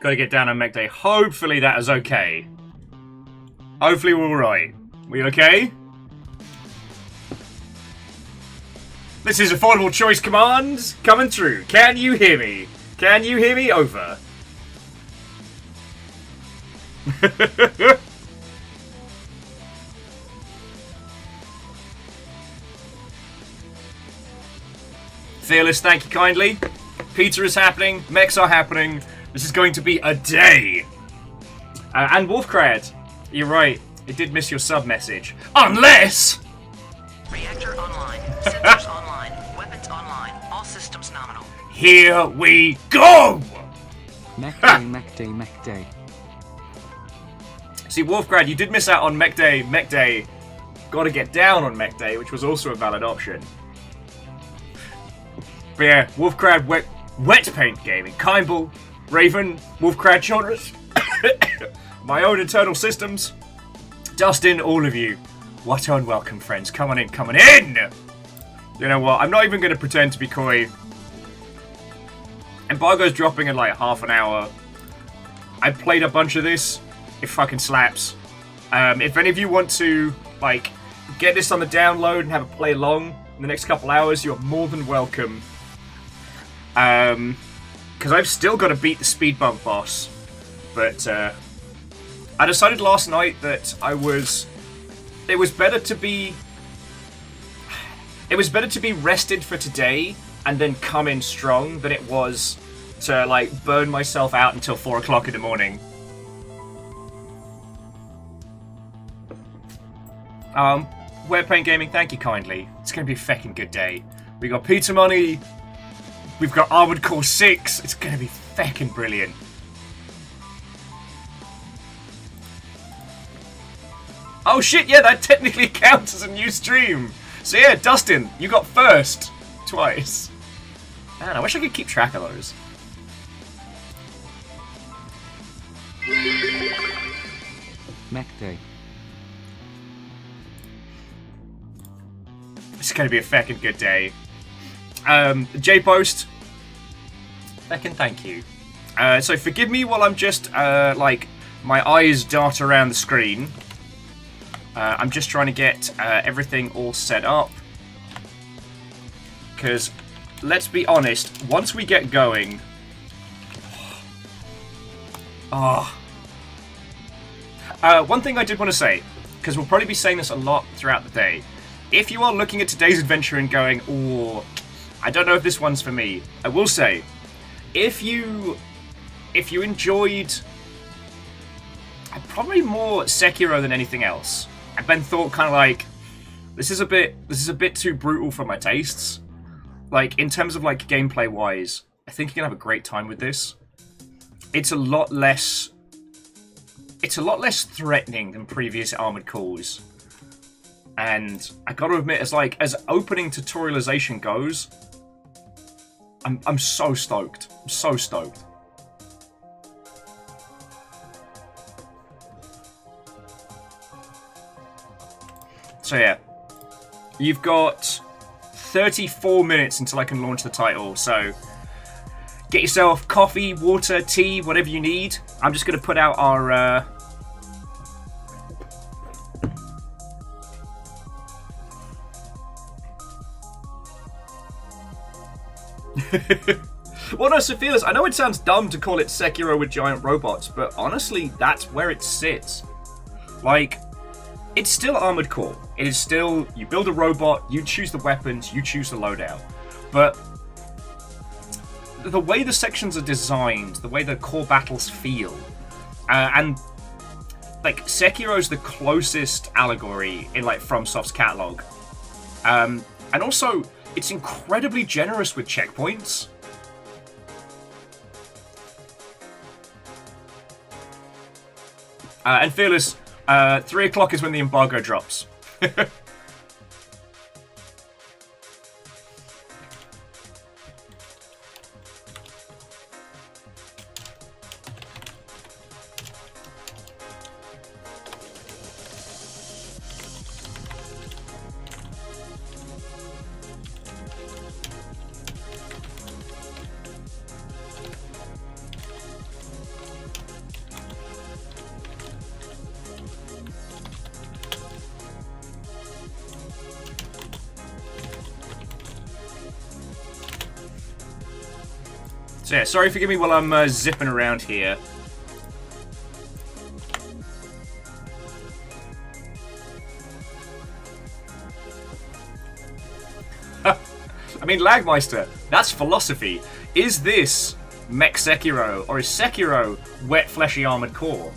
Gotta get down on mech day. Hopefully that is okay. Hopefully we're alright. We okay? This is Affordable Choice Commands coming through. Can you hear me? Can you hear me? Over. Fearless, thank you kindly. Pizza is happening. Mechs are happening. This is going to be a day. And Wolfcrad, you're right. It did miss your sub message. Unless... Reactor online. Sensors online. Weapons online. All systems nominal. Here we go! Mech day, mech day, mech day. See, Wolfgrad, you did miss out on Mech Day. Mech Day. Gotta get down on Mech Day, which was also a valid option. But yeah, Wolfgrad wet paint gaming. Kimball, Raven, Wolfgrad genres. My own internal systems. Dustin, all of you. What unwelcome friends. Come on in, coming in! You know what? I'm not even going to pretend to be coy. Embargo's dropping in like half an hour. I played a bunch of this. It fucking slaps. If any of you want to, like, get this on the download and have it play along in the next couple hours, you're more than welcome. Because I've still got to beat the speed bump boss. But, I decided last night that it was better to be rested for today and then come in strong than it was to, like, burn myself out until 4 o'clock in the morning. Wet Paint Gaming, thank you kindly. It's gonna be a feckin' good day. We got pizza money. We've got Armored Core 6. It's gonna be feckin' brilliant. Oh shit, yeah, that technically counts as a new stream. So yeah, Dustin, you got first. Twice. Man, I wish I could keep track of those. Mech day. It's gonna be a feckin' good day. J-Post. Feckin' thank you. So forgive me while I'm just, like, my eyes dart around the screen. I'm just trying to get everything all set up. Because, let's be honest, once we get going... one thing I did want to say, because we'll probably be saying this a lot throughout the day. If you are looking at today's adventure and going, oh, I don't know if this one's for me, I will say, if you enjoyed probably more Sekiro than anything else, and then thought kind of like, this is a bit too brutal for my tastes. Like, in terms of like gameplay wise, I think you're gonna have a great time with this. It's a lot less threatening than previous Armored Cores. And I gotta admit, as opening tutorialization goes, I'm so stoked. I'm so stoked. So yeah, you've got 34 minutes until I can launch the title, so get yourself coffee, water, tea, whatever you need. I'm just going to put out our... Well, no, Sophia's, I know it sounds dumb to call it Sekiro with giant robots, but honestly, that's where it sits. Like, it's still Armored Core. It is still, you build a robot, you choose the weapons, you choose the loadout. But the way the sections are designed, the way the core battles feel, and like Sekiro's the closest allegory in like FromSoft's catalog. And also, it's incredibly generous with checkpoints. And Fearless, 3 o'clock is when the embargo drops. So yeah, sorry, forgive me while I'm zipping around here. I mean, Lagmeister, that's philosophy. Is this Mech Sekiro, or is Sekiro Wet Fleshy Armored Core?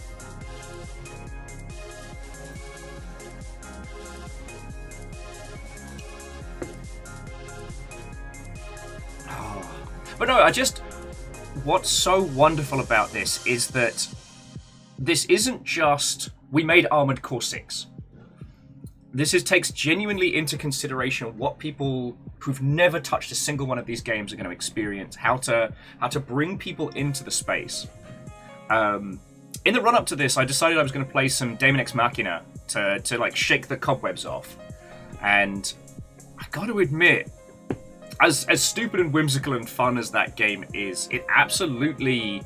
Oh. But no, what's so wonderful about this is that this isn't just, we made Armored Core 6. This takes genuinely into consideration what people who've never touched a single one of these games are going to experience, how to bring people into the space. In the run-up to this, I decided I was going to play some Daemon X Machina to like shake the cobwebs off. And I got to admit, as stupid and whimsical and fun as that game is, it absolutely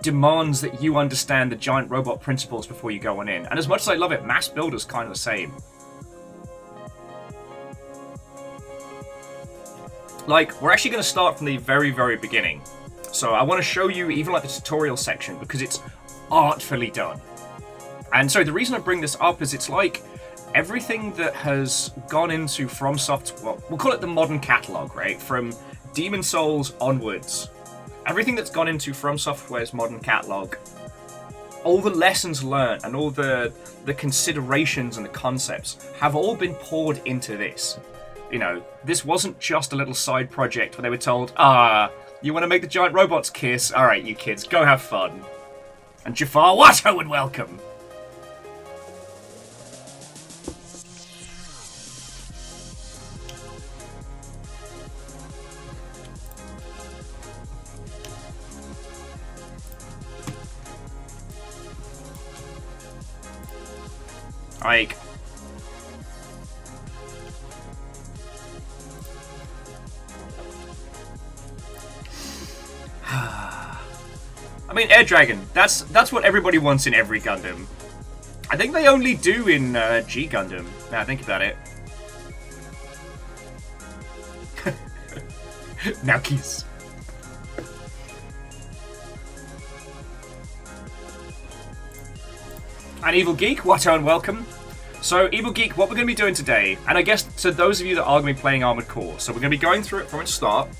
demands that you understand the giant robot principles before you go on in. And as much as I love it, Mass Builder's kind of the same. Like, we're actually going to start from the very, very beginning. So I want to show you even like the tutorial section because it's artfully done. And so the reason I bring this up is it's like everything that has gone into FromSoft, well, we'll call it the modern catalog, right? From Demon Souls onwards. Everything that's gone into From Software's modern catalog, all the lessons learned and all the considerations and the concepts have all been poured into this. You know, this wasn't just a little side project where they were told, you want to make the giant robots kiss? Alright, you kids, go have fun. And Jafar, Watto and welcome! Like, I mean, Air Dragon. That's what everybody wants in every Gundam. I think they only do in G Gundam. Now I think about it. Now kiss. And Evil Geek, Watto and welcome. So, Evil Geek, what we're going to be doing today, and I guess to those of you that are going to be playing Armored Core, so we're going to be going through it from its start.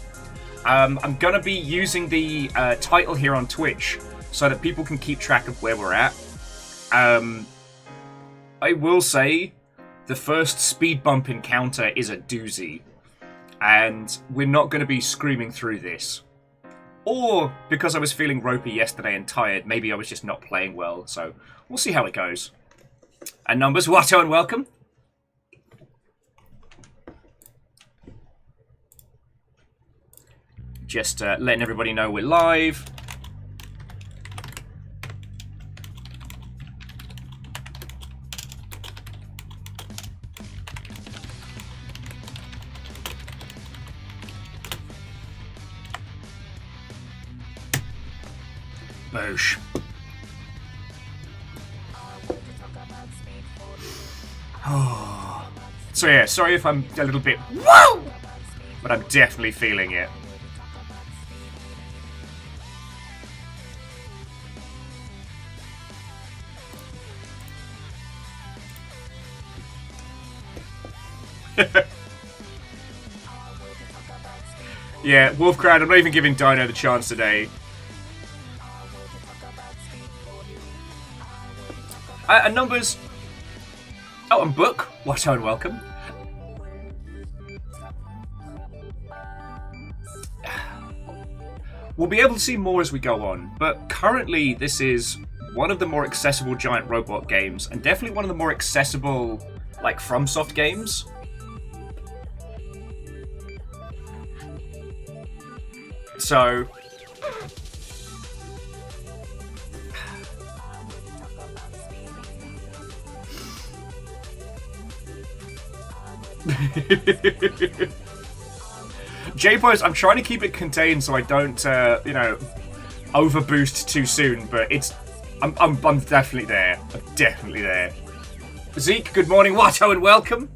I'm going to be using the title here on Twitch so that people can keep track of where we're at. I will say, the first speed bump encounter is a doozy, and we're not going to be screaming through this. Or, because I was feeling ropey yesterday and tired, maybe I was just not playing well, so we'll see how it goes. And Numbers, Watto and welcome. Just letting everybody know we're live. Boosh. So yeah, sorry if I'm a little bit woo, but I'm definitely feeling it. Yeah, Wolfcrowd, I'm not even giving Dino the chance today. And Numbers. Oh, and Book, Watto and welcome. We'll be able to see more as we go on, but currently this is one of the more accessible giant robot games, and definitely one of the more accessible, like, FromSoft games. So... J-Pose, I'm trying to keep it contained so I don't, you know, overboost too soon, but I'm definitely there. I'm definitely there. Zeke, good morning, Watto, and welcome.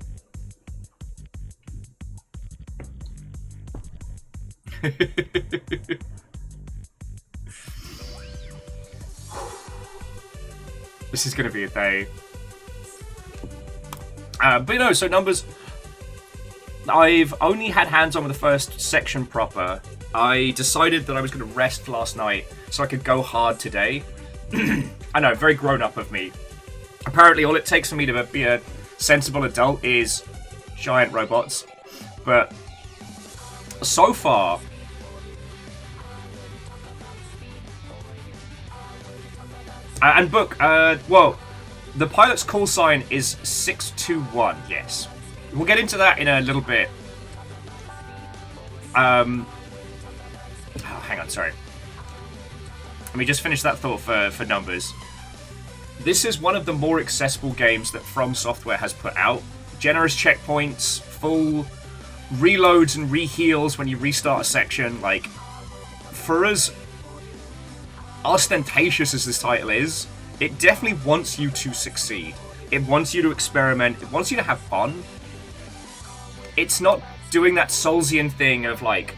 This is going to be a day. But no, so numbers. I've only had hands on with the first section proper. I decided that I was going to rest last night so I could go hard today. I know, very grown up of me. Apparently, all it takes for me to be a sensible adult is giant robots. But so far, and book, well, the pilot's call sign is 621, yes. We'll get into that in a little bit. Oh, hang on, sorry. Let me just finish that thought for numbers. This is one of the more accessible games that From Software has put out. Generous checkpoints, full reloads and reheals when you restart a section. Like, for as ostentatious as this title is, it definitely wants you to succeed. It wants you to experiment. It wants you to have fun. It's not doing that Soulsian thing of, like,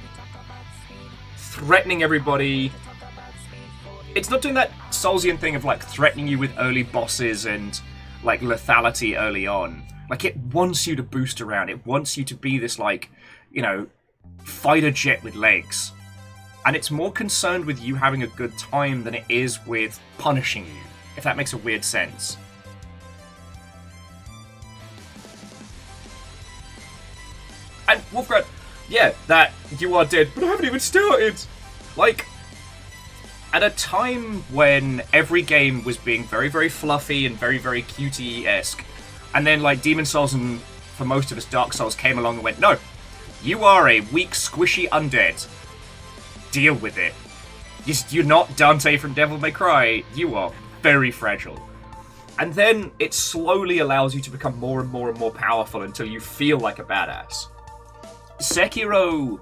threatening everybody. It's not doing that Soulsian thing of, like, threatening you with early bosses and, like, lethality early on. Like, it wants you to boost around. It wants you to be this, like, you know, fighter jet with legs. And it's more concerned with you having a good time than it is with punishing you, if that makes a weird sense. And Wolfgrad, yeah, that you are dead, but I haven't even started. Like, at a time when every game was being very, very fluffy and very, very cutie-esque, and then, like, Demon Souls and, for most of us, Dark Souls came along and went, no, you are a weak, squishy undead. Deal with it. You're not Dante from Devil May Cry. You are very fragile. And then it slowly allows you to become more and more and more powerful until you feel like a badass. Sekiro,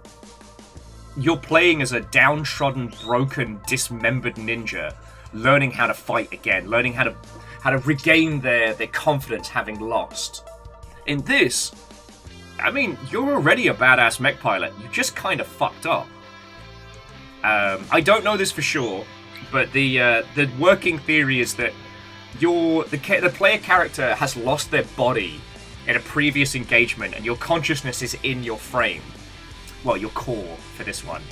you're playing as a downtrodden, broken, dismembered ninja, learning how to fight again, learning how to regain their confidence having lost. In this, I mean, you're already a badass mech pilot. You just kind of fucked up. I don't know this for sure, but the working theory is that the player character has lost their body in a previous engagement, and your consciousness is in your frame. Well, your core for this one.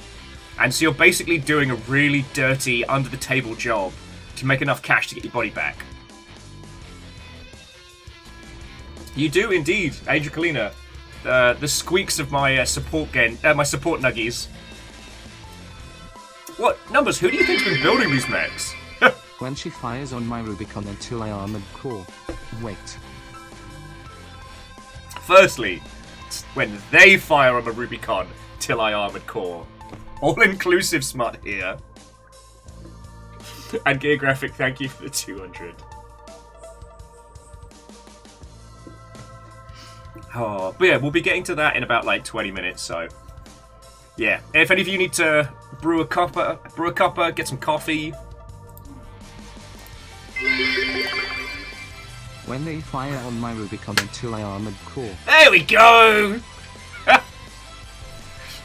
And so you're basically doing a really dirty, under-the-table job to make enough cash to get your body back. You do indeed, Angel Kalina. The squeaks of my support nuggies. What? Numbers, who do you think's been building these mechs? When she fires on my Rubicon until I armored core. Wait. Firstly, when they fire on a Rubicon till I armored core. All-inclusive smut here. And Gear Graphic, thank you for the 200. Oh, but yeah, we'll be getting to that in about like 20 minutes, so yeah. If any of you need to brew a cuppa, get some coffee. When they fire on my Rubicon until I armored core. There we go!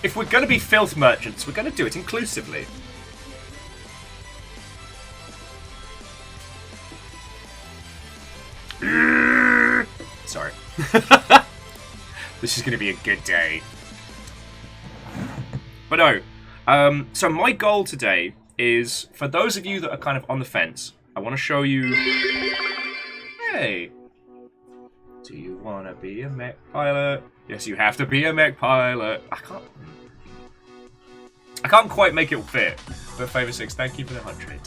If we're going to be filth merchants, we're going to do it inclusively. Sorry. This is going to be a good day. But no. So my goal today is, for those of you that are kind of on the fence, I want to show you... Hey! Do you want to be a mech pilot? Yes, you have to be a mech pilot. I can't quite make it fit. But Favor 6, thank you for the 100.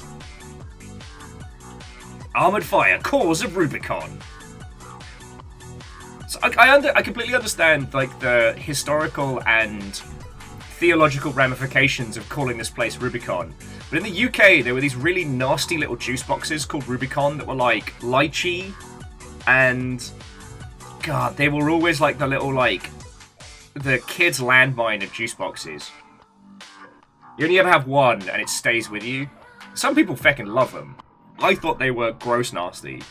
Armored fire, cores of Rubicon. So I completely understand, like, the historical and theological ramifications of calling this place Rubicon. But in the UK, there were these really nasty little juice boxes called Rubicon that were like lychee, and God, they were always like the little, like, the kids' landmine of juice boxes. You only ever have one, and it stays with you. Some people feckin' love them. I thought they were gross nasty.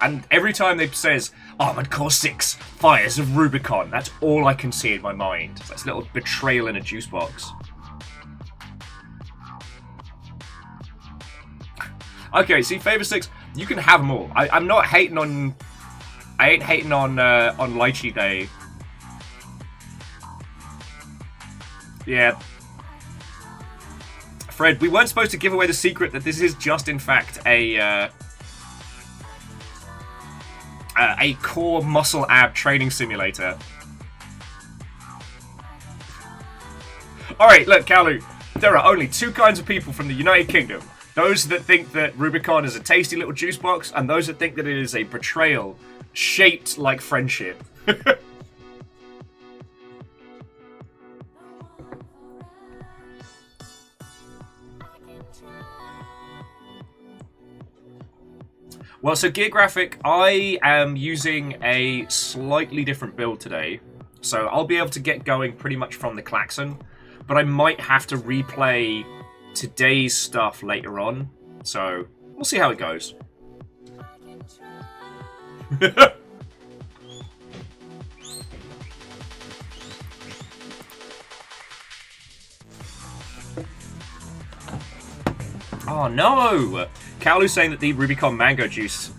And every time they says Armored Core 6 Fires of Rubicon, that's all I can see in my mind. That's a little betrayal in a juice box. Okay, see, Favor 6, you can have them all. I'm not hating on... I ain't hating on Lychee Day. Yeah. Fred, we weren't supposed to give away the secret that this is just, in fact, a core muscle ab training simulator. Alright, look, Kalu, there are only two kinds of people from the United Kingdom. Those that think that Rubicon is a tasty little juice box, and those that think that it is a betrayal shaped like friendship. Well, so Gear Graphic, I am using a slightly different build today. So I'll be able to get going pretty much from the klaxon, but I might have to replay today's stuff later on. So we'll see how it goes. Oh no! Kaolu's saying that the Rubicon mango juice,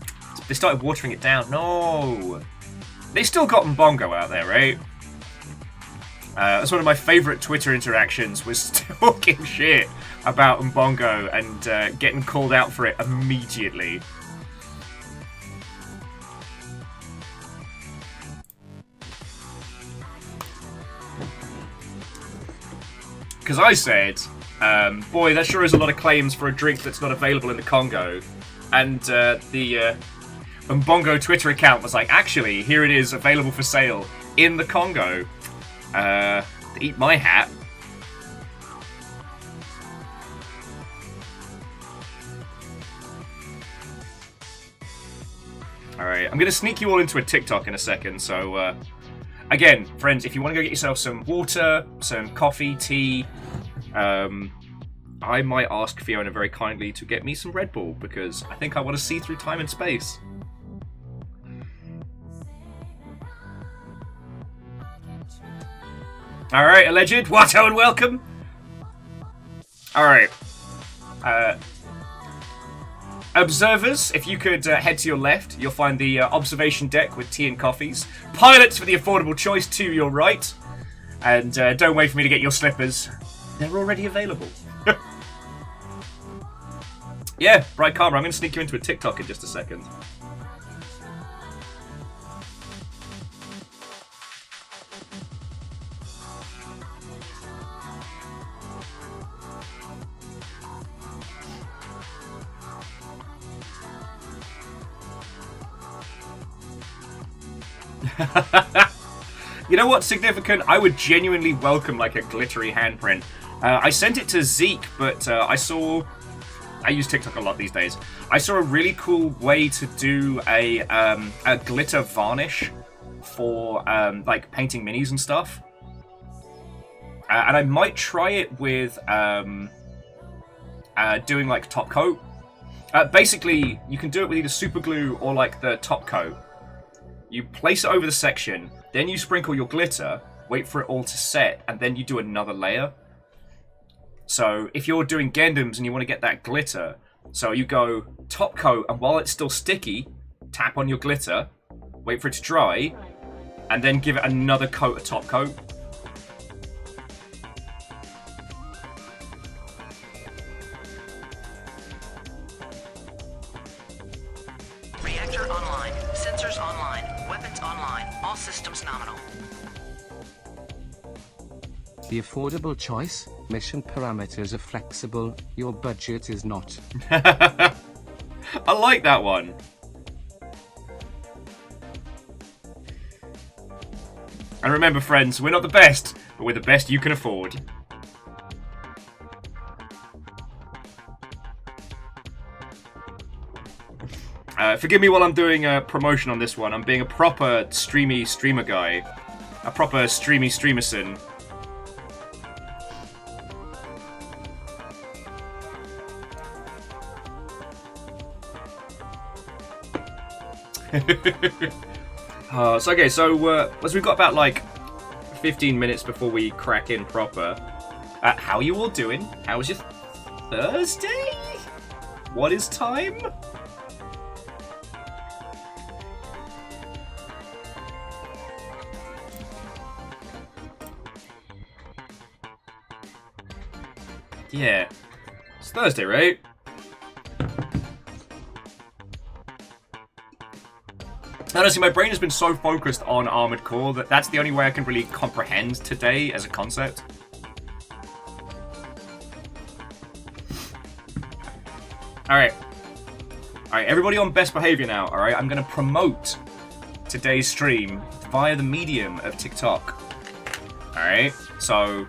they started watering it down. No! They still got Mbongo out there, right? That's one of my favourite Twitter interactions, was talking shit about Mbongo and getting called out for it immediately. Because I said, boy, that sure is a lot of claims for a drink that's not available in the Congo. And the Mbongo Twitter account was like, actually, here it is, available for sale in the Congo. Eat my hat. Alright, I'm going to sneak you all into a TikTok in a second, so... again, friends, if you want to go get yourself some water, some coffee, tea... I might ask Fiona very kindly to get me some Red Bull, because I think I want to see through time and space. Alright, Alleged, Watto and welcome! Alright. Observers, if you could head to your left, you'll find the observation deck with tea and coffees. Pilots for the affordable choice to your right. And don't wait for me to get your slippers. They're already available. Yeah, Bright Karma, I'm going to sneak you into a TikTok in just a second. You know what's significant? I would genuinely welcome like a glittery handprint. I sent it to Zeke, but I use TikTok a lot these days. I saw a really cool way to do a glitter varnish for like painting minis and stuff. And I might try it with doing like top coat. Basically, you can do it with either super glue or like the top coat. You place it over the section, then you sprinkle your glitter, wait for it all to set, and then you do another layer. So if you're doing Gendams and you want to get that glitter, so you go top coat, and while it's still sticky, tap on your glitter, wait for it to dry, and then give it another coat of top coat. Reactor online. Sensors online. Weapons online. All systems nominal. The affordable choice, mission parameters are flexible, your budget is not. I like that one. And remember, friends, we're not the best, but we're the best you can afford. Forgive me while I'm doing a promotion on this one. I'm being a proper streamer guy. A proper streamerson. So okay, so as we've got about like 15 minutes before we crack in proper, how are you all doing? How was your Thursday? What is time? Yeah, it's Thursday, right? Honestly, my brain has been so focused on Armored Core that that's the only way I can really comprehend today as a concept. Alright, everybody on best behavior now, alright? I'm going to promote today's stream via the medium of TikTok. Alright, so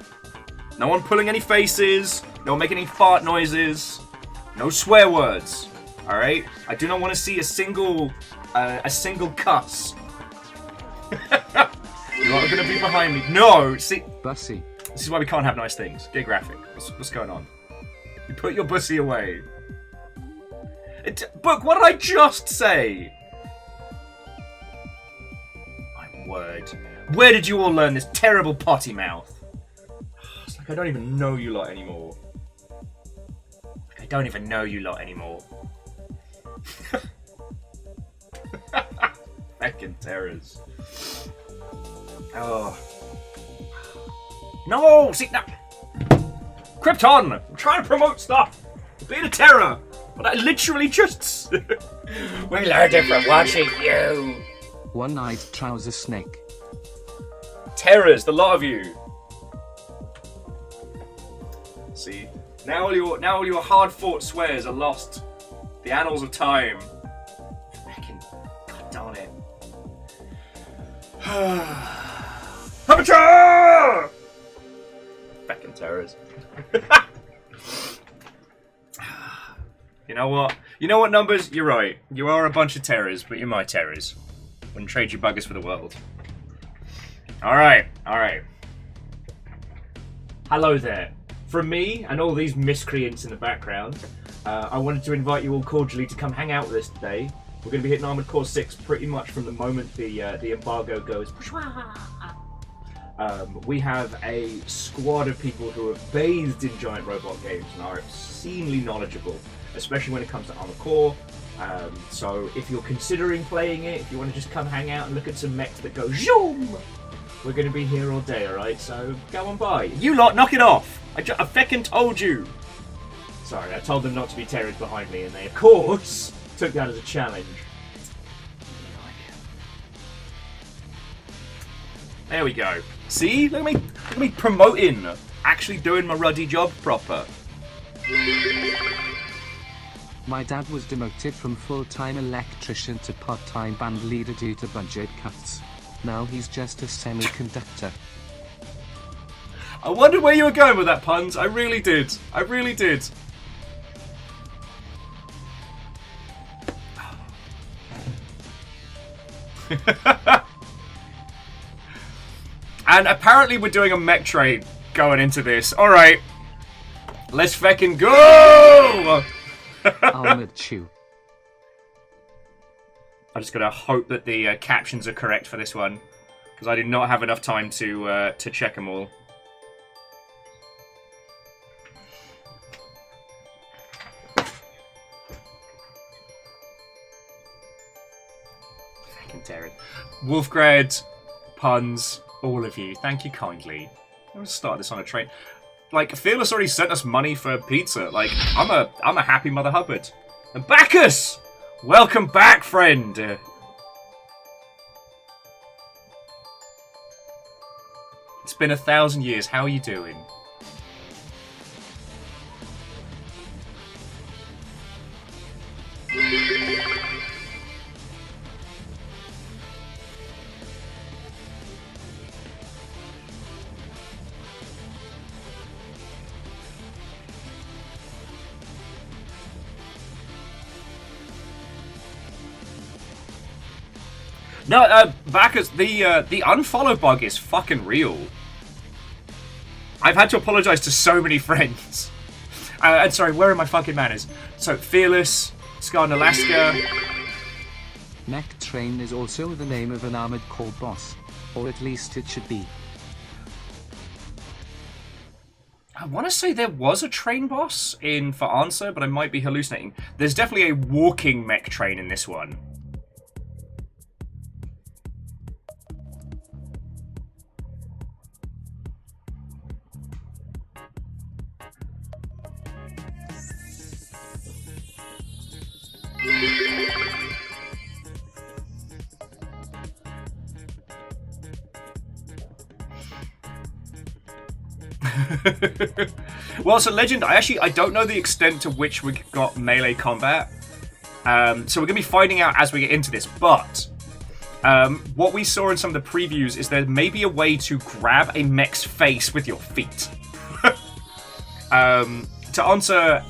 no one pulling any faces, no one making any fart noises, no swear words, alright? I do not want to see a single cuss. You're not going to be behind me. No, see, Bussy. this is why we can't have nice things. Get graphic. What's going on? You put your bussy away. Book, what did I just say? My word. Where did you all learn this terrible potty mouth? It's like I don't even know you lot anymore. I don't even know you lot anymore. Fucking terrors. Oh. No! See, no! Krypton! I'm trying to promote stuff! Being a terror! But I literally just... We learned it from watching you! One-eyed trouser snake. Terrors, the lot of you! See? Now all your hard-fought swears are lost. The annals of time. Fucking... God darn it. Aperture! Fucking terrors. You know what? You know what, Numbers? You're right. You are a bunch of terrors, but you're my terrors. Wouldn't trade you buggers for the world. Alright. Hello there. From me and all these miscreants in the background, I wanted to invite you all cordially to come hang out with us today. We're going to be hitting Armored Core 6 pretty much from the moment the embargo goes. We have a squad of people who have bathed in giant robot games and are obscenely knowledgeable, especially when it comes to Armored Core. So if you're considering playing it, if you want to just come hang out and look at some mechs that go zoom, we're going to be here all day, alright? So go on by. You lot, knock it off! I feckin' told you! Sorry, I told them not to be terrors behind me, and they, of course, took that as a challenge. There we go. See? Look at me promoting. Actually doing my ruddy job proper. My dad was demoted from full-time electrician to part-time band leader due to budget cuts. Now he's just a semiconductor. I wondered where you were going with that, Puns. I really did. I really did. And apparently we're doing a mech trade going into this. Alright. Let's feckin' go! Armored chew. I'm just gonna hope that the captions are correct for this one, because I did not have enough time to check them all. Fucking Darren. Wolfgrad, Puns, all of you, thank you kindly. I'm gonna start this on a train. Like, Fearless already sent us money for pizza. Like, I'm a happy Mother Hubbard. And Bacchus! Welcome back, friend! It's been 1,000 years, how are you doing? No, Bacchus, the unfollow bug is fucking real. I've had to apologize to so many friends. And sorry, where are my fucking manners? So, Fearless, Scar in Alaska. Mech train is also the name of an Armored Core boss. Or at least it should be. I want to say there was a train boss in For Answer, but I might be hallucinating. There's definitely a walking mech train in this one. Well, so Legend, I don't know the extent to which we got melee combat. So we're going to be finding out as we get into this, but what we saw in some of the previews is there may be a way to grab a mech's face with your feet. To answer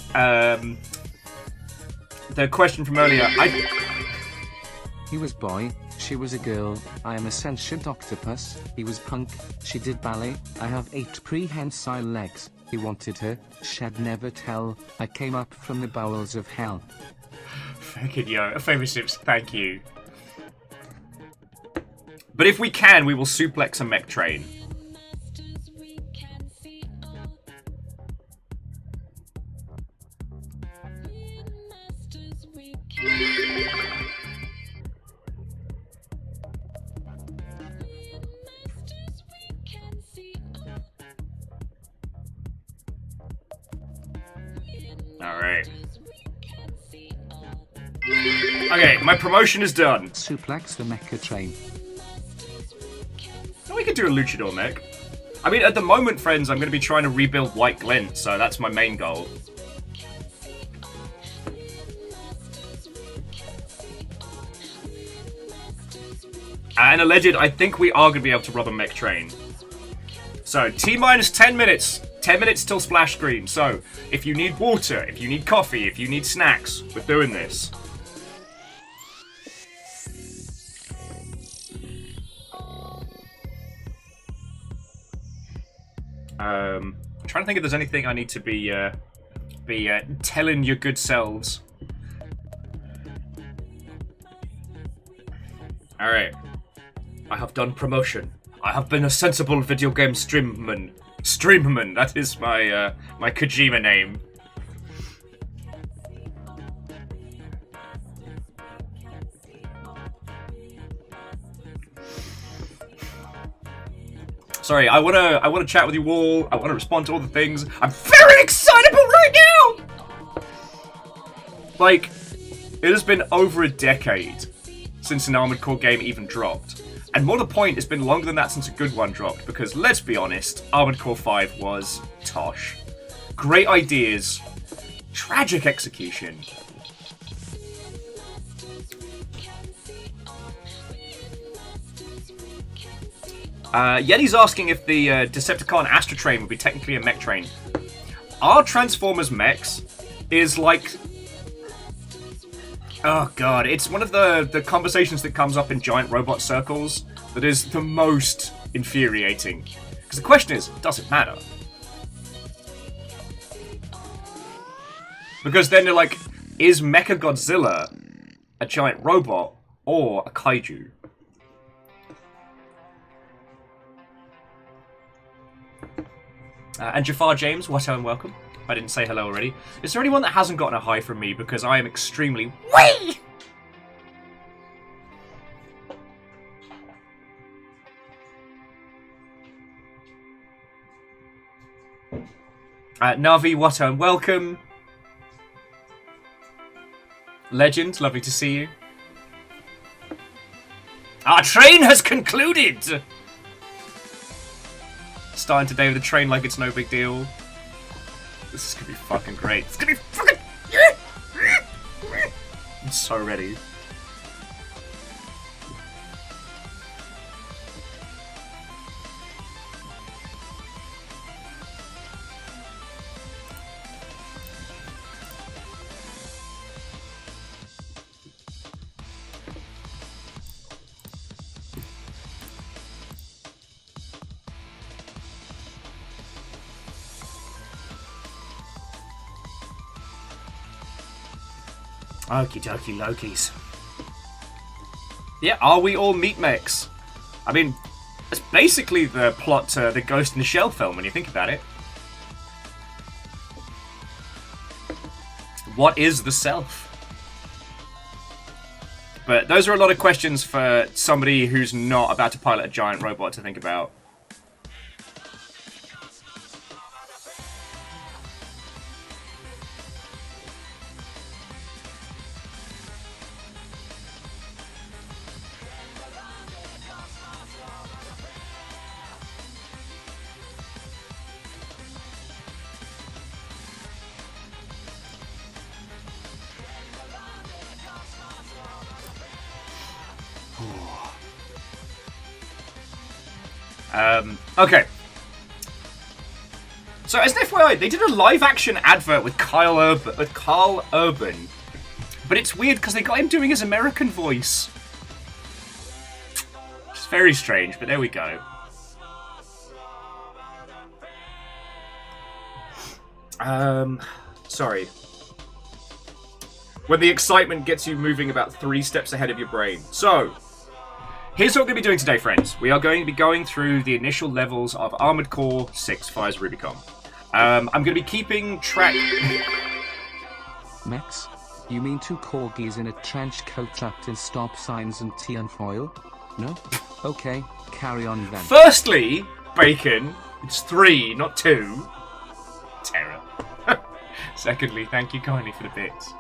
the question from earlier, He was boy, she was a girl, I am a sentient octopus, he was punk, she did ballet, I have 8 prehensile legs, he wanted her, she'd never tell, I came up from the bowels of hell. Fucking yo, favourite sips, thank you. But if we can, we will suplex a mech train. Alright. Okay, my promotion is done. Suplex the mecha train. We could do a luchador mech. I mean, at the moment, friends, I'm going to be trying to rebuild White Glint, so that's my main goal. And Alleged, I think we are going to be able to rob a mech train. So, T-minus 10 minutes. 10 minutes till splash screen. So, if you need water, if you need coffee, if you need snacks, we're doing this. I'm trying to think if there's anything I need to be telling your good selves. Alright. I have done promotion. I have been a sensible video game streamman. Streamman, that is my my Kojima name. Sorry, I wanna chat with you all. I wanna respond to all the things. I'm very excitable right now! Like, it has been over a decade since an Armored Core game even dropped. And more to the point, it's been longer than that since a good one dropped, because let's be honest, Armored Core 5 was tosh. Great ideas, tragic execution. Yeti's asking if the Decepticon Astra Train would be technically a mech train. Our Transformers mechs is like... Oh god, it's one of the conversations that comes up in giant robot circles that is the most infuriating. Because the question is, does it matter? Because then they're like, is Mechagodzilla a giant robot or a kaiju? And Jafar James, what and welcome. I didn't say hello already. Is there anyone that hasn't gotten a hi from me because I am extremely wee? Navi, what and welcome. Legend, lovely to see you. Our train has concluded! Starting today with a train like it's no big deal. This is gonna be fucking great. It's gonna be fucking... I'm so ready. Okie dokie Lokis. Yeah, are we all meat mechs? I mean, that's basically the plot to the Ghost in the Shell film when you think about it. What is the self? But those are a lot of questions for somebody who's not about to pilot a giant robot to think about. Okay. So as an FYI, they did a live-action advert with Carl Urban, but it's weird because they got him doing his American voice. It's very strange, but there we go. Sorry. When the excitement gets you moving about 3 steps ahead of your brain. So, here's what we're going to be doing today, friends. We are going to be going through the initial levels of Armored Core 6 Fires Rubicon. I'm going to be keeping track... Max? You mean 2 corgis in a trench coat tucked in stop signs and tinfoil? No? Okay, carry on then. Firstly, Bacon, it's 3, not 2. Terror. Secondly, thank you kindly for the bits.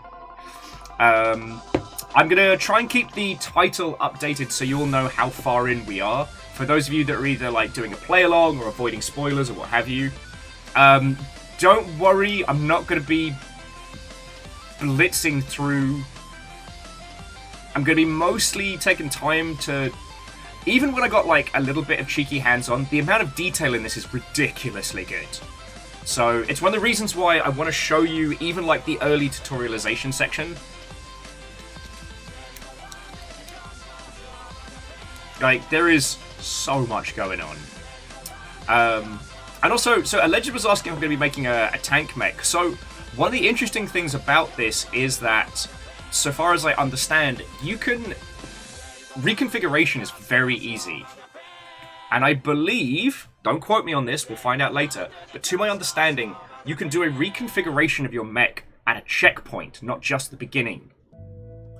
I'm going to try and keep the title updated so you all know how far in we are. For those of you that are either like doing a play-along or avoiding spoilers or what have you. Don't worry, I'm not going to be blitzing through. I'm going to be mostly taking time to... Even when I got like a little bit of cheeky hands-on, the amount of detail in this is ridiculously good. So it's one of the reasons why I want to show you even like the early tutorialization section. Like, there is so much going on. And also, so Alleged was asking if I'm going to be making a tank mech. So, one of the interesting things about this is that, so far as I understand, you can... Reconfiguration is very easy. And I believe, don't quote me on this, we'll find out later, but to my understanding, you can do a reconfiguration of your mech at a checkpoint, not just the beginning.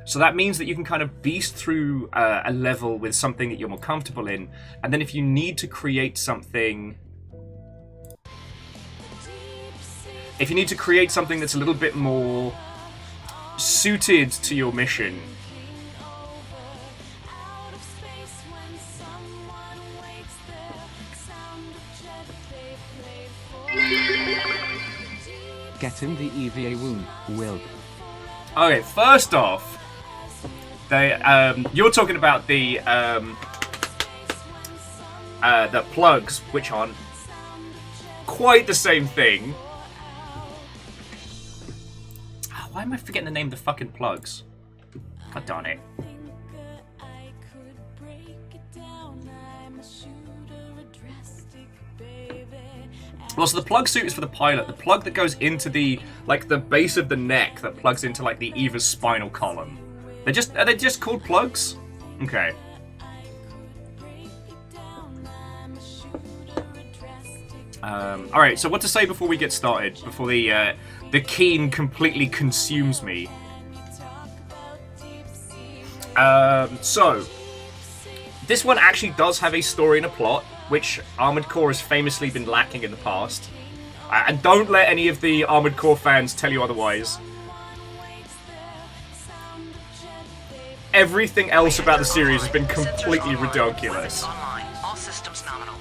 So that means that you can kind of beast through a level with something that you're more comfortable in, and then if you need to create something... If you need to create something that's a little bit more suited to your mission... Get him the EVA wound, Will. Okay, first off, they you're talking about the plugs, which aren't quite the same thing. Why am I forgetting the name of the fucking plugs? God darn it. Well, so the plug suit is for the pilot. The plug that goes into the, like, the base of the neck that plugs into, like, the Eva's spinal column. Are they just called plugs? Okay. Alright, so what to say before we get started? Before the keen completely consumes me. So, this one actually does have a story and a plot, which Armored Core has famously been lacking in the past. And don't let any of the Armored Core fans tell you otherwise. Everything else about the series has been completely ridiculous. All systems nominal.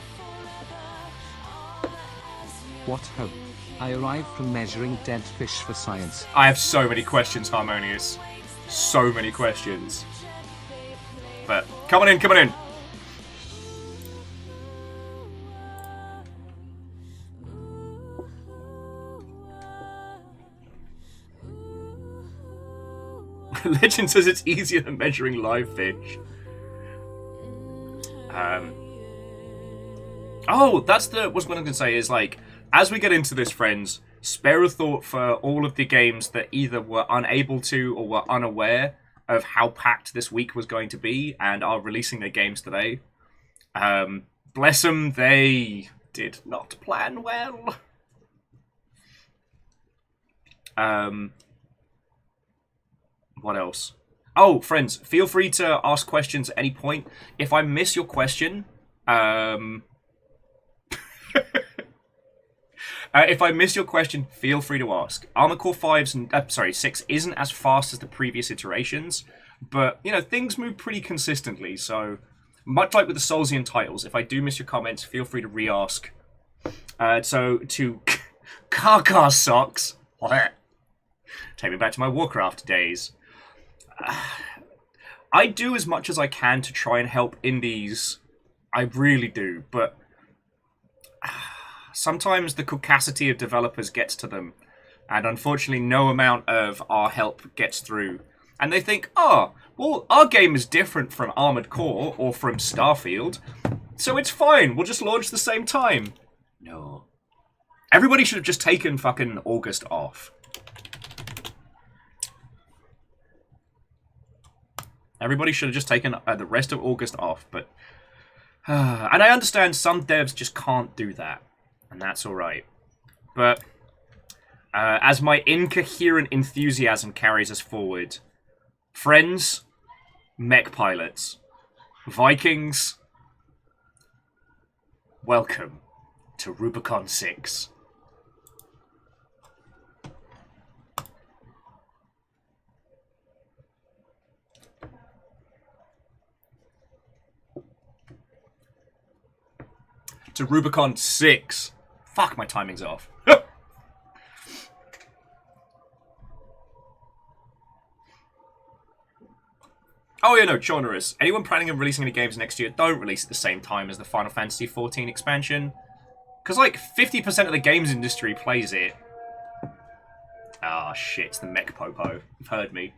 What hope? I arrived from measuring dead fish for science. I have so many questions, Harmonious. So many questions. But, come on in, come on in. Legend says it's easier than measuring live fish. Oh, that's what I was going to say is, like, as we get into this, friends, spare a thought for all of the games that either were unable to or were unaware of how packed this week was going to be and are releasing their games today. Bless them, they did not plan well. What else? Oh, friends, feel free to ask questions at any point. If I miss your question, if I miss your question, feel free to ask. Armored Core 6 isn't as fast as the previous iterations, but, you know, things move pretty consistently, so much like with the Soulsian titles, if I do miss your comments, feel free to re-ask. So, to Kaka Socks, take me back to my Warcraft days. I do as much as I can to try and help indies. I really do, but sometimes the caucasity of developers gets to them, and unfortunately no amount of our help gets through. And they think, oh, well, our game is different from Armored Core or from Starfield, so it's fine, we'll just launch the same time. No. Everybody should have just taken fucking August off. Everybody should have just taken the rest of August off, but... and I understand some devs just can't do that, and that's alright. But, as my incoherent enthusiasm carries us forward, friends, mech pilots, Vikings, welcome to Rubicon 6. To Rubicon 6. Fuck, my timing's off. Oh yeah, no, Chonorous. Anyone planning on releasing any games next year, don't release at the same time as the Final Fantasy XIV expansion. Because like 50% of the games industry plays it. Ah, shit, it's the Mech Popo. You've heard me.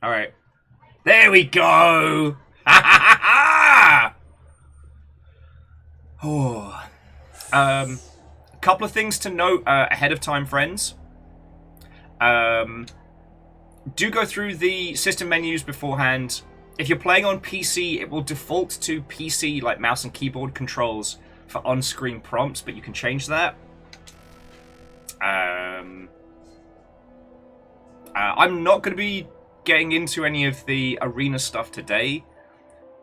Alright. There we go! Ha ha ha! Oh. A couple of things to note ahead of time, friends. Do go through the system menus beforehand. If you're playing on PC, it will default to PC, like mouse and keyboard controls for on-screen prompts, but you can change that. I'm not going to be getting into any of the arena stuff today.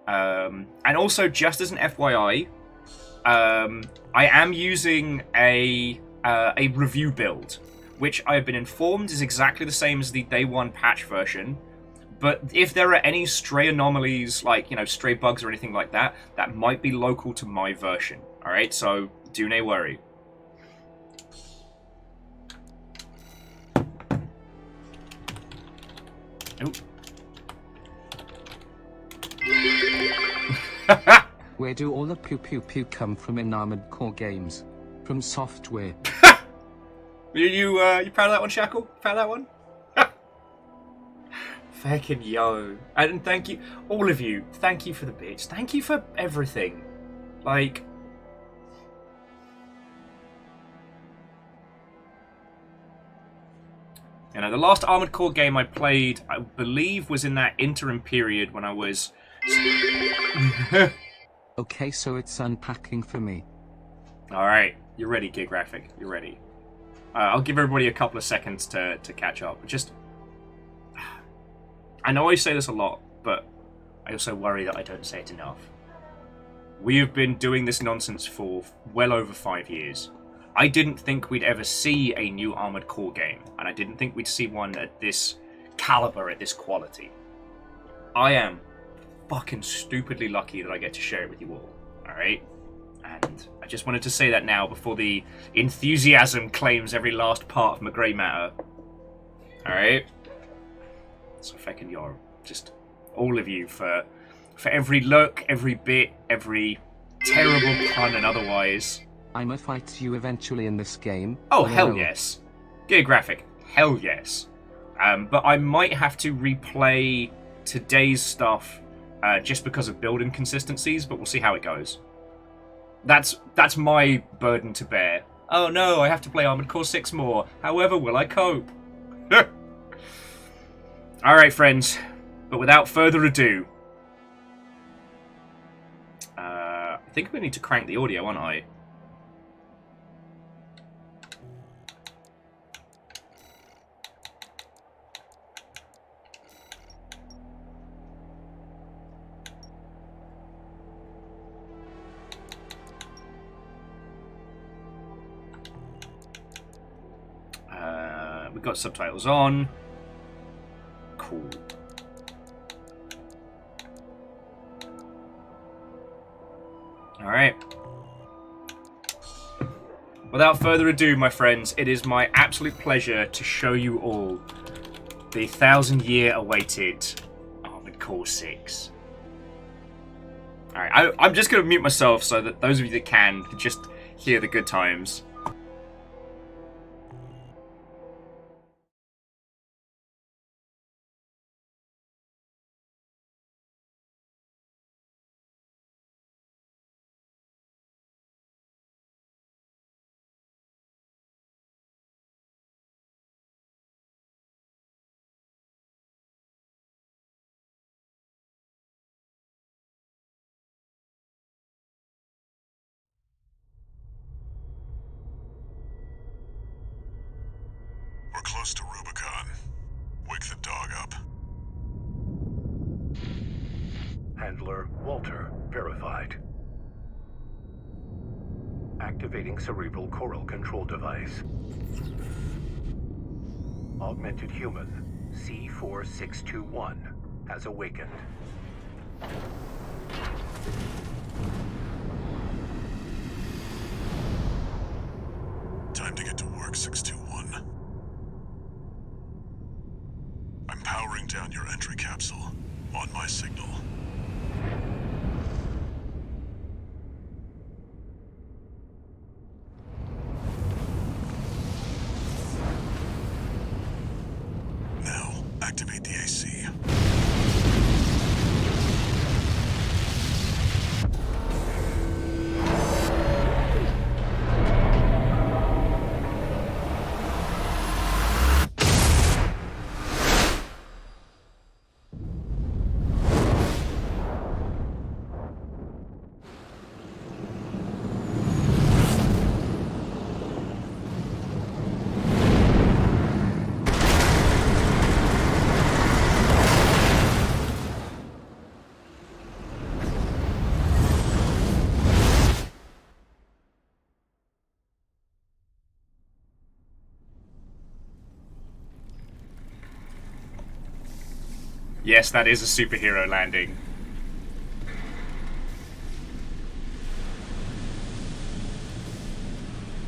And also, just as an FYI, I am using a review build, which I have been informed is exactly the same as the day one patch version. But if there are any stray anomalies, like, you know, stray bugs or anything like that, that might be local to my version. Alright, so do not worry. Nope. Where do all the pew pew pew come from in Armored Core games? From software. You proud of that one, Shackle? Proud of that one? Fucking yo. And thank you, all of you, thank you for the bits. Thank you for everything. Like... You know, the last Armored Core game I played, I believe, was in that interim period when I was... Okay, so it's unpacking for me. Alright, you're ready, Gear Graphic. You're ready. I'll give everybody a couple of seconds to catch up. Just... I know I say this a lot, but I also worry that I don't say it enough. We have been doing this nonsense for well over 5 years. I didn't think we'd ever see a new Armored Core game, and I didn't think we'd see one at this caliber, at this quality. I am fucking stupidly lucky that I get to share it with you all, alright? And I just wanted to say that now before the enthusiasm claims every last part of my grey matter. Alright? So fucking you're just all of you for every look, every bit, every terrible pun and otherwise. I'ma fight you eventually in this game. Oh, hell yes. Gear Graphic, hell yes. But I might have to replay today's stuff just because of build inconsistencies, but we'll see how it goes. That's my burden to bear. Oh no, I have to play Armored Core 6 more. However, will I cope? Alright, friends. But without further ado... I think we need to crank the audio, aren't I? We've got subtitles on. Cool. Alright. Without further ado, my friends, it is my absolute pleasure to show you all the 1,000-year awaited Armored Core 6. Alright, I'm just going to mute myself so that those of you that can just hear the good times. We're close to Rubicon. Wake the dog up. Handler Walter verified. Activating cerebral coral control device. Augmented human C4621 has awakened. Time to get to work, 621. I'm powering down your entry capsule. On my signal. Now, activate the AC. Yes, that is a superhero landing.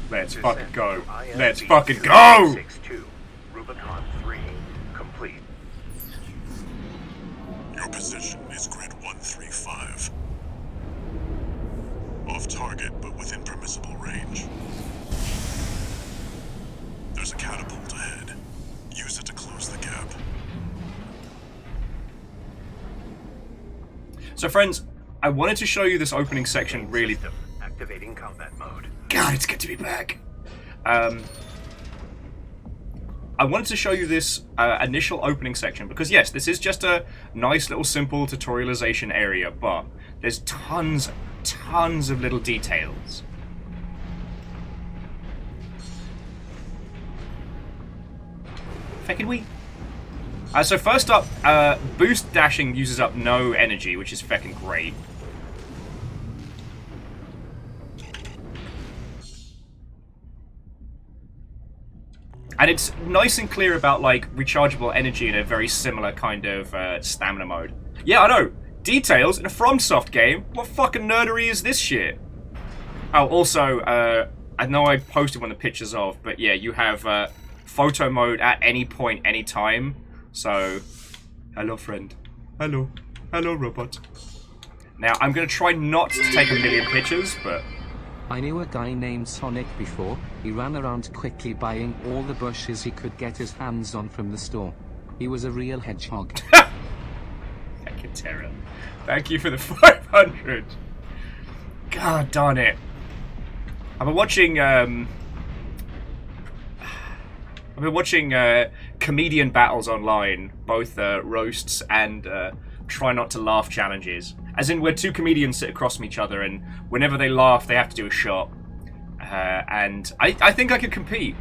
Let's fucking go. Let's fucking go! 62, Rubicon 3, complete. Your position is grid 135. Off target, but within permissible range. There's a catapult ahead. Use it to close the gap. So friends, I wanted to show you this opening section really... System activating combat mode. God, it's good to be back. I wanted to show you this initial opening section because yes, this is just a nice little simple tutorialization area, but there's tons of little details. Feckin' we. So first up, boost dashing uses up no energy, which is feckin' great. And it's nice and clear about, like, rechargeable energy in a very similar kind of stamina mode. Yeah, I know. Details in a FromSoft game? What fucking nerdery is this shit? Oh, also, I know I posted one of the pictures of, but yeah, you have photo mode at any point, any time. So, hello friend. Hello. Hello robot. Now, I'm going to try not to take a million pictures, but... I knew a guy named Sonic before. He ran around quickly buying all the bushes he could get his hands on from the store. He was a real hedgehog. Heck Fucking terror. Thank you for the 500. God darn it. I've been watching comedian battles online, both roasts and try not to laugh challenges. As in, where two comedians sit across from each other, and whenever they laugh, they have to do a shot. And I think I could compete.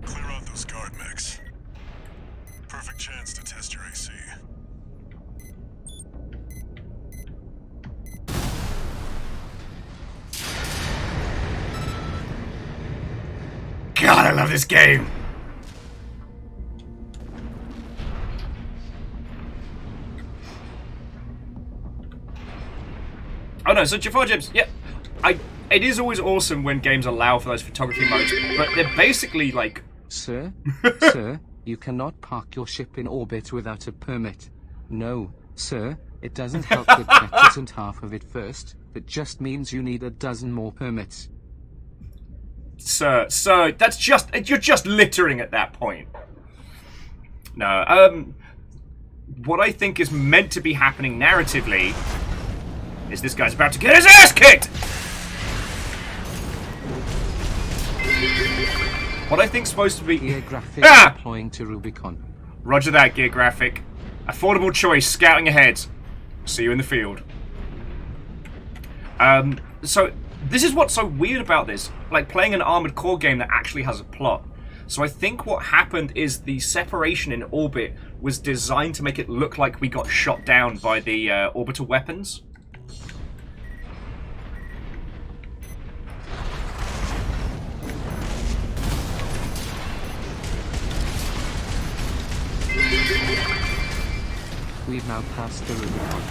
Clear out those guard mechs. Perfect chance to test your AC. God, I love this game. Oh no, so Jafar Jibs, yeah, it is always awesome when games allow for those photography modes, but they're basically like... Sir? Sir, you cannot park your ship in orbit without a permit. No, sir, it doesn't help that Jet isn't half of it first, it just means you need a dozen more permits. Sir, that's just... You're just littering at that point. No, what I think is meant to be happening narratively is this guy's about to get his ass kicked! What I think's supposed to be... Gear graphics deploying to Rubicon. Roger that, Gear Graphic. Affordable choice, scouting ahead. See you in the field. So, this is what's so weird about this. Like, playing an Armored Core game that actually has a plot. So I think what happened is the separation in orbit was designed to make it look like we got shot down by the orbital weapons. We've now passed the Rubicon.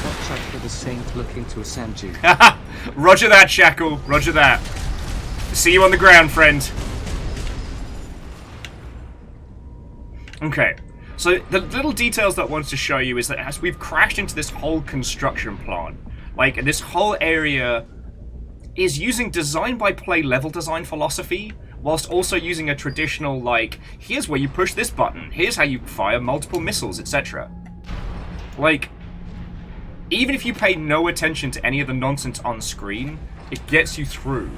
Watch out for the Saint looking to ascend you. Roger that, Shackle. Roger that. See you on the ground, friend. Okay. So the little details that I wanted to show you is that as we've crashed into this whole construction plant, like this whole area is using design by play level design philosophy, whilst also using a traditional, like, here's where you push this button, here's how you fire multiple missiles, etc. Like, even if you pay no attention to any of the nonsense on screen, it gets you through.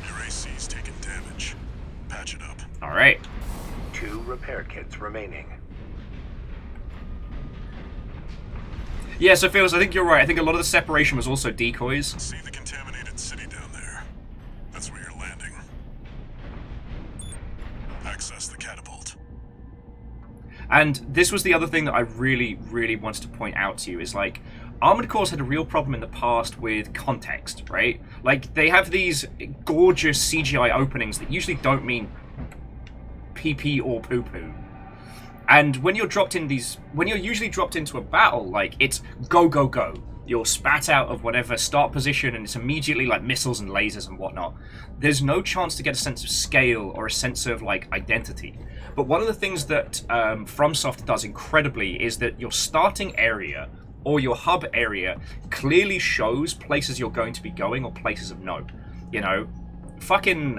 Your AC's taking damage. Patch it up. Alright. 2 repair kits remaining. Yeah, so Phils, I think you're right. I think a lot of the separation was also decoys. See the contaminated city down there? That's where you're landing. Access the catapult. And this was the other thing that I really, really wanted to point out to you, is like, Armored Cores had a real problem in the past with context, right? Like, they have these gorgeous CGI openings that usually don't mean pee-pee or poo-poo. And when you're usually dropped into a battle, like, it's go, go, go. You're spat out of whatever start position, and it's immediately like missiles and lasers and whatnot. There's no chance to get a sense of scale or a sense of, like, identity. But one of the things that FromSoft does incredibly is that your starting area or your hub area clearly shows places you're going to be going or places of note. You know, fucking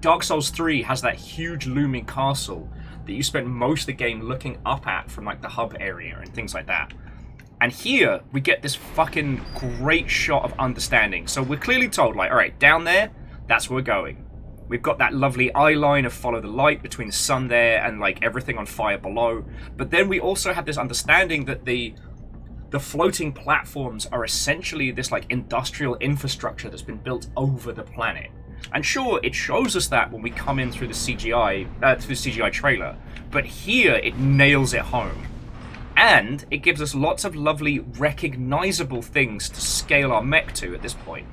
Dark Souls 3 has that huge looming castle that you spend most of the game looking up at from, like, the hub area and things like that. And here, we get this fucking great shot of understanding. So we're clearly told, like, alright, down there, that's where we're going. We've got that lovely eye line of follow the light between the sun there and, like, everything on fire below. But then we also have this understanding that the floating platforms are essentially this, like, industrial infrastructure that's been built over the planet. And sure, it shows us that when we come in through the CGI trailer, but here it nails it home. And it gives us lots of lovely, recognizable things to scale our mech to at this point.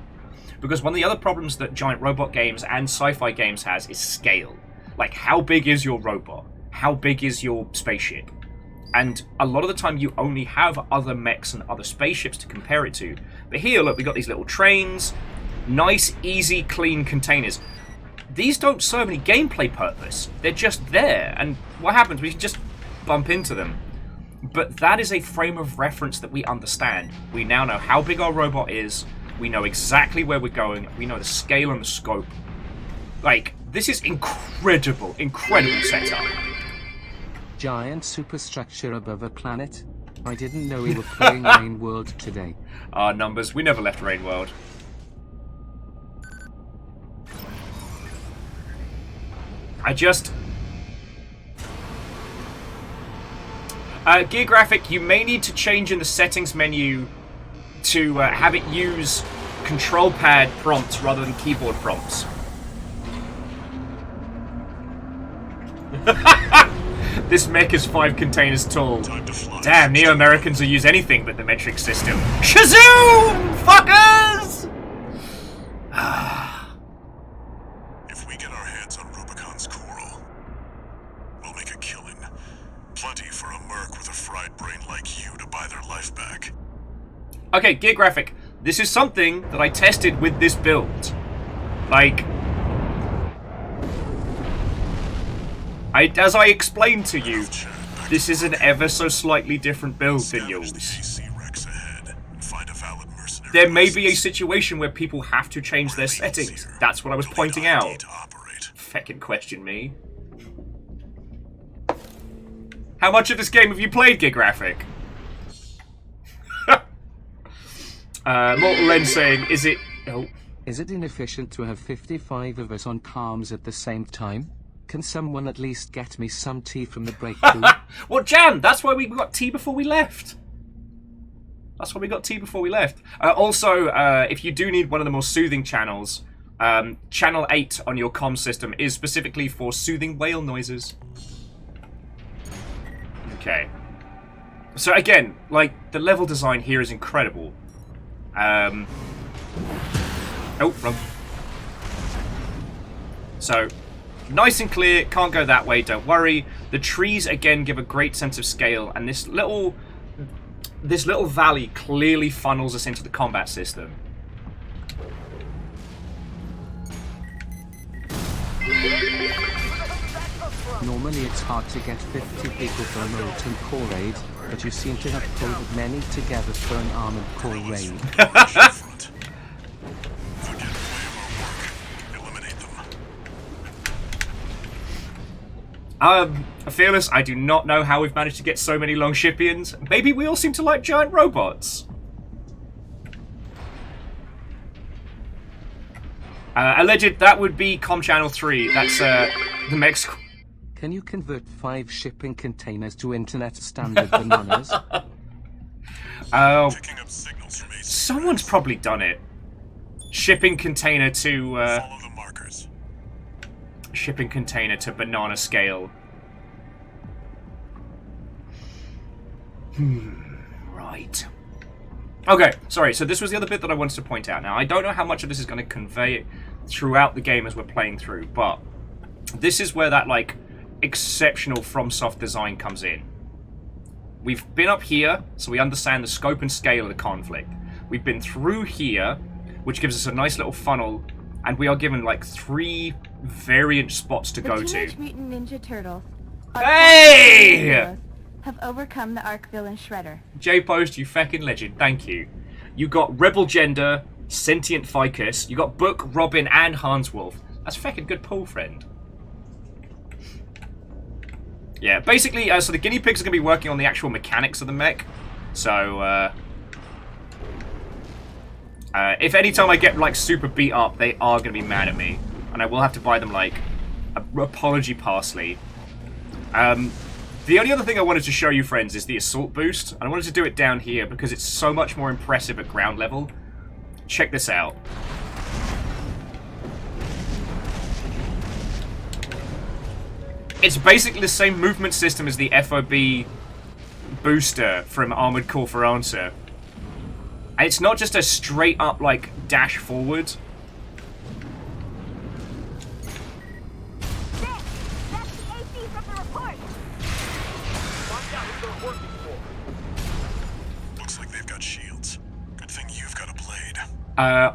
Because one of the other problems that giant robot games and sci-fi games has is scale. Like, how big is your robot? How big is your spaceship? And a lot of the time you only have other mechs and other spaceships to compare it to. But here, look, we got these little trains. Nice, easy, clean containers. These don't serve any gameplay purpose. They're just there, and what happens? We can just bump into them. But that is a frame of reference that we understand. We now know how big our robot is. We know exactly where we're going. We know the scale and the scope. Like, this is incredible setup. Giant superstructure above a planet. I didn't know we were playing Rain World today. Numbers. We never left Rain World. Gear graphic, you may need to change in the settings menu to have it use control pad prompts rather than keyboard prompts. This mech is 5 containers tall. Damn, Neo-Americans will use anything but the metric system. Shazoom! Fuckers! If we get our hands on Rubicon's coral, we'll make a killing. Plenty for a merc with a fried brain like you to buy their life back. Okay, gear graphic. This is something that I tested with this build. Like, as I explained to you, this is an ever so slightly different build than yours. There may be a situation where people have to change their settings. That's what I was pointing out. Feckin' question me. How much of this game have you played, gear graphic? Mortal Lens saying, is it... Oh. Is it inefficient to have 55 of us on comms at the same time? Can someone at least get me some tea from the break room? Well, Jam, that's why we got tea before we left. That's why we got tea before we left. Also, if you do need one of the more soothing channels, Channel 8 on your comm system is specifically for soothing whale noises. Okay. So again, like, the level design here is incredible. Oh, wrong. So, nice and clear, can't go that way, don't worry. The trees, again, give a great sense of scale, and this little valley clearly funnels us into the combat system. Normally it's hard to get 50 people for a molten core raid, but you seem to have pulled many together for an armored core raid. Fearless, I do not know how we've managed to get so many Longshipians. Maybe we all seem to like giant robots. Alleged, that would be Com Channel 3. That's, the Mexico... Can you convert 5 shipping containers to internet standard bananas? Someone's probably done it. Shipping container to, Follow the markers. Shipping container to banana scale. Right. Okay, sorry, so this was the other bit that I wanted to point out. Now, I don't know how much of this is going to convey throughout the game as we're playing through, but this is where that, like, exceptional FromSoft design comes in. We've been up here, so we understand the scope and scale of the conflict. We've been through here, which gives us a nice little funnel, and we are given, like, 3 variant spots to go to. Teenage Mutant Ninja Turtles. Hey! Have overcome the arc villain Shredder. J-Post, you feckin' legend, thank you. You got Rebel Gender, Sentient Ficus, you got Book, Robin, and Hans Wolf. That's feckin' good pull, friend. Yeah, basically, so the guinea pigs are going to be working on the actual mechanics of the mech. So, if any time I get, like, super beat up, they are going to be mad at me. And I will have to buy them, like, a apology parsley. The only other thing I wanted to show you, friends, is the assault boost. And I wanted to do it down here because it's so much more impressive at ground level. Check this out. It's basically the same movement system as the FOB booster from Armored Core for Answer. And it's not just a straight up, like, dash forward. Looks like they've got shields. Good thing you've got a blade.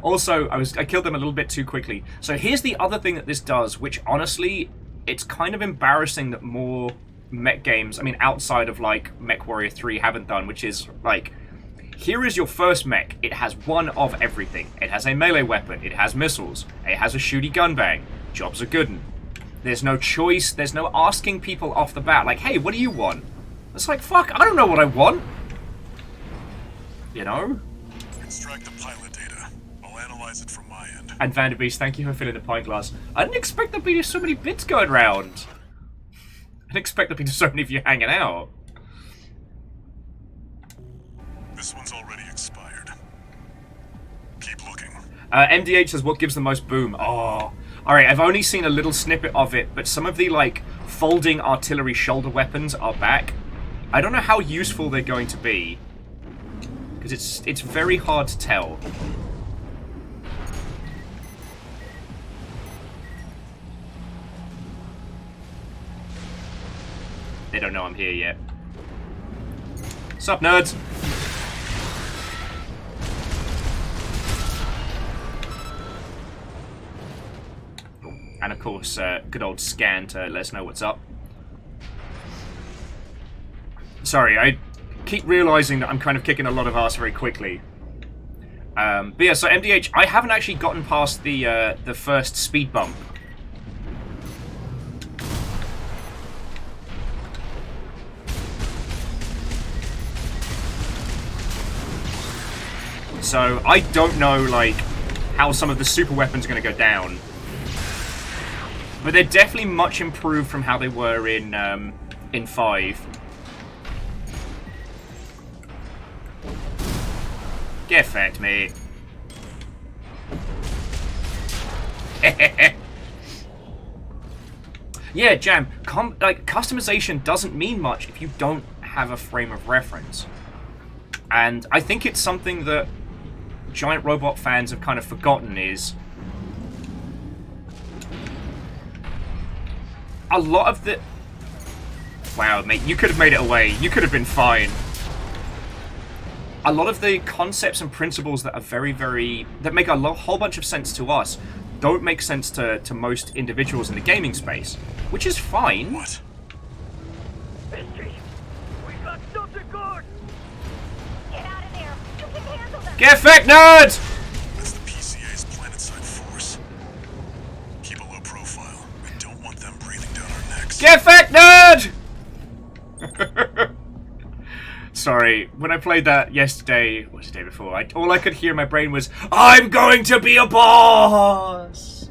Also, I killed them a little bit too quickly. So here's the other thing that this does, which honestly, it's kind of embarrassing that more mech games, I mean, outside of like MechWarrior 3 haven't done, which is like, here is your first mech. It has one of everything. It has a melee weapon. It has missiles. It has a shooty gun bang. Jobs are good. There's no choice. There's no asking people off the bat, like, hey, what do you want? It's like, fuck, I don't know what I want. You know? Extract the pilot data. I'll analyze it from my end. And Vanderbeest, thank you for filling the pint glass. I didn't expect there'd be so many bits going round. I didn't expect there'd be so many of you hanging out. This one's already expired. Keep looking. MDH says, what gives the most boom? Oh, alright, I've only seen a little snippet of it, but some of the, like, folding artillery shoulder weapons are back. I don't know how useful they're going to be, because it's very hard to tell. They don't know I'm here yet. Sup, nerds? And of course, good old Scan to let us know what's up. Sorry, I keep realizing that I'm kind of kicking a lot of ass very quickly. But yeah, so MDH, I haven't actually gotten past the first speed bump. So I don't know, like, how some of the super weapons are going to go down. But they're definitely much improved from how they were in 5. Get fucked, mate. Yeah, Jam. Customization doesn't mean much if you don't have a frame of reference. And I think it's something that Giant Robot fans have kind of forgotten is a lot of the... Wow, mate, you could have made it away. You could have been fine. A lot of the concepts and principles that are that make a whole bunch of sense to us don't make sense to most individuals in the gaming space, which is fine. What? We got something good! Get out of there! You can handle them! Get fucked, nerds! That's the PCA's planetside force. Keep a low profile. We don't want them breathing down our necks. Get fucked, nerd! Sorry, when I played that yesterday, or the day before, all I could hear in my brain was, I'm going to be a boss!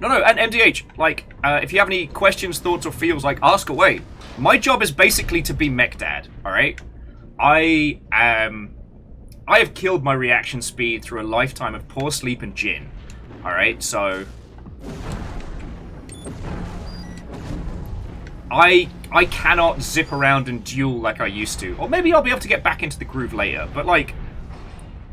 No, and MDH, like, if you have any questions, thoughts, or feels, like, ask away. My job is basically to be mech dad, alright? I have killed my reaction speed through a lifetime of poor sleep and gin. Alright, so... I cannot zip around and duel like I used to. Or maybe I'll be able to get back into the groove later. But, like,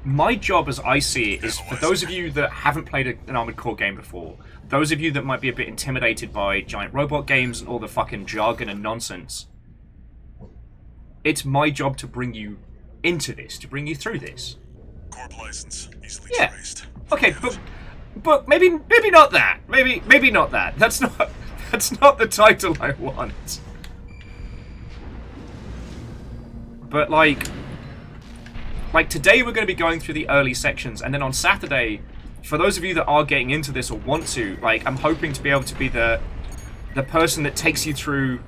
my job as I see it is, for those of you that haven't played an Armored Core game before, those of you that might be a bit intimidated by giant robot games and all the fucking jargon and nonsense, it's my job to bring you into this, to bring you through this. Corp license, easily Yeah. traced. Okay, Forget but maybe not that. Maybe not that. That's not the title I want. But like today we're going to be going through the early sections, and then on Saturday, for those of you that are getting into this or want to, like, I'm hoping to be able to be the person that takes you through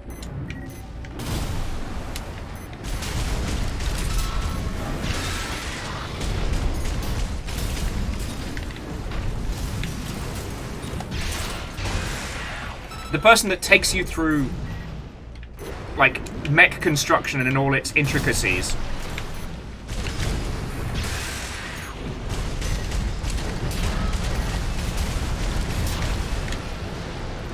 like mech construction and all its intricacies.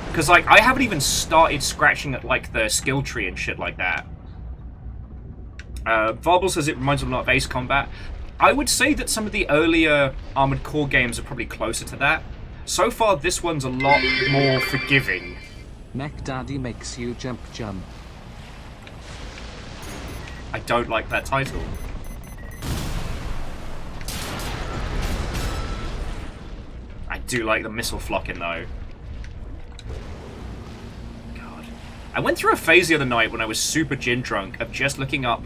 Because, like, I haven't even started scratching at, like, the skill tree and shit like that. Varble says it reminds him a lot of Ace Combat. I would say that some of the earlier Armored Core games are probably closer to that. So far, this one's a lot more forgiving. Mech Daddy makes you jump. I don't like that title. I do like the missile flocking though. God. I went through a phase the other night when I was super gin drunk of just looking up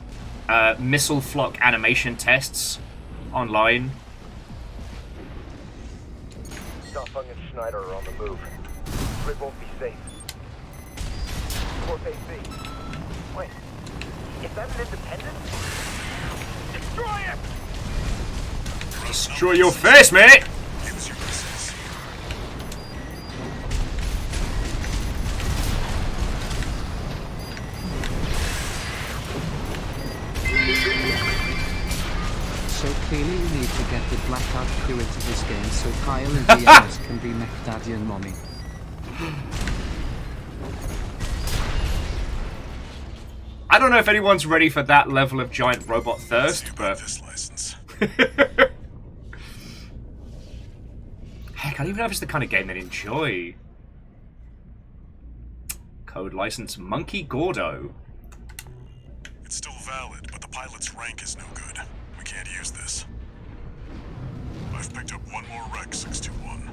missile flock animation tests online. Stoffung and Schneider are on the move. Grid won't be safe. Corp AC. Wait, is that an independent? Destroy it! Destroy your face, mate! Use your missiles. So clearly we need to get the Blackout crew into this game so Kyle and DMS can be Mech Daddy and Mommy. I don't know if anyone's ready for that level of giant robot thirst, See about but... this license. Heck, I don't even know if it's the kind of game they'd enjoy. Code license Monkey Gordo. It's still valid, but the pilot's rank is no good. We can't use this. I've picked up one more wreck, 621.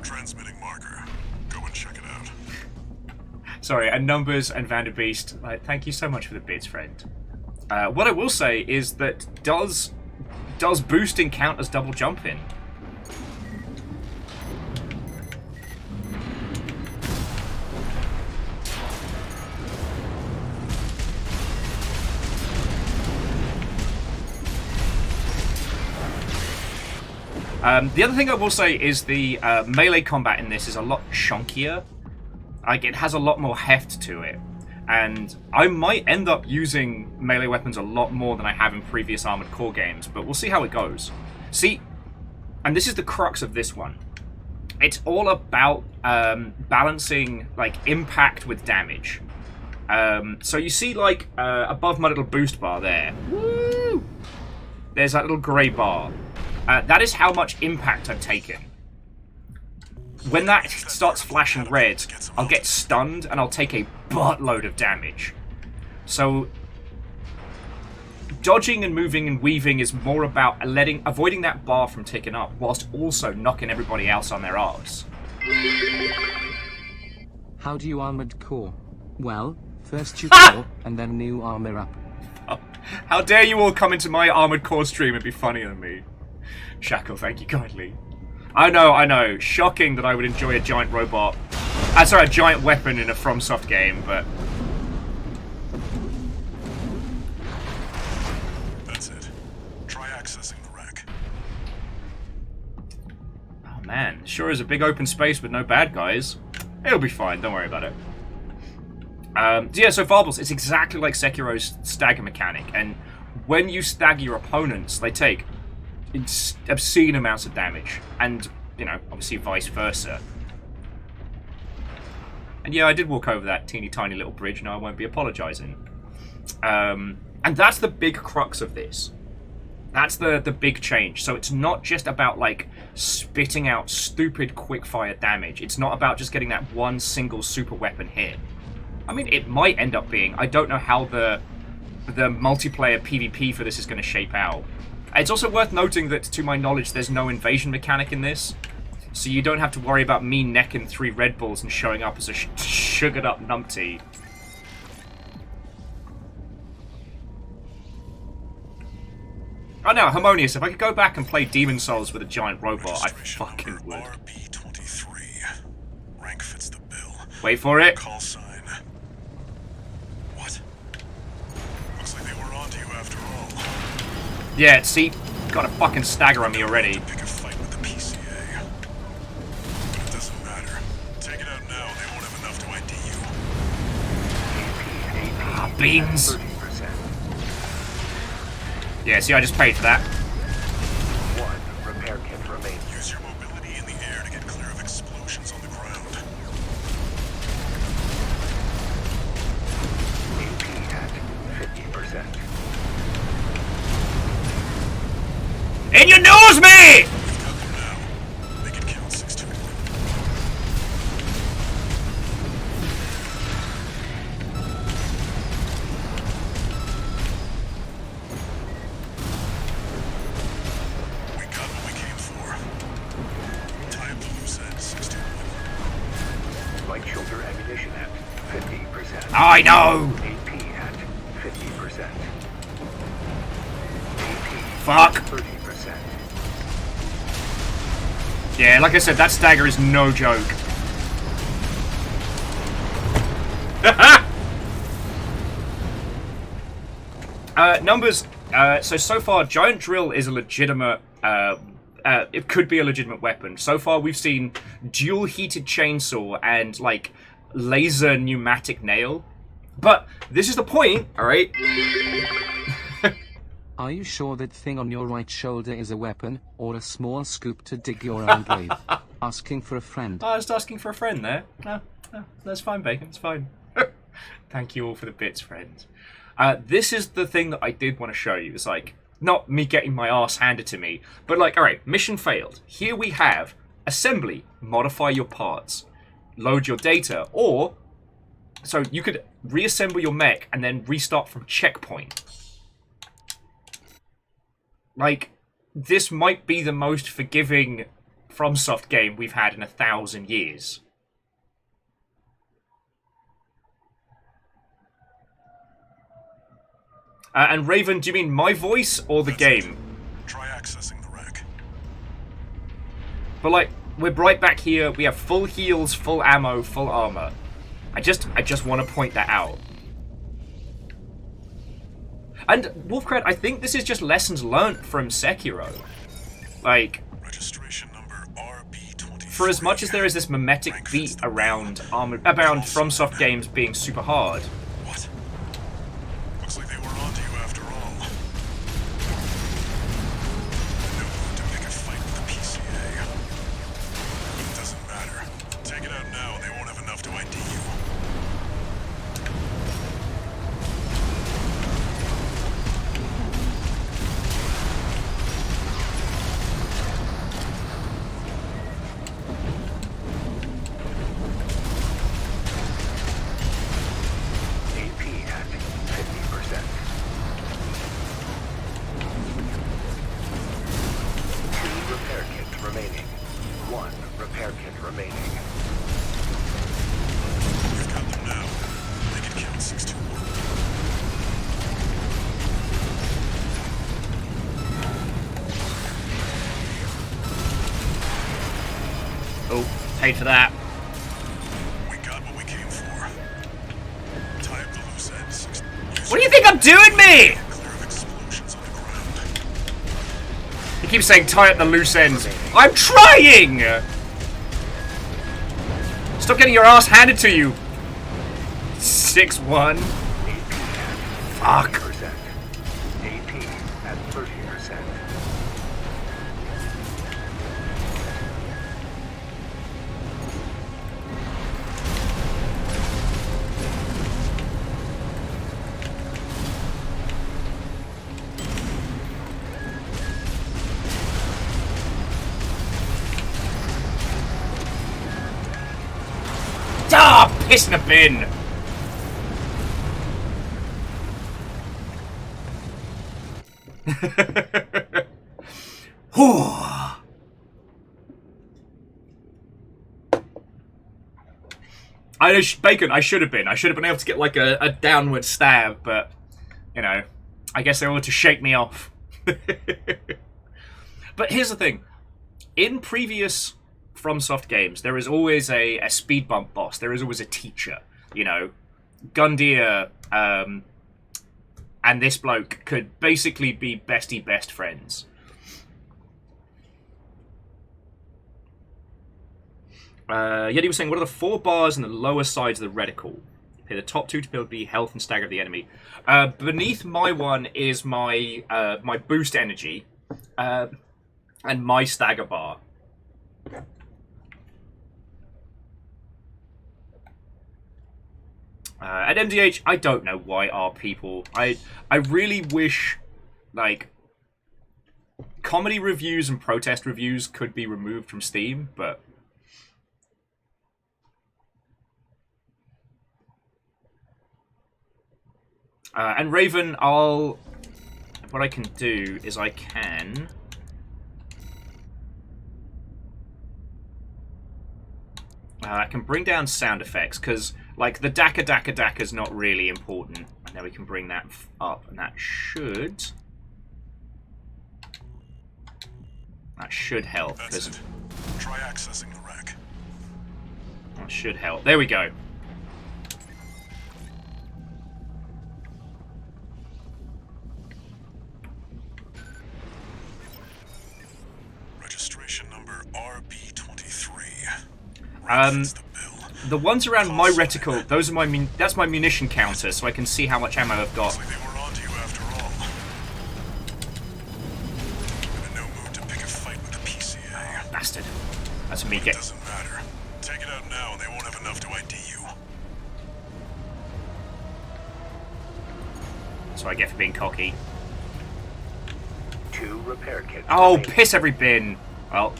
Transmitting marker. Go and check it out. Sorry, and Numbers and Vanderbeest, thank you so much for the bits, friend. What I will say is that does boosting count as double jumping? The other thing I will say is the melee combat in this is a lot chunkier. Like, it has a lot more heft to it. And I might end up using melee weapons a lot more than I have in previous Armored Core games, but we'll see how it goes. See, and this is the crux of this one. It's all about balancing, like, impact with damage. So you see, like, above my little boost bar there. Woo! There's that little grey bar. That is how much impact I've taken. When that starts flashing red, I'll get stunned and I'll take a buttload of damage. So, dodging and moving and weaving is more about avoiding that bar from ticking up, whilst also knocking everybody else on their arse. How do you armored core? Well, first you core, and then new armor up. How dare you all come into my Armored Core stream and be funnier than me. Shackle, thank you kindly. I know. Shocking that I would enjoy a giant robot. Sorry, a giant weapon in a FromSoft game, but... That's it. Try accessing the wreck. Oh man, sure is a big open space with no bad guys. It'll be fine, don't worry about it. So Farbles, it's exactly like Sekiro's stagger mechanic, and when you stagger your opponents, they take obscene amounts of damage, and, you know, obviously vice versa. And yeah, I did walk over that teeny tiny little bridge, and I won't be apologising. And that's the big crux of this. That's the big change. So it's not just about, like, spitting out stupid quickfire damage. It's not about just getting that one single super weapon hit. I mean, it might end up being. I don't know how the multiplayer PvP for this is going to shape out. It's also worth noting that, to my knowledge, there's no invasion mechanic in this, so you don't have to worry about me necking 3 Red Bulls and showing up as a sugared-up numpty. Oh no, Harmonious, if I could go back and play Demon Souls with a giant robot, I fucking would. RB23. Rank fits the bill. Wait for it. Call sign. What? Looks like they were onto you after all. Yeah, see, got a fucking stagger on me already. Pick a fight with the PCA. But it doesn't matter. Take it out now, they won't have enough to ID you. Ah, beans. 30%. Yeah, see, I just paid for that. 1 repair kit remains. Use your mobility in the air to get clear of explosions on the ground. AP at 50%. In your nose, mate! We've got them now. They can count 6-2. We got what we came for. Ammunition at 50%. I know! AP at 50%. AP Fuck! 30%. Yeah, like I said, that stagger is no joke. Numbers. So far, Giant Drill is a legitimate. It could be a legitimate weapon. So far, we've seen dual heated chainsaw and like laser pneumatic nail. But this is the point, all right? Are you sure that thing on your right shoulder is a weapon, or a small scoop to dig your own grave? Asking for a friend. I was asking for a friend there. No, that's fine, Bacon. It's fine. Thank you all for the bits, friends. This is the thing that I did want to show you. It's like, not me getting my ass handed to me, but like, alright, mission failed. Here we have assembly, modify your parts, load your data, or, so you could reassemble your mech and then restart from checkpoint. Like, this might be the most forgiving FromSoft game we've had in 1,000 years. And Raven, do you mean my voice or the game? Try accessing the wreck. But like, we're right back here. We have full heals, full ammo, full armor. I just want to point that out. And Wolfcred, I think this is just lessons learnt from Sekiro. Like, Registration number RB23. for as much as there is this mimetic beat around FromSoft games being super hard, What? Looks like they were onto you after all. No mood to pick a fight with the PCA. It doesn't matter. Take it out now and they won't have enough to ID you. AP at 50%. 2 repair kits remaining. 1 repair kit remaining. You've got them now. They can count 621. oh, paid for that. We got what we came for. Tie up the loose ends. What do you think I'm doing, me? Clear of explosions on the ground. You keep saying tie up the loose ends. I'm trying! Stop getting your ass handed to you. 6-1. Fuck. 30%. AP at 30%. Ah, piss in a bin. Bacon, I should have been. I should have been able to get like a downward stab, but, you know, I guess they wanted to shake me off. But here's the thing. In previous FromSoft games, there is always a speed bump boss. There is always a teacher, you know. Gundyr and this bloke could basically be bestie best friends. Yeti was saying, what are the 4 bars in the lower sides of the reticle? Okay, the top 2 to build the health and stagger of the enemy. Beneath my one is my my boost energy and my stagger bar. At MDH, I don't know why our people... I really wish, like, comedy reviews and protest reviews could be removed from Steam, but... and Raven, what I can do is I can... I can bring down sound effects, because Like, the Daka is not really important. And then we can bring that up, and that should... That should help. That's it. Try accessing the wreck. That should help. There we go. Registration number RB23. The ones around my reticle, those are that's my munition counter, so I can see how much ammo I've got. Looks like they were onto you after all. I'm in no mood to pick a fight with the PCA. Bastard. That's me It get. doesn't matter. Take it out now and they won't have enough to ID you. That's what I get for being cocky. 2 repair kits. Oh, remaining. piss every bin. Well,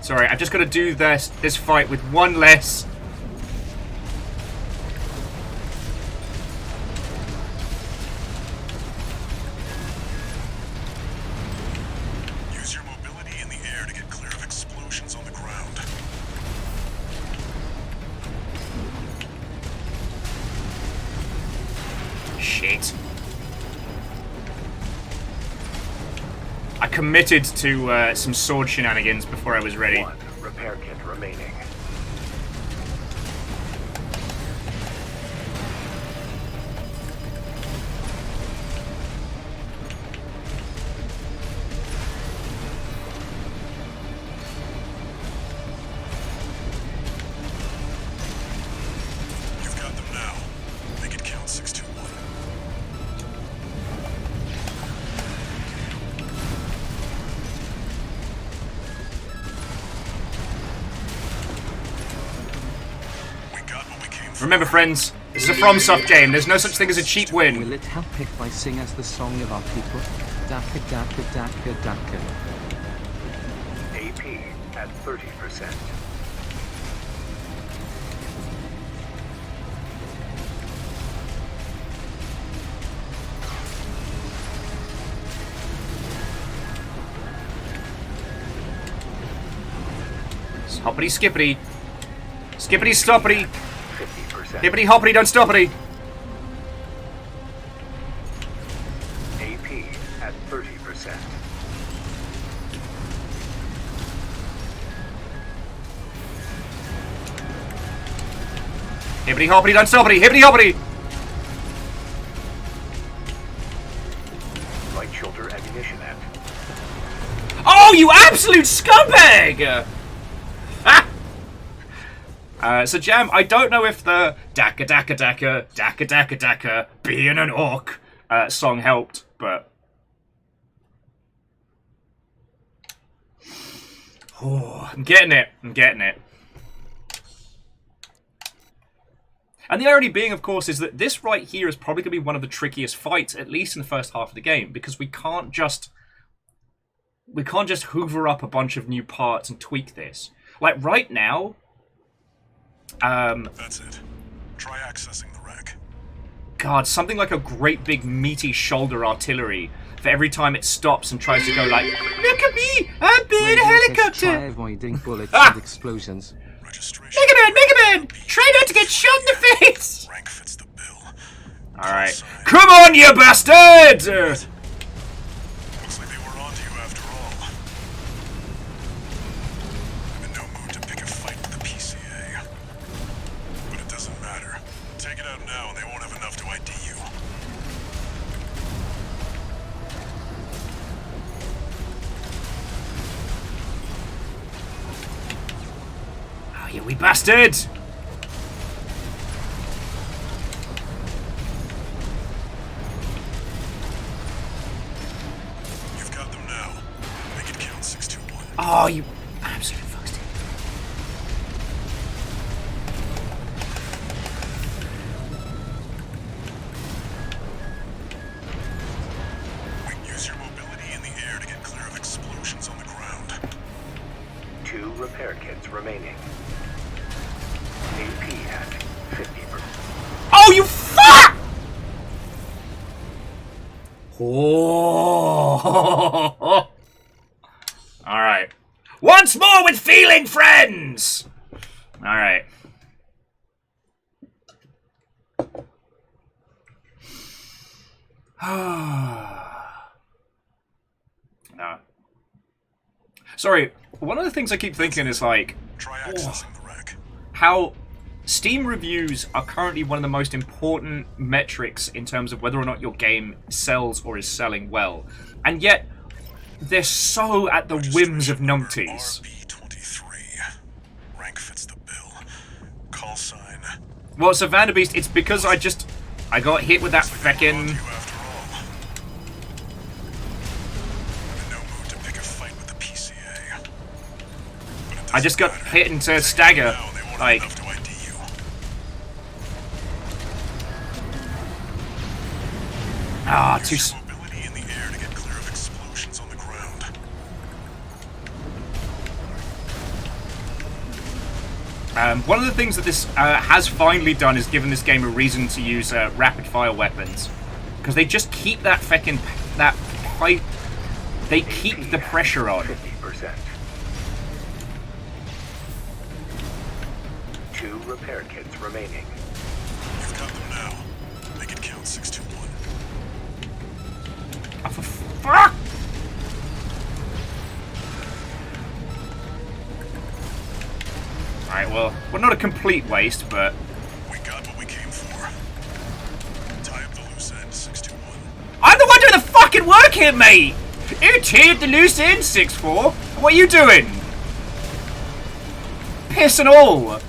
sorry, I've just got to do this fight with one less. Use your mobility in the air to get clear of explosions on the ground. Shit. I committed to some sword shenanigans before I was ready. 1 repair kit remaining. You've got them now. Make it count 621. We got what we came for. Remember, friends, this is a FromSoft game. There's no such thing as a cheap win. Will it help if I sing as the song of our people? Daka daka daka daka. AP at 30%. Hoppity skippity. Skippity stoppity. 50%. Hippity hoppity don't stoppity. AP at 30%. Hippity hoppity don't stoppity. Hippity hoppity. Right shoulder ammunition at. Oh, you absolute scumbag! So Jam, I don't know if the Daka Daka Daka Daka Daka Daka being an orc song helped, but oh, I'm getting it. I'm getting it. And the irony being, of course, is that this right here is probably going to be one of the trickiest fights, at least in the first half of the game, because we can't just hoover up a bunch of new parts and tweak this. Like right now. That's it. Try accessing the wreck. God, something like a great big meaty shoulder artillery for every time it stops and tries to go like, look at me, I'm being a Try helicopter. avoiding bullets and explosions. Registration. Mega Man, try not to get shot in the face. Rank fits the bill. All right, come on, you bastard! Looks like they were onto you after all. I'm in no mood to pick a fight with the PCA. But it doesn't matter. Take it out now and they won't have enough to ID you. Oh, you wee bastard! You've got them now. Make it count 621. Oh, you absolute fuckstick. Use your mobility in the air to get clear of explosions on the ground. 2 repair kits remaining. AP at 50%. Oh, you fuck! Oh. All right. Once more with feeling, friends. All right. No. Sorry, one of the things I keep thinking is like, Try accessing the wreck. how Steam reviews are currently one of the most important metrics in terms of whether or not your game sells or is selling well. And yet, they're so at the whims of numpties. RB23. Rank fits the bill. Call sign. Well, so Vanderbeest, it's because I got hit with that feckin'... You after all. I'm in no mood to pick a fight with the PCA. But it I just got doesn't hit matter. into stagger, Now they won't have like... enough to ID you. Ah, too... Use your mobility in the air to get clear of explosions on the ground. One of the things that this has finally done is given this game a reason to use rapid-fire weapons. Because they just keep that feckin'... that pipe... They keep the pressure on. 50%. 2 repair kits remaining. You've got them now. Make it count. 621. Oh, for fuck! Alright, well, not a complete waste, but... We got what we came for. Tie up the loose end. 621. I'm the one doing the fucking work here, mate! You teared the loose end, 6-4. What are you doing? Piss and all!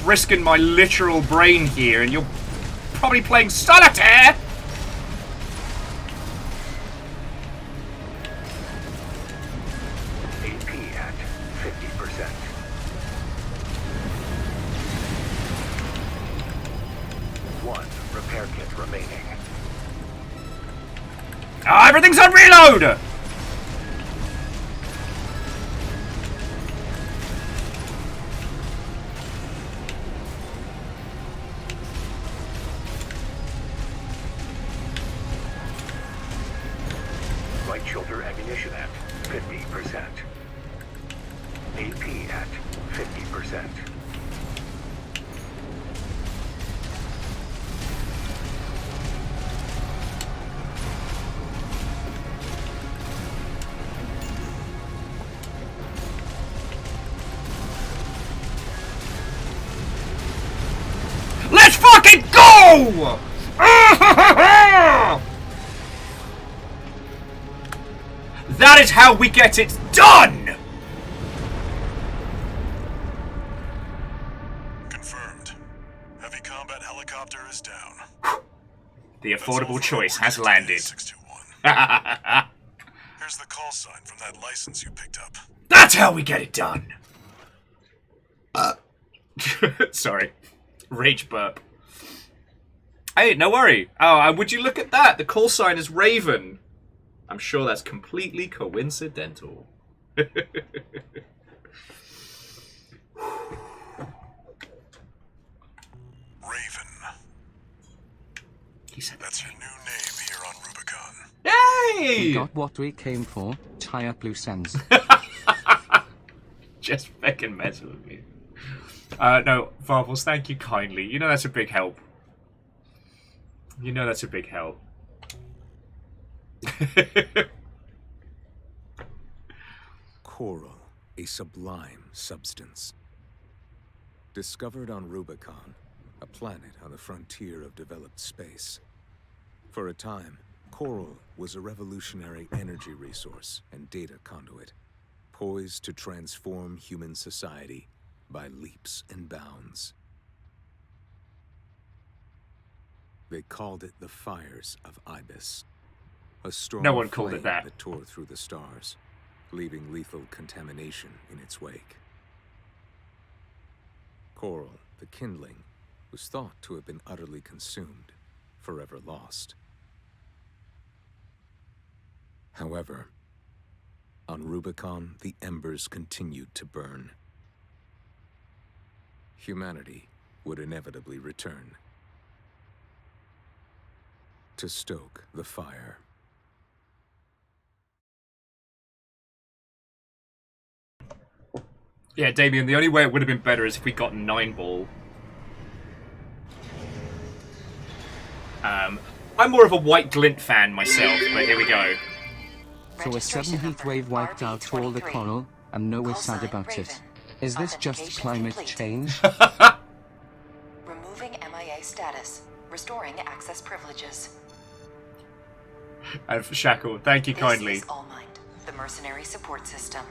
Risking my literal brain here, and you're probably playing solitaire! AP at 50%. 1 repair kit remaining. Ah, everything's on reload! Right shoulder ammunition at 50%. AP at 50%. Let's fucking go! That is how we get it done! Confirmed. Heavy combat helicopter is down. The affordable choice has landed. 621. Here's the call sign from that license you picked up. That's how we get it done! Sorry. Rage burp. Hey, no worry. Oh, would you look at that? The call sign is Raven. I'm sure that's completely coincidental. Raven. He said That's your new name here on Rubicon. Yay! We got what we came for, tie up loose ends. Just fucking messing with me. No, Varvels, thank you kindly. You know that's a big help. You know that's a big help. Coral, a sublime substance. Discovered on Rubicon, a planet on the frontier of developed space. For a time, coral was a revolutionary energy resource and data conduit, poised to transform human society by leaps and bounds. They called it the Fires of Ibis, a strong No one called it flame that. tore through the stars, leaving lethal contamination in its wake. Coral, the kindling, was thought to have been utterly consumed, forever lost. However, on Rubicon, the embers continued to burn. Humanity would inevitably return to stoke the fire. Yeah, Damien, the only way it would have been better is if we got 9 ball. I'm more of a White Glint fan myself, but here we go. So a sudden heat wave wiped out all the coral, and no is sad about it. Is this just climate change? Removing MIA status. Restoring access privileges. And Shackle, thank you kindly. This is All Mind, the mercenary support system.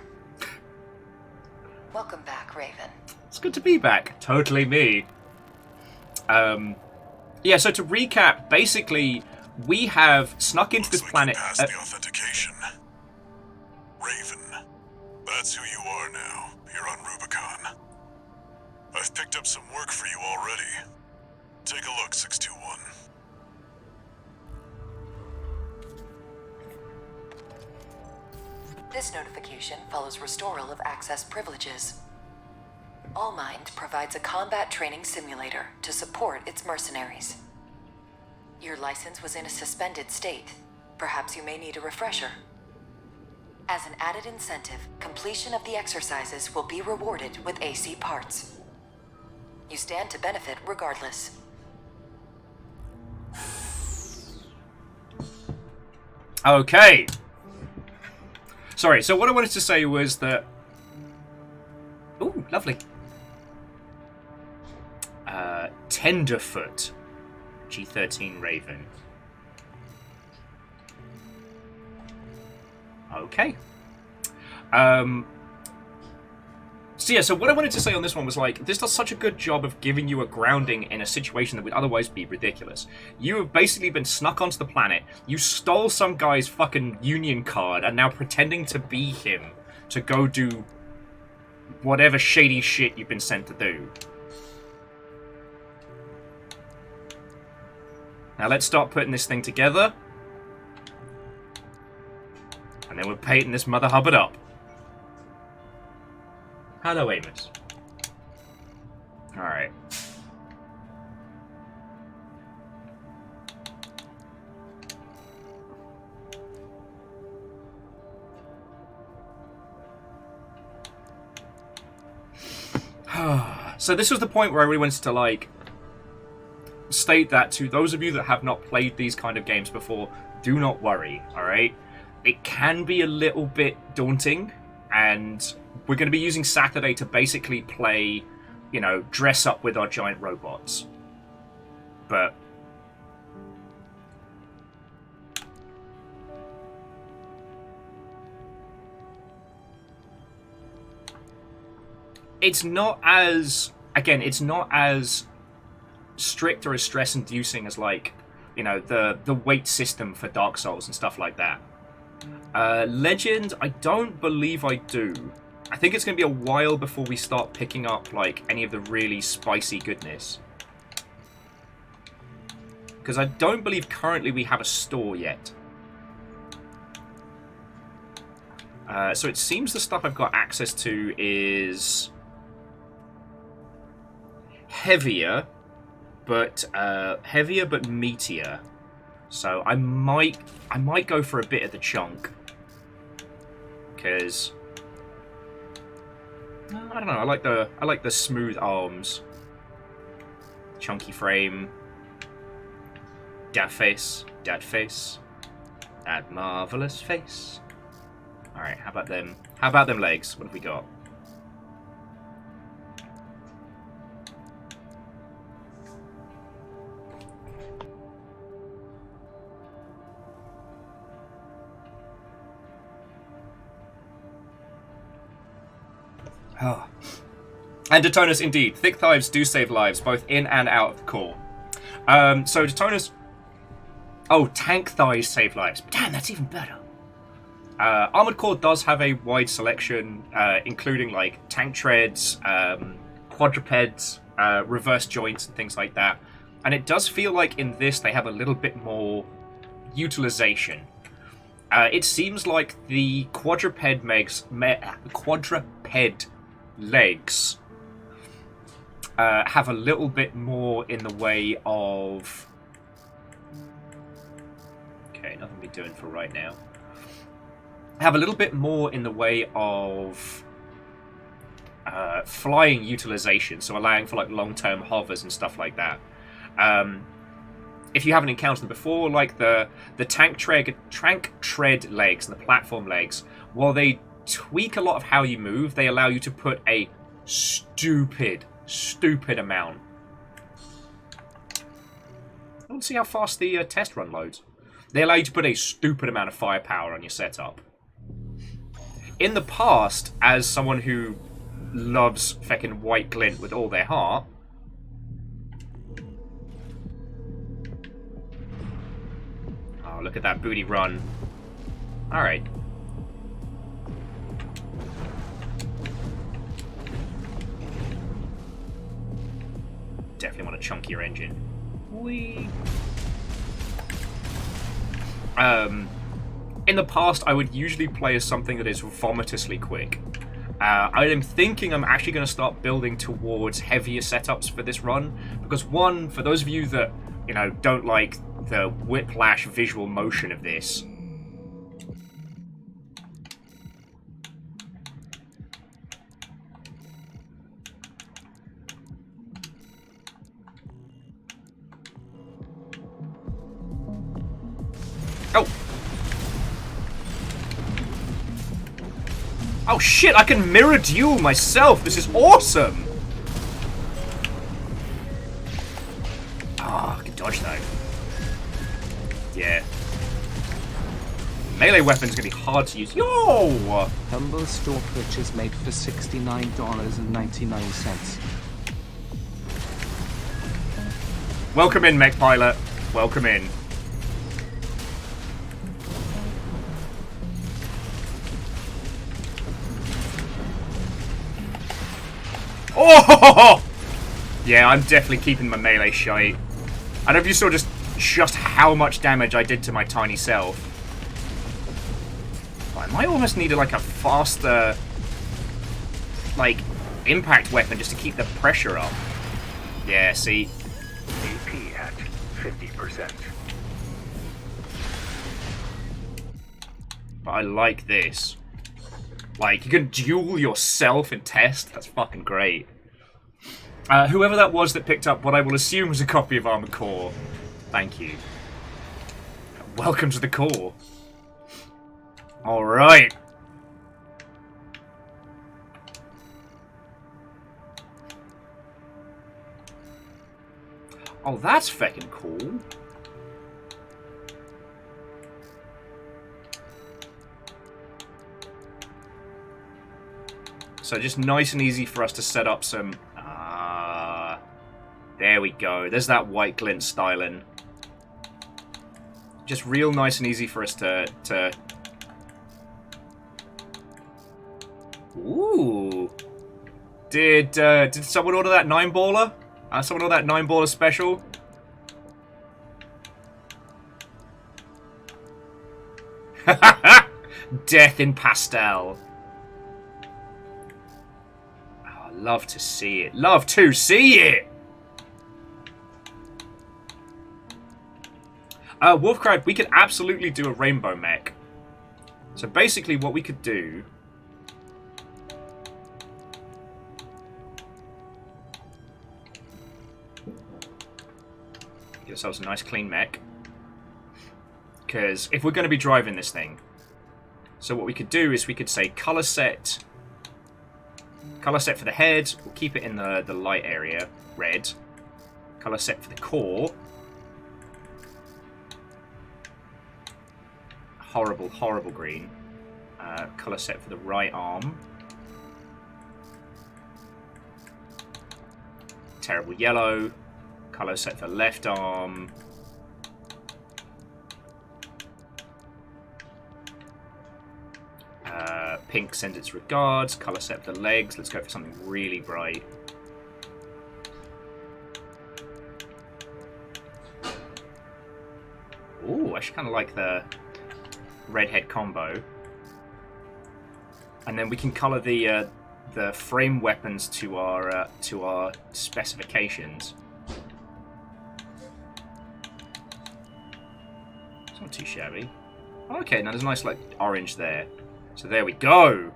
Welcome back, Raven. It's good to be back. Totally me. Yeah, so to recap, basically, we have snuck into this Looks like planet. you passed the authentication. Raven, that's who you are now, here on Rubicon. I've picked up some work for you already. Take a look, 621. This notification follows restoral of access privileges. All Mind provides a combat training simulator to support its mercenaries. Your license was in a suspended state. Perhaps you may need a refresher. As an added incentive, completion of the exercises will be rewarded with AC parts. You stand to benefit regardless. Okay. Sorry, so what I wanted to say was that... Ooh, lovely. Tenderfoot. G13 Raven. Okay. So yeah, so what I wanted to say on this one was like, this does such a good job of giving you a grounding in a situation that would otherwise be ridiculous. You have basically been snuck onto the planet, you stole some guy's fucking union card, and now pretending to be him to go do whatever shady shit you've been sent to do. Now let's start putting this thing together. And then we're painting this mother hubbard up. Hello, Amos. Alright. So this was the point where I really wanted to, like, state that to those of you that have not played these kind of games before, do not worry, alright? It can be a little bit daunting, and we're going to be using Saturday to basically play, you know, dress up with our giant robots. But it's not as, again, it's not as strict or as stress-inducing as, like, you know, the weight system for Dark Souls and stuff like that. Legend, I don't believe I do. I think it's going to be a while before we start picking up, like, any of the really spicy goodness. Because I don't believe currently we have a store yet. So it seems the stuff I've got access to is heavier, but meatier. So I might go for a bit of the chunk, because I don't know. I like the smooth arms, chunky frame, that face, that marvelous face. All right, how about them? How about them legs? What have we got? Oh. And Detonus, indeed. Thick thighs do save lives, both in and out of the core. So Detonus... Oh, tank thighs save lives. Damn, that's even better. Armored Core does have a wide selection, including, like, tank treads, quadrupeds, reverse joints, and things like that. And it does feel like in this they have a little bit more utilization. It seems like the quadruped legs have a little bit more in the way of... Okay, nothing to be doing for right now. Have a little bit more in the way of flying utilization, so allowing for like long-term hovers and stuff like that. if you haven't encountered them before, like the tank tread legs and the platform legs, while they tweak a lot of how you move, they allow you to put a stupid amount. Let's see how fast the test run loads. They allow you to put a stupid amount of firepower on your setup. In the past, as someone who loves feckin' white glint with all their heart, oh, look at that booty run. Alright. Definitely want to chunk your engine. Whee! In the past, I would usually play as something that is vomitously quick. I am thinking I'm actually going to start building towards heavier setups for this run, because one, for those of you that, you know, don't like the whiplash visual motion of this, oh! Oh shit, I can mirror duel myself! This is awesome! Ah, I can dodge though. Yeah. Melee weapon's gonna be hard to use. Yo! Humble store purchase made for $69.99. Welcome in, Mech Pilot. Welcome in. Oh! Yeah, I'm definitely keeping my melee shite. I don't know if you saw just how much damage I did to my tiny self. I might almost need like a faster, like, impact weapon just to keep the pressure up. Yeah, see? AP at 50%. But I like this. Like, you can duel yourself in test. That's fucking great. Whoever that was that picked up what I will assume was a copy of Armored Core, thank you. Welcome to the core. Alright. Oh, that's fucking cool. So just nice and easy for us to set up some... there we go. There's that white glint styling. Just real nice and easy for us to... Ooh. Did someone order that 9-baller? Someone order that 9-baller special? Death in pastel. Love to see it. Love to see it! Wolfcrad, we could absolutely do a rainbow mech. So basically what we could do... Get ourselves a nice clean mech. Because if we're going to be driving this thing... So what we could do is we could say color set... Color set for the head, we'll keep it in the light area, red. Color set for the core. Horrible, horrible green. Color set for the right arm. Terrible yellow. Color set for left arm. Pink sends its regards. Color set for the legs. Let's go for something really bright. Ooh, I actually kind of like the redhead combo. And then we can color the frame weapons to our specifications. It's not too shabby. Okay, now there's a nice like orange there. So there we go.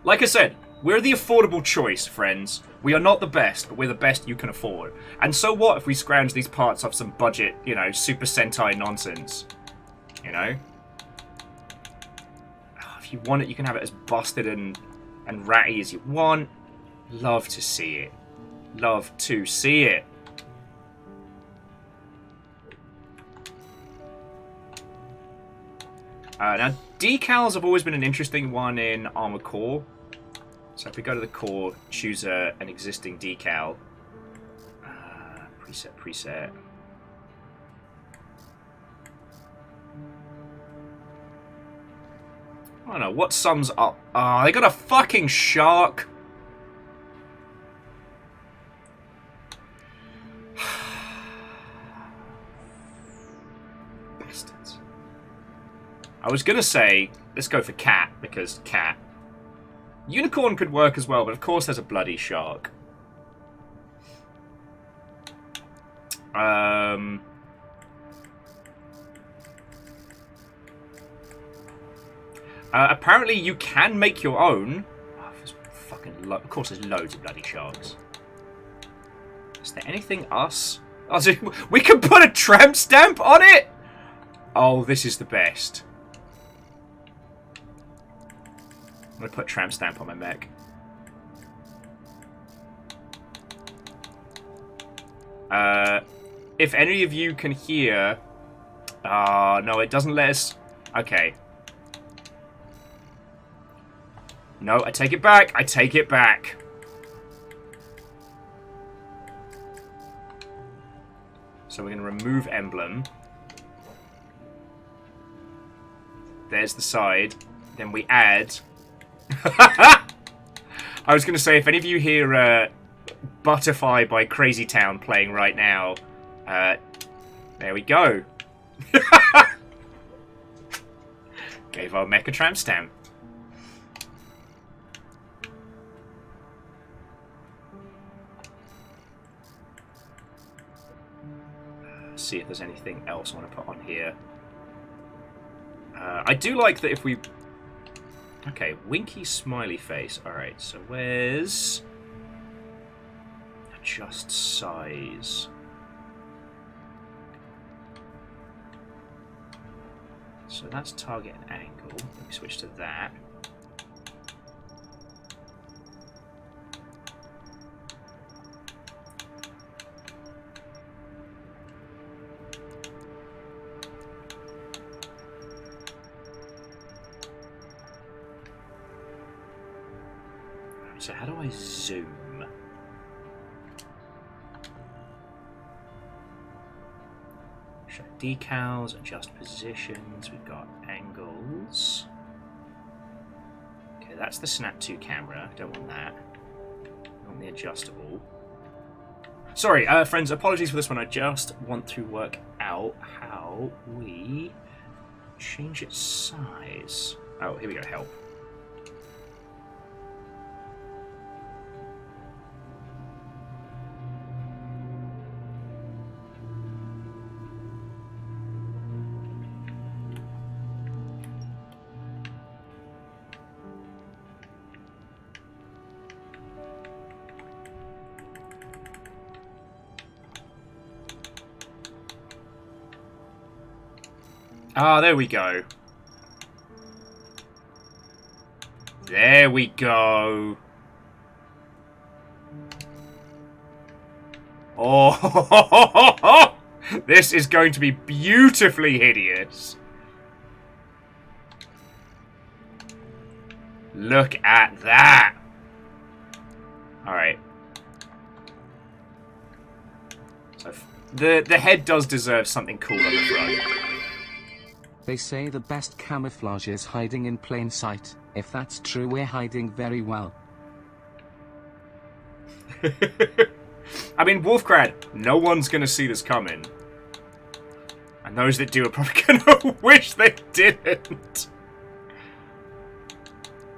Like I said, We're the affordable choice, friends. We are not the best, but we're the best you can afford. And so what if we scrounge these parts off some budget, you know, Super Sentai nonsense? You know? If you want it, you can have it as busted and ratty as you want. Love to see it. Love to see it. Now, decals have always been an interesting one in Armored Core. So if we go to the core, choose an existing decal. Preset. I don't know, what sums up... Ah, they got a fucking shark! Bastards. I was gonna say, let's go for cat, because cat. Unicorn could work as well, but of course there's a bloody shark. Apparently you can make your own. Oh, of course there's loads of bloody sharks. Is there anything us? Oh, so we can put a tramp stamp on it? Oh, this is the best. I'm going to put tramp stamp on my mech. If any of you can hear... no, it doesn't let us... Okay. No, I take it back. I take it back. So we're going to remove emblem. There's the side. Then we add... I was going to say, if any of you hear Butterfly by Crazy Town playing right now, there we go. Gave our mech a tramp stamp. See if there's anything else I want to put on here. I do like that if we... Okay, winky smiley face. Alright, so where's... Adjust size. So that's target and angle. Let me switch to that. So how do I zoom? Show decals, adjust positions, we've got angles. Okay, that's the Snap 2 camera, don't want that. I want the adjustable. Sorry, friends, apologies for this one. I just want to work out how we change its size. Oh, here we go, help. Ah, there we go. There we go. Oh, this is going to be beautifully hideous. Look at that. All right. So the head does deserve something cool on the front. They say the best camouflage is hiding in plain sight. If that's true, we're hiding very well. I mean, Wolfcrad, no one's going to see this coming. And those that do are probably going to wish they didn't.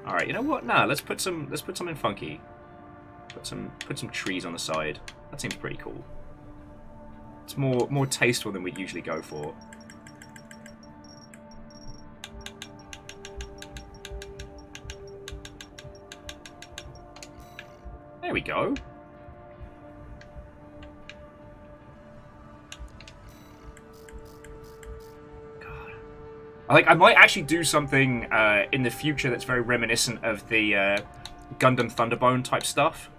All right, you know what? Nah, let's put something funky. Put some trees on the side. That seems pretty cool. It's more tasteful than we usually go for. we go. God. I might actually do something in the future that's very reminiscent of the Gundam Thunderbone type stuff.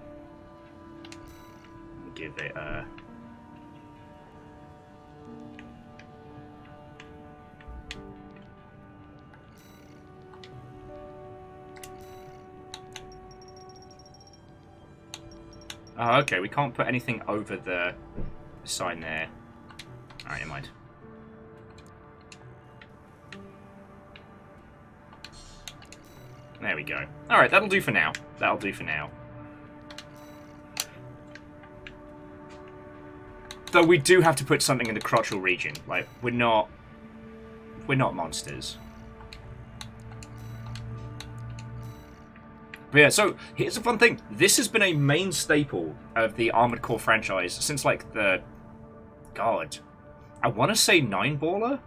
Give it a... Oh, okay, we can't put anything over the sign there. Alright, never mind. There we go. Alright, that'll do for now. That'll do for now. Though we do have to put something in the crotchal region. Like, we're not monsters. But yeah, so here's a fun thing. This has been a main staple of the Armored Core franchise since, like, the... God. I want to say 9-baller?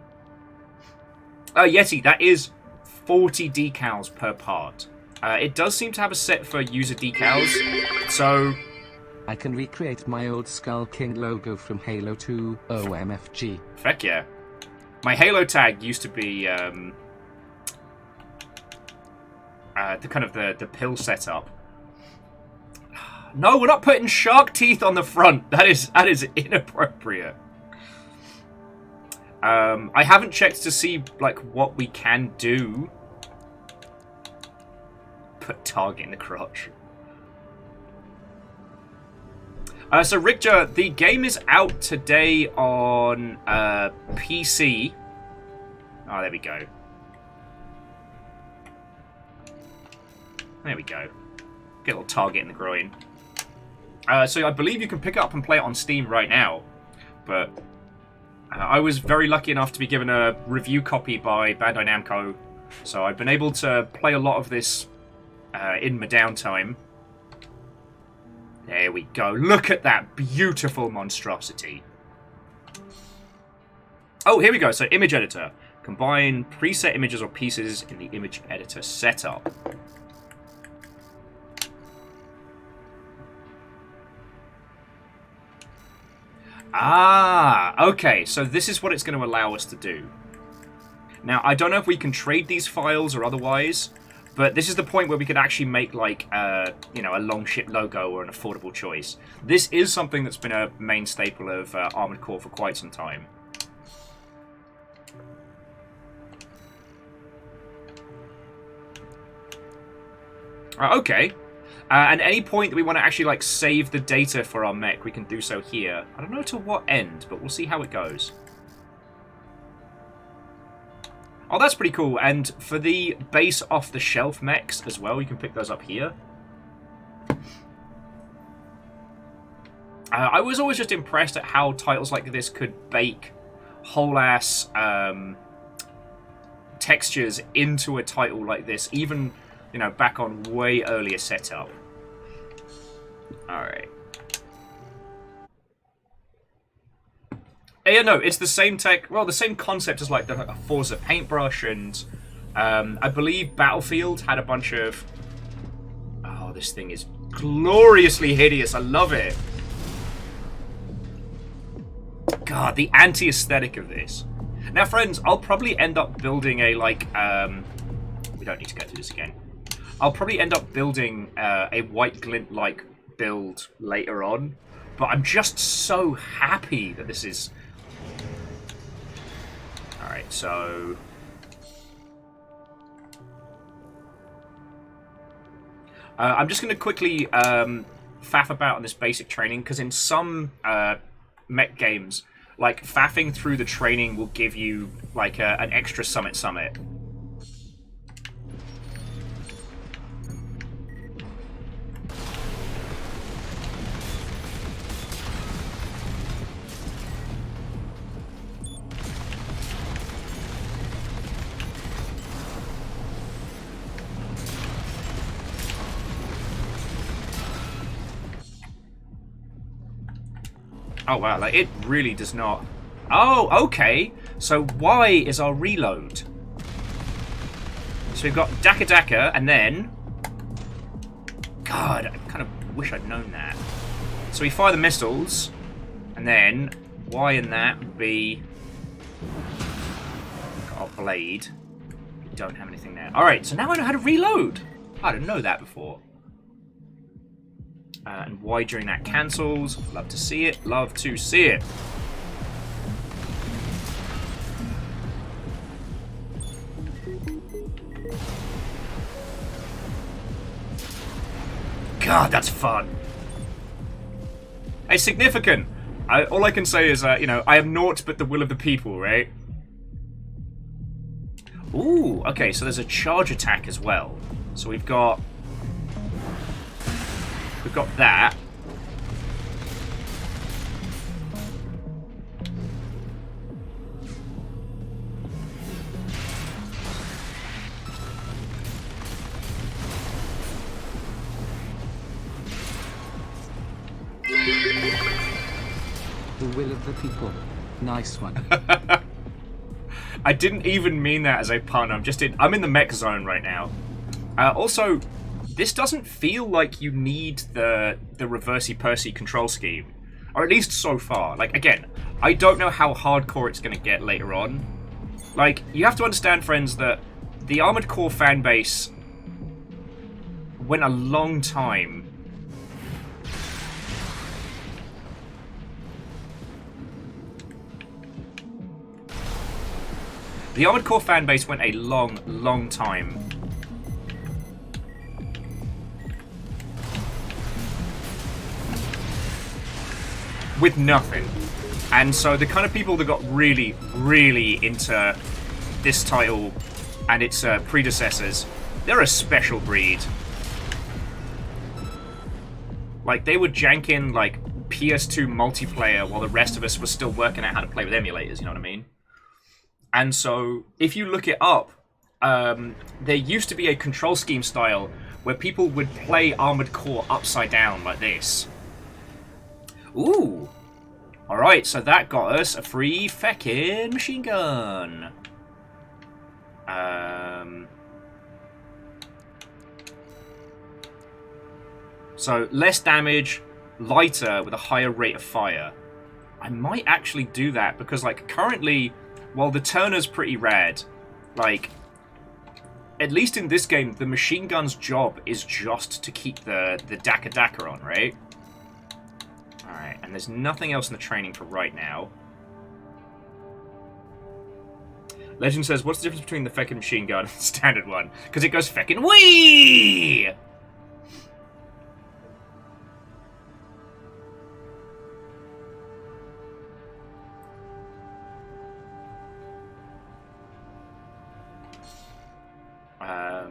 Yeti, that is 40 decals per part. It does seem to have a set for user decals, so... I can recreate my old Skull King logo from Halo 2 OMFG. Feck yeah. My Halo tag used to be, the pill setup. No, we're not putting shark teeth on the front. That is inappropriate. I haven't checked to see like what we can do. Put target in the crotch. So Richter, the game is out today on PC. Oh, there we go. There we go. Get a little target in the groin. So I believe you can pick it up and play it on Steam right now. But I was very lucky enough to be given a review copy by Bandai Namco. So I've been able to play a lot of this in my downtime. There we go. Look at that beautiful monstrosity. Oh, here we go. So image editor. Combine preset images or pieces in the image editor setup. Ah, okay, so this is what it's going to allow us to do. Now, I don't know if we can trade these files or otherwise, but this is the point where we could actually make, like, a Longship logo or an affordable choice. This is something that's been a main staple of Armored Core for quite some time. Okay. And any point that we want to actually, like, save the data for our mech, we can do so here. I don't know to what end, but we'll see how it goes. Oh, that's pretty cool. And for the base off-the-shelf mechs as well, you can pick those up here. I was always just impressed at how titles like this could bake whole-ass textures into a title like this, even... you know, back on way earlier setup. Alright. Yeah, no, it's the same tech, well, the same concept as like the Forza paintbrush, and I believe Battlefield had a bunch of... Oh, this thing is gloriously hideous. I love it. God, the anti-aesthetic of this. Now, friends, I'll probably end up building a, like, we don't need to go through this again. I'll probably end up building a white glint-like build later on, but I'm just so happy that this is... Alright, so... I'm just going to quickly faff about on this basic training, because in some mech games, like, faffing through the training will give you, like, an extra summit. Oh, wow, like, it really does not... Oh, okay. So Y is our reload. So we've got Daka Daka, and then... God, I'm kind of wish I'd known that. So we fire the missiles, and then Y in that would be... Got our blade. We don't have anything there. Alright, so now I know how to reload. I didn't know that before. And Y during that cancels. Love to see it. Love to see it. God, that's fun. It's significant. All I can say is, you know, I have naught but the will of the people, right? Ooh, okay, so there's a charge attack as well. So we've got that. The will of the people. Nice one. I didn't even mean that as a pun. I'm in the mech zone right now. Also, this doesn't feel like you need the reversey-pursey control scheme. Or at least so far. Like, again, I don't know how hardcore it's going to get later on. Like, you have to understand, friends, that the Armored Core fanbase went a long time The Armored Core fanbase went a long, long time with nothing. And so the kind of people that got really, really into this title and its predecessors, they're a special breed. Like, they were janking, like, PS2 multiplayer while the rest of us were still working out how to play with emulators, you know what I mean? And so, if you look it up, there used to be a control scheme style where people would play Armored Core upside down like this. Ooh! Alright, so that got us a free feckin' machine gun. So, less damage, lighter, with a higher rate of fire. I might actually do that, because, like, currently... While the Turner's pretty rad, like, at least in this game, the machine gun's job is just to keep the Daka on, right? Alright, and there's nothing else in the training for right now. Legend says, what's the difference between the feckin' machine gun and the standard one? Because it goes feckin' wee!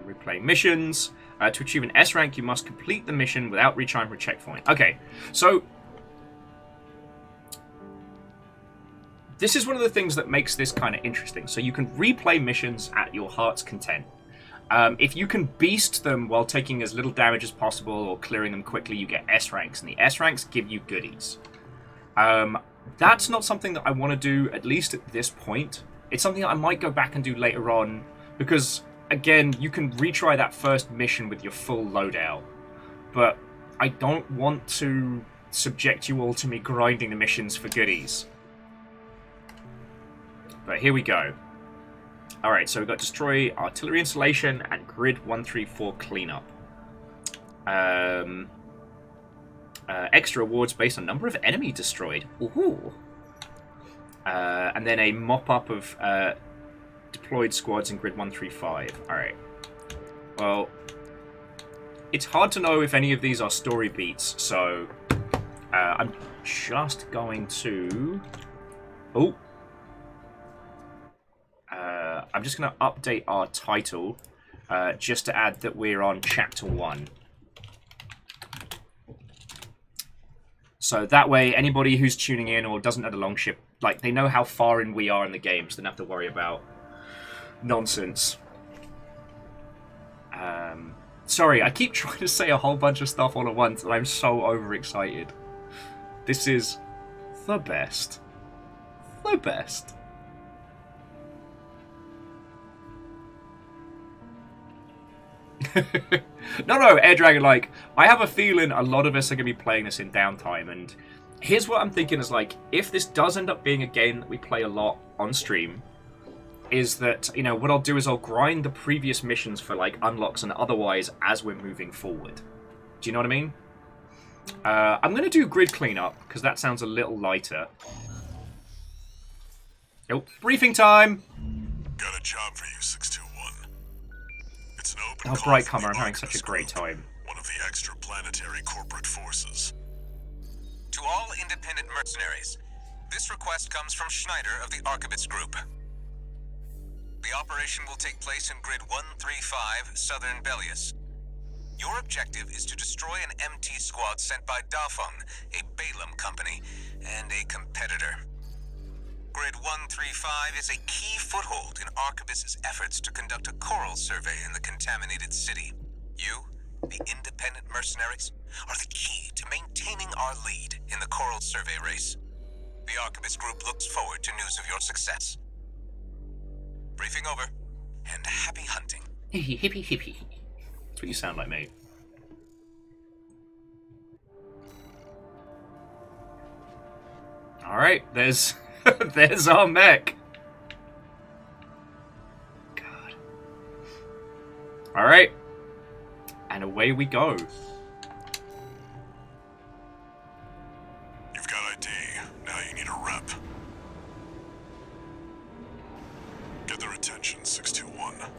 Replay missions. To achieve an S rank, you must complete the mission without retrying for a checkpoint. Okay, so this is one of the things that makes this kind of interesting. So you can replay missions at your heart's content. If you can beast them while taking as little damage as possible or clearing them quickly, you get S ranks, and the S ranks give you goodies. That's not something that I want to do, at least at this point. It's something that I might go back and do later on, because... Again, you can retry that first mission with your full loadout, but I don't want to subject you all to me grinding the missions for goodies. But here we go. Alright, so we've got Destroy Artillery Installation and Grid 134 Cleanup. Extra awards based on number of enemy destroyed. Ooh. And then a mop-up of... deployed squads in Grid 135. Alright. Well, it's hard to know if any of these are story beats, so I'm just going to... Oh! I'm just going to update our title just to add that we're on Chapter 1. So that way, anybody who's tuning in or doesn't know the Longship, like, they know how far in we are in the game, so they don't have to worry about nonsense. Sorry, I keep trying to say a whole bunch of stuff all at once, and I'm so overexcited. This is the best. The best. No, Air Dragon, like, I have a feeling a lot of us are going to be playing this in downtime, and here's what I'm thinking is, like, if this does end up being a game that we play a lot on stream, is that, you know, what I'll do is I'll grind the previous missions for, like, unlocks and otherwise as we're moving forward. Do you know what I mean? I'm going to do grid cleanup, because that sounds a little lighter. Oh, briefing time! Got a job for you, 621. It's an open Oh, call Bright from Comer, the I'm having such a Archivist great Group, time. one of the extraplanetary corporate forces. To all independent mercenaries, this request comes from Schneider of the Archivist Group. The operation will take place in Grid 135, Southern Belius. Your objective is to destroy an MT squad sent by Dafeng, a Balaam company, and a competitor. Grid 135 is a key foothold in Archivist's efforts to conduct a coral survey in the contaminated city. You, the independent mercenaries, are the key to maintaining our lead in the coral survey race. The Archivist Group looks forward to news of your success. Briefing over, and happy hunting. Hippie, hippie. That's what you sound like, mate. Alright, there's there's our mech. God. Alright. And away we go. You've got ID. Now you need a rep. Get their attention, 621.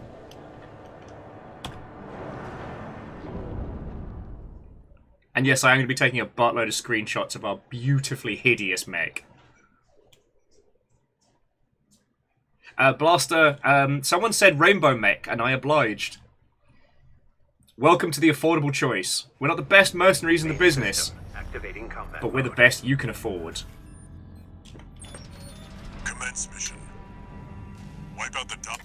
And yes, I am going to be taking a buttload of screenshots of our beautifully hideous mech. Blaster, someone said rainbow mech, and I obliged. Welcome to the affordable choice. We're not the best mercenaries in the business, but we're the best you can afford. Commence mission. Wipe out the dump.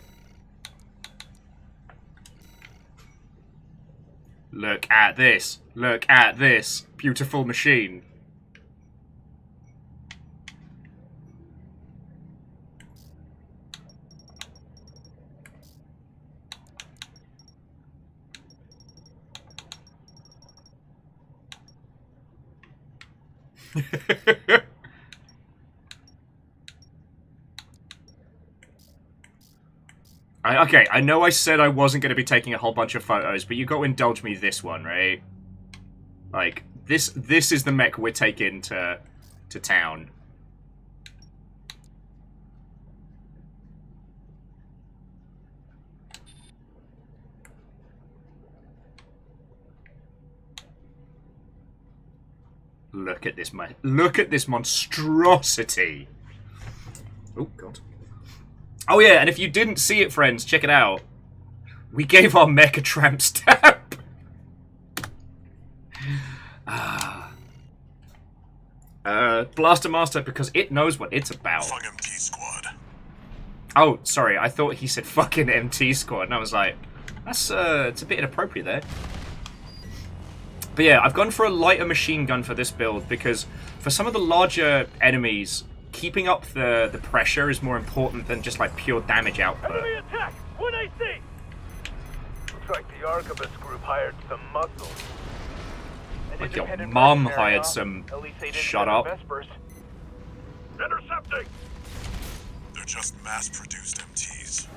Look at this. Look at this. Beautiful machine. Okay, I know I said I wasn't going to be taking a whole bunch of photos, but you got to indulge me this one, right? Like, this is the mech we're taking to town. Look at this monstrosity. Oh god. Oh yeah, and if you didn't see it, friends, check it out. We gave our mech a tramp stamp. Blaster Master, because it knows what it's about. Fuck MT squad. Oh, sorry, I thought he said fucking MT squad, and I was like, that's it's a bit inappropriate there. But yeah, I've gone for a lighter machine gun for this build because for some of the larger enemies, keeping up the pressure is more important than just like pure damage output. Enemy attack! 1AC! Looks like the Archivist Group hired some muscle. Like your mom hired some. Shut up. Intercepting! They're just mass-produced MTs.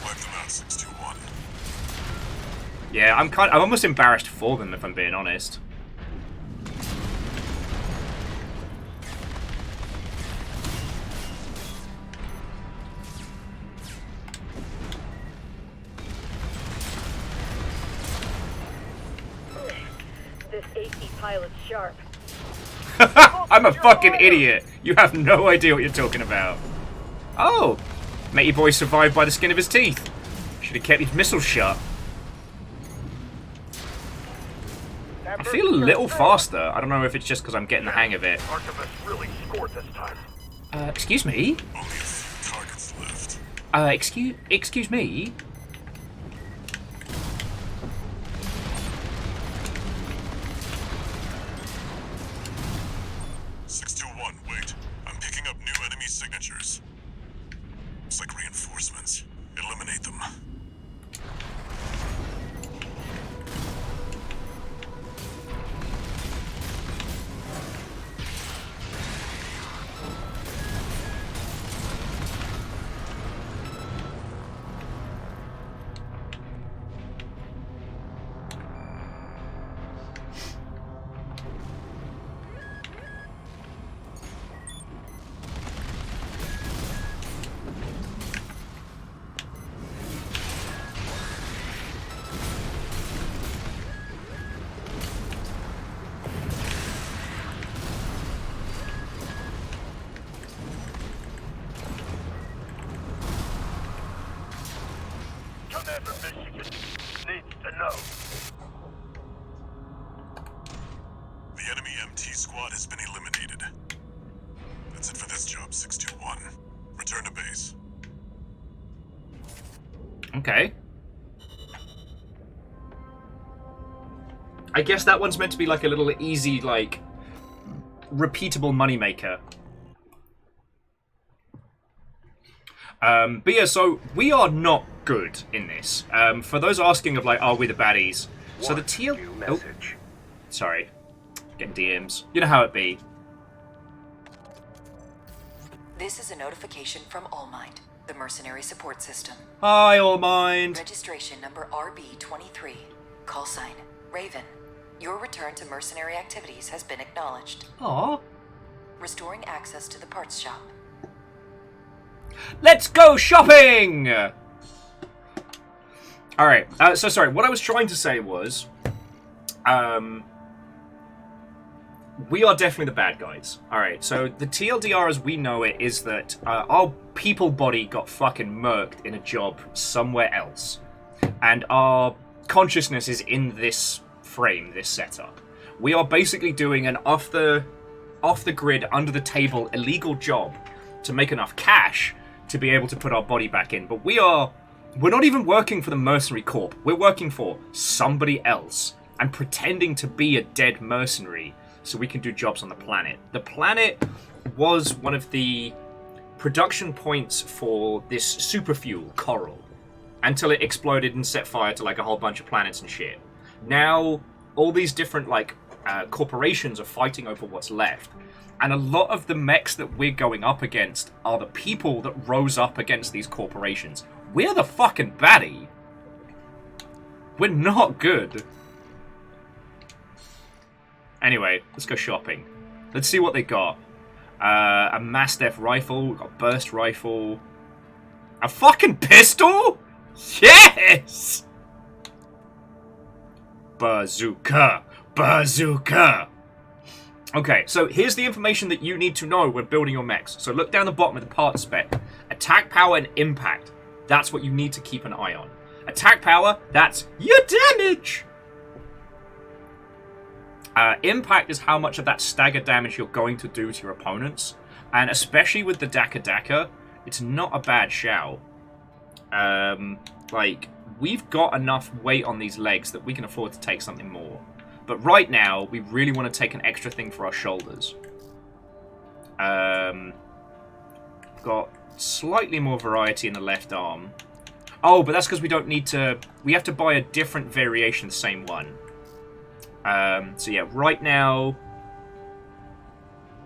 Wipe them out, 621. Yeah, I'm almost embarrassed for them if I'm being honest. This AC pilot's sharp. I'm a fucking idiot. You have no idea what you're talking about. Oh, matey boy survived by the skin of his teeth. Should have kept his missiles shut. I feel a little faster. I don't know if it's just because I'm getting the hang of it. Archivist really scored this time. Excuse me? Only a few targets left. Excuse me? Wait. I'm picking up new enemy signatures. It's like reinforcements. Eliminate them. The enemy MT squad has been eliminated. That's it for this job, 621. Return to base. Okay. I guess that one's meant to be like a little easy, like, repeatable moneymaker. But yeah, so we are not good in this. For those asking of like, are we the baddies? So the TL... Oh, sorry. Getting DMs. You know how it be. This is a notification from Allmind, the mercenary support system. Hi, Allmind. Registration number RB23. Call sign, Raven. Your return to mercenary activities has been acknowledged. Aww. Restoring access to the parts shop. Let's go shopping! Alright, so sorry, what I was trying to say was... we are definitely the bad guys. Alright, so the TLDR as we know it is that our people body got fucking murked in a job somewhere else. And our consciousness is in this frame, this setup. We are basically doing an off the grid, under the table, illegal job to make enough cash to be able to put our body back in. But we're not even working for the Mercenary Corp. We're working for somebody else and pretending to be a dead mercenary so we can do jobs on the planet. The planet was one of the production points for this super fuel, Coral, until it exploded and set fire to like a whole bunch of planets and shit. Now, all these different like corporations are fighting over what's left. And a lot of the mechs that we're going up against are the people that rose up against these corporations. We're the fucking baddie. We're not good. Anyway, let's go shopping. Let's see what they got. A Mastiff rifle, we've got a burst rifle. A fucking pistol? Yes! Bazooka! Bazooka! Okay, so here's the information that you need to know when building your mechs. So look down the bottom of the parts spec. Attack power and impact. That's what you need to keep an eye on. Attack power, that's your damage! Impact is how much of that stagger damage you're going to do to your opponents. And especially with the Daka, it's not a bad shout. Like, we've got enough weight on these legs that we can afford to take something more. But right now, we really want to take an extra thing for our shoulders. Got slightly more variety in the left arm. Oh, but that's because we don't need to... We have to buy a different variation of the same one. So yeah, right now...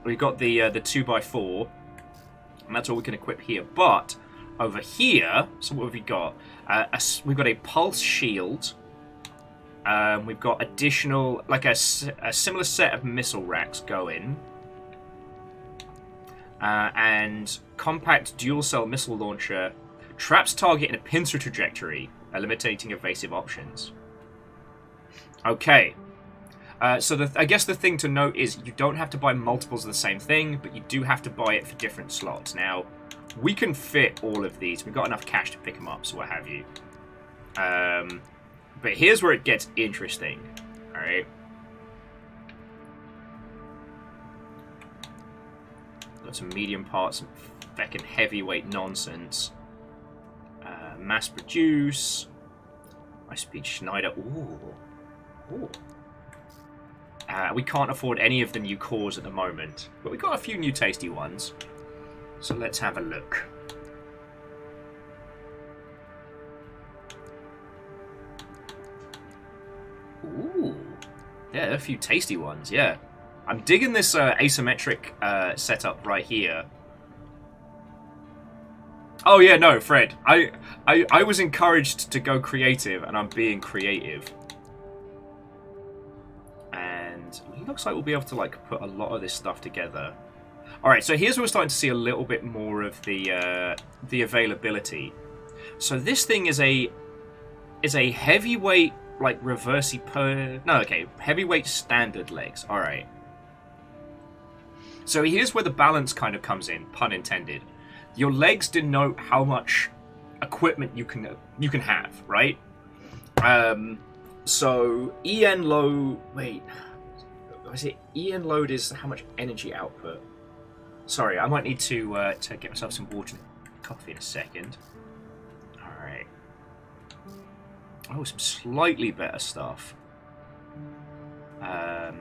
We've got the 2x4. And that's all we can equip here. But, over here... So what have we got? We've got a pulse shield... we've got additional, like a similar set of missile racks going. And compact dual cell missile launcher. Traps target in a pincer trajectory, eliminating evasive options. Okay. So I guess the thing to note is you don't have to buy multiples of the same thing, but you do have to buy it for different slots. Now, we can fit all of these. We've got enough cash to pick them up, so what have you. But here's where it gets interesting. Alright. Got some medium parts, some feckin' heavyweight nonsense. Mass produce. High-speed Schneider. Ooh. Ooh. We can't afford any of the new cores at the moment. But we got a few new tasty ones. So let's have a look. Ooh. Yeah, a few tasty ones, yeah. I'm digging this asymmetric setup right here. Oh yeah, no, Fred. I was encouraged to go creative, and I'm being creative. And it looks like we'll be able to like put a lot of this stuff together. Alright, so here's where we're starting to see a little bit more of the availability. So this thing is a heavyweight, like reversey per... No, okay, heavyweight standard legs. Alright. So here's where the balance kind of comes in, pun intended. Your legs denote how much equipment you can have, right? So EN load. Wait, was it EN load? Is how much energy output? Sorry, I might need to get myself some water and coffee in a second. All right. Oh, some slightly better stuff. Oh,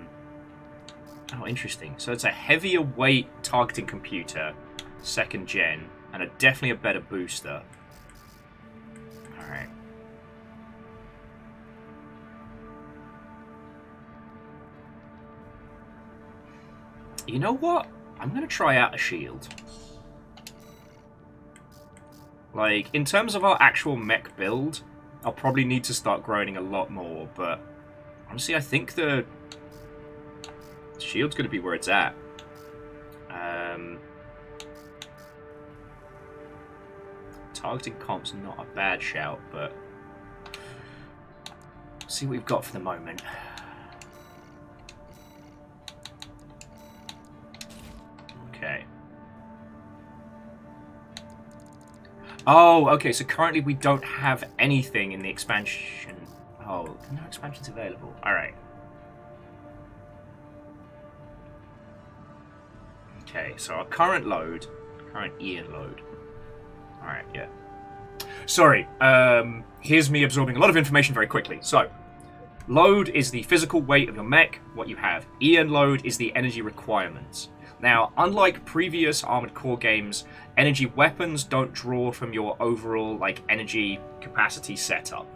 interesting. So it's a heavier weight targeting computer, 2nd gen, and definitely a better booster. All right. You know what? I'm going to try out a shield. Like, in terms of our actual mech build, I'll probably need to start growing a lot more, but honestly, I think the shield's going to be where it's at. Targeting comp's not a bad shout, but see what we've got for the moment. Okay. Oh, okay, so currently we don't have anything in the expansion. Oh, no expansions available. Alright. Okay, so our current load, current Ian load. Alright, yeah. Sorry, here's me absorbing a lot of information very quickly. So, load is the physical weight of your mech, what you have. Ian load is the energy requirements. Now, unlike previous Armored Core games, energy weapons don't draw from your overall energy capacity setup.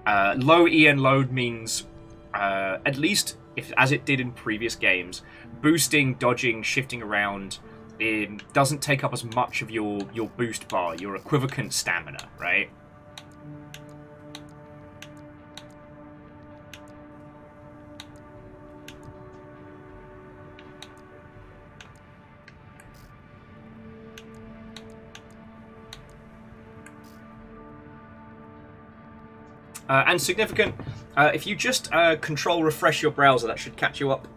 Low EN load means, at least as it did in previous games, boosting, dodging, shifting around doesn't take up as much of your boost bar, your equivalent stamina, right? And significant, if you just control refresh your browser, that should catch you up.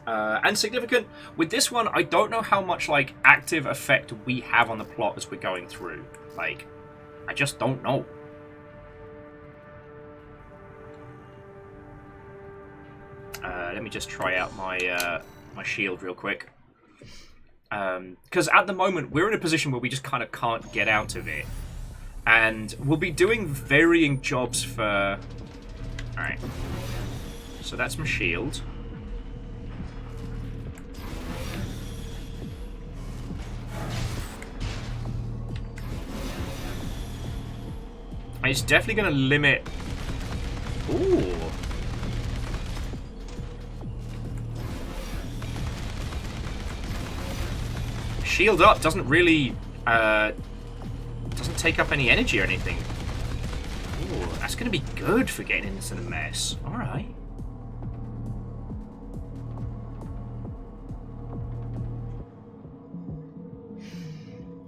And significant, with this one, I don't know how much active effect we have on the plot as we're going through. I just don't know. Let me just try out my my shield real quick. Because at the moment, we're in a position where we just kind of can't get out of it. And we'll be doing varying jobs for... Alright. So that's my shield. And it's definitely going to limit... Ooh. Shield up doesn't really doesn't take up any energy or anything. Ooh, that's gonna be good for getting into the mess. Alright.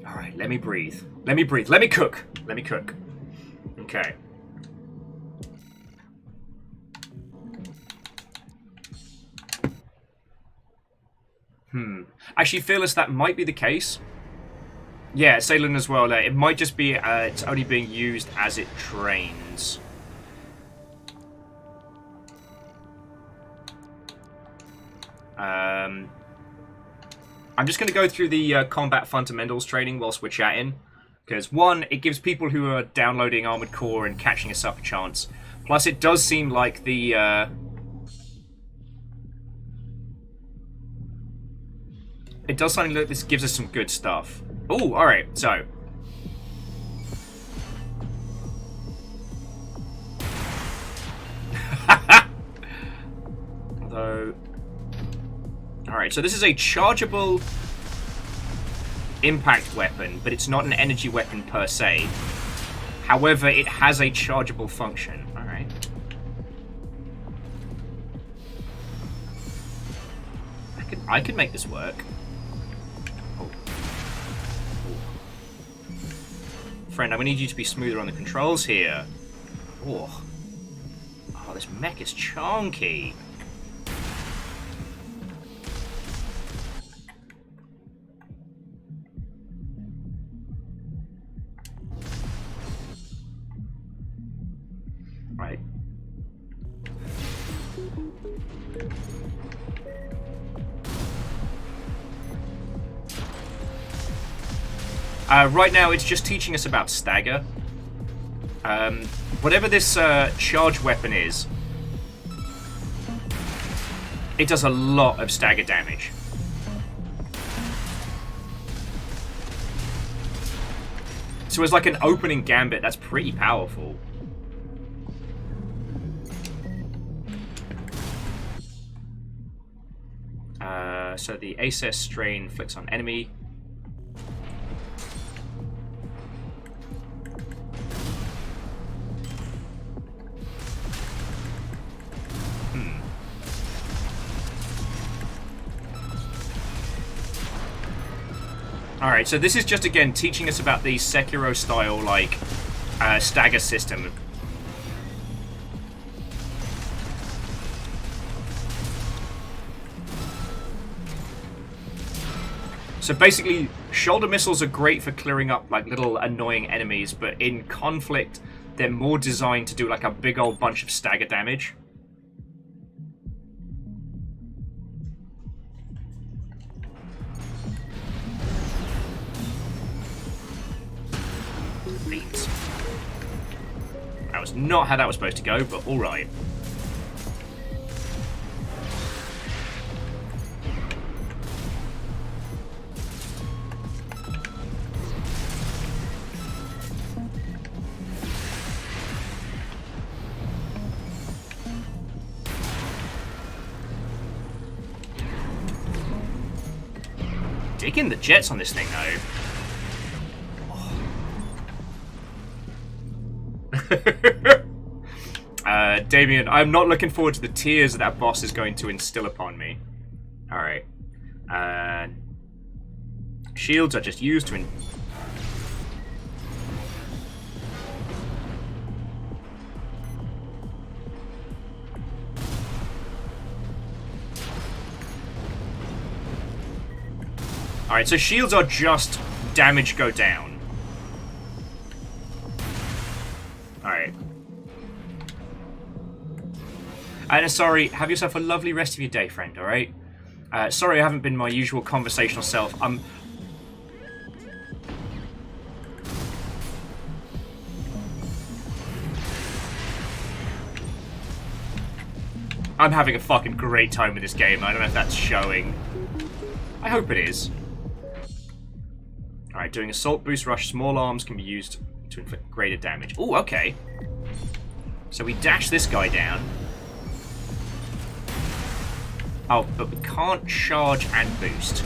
Alright, let me breathe. Let me breathe. Let me cook. Let me cook. Okay. Actually, Fearless, that might be the case. Yeah, Sailing as well. It might just be it's only being used as it trains. I'm just going to go through the combat fundamentals training whilst we're chatting. Because, one, it gives people who are downloading Armored Core and catching us up a chance. Plus, it does seem like the... It does something like this gives us some good stuff. Oh, alright, so. Although... Alright, so this is a chargeable impact weapon, but it's not an energy weapon per se. However, it has a chargeable function. Alright. I could make this work. Friend, I'm gonna need you to be smoother on the controls here. Oh, this mech is chunky. Right now, it's just teaching us about stagger. Whatever this charge weapon is, it does a lot of stagger damage. So as like an opening gambit, that's pretty powerful. So the ACES strain inflicts on enemy. Alright, so this is just, again, teaching us about the Sekiro-style, like, stagger system. So basically, shoulder missiles are great for clearing up, like, little annoying enemies, but in conflict, they're more designed to do, like, a big old bunch of stagger damage. That was not how that was supposed to go, but alright. Digging the jets on this thing, though. Damien, I'm not looking forward to the tears that boss is going to instill upon me. Alright. Shields are just used to... Alright, so shields are just damage go down. Alright. And sorry, have yourself a lovely rest of your day, friend, alright? Sorry I haven't been my usual conversational self. I'm having a fucking great time with this game. I don't know if that's showing. I hope it is. Alright, doing Assault Boost Rush. Small arms can be used to inflict greater damage. Ooh, okay. So we dash this guy down. Oh, but we can't charge and boost.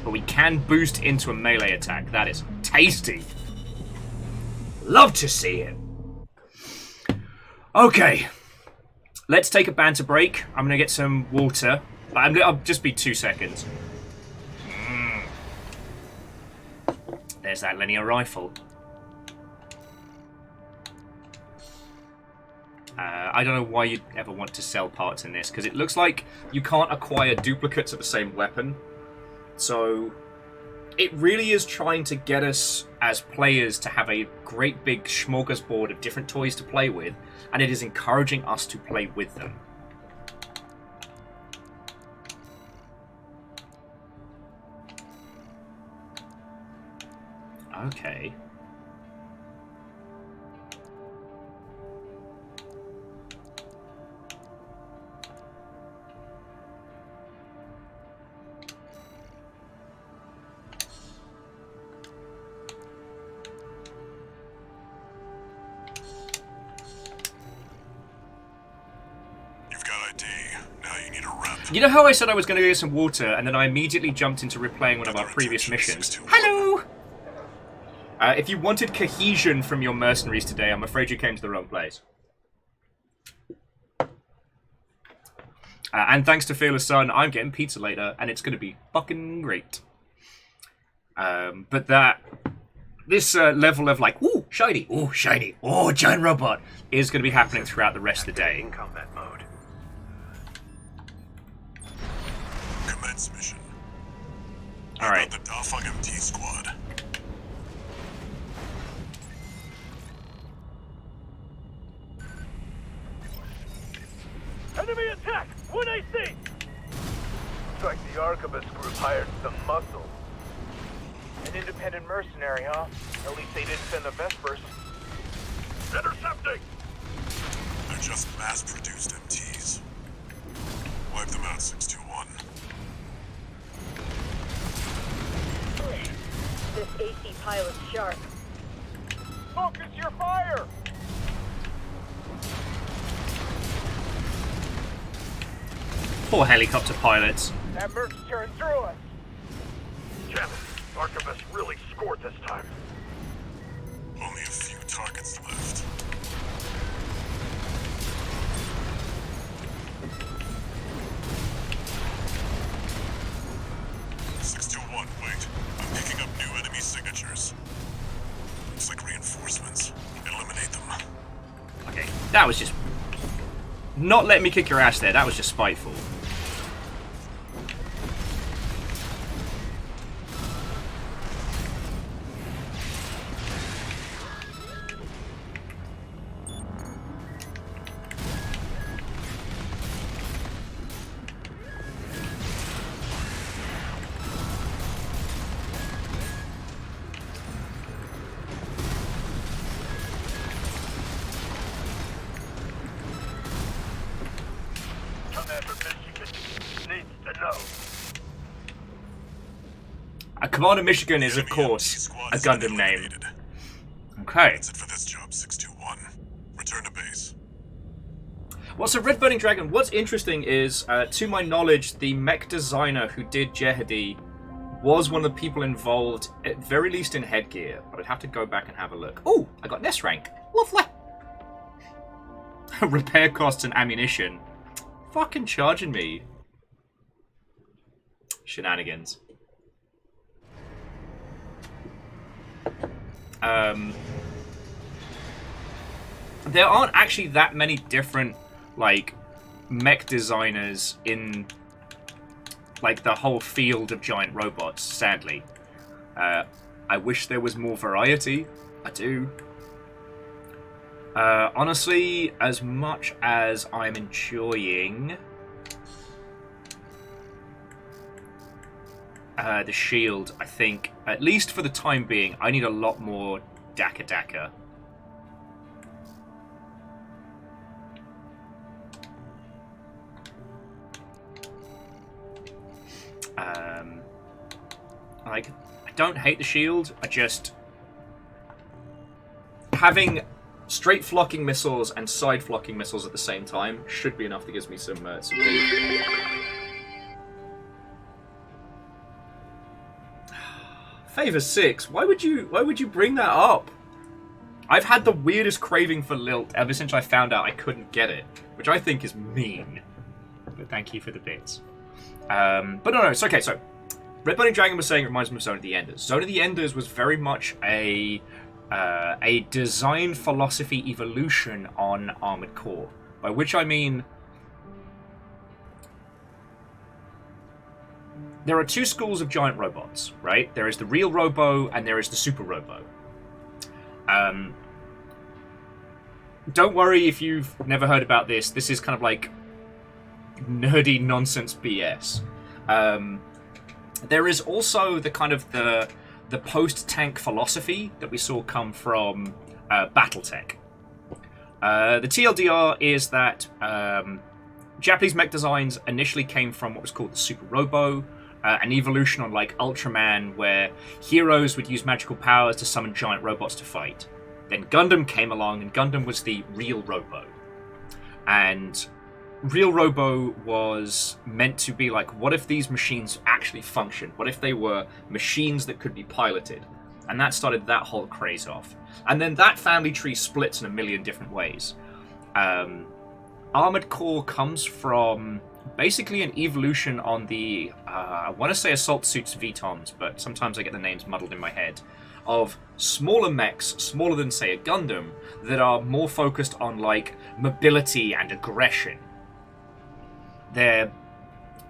But we can boost into a melee attack. That is tasty. Love to see it. Okay. Let's take a banter break. I'm going to get some water. I'll just be 2 seconds. There's that linear rifle. I don't know why you'd ever want to sell parts in this, because it looks like you can't acquire duplicates of the same weapon. So it really is trying to get us as players to have a great big smorgasbord of different toys to play with, and it is encouraging us to play with them. Okay. You've got ID. Now you need a rep. You know how I said I was going to get some water, and then I immediately jumped into replaying one of our previous missions? Hello! If you wanted cohesion from your mercenaries today, I'm afraid you came to the wrong place. And thanks to Fearless Sun, I'm getting pizza later, and it's going to be fucking great. But this level of like, ooh, shiny, oh, giant robot, is going to be happening throughout the rest of the day. In combat mode. Commence mission. Alright. The Dafang MT squad. Arquebus group hired some muscle. An independent mercenary, huh? At least they didn't send the Vespers. Intercepting! They're just mass-produced MTs. Wipe them out, 621. This AC pilot's sharp. Focus your fire! Poor helicopter pilots. That merc's tearing through us. Damn it. Arquebus really scored this time. Only a few targets left. Wait. I'm picking up new enemy signatures. Looks like reinforcements. Eliminate them. Okay, that was just... Not letting me kick your ass there, that was just spiteful. Commander Michigan is, of course, a Gundam name. Okay. That's it for this job, 621. Return to base. Well, so Red Burning Dragon, what's interesting is, to my knowledge, the mech designer who did Jehedi was one of the people involved, at very least in headgear. But I'd have to go back and have a look. Oh, I got Nest rank. Lovely. Repair costs and ammunition. Fucking charging me. Shenanigans. There aren't actually that many different, like, mech designers in, like, the whole field of giant robots, sadly. I wish there was more variety. I do. Honestly, as much as I'm enjoying the shield, I think, at least for the time being, I need a lot more Daka Daka. Like, I don't hate the shield, I just... Having straight flocking missiles and side flocking missiles at the same time should be enough that gives me some beef. Favor 6. Why would you bring that up? I've had the weirdest craving for Lilt ever since I found out I couldn't get it, which I think is mean. But thank you for the bits. But no, it's okay. So, Red Burning Dragon was saying it reminds me of Zone of the Enders. Zone of the Enders was very much a design philosophy evolution on Armored Core, by which I mean there are two schools of giant robots, right? There is the real Robo and there is the Super Robo. Don't worry if you've never heard about this. This is kind of like nerdy nonsense BS. There is also the kind of the post-tank philosophy that we saw come from Battletech. The TLDR is that Japanese mech designs initially came from what was called the Super Robo, an evolution on like Ultraman, where heroes would use magical powers to summon giant robots to fight. Then Gundam came along, and Gundam was the real Robo. And Real Robo was meant to be like, what if these machines actually functioned? What if they were machines that could be piloted? And that started that whole craze off. And then that family tree splits in a million different ways. Armored Core comes from basically an evolution on the, I want to say Assault Suits VTOMs, but sometimes I get the names muddled in my head, of smaller mechs, smaller than, say, a Gundam, that are more focused on, like, mobility and aggression. The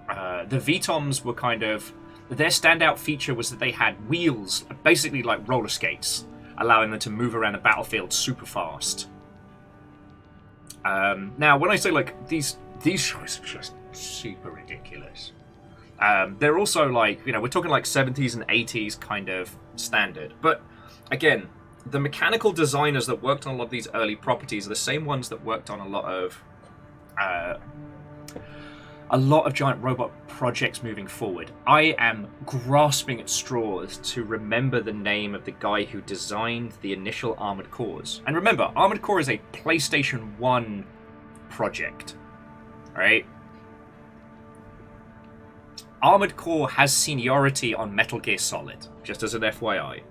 VTOMs were kind of... Their standout feature was that they had wheels, basically like roller skates, allowing them to move around the battlefield super fast. Now, when I say, like, these shows are just super ridiculous. They're also like, we're talking like 70s and 80s kind of standard. But again, the mechanical designers that worked on a lot of these early properties are the same ones that worked on a lot of giant robot projects moving forward. I am grasping at straws to remember the name of the guy who designed the initial Armored Cores. And remember, Armored Core is a PlayStation 1 project, right? Armored Core has seniority on Metal Gear Solid, just as an FYI.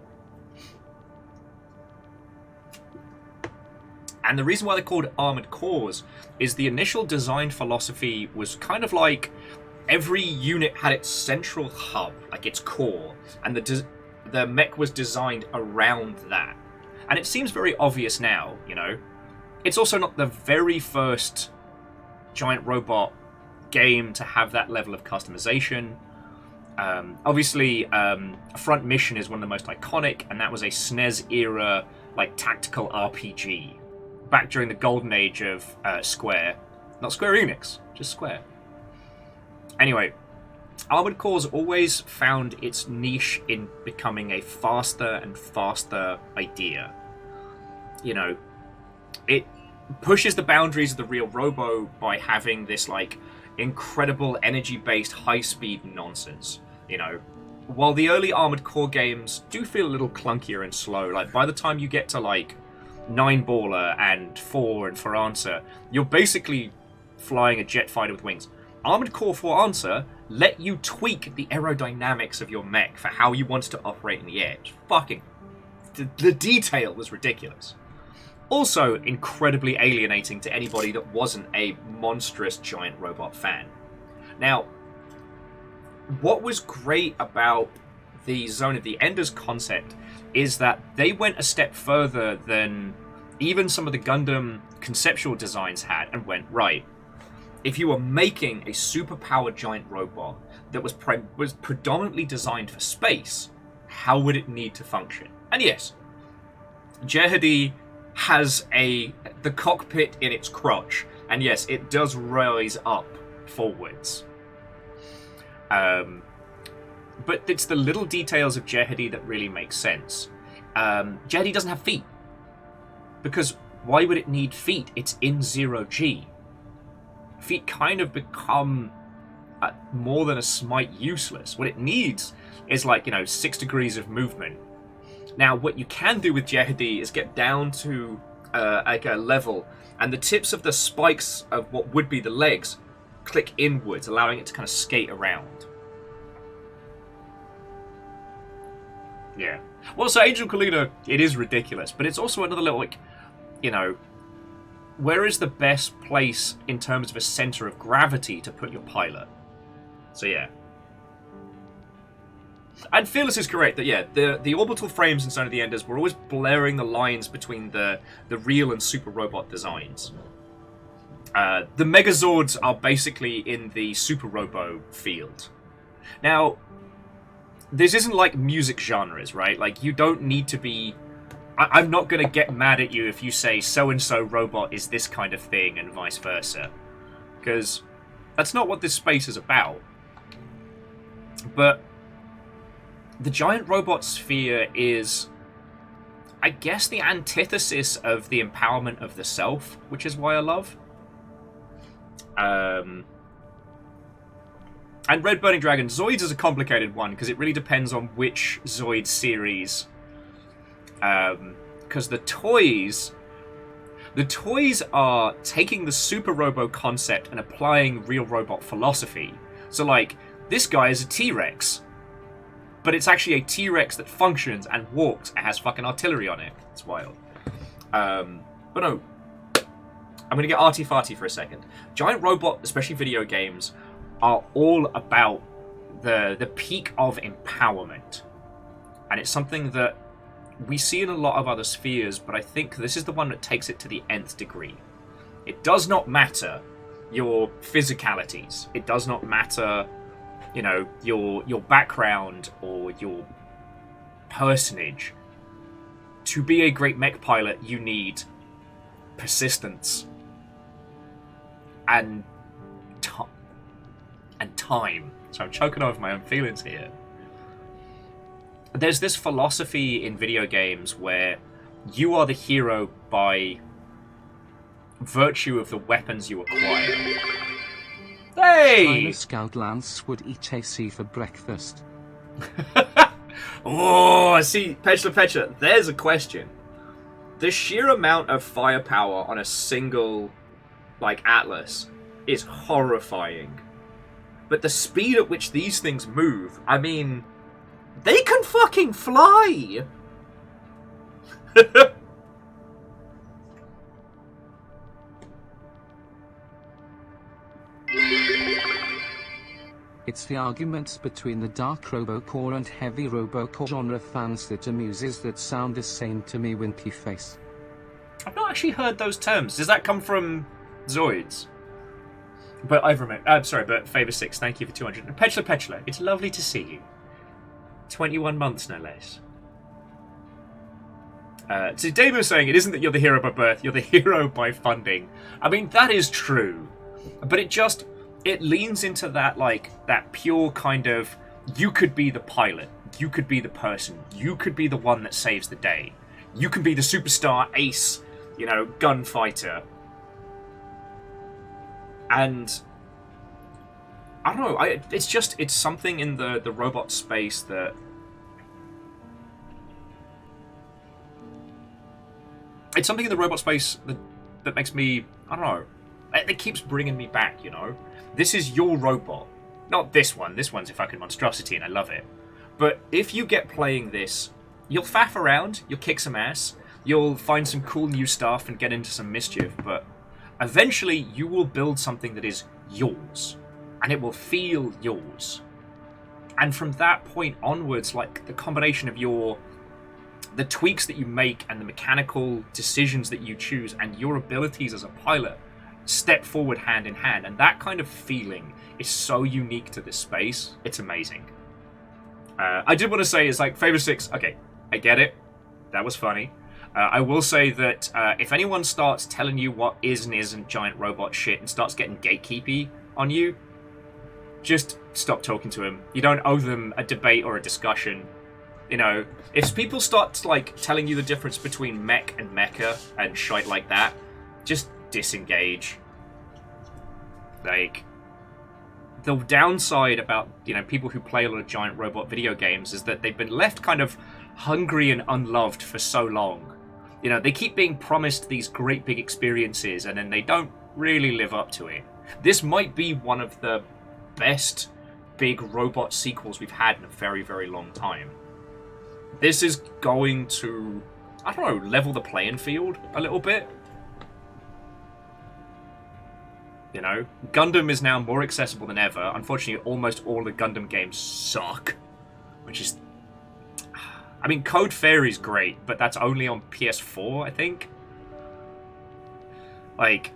And the reason why they're called Armored Cores is the initial design philosophy was kind of like every unit had its central hub, like its core, and the mech was designed around that. And it seems very obvious now, It's also not the very first giant robot game to have that level of customization. Obviously, Front Mission is one of the most iconic, and that was a SNES era like tactical RPG back during the golden age of Square. Not Square Enix, just Square. Anyway, Armored Core's always found its niche in becoming a faster and faster idea. It pushes the boundaries of the real robo by having this like incredible energy-based high-speed nonsense. While the early Armored Core games do feel a little clunkier and slow, like by the time you get to like 9-baller and 4 and For Answer, you're basically flying a jet fighter with wings. Armored Core For Answer let you tweak the aerodynamics of your mech for how you wanted to operate in the air. The detail was ridiculous. Also incredibly alienating to anybody that wasn't a monstrous giant robot fan. Now, what was great about the Zone of the Enders concept is that they went a step further than even some of the Gundam conceptual designs had and went, right, if you were making a super-powered giant robot that was predominantly designed for space, how would it need to function? And yes, Jehedi has the cockpit in its crotch, and yes, it does rise up forwards. But it's the little details of Jehedi that really make sense. Jehedi doesn't have feet, because why would it need feet? It's in 0G. Feet kind of become more than a smite useless. What it needs is 6 degrees of movement. Now, what you can do with Jehedi is get down to a level, and the tips of the spikes of what would be the legs click inwards, allowing it to kind of skate around. Yeah. Well, so Angel Kalina, it is ridiculous, but it's also another little, where is the best place in terms of a center of gravity to put your pilot? So, yeah. And Fearless is correct that, yeah, the orbital frames in Zone of the Enders were always blurring the lines between the real and super robot designs. The Megazords are basically in the super robo field. Now, this isn't like music genres, right? Like, you don't need to be... I'm not going to get mad at you if you say so-and-so robot is this kind of thing and vice versa. Because that's not what this space is about. But the giant robot sphere is, I guess, the antithesis of the empowerment of the self, which is why I love. And Red Burning Dragon, Zoids is a complicated one, because it really depends on which Zoid series. Because the toys are taking the Super Robo concept and applying real robot philosophy. So, this guy is a T-Rex, but it's actually a T-Rex that functions and walks and has fucking artillery on it. It's wild. But no, I'm going to get arty-farty for a second. Giant robot, especially video games, are all about the peak of empowerment. And it's something that we see in a lot of other spheres, but I think this is the one that takes it to the nth degree. It does not matter your physicalities. It does not matter, your background or your personage. To be a great mech pilot, you need persistence and time. So I'm choking over my own feelings here. There's this philosophy in video games where you are the hero by virtue of the weapons you acquire. Hey! Tyler Scout Lance would eat AC for breakfast. Oh, see, Petra, there's a question. The sheer amount of firepower on a single, like, Atlas is horrifying. But the speed at which these things move, I mean, they can fucking fly! It's the arguments between the dark Robocore and heavy Robocore genre fans that amuses that sound the same to me, wimpy face. I've not actually heard those terms. Does that come from Zoids? But I've remembered. I'm sorry, but Favor6, thank you for 200. And Petula, it's lovely to see you. 21 months, no less. So Dave was saying, it isn't that you're the hero by birth, you're the hero by funding. I mean, that is true. But it leans into that, like, that pure kind of, you could be the pilot, you could be the person, you could be the one that saves the day. You can be the superstar ace, you know, gunfighter. And I don't know, it's something in the robot space that that makes me, I don't know, it keeps bringing me back, you know. This is your robot. Not this one. This one's a fucking monstrosity and I love it. But if you get playing this, you'll faff around, you'll kick some ass, you'll find some cool new stuff and get into some mischief, but eventually you will build something that is yours. And it will feel yours. And from that point onwards, like, the combination of the tweaks that you make and the mechanical decisions that you choose and your abilities as a pilot step forward hand in hand, and that kind of feeling is so unique to this space. It's amazing. I did want to say, is like, Favor6, okay, I get it, that was funny. I will say that if anyone starts telling you what is and isn't giant robot shit and starts getting gatekeepy on you, just stop talking to them. You don't owe them a debate or a discussion. You know, if people start, like, telling you the difference between mech and mecha and shite like that, just disengage. Like, the downside about, you know, people who play a lot of giant robot video games is that they've been left kind of hungry and unloved for so long. You know, they keep being promised these great big experiences and then they don't really live up to it. This might be one of the best big robot sequels we've had in a very, very long time. This is going to, I don't know, level the playing field a little bit. You know, Gundam is now more accessible than ever. Unfortunately, almost all the Gundam games suck. Which is... I mean, Code Fairy's great, but that's only on PS4, I think. Like...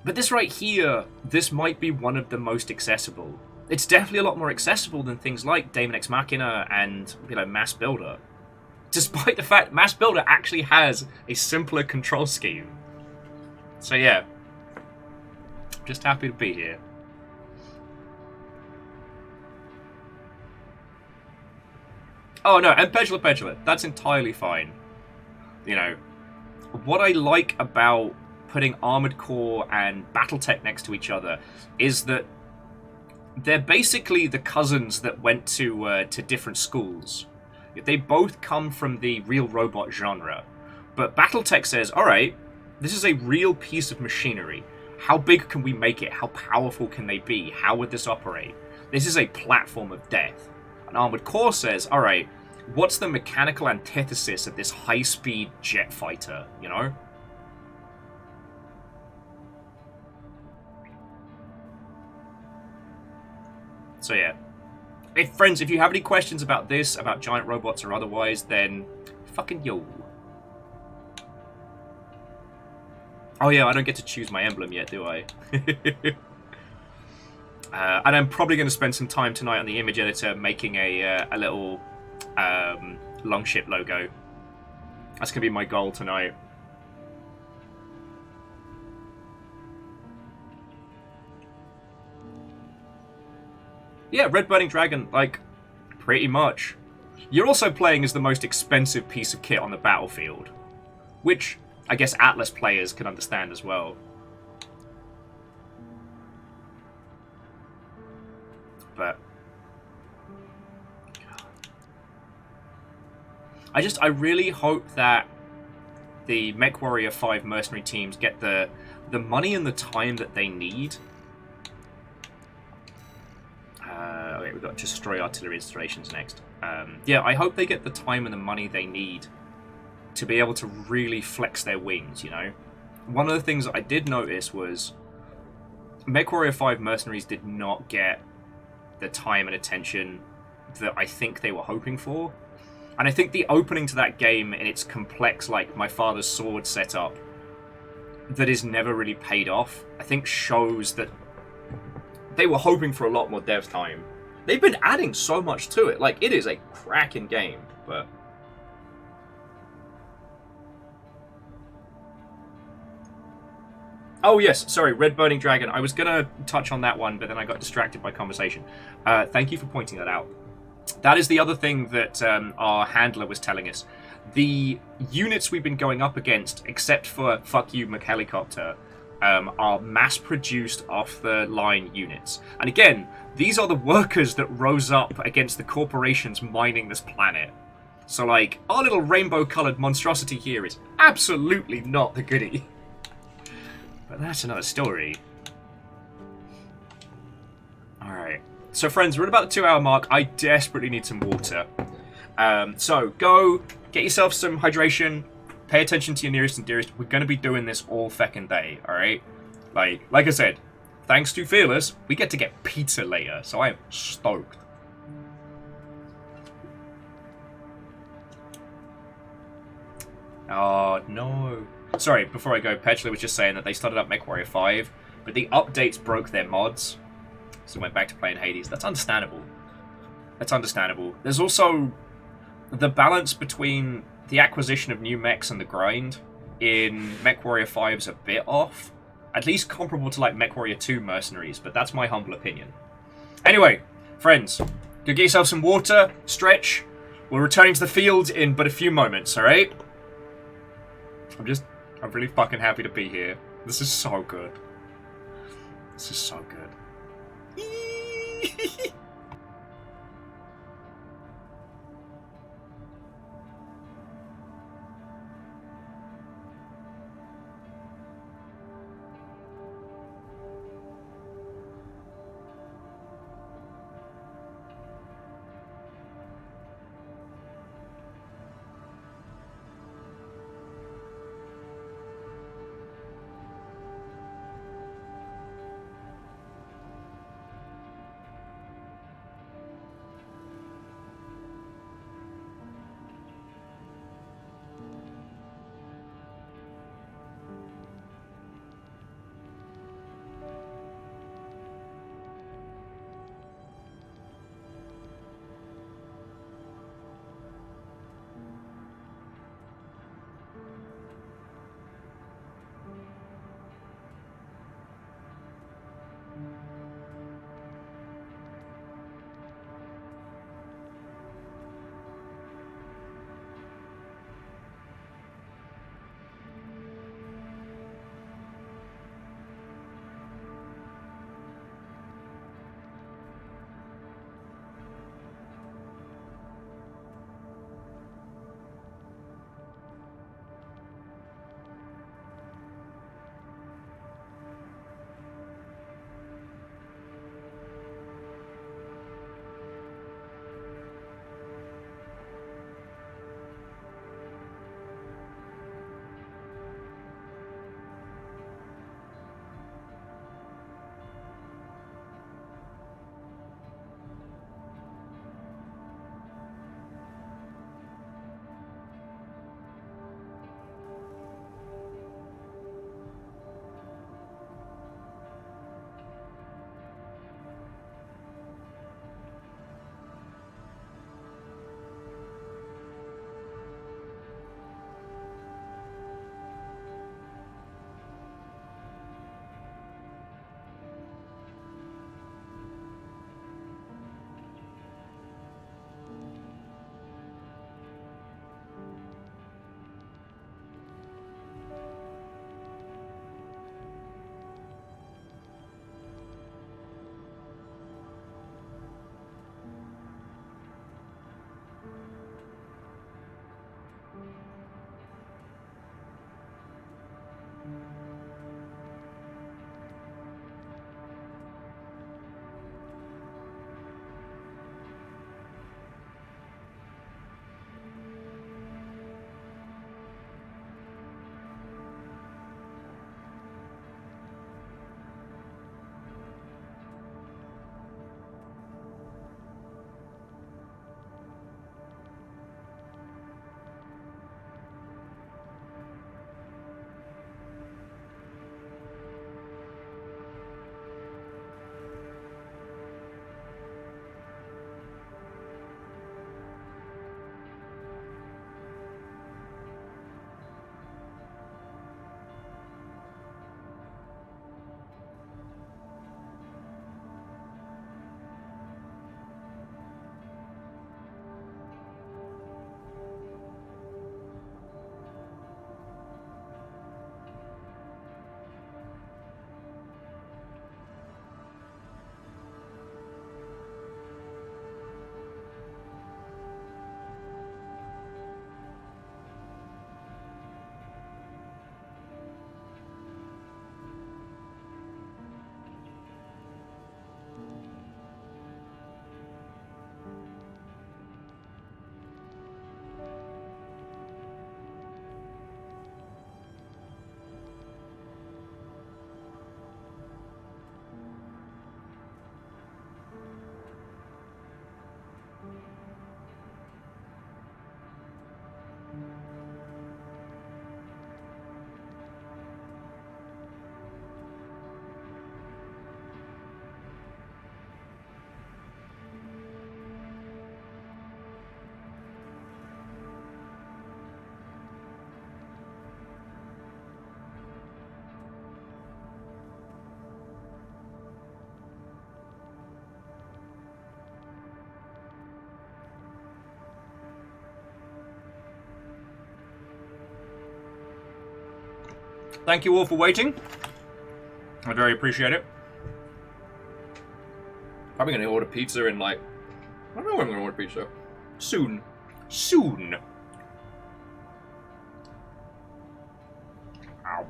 But this right here, this might be one of the most accessible. It's definitely a lot more accessible than things like Daemon X Machina and, you know, Mass Builder. Despite the fact Mass Builder actually has a simpler control scheme. So yeah. Just happy to be here. Oh no, and Petula, that's entirely fine. You know, what I like about putting Armored Core and Battletech next to each other is that they're basically the cousins that went to different schools. They both come from the real robot genre. But Battletech says, alright, this is a real piece of machinery. How big can we make it? How powerful can they be? How would this operate? This is a platform of death. And Armored Core says, alright, what's the mechanical antithesis of this high-speed jet fighter, you know? So yeah. Friends, if you have any questions about this, about giant robots or otherwise, then fucking yo. Oh yeah, I don't get to choose my emblem yet, do I? And I'm probably going to spend some time tonight on the image editor making a little Longship logo. That's going to be my goal tonight. Yeah, Red Burning Dragon, like, pretty much. You're also playing as the most expensive piece of kit on the battlefield, which I guess Atlas players can understand as well. But I really hope that the MechWarrior 5 mercenary teams get the money and the time that they need. Okay, we've got destroy artillery installations next. Yeah, I hope they get the time and the money they need to be able to really flex their wings, you know? One of the things that I did notice was MechWarrior 5 mercenaries did not get the time and attention that I think they were hoping for. And I think the opening to that game in its complex, like, My Father's Sword setup that is never really paid off, I think shows that they were hoping for a lot more dev time. They've been adding so much to it. Like, it is a cracking game, but... Oh, yes, sorry, Red Burning Dragon. I was going to touch on that one, but then I got distracted by conversation. Thank you for pointing that out. That is the other thing that our handler was telling us. The units we've been going up against, except for Fuck You McHelicopter, are mass-produced off-the-line units. And again, these are the workers that rose up against the corporations mining this planet. So, like, our little rainbow-coloured monstrosity here is absolutely not the goodie. But that's another story. Alright. So, friends, we're at about the 2-hour mark. I desperately need some water. So, go get yourself some hydration. Pay attention to your nearest and dearest. We're going to be doing this all feckin' day, alright? Like I said, thanks to Fearless, we get to get pizza later, so I am stoked. Oh, no. Sorry, before I go, Petula was just saying that they started up MechWarrior 5, but the updates broke their mods, so went back to playing Hades. That's understandable. That's understandable. There's also the balance between the acquisition of new mechs and the grind in MechWarrior 5 is a bit off. At least comparable to, like, MechWarrior 2 Mercenaries, but that's my humble opinion. Anyway, friends, go get yourself some water, stretch. We're returning to the field in but a few moments, alright? I'm really fucking happy to be here. This is so good. This is so good. Thank you all for waiting. I very appreciate it. Probably gonna order pizza in like... I don't know when I'm gonna order pizza. Soon. Soon. Ow.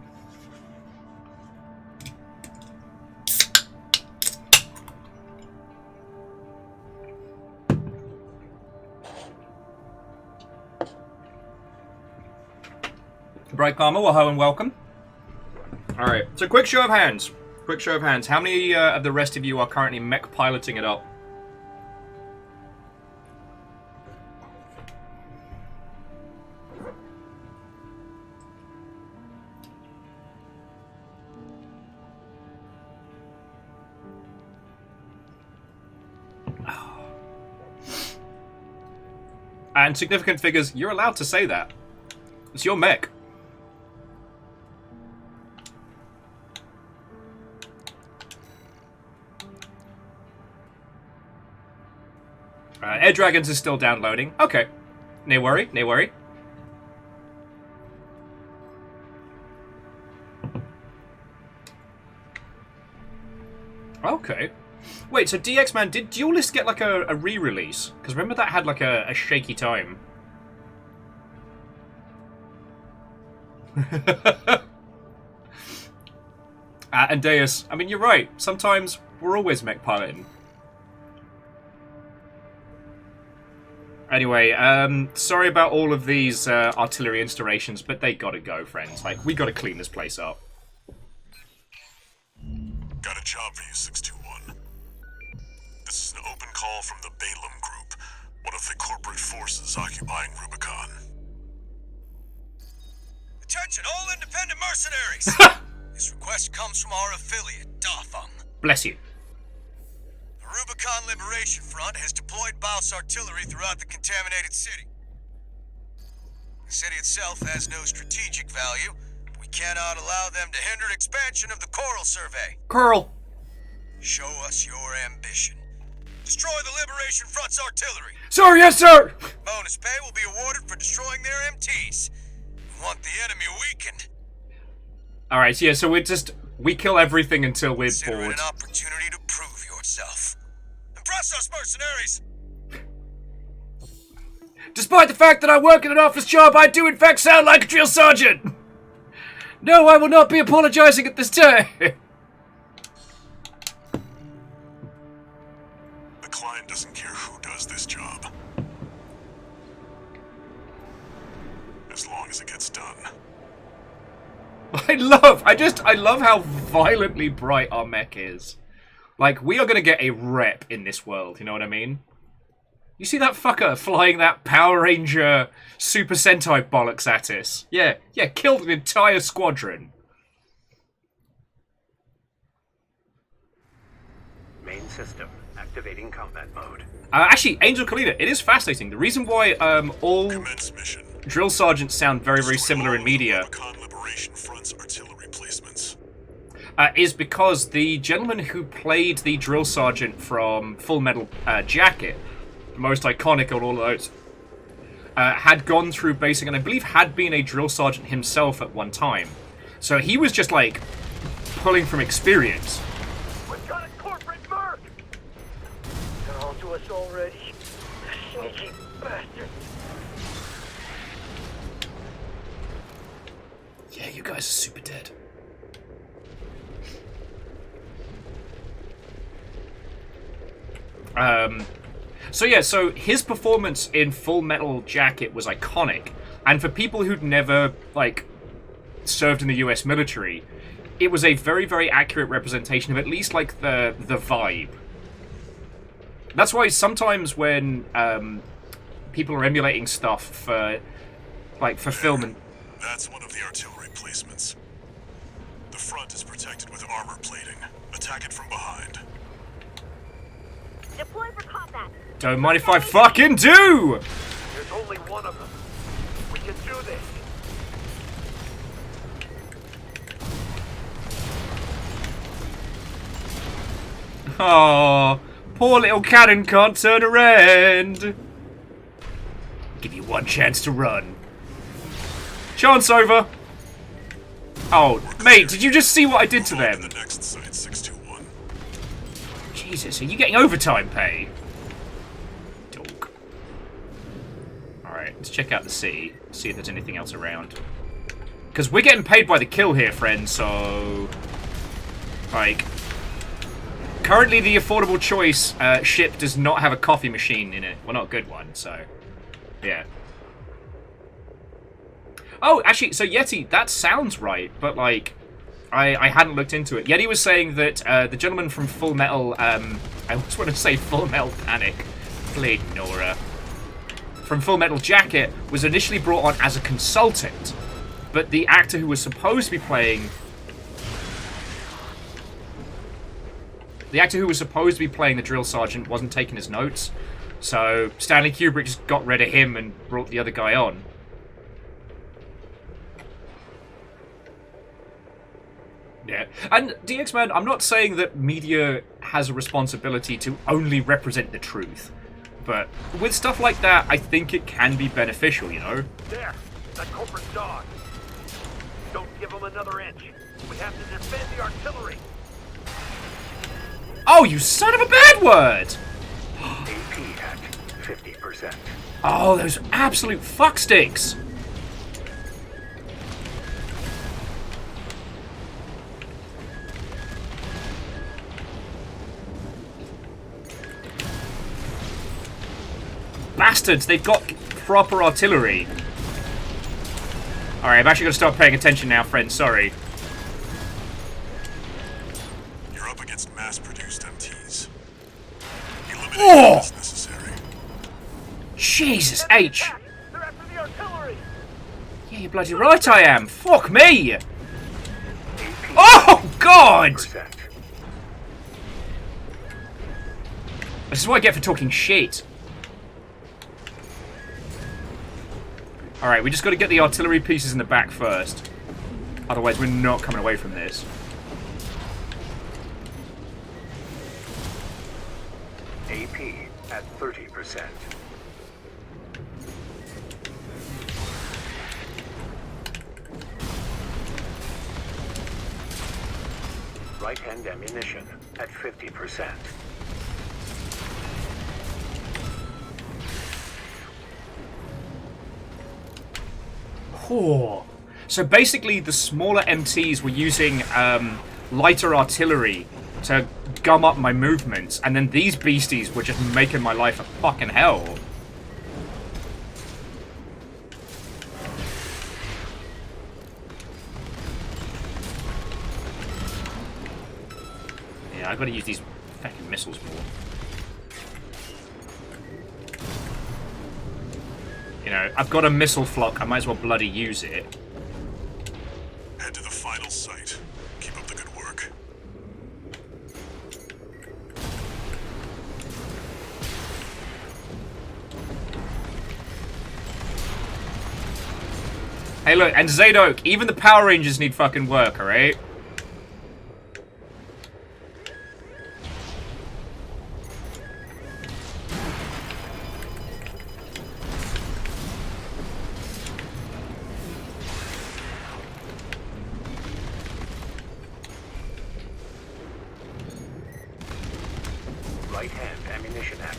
Bright Karma, well, hello and welcome. Alright, so quick show of hands. Quick show of hands. How many of the rest of you are currently mech piloting it up? And significant figures, you're allowed to say that. It's your mech. Air Dragons is still downloading. Okay. No worry, no worry. Okay. Wait, so DX Man, did Duelist get like a re-release? Because remember that had like a shaky time. And Deus, I mean, you're right. Sometimes we're always mech piloting. Anyway, sorry about all of these artillery installations, but they gotta go, friends. Like, we gotta clean this place up. Got a job for you, 621. This is an open call from the Balaam Group, one of the corporate forces occupying Rubicon. Attention, all independent mercenaries! This request comes from our affiliate, Dafeng. Bless you. The Rubicon Liberation Front has deployed Baus artillery throughout the contaminated city. The city itself has no strategic value. We cannot allow them to hinder expansion of the Coral Survey. Coral. Show us your ambition. Destroy the Liberation Front's artillery. Sir, yes, sir! Bonus pay will be awarded for destroying their MTs. We want the enemy weakened. Alright, yeah, so we kill everything until we're Consider bored. it an opportunity to prove yourself. Impress us, mercenaries! Despite the fact that I work in an office job, I do in fact sound like a drill sergeant! No, I will not be apologizing at this time! The client doesn't care who does this job. As long as it gets done. I love how violently bright our mech is. Like, we are gonna get a rep in this world, you know what I mean? You see that fucker flying that Power Ranger Super Sentai bollocks at us? Yeah, killed an entire squadron. Main system, activating combat mode. Actually, Angel Kalina, it is fascinating. The reason why all drill sergeants sound very, very similar in media is because the gentleman who played the drill sergeant from Full Metal Jacket, the most iconic of all of those, had gone through basic and I believe had been a drill sergeant himself at one time. So he was just like pulling from experience. We've got a corporate merc! They're on to us already. Sneaky bastards. Yeah, you guys are super dead. So his performance in Full Metal Jacket was iconic, and for people who'd never, like, served in the US military, it was a very, very accurate representation of at least, like, the vibe. That's why sometimes when, people are emulating stuff for, like, for film and... That's one of the artillery placements. The front is protected with armor plating. Attack it from behind. Deploy for combat. Don't mind if I fucking do! There's only one of them. We can do this. Oh, poor little cannon can't turn around. Give you one chance to run. Chance over. Oh, mate, did you just see what I did to them? The next site, 621. Jesus, are you getting overtime pay? Dork. Alright, let's check out the city. See if there's anything else around. Because we're getting paid by the kill here, friends, so... Like... Currently, the Affordable Choice ship does not have a coffee machine in it. Well, not a good one, so... Yeah. Oh, actually, so Yeti, that sounds right, but, like... I hadn't looked into it. Yeti was saying that the gentleman from Full Metal... I always want to say Full Metal Panic. Played Nora. From Full Metal Jacket was initially brought on as a consultant. But the actor who was supposed to be playing... The actor who was supposed to be playing the drill sergeant wasn't taking his notes, so Stanley Kubrick just got rid of him and brought the other guy on. Yeah, and DX-Man, I'm not saying that media has a responsibility to only represent the truth, but with stuff like that, I think it can be beneficial, you know? There! That corporate dog! Don't give him another inch! We have to defend the artillery! Oh, you son of a bad word! AP at 50%. Oh, those absolute fucksticks! Bastards, they've got proper artillery. Alright, I'm actually going to start paying attention now, friends, sorry. You're up against mass-produced MTs. Eliminate Oh! as necessary. Jesus H! They're after the artillery! Yeah, you're bloody right I am. Fuck me! Oh, God! This is what I get for talking shit. Alright, we just got to get the artillery pieces in the back first. Otherwise, we're not coming away from this. AP at 30%. Right-hand ammunition at 50%. Oh. So basically, the smaller MTs were using lighter artillery to gum up my movements, and then these beasties were just making my life a fucking hell. Yeah, I've got to use these fucking missiles more. You know, I've got a missile flock, I might as well bloody use it. Head to the final site. Keep up the good work. Hey look, and Zadok, even the Power Rangers need fucking work, alright? Right-hand ammunition at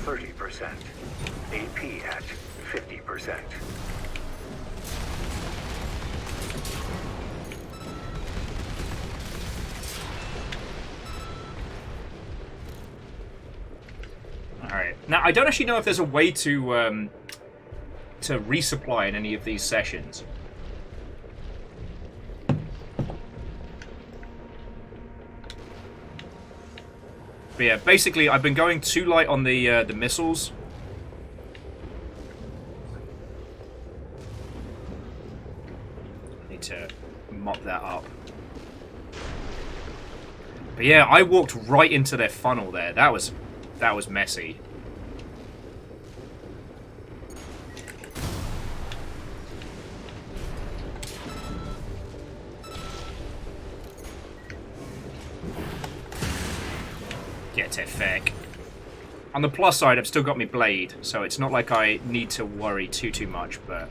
30%. AP at 50%. Alright. Now, I don't actually know if there's a way to resupply in any of these sessions. But yeah, basically, I've been going too light on the missiles. Need to mop that up. But yeah, I walked right into their funnel there. That was messy. Get it, feck. On the plus side, I've still got my blade, so it's not like I need to worry too much, but...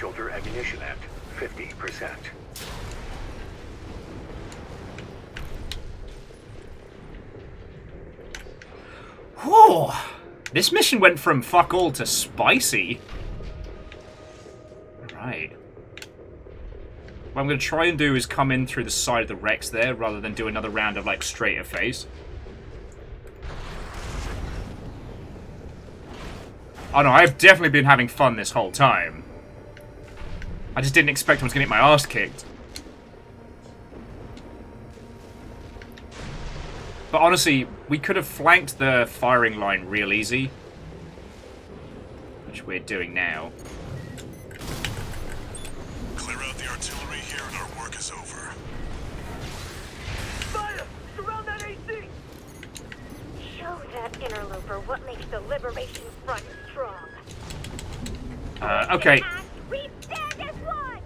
shoulder ammunition at 50%. Whew. This mission went from fuck all to spicy. Right. What I'm going to try and do is come in through the side of the Rex there, rather than do another round of, like, straighter phase. Oh no, I've definitely been having fun this whole time. I just didn't expect I was going to get my ass kicked. But honestly, we could have flanked the firing line real easy. Which we're doing now. Clear out the artillery here and our work is over. Fire! Surround that AC! Show that interloper what makes the Liberation Front strong. Okay. We stand as one!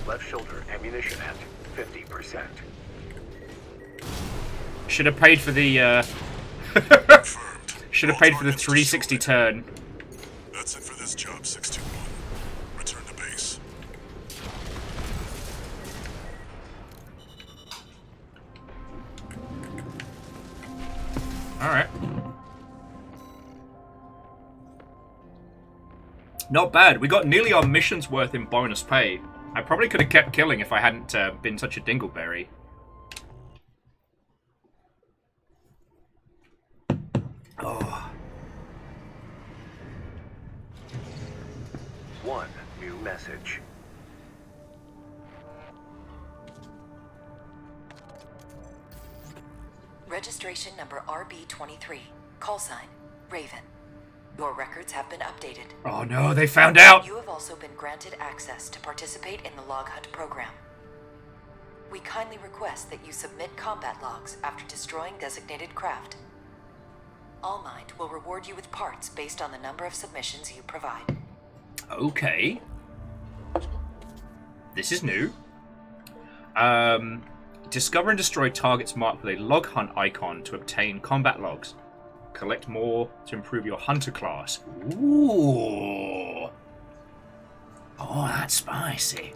Left shoulder ammunition at 50%. Should have paid for the, Should have paid for the 360 turn. That's it for this job, 621. Return to base. Alright. Not bad. We got nearly our mission's worth in bonus pay. I probably could have kept killing if I hadn't been such a dingleberry. Oh. One new message. Registration number RB23. Call sign, Raven. Your records have been updated. Oh no, they found out! You have also been granted access to participate in the log hunt program. We kindly request that you submit combat logs after destroying designated craft. Allmind will reward you with parts based on the number of submissions you provide. Okay. This is new. Discover and destroy targets marked with a log hunt icon to obtain combat logs. Collect more to improve your hunter class. Ooh. Oh, that's spicy.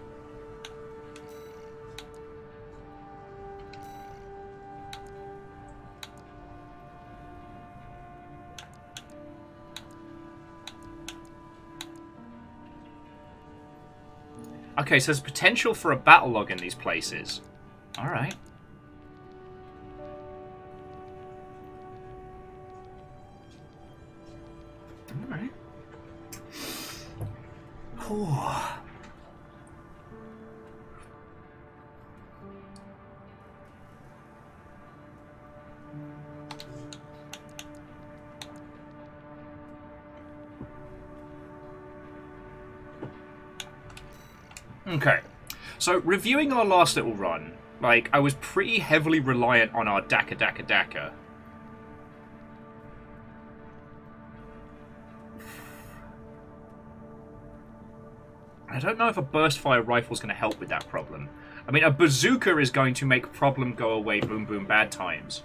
Okay, so there's potential for a battle log in these places. Alright. Alright. Okay. So, reviewing our last little run, like, I was pretty heavily reliant on our Daka. I don't know if a burst fire rifle is going to help with that problem. I mean, a bazooka is going to make problem go away, boom boom, bad times.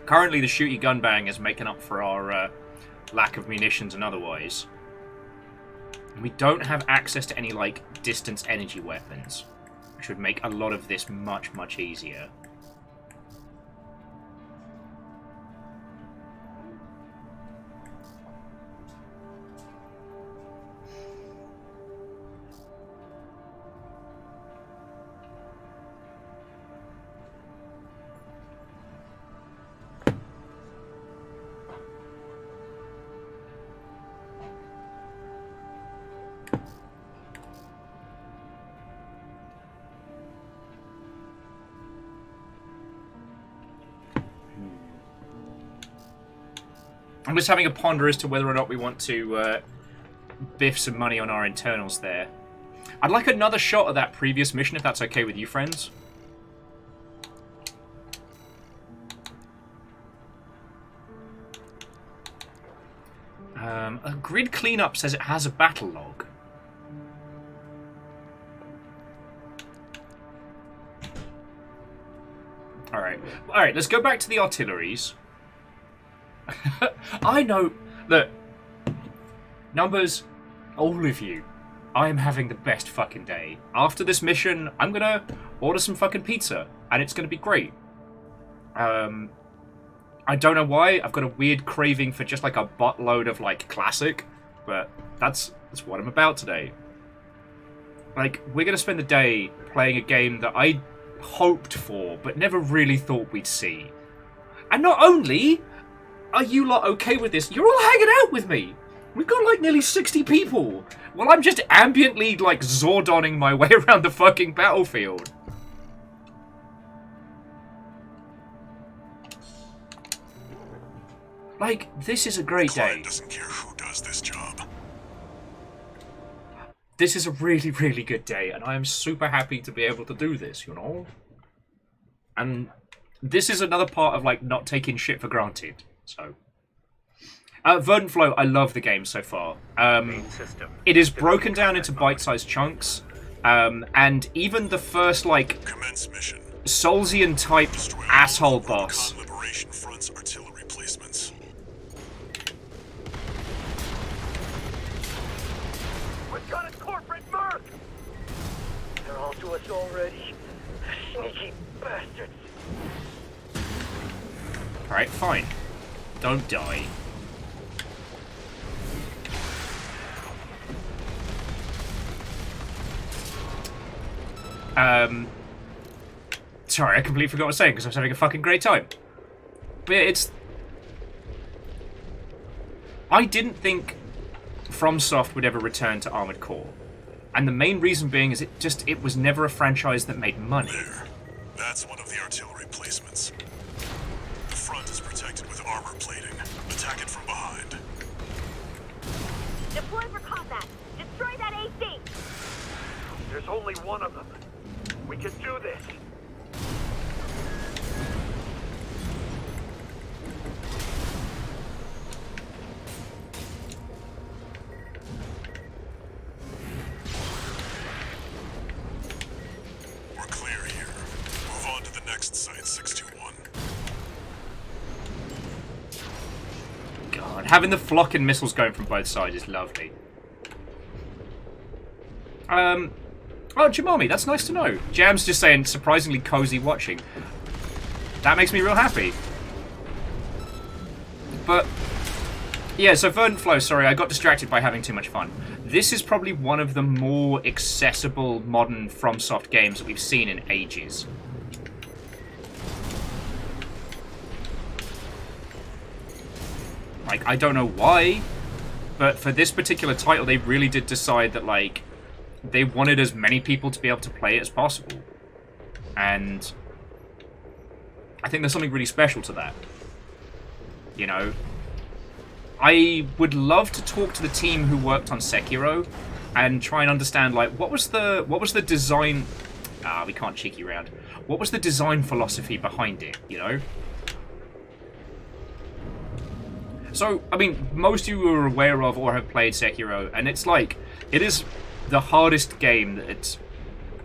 Currently, the shooty gun bang is making up for our lack of munitions and otherwise. We don't have access to any, like, distance energy weapons, which would make a lot of this much, much easier. I'm just having a ponder as to whether or not we want to biff some money on our internals there. I'd like another shot of that previous mission, if that's okay with you, friends. A grid cleanup says it has a battle log. Alright, let's go back to the artilleries. I know. Look, numbers, all of you. I am having the best fucking day. After this mission, I'm gonna order some fucking pizza, and it's gonna be great. I don't know why. I've got a weird craving for just like a buttload of like classic, but that's what I'm about today. Like, we're gonna spend the day playing a game that I hoped for, but never really thought we'd see. And not only are you lot okay with this, you're all hanging out with me. We've got like nearly 60 people. Well, I'm just ambiently like Zordoning my way around the fucking battlefield. Like, this is a great day. Doesn't care who does this job. This is a really, really good day, and I am super happy to be able to do this, you know? And this is another part of, like, not taking shit for granted, so... Verdant Flow, I love the game so far. It is broken down into bite-sized chunks, and even the first, like, Soulsian-type asshole boss... They're all to us already. Sneaky bastards. Alright, fine. Don't die. Sorry, I completely forgot what I was saying because I was having a fucking great time. But yeah, it's... I didn't think FromSoft would ever return to Armored Core. And the main reason being is it was never a franchise that made money. There. That's one of the artillery placements. The front is protected with armor plating. Attack it from behind. Deploy for combat. Destroy that AC. There's only one of them. We can do this. We're clear here. Move on to the next site, 621. God, having the flock and missiles going from both sides is lovely. Oh, Jamami, that's nice to know. Jam's just saying, surprisingly cozy watching. That makes me real happy. But, yeah, so Verdant Flow, sorry, I got distracted by having too much fun. This is probably one of the more accessible modern FromSoft games that we've seen in ages. Like, I don't know why, but for this particular title, they really did decide that, like, they wanted as many people to be able to play it as possible. And I think there's something really special to that. You know? I would love to talk to the team who worked on Sekiro and try and understand, like, what was the design... Ah, we can't cheeky round. What was the design philosophy behind it, you know? So, I mean, most of you are aware of or have played Sekiro, and it's like, it is the hardest game that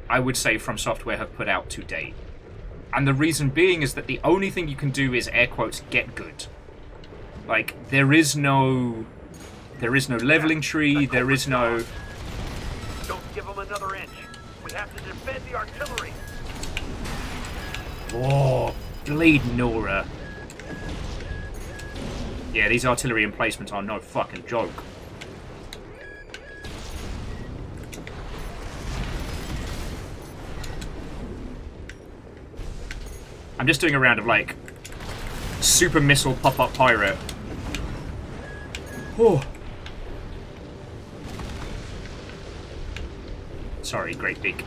I would say From Software have put out to date. And the reason being is that the only thing you can do is, air quotes, get good. Like, there is no leveling tree, there is no... Don't give them another inch. We have to defend the artillery. Whoa, bleed Nora. Yeah, these artillery emplacements are no fucking joke. I'm just doing a round of, like, super missile pop-up pirate. Oh. Sorry, great big...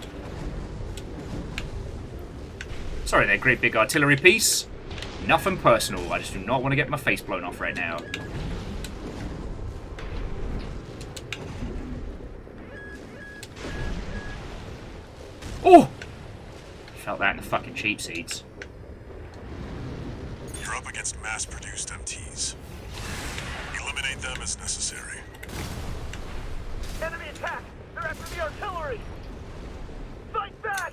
Sorry there, great big artillery piece. Nothing personal, I just do not want to get my face blown off right now. Oh! Felt that in the fucking cheap seats. You're up against mass-produced MTs. Eliminate them as necessary. Enemy attack! They're after the artillery! Fight back!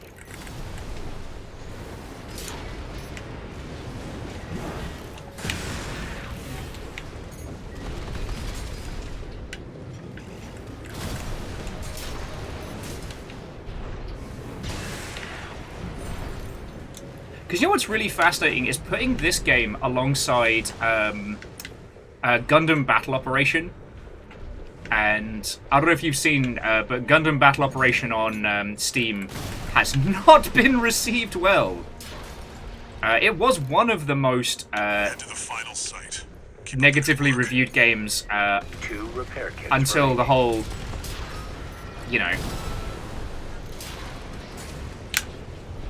Because you know what's really fascinating is putting this game alongside Gundam Battle Operation. And I don't know if you've seen, but Gundam Battle Operation on Steam has not been received well. It was one of the most negatively reviewed games until the whole, you know,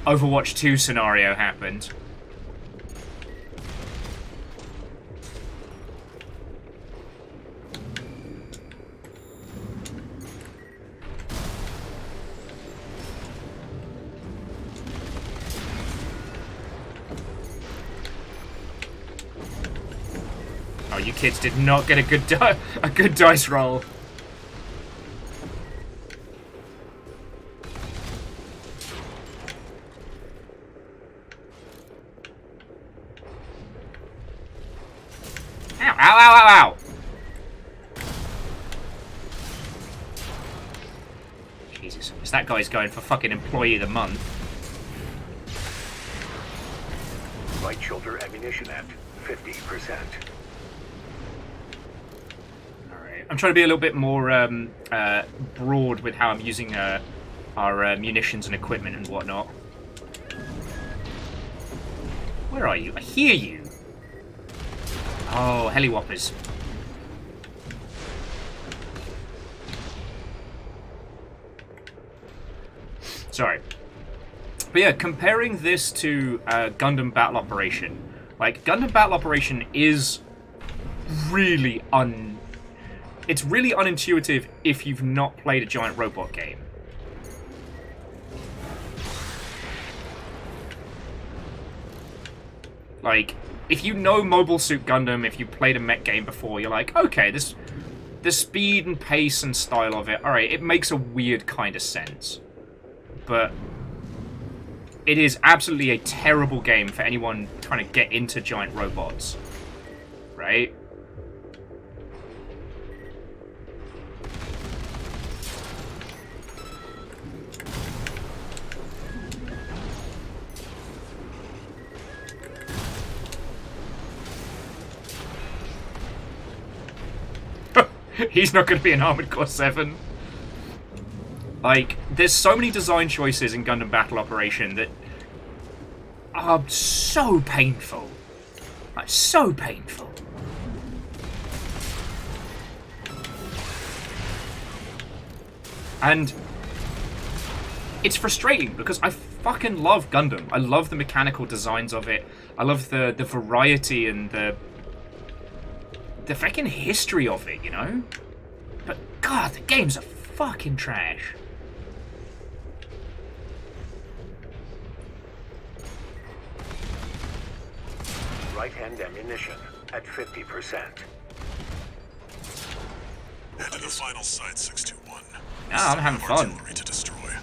Overwatch 2 scenario happened. Oh, you kids did not get a good dice roll. Ow, ow, ow, ow, ow. Jesus, that guy's going for fucking Employee of the Month. Right shoulder ammunition at 50%. I'm trying to be a little bit more broad with how I'm using our munitions and equipment and whatnot. Where are you? I hear you. Oh, heliwhoppers. Sorry. But yeah, comparing this to Gundam Battle Operation, like Gundam Battle Operation is really it's really unintuitive if you've not played a giant robot game. Like, if you know Mobile Suit Gundam, if you played a mech game before, you're like, okay, the speed and pace and style of it, alright, it makes a weird kind of sense. But it is absolutely a terrible game for anyone trying to get into giant robots. Right? He's not going to be an Armored Core 7. Like, there's so many design choices in Gundam Battle Operation that are so painful. Like, so painful. And it's frustrating because I fucking love Gundam. I love the mechanical designs of it. I love the variety and the freaking history of it, you know? But God, the games are fucking trash. Right-hand ammunition at 50%. Head to the final site, 621. Ah, I'm having fun. To destroy.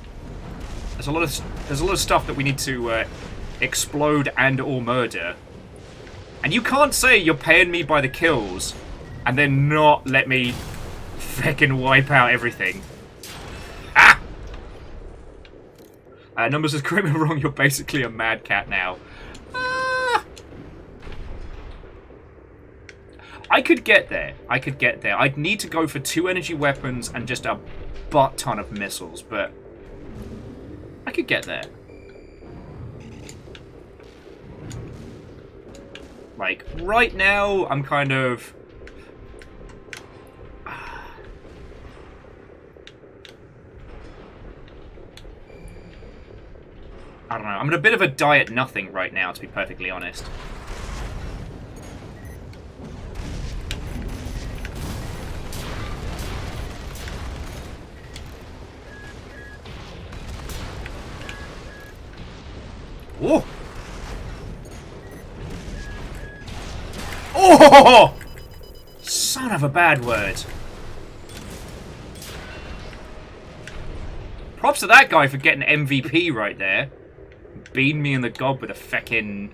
There's a lot of stuff that we need to explode and or murder. And you can't say you're paying me by the kills and then not let me frickin' wipe out everything. Ah! Numbers is correct me wrong, you're basically a mad cat now. I could get there. I could get there. I'd need to go for 2 energy weapons and just a butt ton of missiles, but I could get there. Like, right now, I'm kind of... I don't know. I'm in a bit of a diet nothing right now, to be perfectly honest. Whoa! Oh! Son of a bad word. Props to that guy for getting MVP right there. Beamed me in the gob with a feckin'...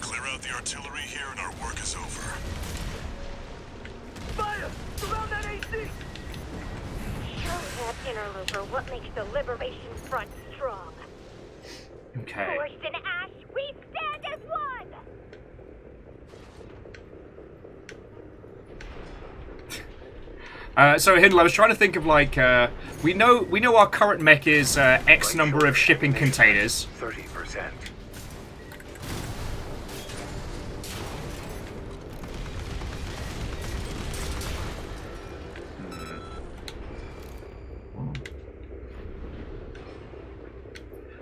Clear out the artillery here and our work is over. Fire! Surround that AC! Show that interloper what makes the Liberation Front strong. Okay. Force and Ash, we stand as one! So Hindle, I was trying to think of like we know our current mech is X number of shipping containers. 30%.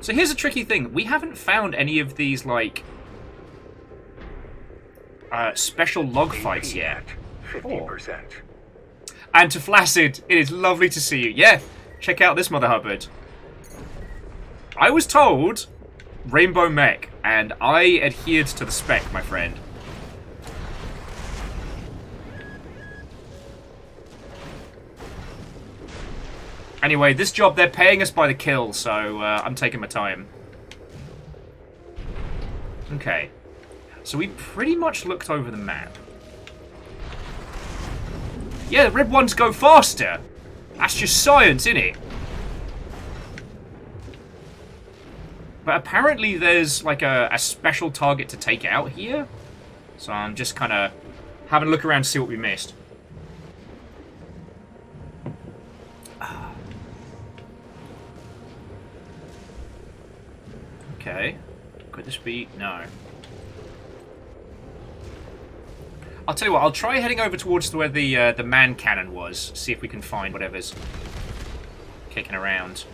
So here's a tricky thing: we haven't found any of these like special log fights yet. 50%. And to Flaccid, it is lovely to see you. Yeah, check out this Mother Hubbard. I was told Rainbow Mech, and I adhered to the spec, my friend. Anyway, this job, they're paying us by the kill, so I'm taking my time. Okay. So we pretty much looked over the map. Yeah, the red ones go faster. That's just science, isn't it? But apparently there's like a special target to take out here. So I'm just kind of having a look around to see what we missed. Okay. Could this be? No. I'll tell you what, I'll try heading over towards where the man cannon was. See if we can find whatever's kicking around.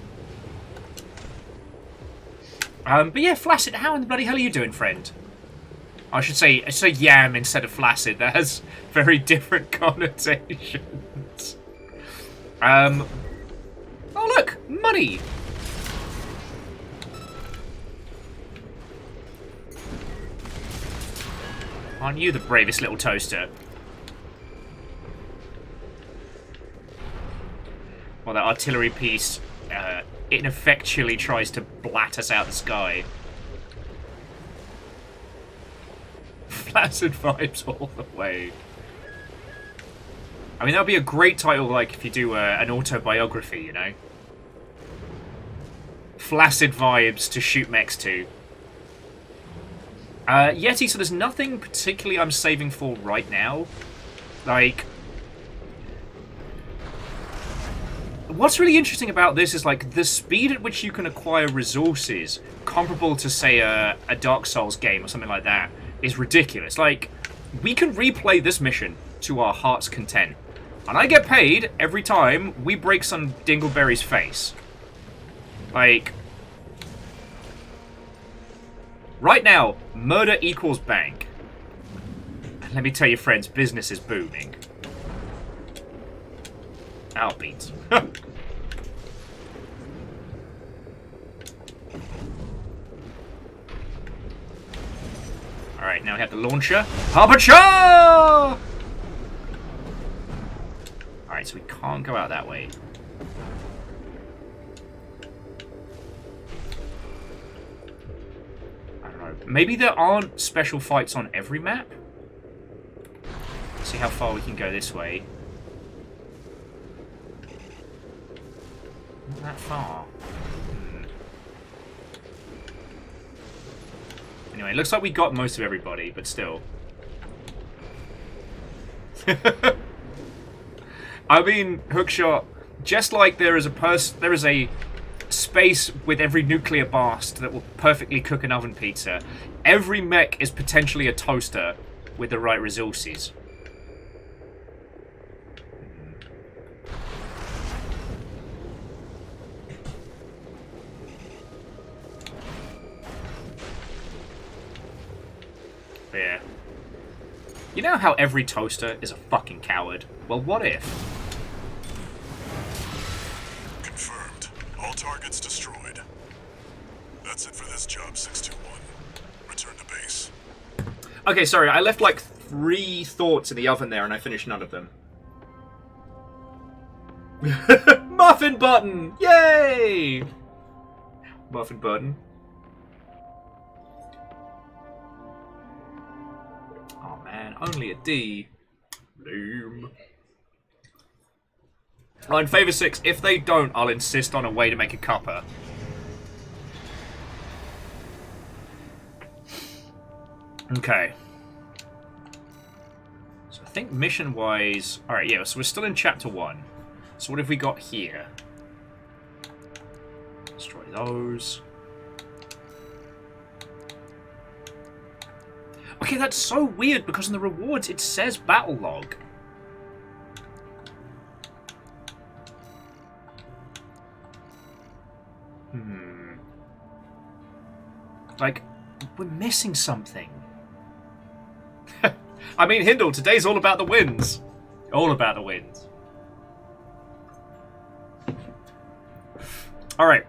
But yeah, Flaccid, how in the bloody hell are you doing, friend? I should say Yam instead of Flaccid. That has very different connotations. Oh look, money! Aren't you the bravest little toaster? Well, that artillery piece ineffectually tries to blat us out the sky. Flaccid vibes all the way. I mean, that would be a great title, like, if you do an autobiography, you know? Flaccid vibes to shoot mechs to. Yeti, so there's nothing particularly I'm saving for right now. Like, what's really interesting about this is, like, the speed at which you can acquire resources comparable to, say, a Dark Souls game or something like that is ridiculous. Like, we can replay this mission to our heart's content. And I get paid every time we break some Dingleberry's face. Like, right now, murder equals bank. And let me tell you, friends, business is booming. Outbeats. Alright, now we have the launcher. Harpacha! Alright, so we can't go out that way. I don't know. Maybe there aren't special fights on every map? Let's see how far we can go this way. Not that far. Anyway, it looks like we got most of everybody, but still. I mean, Hookshot, just like there is a space with every nuclear blast that will perfectly cook an oven pizza, every mech is potentially a toaster with the right resources. Yeah. You know how every toaster is a fucking coward? Well, what if? Confirmed. All targets destroyed. That's it for this job, 621. Return to base. Okay, sorry, I left like 3 thoughts in the oven there and I finished none of them. Muffin button! Yay! Muffin button. Oh man, only a D. Lame. Line favor 6. If they don't, I'll insist on a way to make a cuppa. Okay. So I think mission-wise... Alright, yeah, so we're still in Chapter 1. So what have we got here? Destroy those. Okay, that's so weird, because in the rewards it says battle log. Like, we're missing something. I mean, Hindle, today's all about the wins. All about the wins. Alright.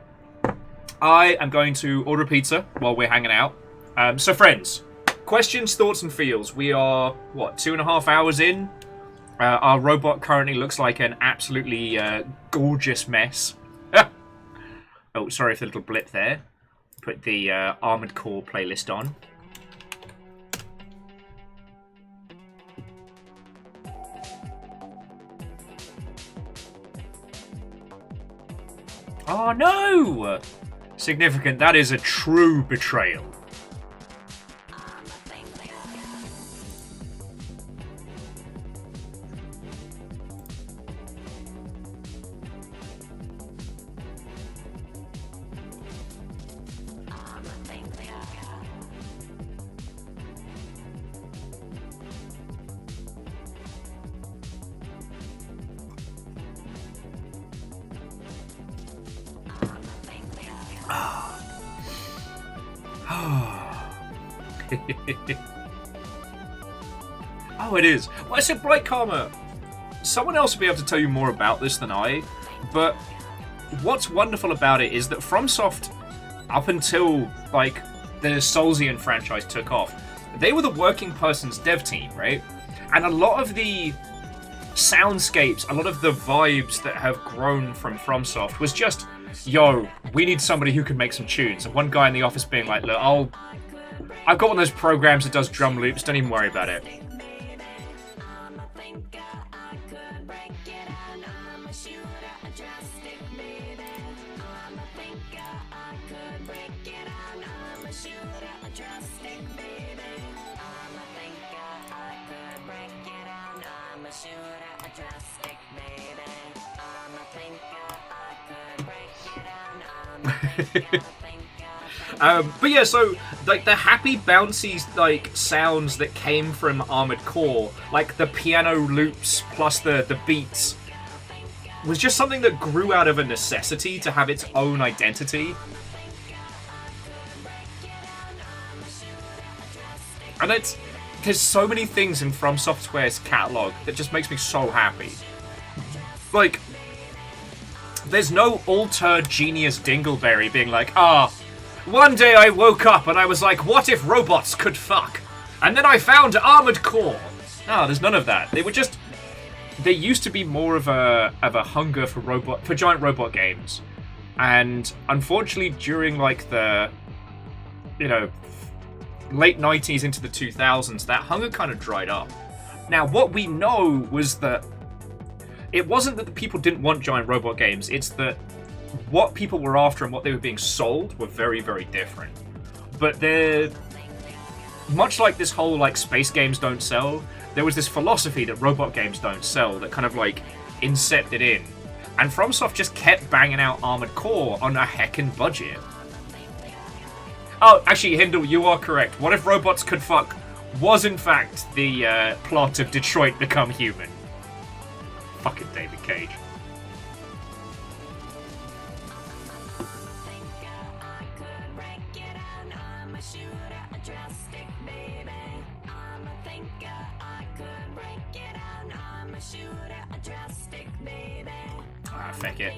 I am going to order a pizza while we're hanging out. So, friends, questions, thoughts, and feels. We are, what, 2.5 hours in? Our robot currently looks like an absolutely gorgeous mess. Oh, sorry for the little blip there. Put the Armored Core playlist on. Oh no! Significant, that is a true betrayal. Oh, it is. Well, I said Bright Karma. Someone else will be able to tell you more about this than I, but what's wonderful about it is that FromSoft, up until, like, the Soulsian franchise took off, they were the working person's dev team, right? And a lot of the soundscapes, a lot of the vibes that have grown from FromSoft was just, yo, we need somebody who can make some tunes. And one guy in the office being like, look, I've got one of those programs that does drum loops, don't even worry about it. But yeah, so like the happy bouncy like sounds that came from Armored Core, like the piano loops plus the beats, was just something that grew out of a necessity to have its own identity. And there's so many things in From Software's catalog that just makes me so happy. Like, there's no alter genius dingleberry being like, one day I woke up and I was like, what if robots could fuck? And then I found Armored Core. No, there's none of that. They were just... There used to be more of a hunger for giant robot games. And unfortunately, during like the, late 90s into the 2000s, that hunger kind of dried up. Now, what we know was that it wasn't that the people didn't want giant robot games, it's that what people were after and what they were being sold were very, very different. But they're... Much like this whole, like, space games don't sell, there was this philosophy that robot games don't sell that kind of, like, incepted in. And FromSoft just kept banging out Armored Core on a heckin' budget. Oh, actually, Hindle, you are correct. What if robots could fuck was, in fact, the plot of Detroit Become Human. Fucking David Cage. Feck it.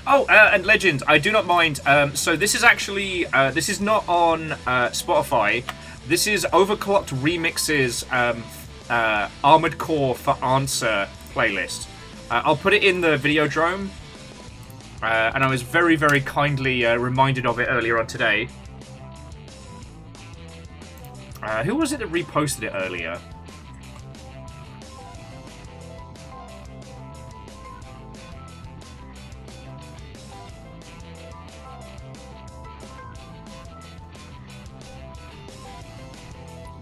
Oh, and Legend, I do not mind. So this is actually, this is not on Spotify. This is Overclocked Remix's Armored Core for Answer playlist. I'll put it in the Videodrome. And I was very, very kindly reminded of it earlier on today. Who was it that reposted it earlier?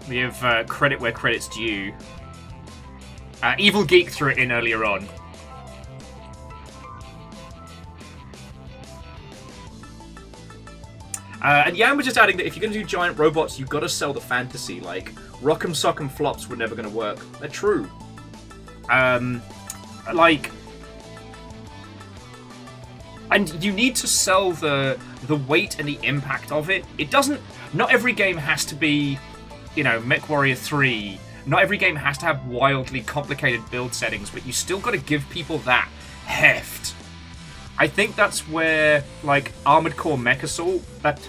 We have credit where credit's due. Evil Geek threw it in earlier on. And Yan was just adding that if you're going to do giant robots, you've got to sell the fantasy. Like, Rock'em Sock'em Flops were never going to work. They're true. Like... And you need to sell the weight and the impact of it. It doesn't... Not every game has to be, you know, MechWarrior 3. Not every game has to have wildly complicated build settings, but you still got to give people that heft. I think that's where, like, Armored Core Mech Assault, that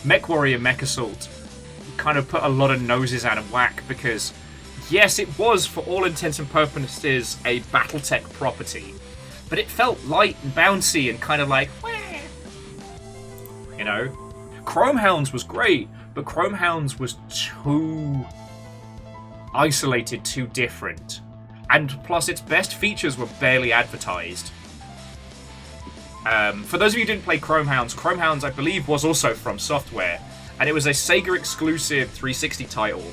MechWarrior Mech Assault, kind of put a lot of noses out of whack, because, yes, it was, for all intents and purposes, a Battletech property, but it felt light and bouncy and kind of like, wah. You know? Chrome Hounds was great, but Chrome Hounds was too isolated, too different. And plus, its best features were barely advertised. For those of you who didn't play Chrome Hounds, I believe, was also from Software, and it was a Sega exclusive 360 title.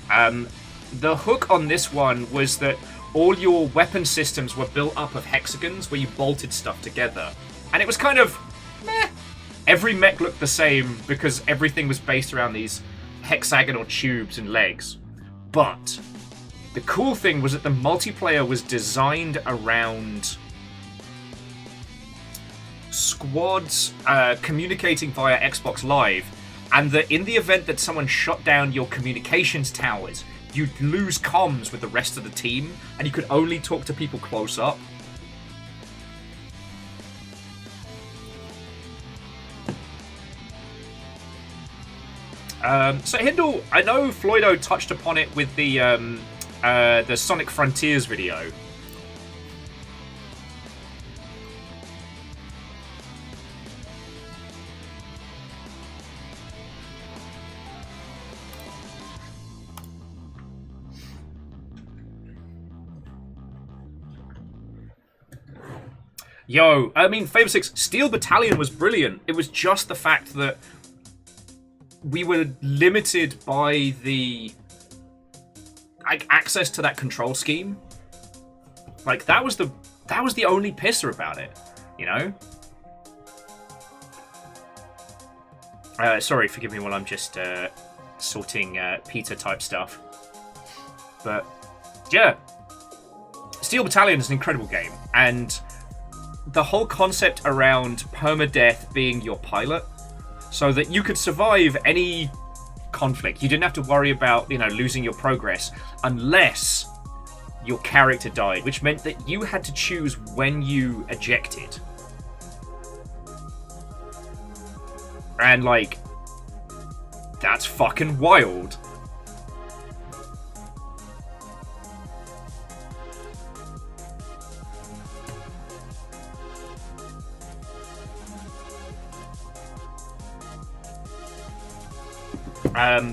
The hook on this one was that all your weapon systems were built up of hexagons where you bolted stuff together. And it was kind of meh. Every mech looked the same because everything was based around these hexagonal tubes and legs. But the cool thing was that the multiplayer was designed around squads communicating via Xbox Live, and that in the event that someone shot down your communications towers, you'd lose comms with the rest of the team, and you could only talk to people close up. So Hindle, I know Floydo touched upon it with the Sonic Frontiers video. Yo, I mean, Favor 6, Steel Battalion was brilliant. It was just the fact that we were limited by the access to that control scheme. Like, that was the only pisser about it, you know? Sorry, forgive me while I'm just sorting Peter type stuff. But yeah, Steel Battalion is an incredible game, and the whole concept around permadeath being your pilot, so that you could survive any conflict. You didn't have to worry about, you know, losing your progress unless your character died, which meant that you had to choose when you ejected. And, like, that's fucking wild.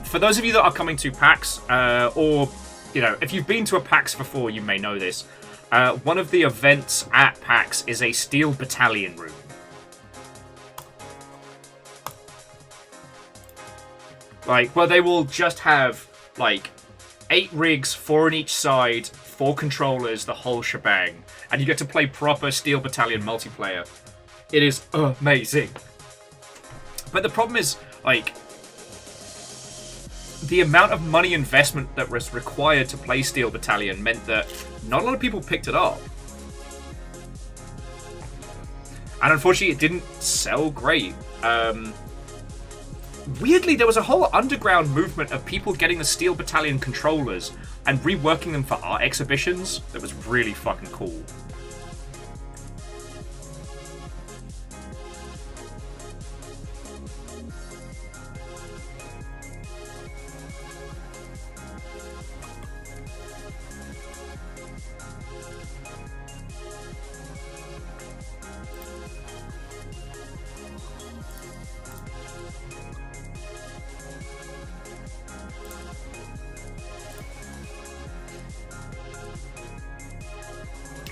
For those of you that are coming to PAX, or, you know, if you've been to a PAX before, you may know this. One of the events at PAX is a Steel Battalion room. Like, where they will just have, like, 8 rigs, 4 on each side, 4 controllers, the whole shebang. And you get to play proper Steel Battalion multiplayer. It is amazing. But the problem is, like, the amount of money investment that was required to play Steel Battalion meant that not a lot of people picked it up. And unfortunately, it didn't sell great. Weirdly, there was a whole underground movement of people getting the Steel Battalion controllers and reworking them for art exhibitions that was really fucking cool.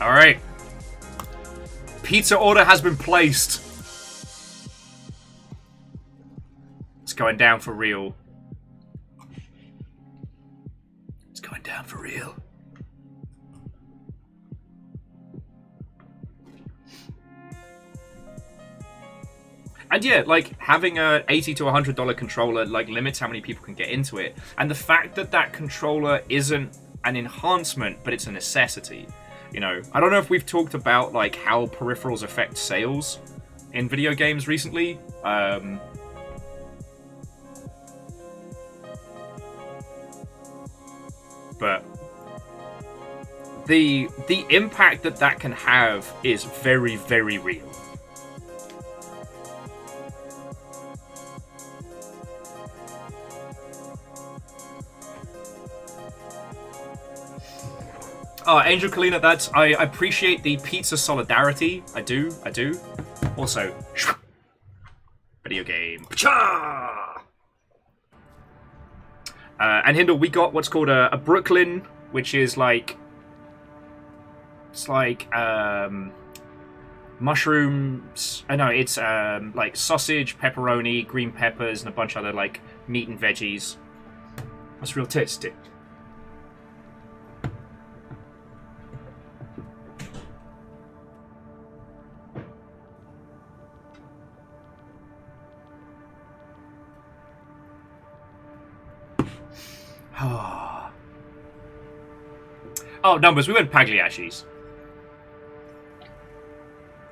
Alright. Pizza order has been placed. It's going down for real. It's going down for real. And yeah, like, having a $80 to $100 controller, like, limits how many people can get into it. And the fact that that controller isn't an enhancement, but it's a necessity. You know, I don't know if we've talked about, like, how peripherals affect sales in video games recently. But the impact that that can have is very, very real. Oh, Angel Kalina, that's... I appreciate the pizza solidarity. I do. Also, video game. And Hindle, we got what's called a Brooklyn, which is like... It's like, mushrooms... no, it's, like sausage, pepperoni, green peppers, and a bunch of other, like, meat and veggies. That's real tasty. Oh, numbers. We went Pagliacci's.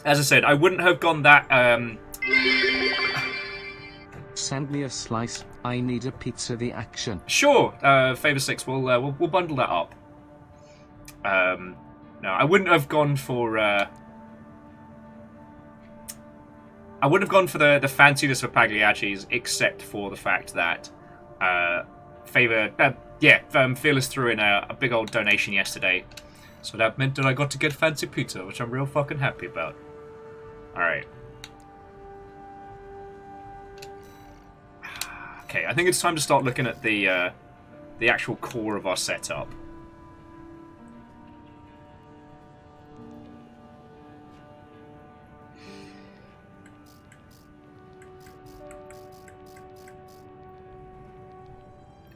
As I said, I wouldn't have gone that. Send me a slice. I need a pizza. The action. Sure. Favor 6. We'll bundle that up. No, I wouldn't have gone for. I wouldn't have gone for the fanciness of Pagliacci's, except for the fact that Favor. Fearless threw in a big old donation yesterday. So that meant that I got to get fancy pizza, which I'm real fucking happy about. Alright. Okay, I think it's time to start looking at the actual core of our setup.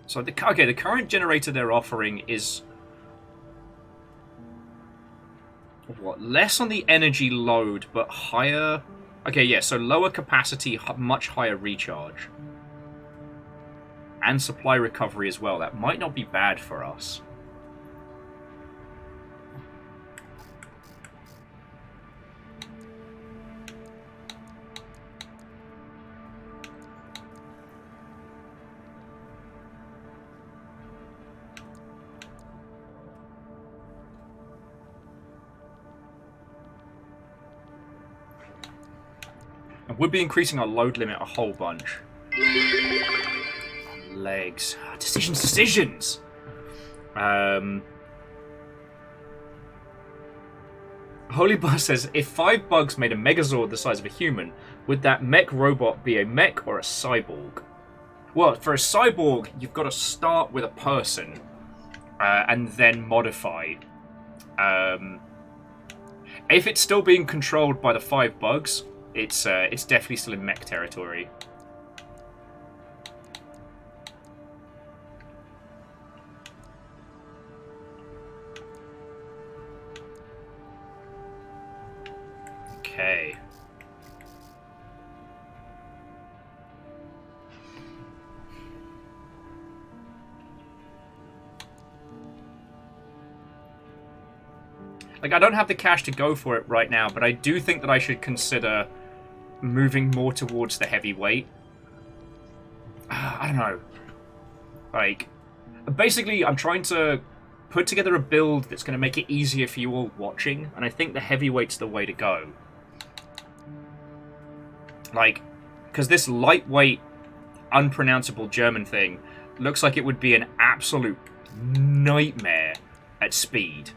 So, the current generator they're offering is... what? Less on the energy load, but higher... Okay, yeah, so lower capacity, much higher recharge. And supply recovery as well. That might not be bad for us. Would be increasing our load limit a whole bunch. Legs. Decisions! Holy Buzz says, if 5 bugs made a Megazord the size of a human, would that mech robot be a mech or a cyborg? Well, for a cyborg, you've got to start with a person and then modify. If it's still being controlled by the 5 bugs, it's definitely still in mech territory. Okay. Like, I don't have the cash to go for it right now, but I do think that I should consider moving more towards the heavyweight. I don't know. Like, basically, I'm trying to put together a build that's going to make it easier for you all watching, and I think the heavyweight's the way to go. Like, because this lightweight, unpronounceable German thing looks like it would be an absolute nightmare at speed.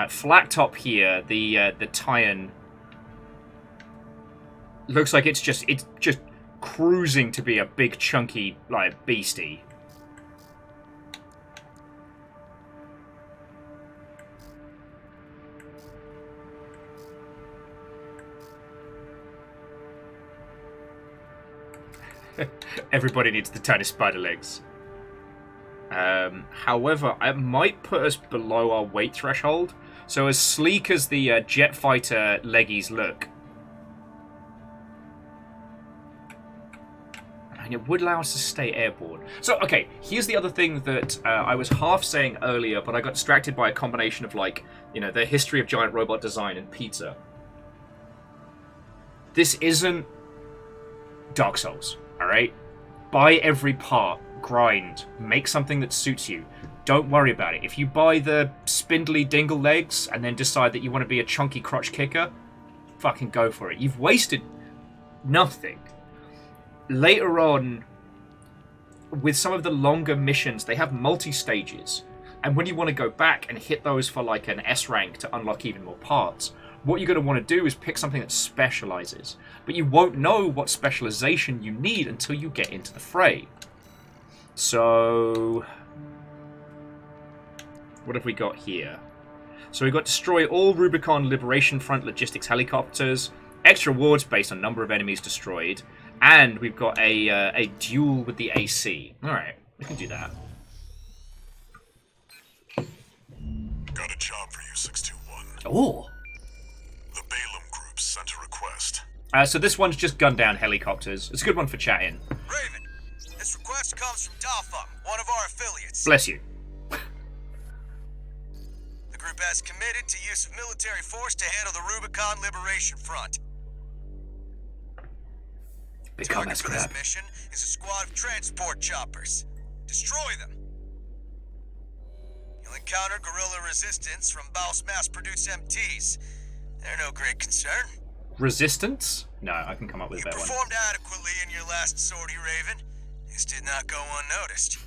Flat top here, the Tian looks like it's just cruising to be a big chunky like beastie. Everybody needs the tiny spider legs. However, it might put us below our weight threshold. So as sleek as the jet fighter leggies look, and it would allow us to stay airborne. So, okay, here's the other thing that I was half saying earlier, but I got distracted by a combination of, like, you know, the history of giant robot design and pizza. This isn't Dark Souls, alright? Buy every part, grind, make something that suits you. Don't worry about it. If you buy the spindly dingle legs and then decide that you want to be a chunky crotch kicker, fucking go for it. You've wasted nothing. Later on, with some of the longer missions, they have multi-stages. And when you want to go back and hit those for like an S rank to unlock even more parts, what you're going to want to do is pick something that specializes. But you won't know what specialization you need until you get into the fray. So what have we got here? So we've got destroy all Rubicon Liberation Front logistics helicopters, extra rewards based on number of enemies destroyed, and we've got a duel with the AC. Alright, we can do that. Got a job for you, 621. Oh! The Balaam Group sent a request. So this one's just gun down helicopters. It's a good one for chatting. Raven, this request comes from Dafa, one of our affiliates. Bless you. The group has committed to use of military force to handle the Rubicon Liberation Front. Target for this mission is a squad of transport choppers. Destroy them. You'll encounter guerrilla resistance from Baus mass-produced MTs. They're no great concern. Resistance? No, I can come up with a better one. You performed adequately in your last sortie, Raven. This did not go unnoticed.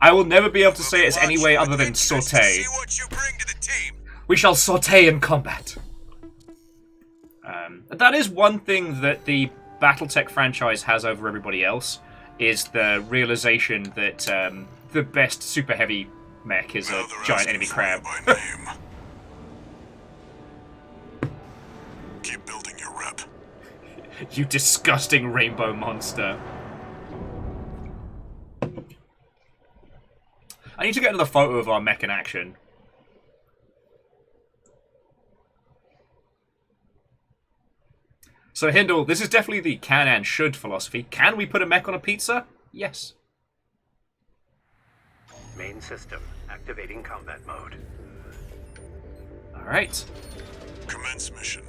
I will never be able to say it any way other than saute. See what you bring to the team. We shall saute in combat. That is one thing that the Battletech franchise has over everybody else, is the realization that the best super heavy mech is a giant enemy crab. Keep building your rep. You disgusting rainbow monster. I need to get another photo of our mech in action. So Hindle, this is definitely the can and should philosophy. Can we put a mech on a pizza? Yes. Main system activating combat mode. Alright. Commence mission.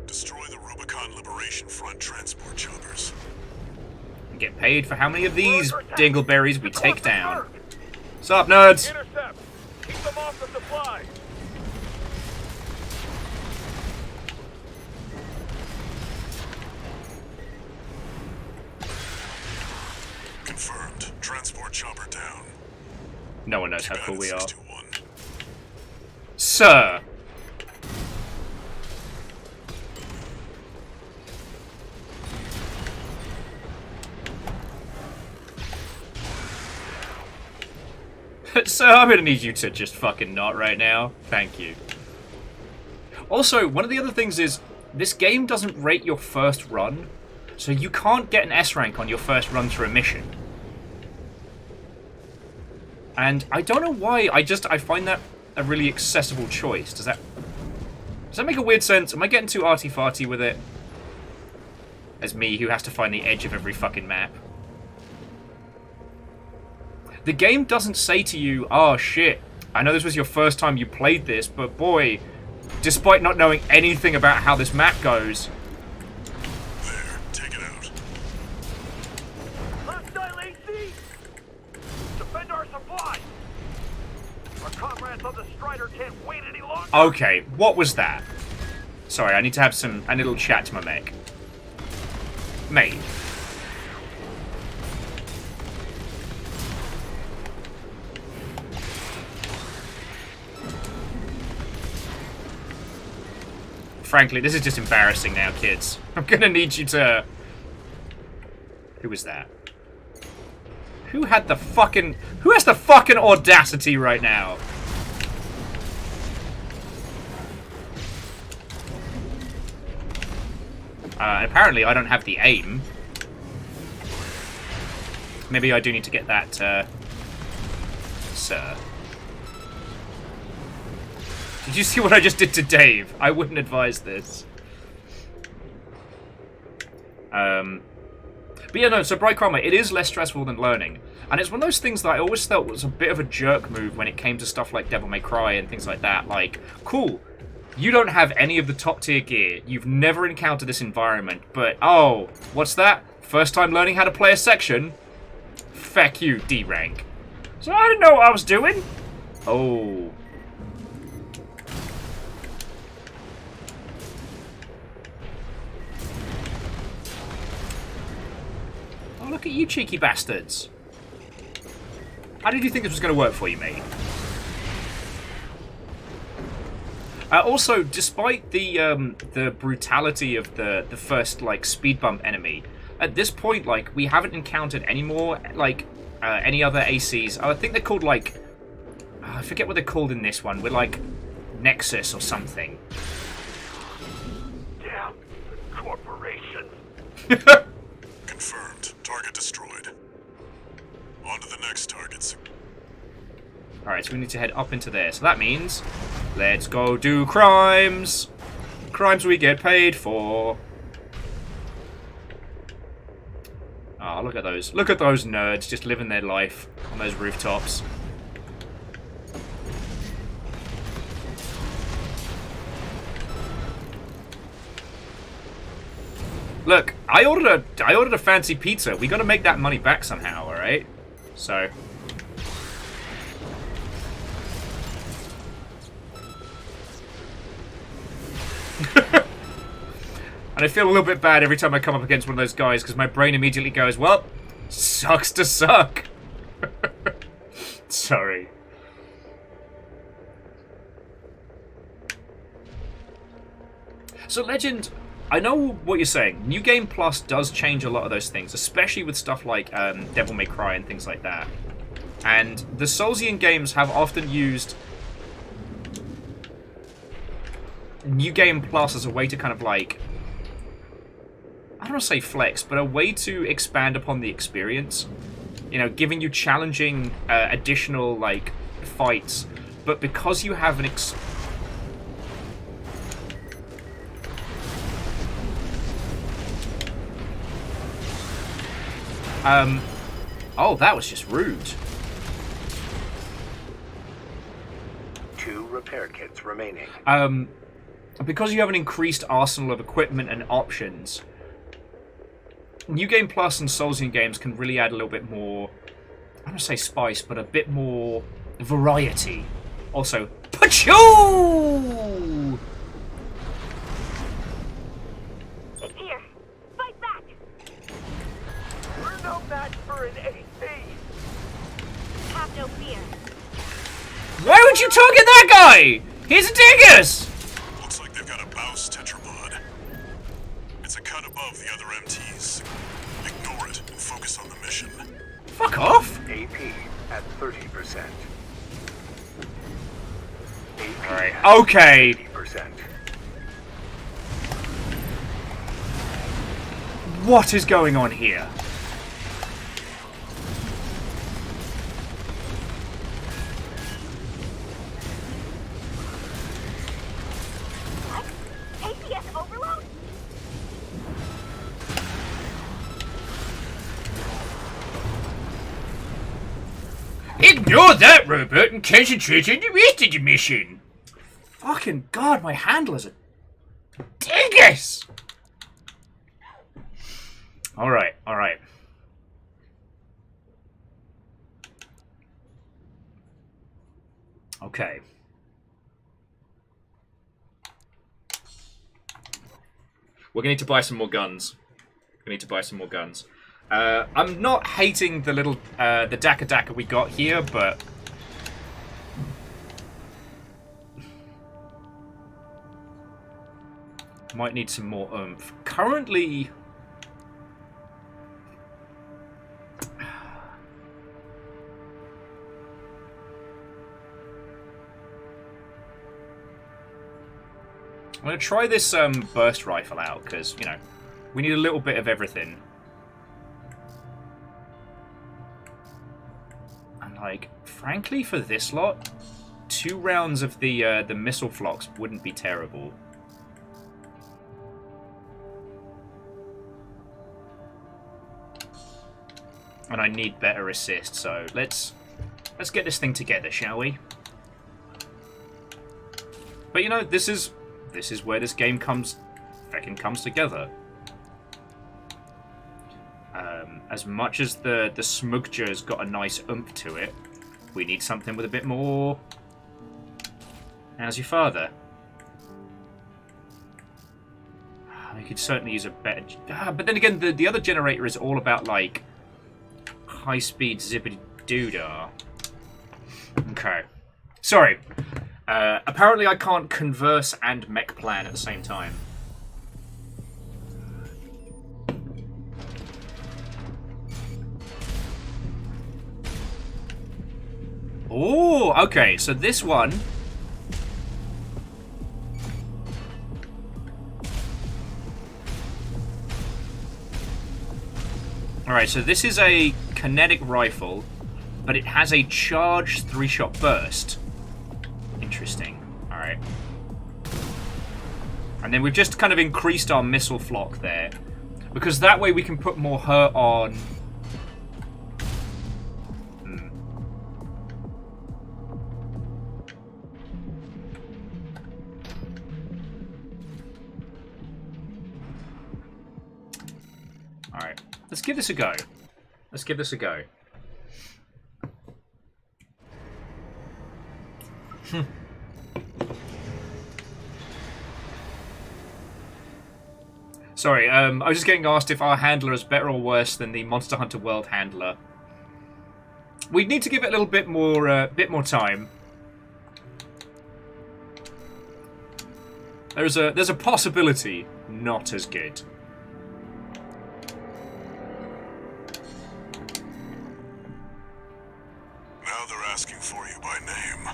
Destroy the Rubicon Liberation Front transport choppers. And get paid for how many of these dingleberries we take down. What's up, nerds? Intercept. Keep them off the supply. Confirmed. Transport chopper down. No one knows how cool we are. 621. Sir! Sir, I'm gonna need you to just fucking not right now. Thank you. Also, one of the other things is, this game doesn't rate your first run, so you can't get an S rank on your first run through a mission. And I don't know why, I find that a really accessible choice. Does that make a weird sense? Am I getting too arty-farty with it? As me, who has to find the edge of every fucking map. The game doesn't say to you, oh shit, I know this was your first time you played this, but boy, despite not knowing anything about how this map goes... There, take it out. Hostile AC! Defend our supply! Our comrades on the Strider can't wait any longer! Okay, what was that? Sorry, I need to have a little chat to my mech. Mate. Frankly, this is just embarrassing now, kids. I'm gonna need you to... Who was that? Who has the fucking audacity right now? Apparently I don't have the aim. maybe I do need to get that, sir. Did you see what I just did to Dave? I wouldn't advise this. But yeah, no, so Bright Chroma, it is less stressful than learning. And it's one of those things that I always felt was a bit of a jerk move when it came to stuff like Devil May Cry and things like that. Like, cool, you don't have any of the top tier gear, you've never encountered this environment, but, oh, what's that? First time learning how to play a section? Feck you, D rank. So I didn't know what I was doing. Oh. Oh, look at you cheeky bastards. How did you think this was going to work for you, mate? Also, despite the brutality of the first, like, speed bump enemy, at this point, like, we haven't encountered any more, like, any other ACs. I think they're called, like, I forget what they're called in this one. We're like Nexus or something. Damn corporation. Confirmed. Target destroyed. On to the next targets. Alright, so we need to head up into there. So that means, let's go do crimes. Crimes we get paid for. Ah, look at those. Look at those nerds just living their life on those rooftops. Look, I ordered a fancy pizza. We got to make that money back somehow, all right? So. And I feel a little bit bad every time I come up against one of those guys because my brain immediately goes, well, sucks to suck. Sorry. So, Legend, I know what you're saying. New Game Plus does change a lot of those things, especially with stuff like Devil May Cry and things like that. And the Soulsian games have often used New Game Plus as a way to kind of like, I don't want to say flex, but a way to expand upon the experience. You know, giving you challenging additional like fights, but because you have an oh, that was just rude. 2 repair kits remaining. Because you have an increased arsenal of equipment and options, New Game Plus and Soulsian games can really add a little bit more, I don't want to say spice, but a bit more variety. Also, Pachoo! It's here. Fight back. We're no match for an AC. Have no fear. Why would you target that guy? He's a dingus! Looks like they've got a Baus Tetramod. It's a cut above the other MTs. Ignore it and focus on the mission. Fuck off! AP at 30%. Alright, okay. 80%. What is going on here? What? APS overload? Ignore that, robot, and concentrate on the rest of the mission. Fucking god, my handler's a dingus! Alright, alright. Okay. We're gonna need to buy some more guns. We need to buy some more guns. I'm not hating the little, the Daka Daka we got here, but might need some more oomph. Currently, I'm gonna try this burst rifle out because, you know, we need a little bit of everything. Like, frankly, for this lot, 2 rounds of the missile flocks wouldn't be terrible. And I need better assist, so let's get this thing together, shall we? But you know, this is where this game comes together. As much as the Smugger's got a nice oomph to it, we need something with a bit more. How's your father? We could certainly use a better. But then again, the other generator is all about like high-speed zippity doodah. Okay, sorry. Apparently, I can't converse and mech plan at the same time. Oh, okay. So this one. Alright, so this is a kinetic rifle, but it has a charged 3-shot burst. Interesting. Alright. And then we've just kind of increased our missile flock there. Because that way we can put more hurt on... Alright. Let's give this a go. Let's give this a go. Sorry, I was just getting asked if our handler is better or worse than the Monster Hunter World handler. We'd need to give it a little bit more time. There's a possibility not as good. Now they're asking for you by name.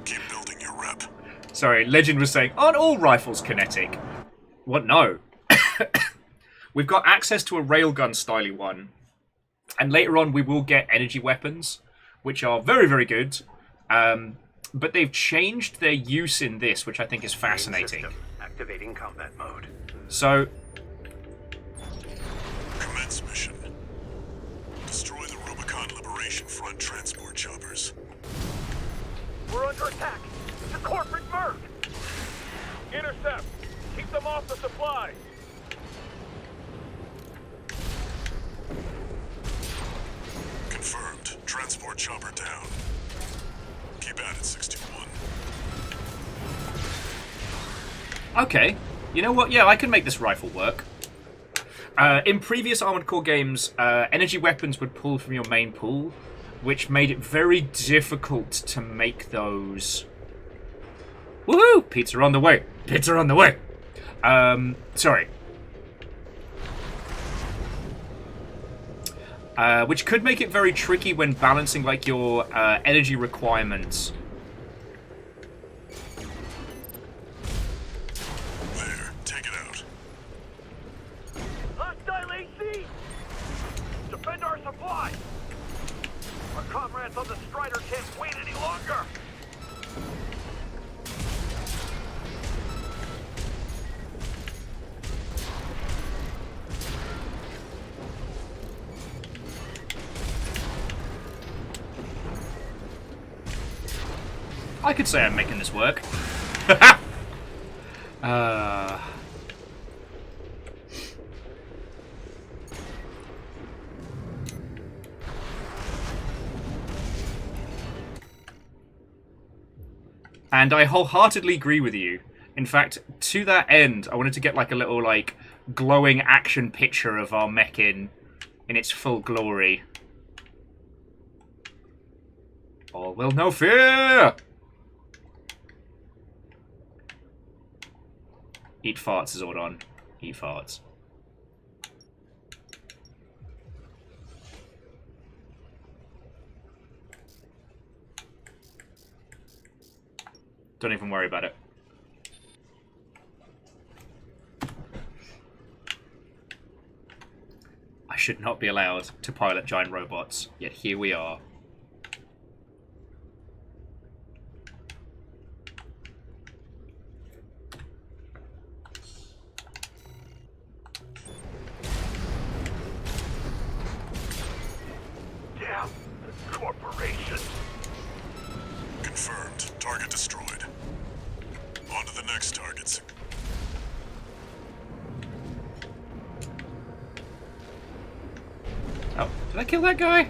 Keep building your rep. Sorry, Legend was saying, aren't all rifles kinetic? What? No. We've got access to a railgun styly one. And later on we will get energy weapons, which are very, very good. But they've changed their use in this, which I think is fascinating. Activating combat mode. So... Commence mission. Destroy the Rubicon Liberation Front transport choppers. We're under attack. It's a corporate merc. Intercept. Keep them off the supplies. Confirmed. Transport chopper down. Keep at it, 61. Okay. You know what? Yeah, I can make this rifle work. In previous Armored Core games, energy weapons would pull from your main pool, which made it very difficult to make those... Woohoo! Pizza on the way! Pizza on the way! Sorry. Which could make it very tricky when balancing, like, your energy requirements. There, take it out. Hostile AC! Defend our supplies! Our comrades on the Strider can't wait any longer! I could say I'm making this work. And I wholeheartedly agree with you. In fact, to that end, I wanted to get like a little like glowing action picture of our mech in its full glory. All will no fear! Eat farts, Zordon. Eat farts. Don't even worry about it. I I should not be allowed to pilot giant robots, yet here we are. Damn, the corporation. Confirmed. Target destroyed. On to the next targets. Oh, did I kill that guy?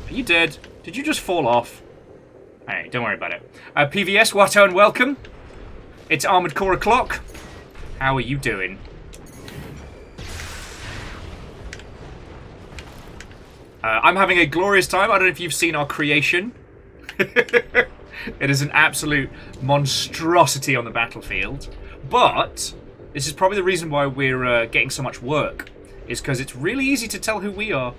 Are you dead? Did you just fall off? Alright, don't worry about it. PVS, Watto, and welcome. It's Armored Core O'Clock. How are you doing? I'm having a glorious time. I don't know if you've seen our creation. It is an absolute monstrosity on the battlefield. But this is probably the reason why we're getting so much work. Is because it's really easy to tell who we are.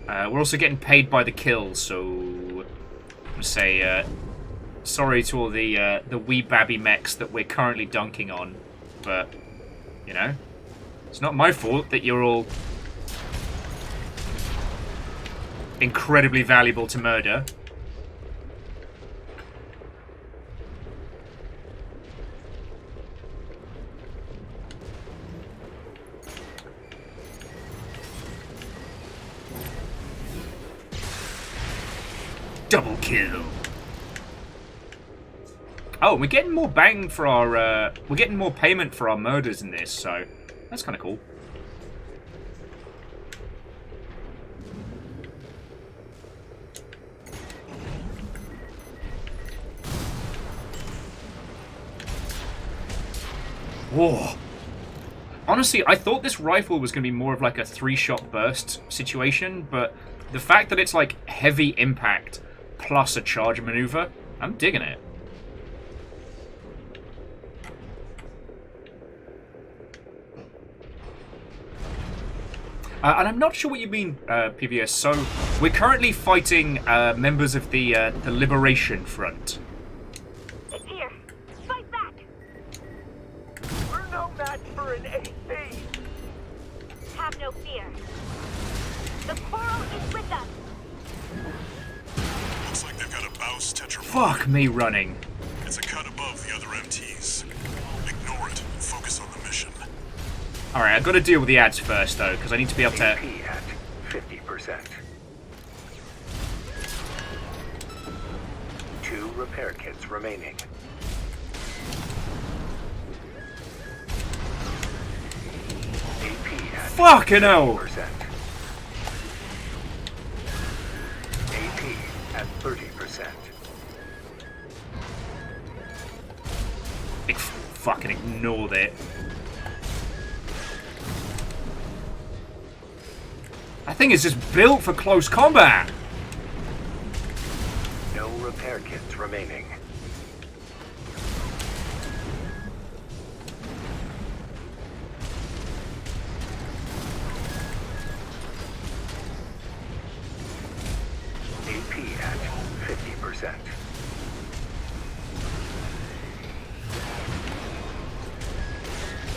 We're also getting paid by the kill, so I'm gonna say sorry to all the wee babby mechs that we're currently dunking on, but you know, it's not my fault that you're all incredibly valuable to murder. Double kill. Oh, we're getting more bang for our, we're getting more payment for our murders in this, so that's kind of cool. Whoa. Honestly, I thought this rifle was going to be more of like a 3-shot burst situation, but the fact that it's like heavy impact plus a charge maneuver, I'm digging it. And I'm not sure what you mean, PVS. So we're currently fighting members of the Liberation Front. It's here. Fight back. We're no match for an AC. Have no fear. The coral is with us. Looks like they've got a Baus tetra. Fuck me running. It's a cut above the other MTs. Ignore it and focus on the mission. Alright, I've got to deal with the ads first, though, because I need to be able to... AP at 50%. 2 repair kits remaining. AP at Fucking hell! 50%. AP at 30%. Fucking ignored it. That thing is just built for close combat. No repair kits remaining. AP at 50%.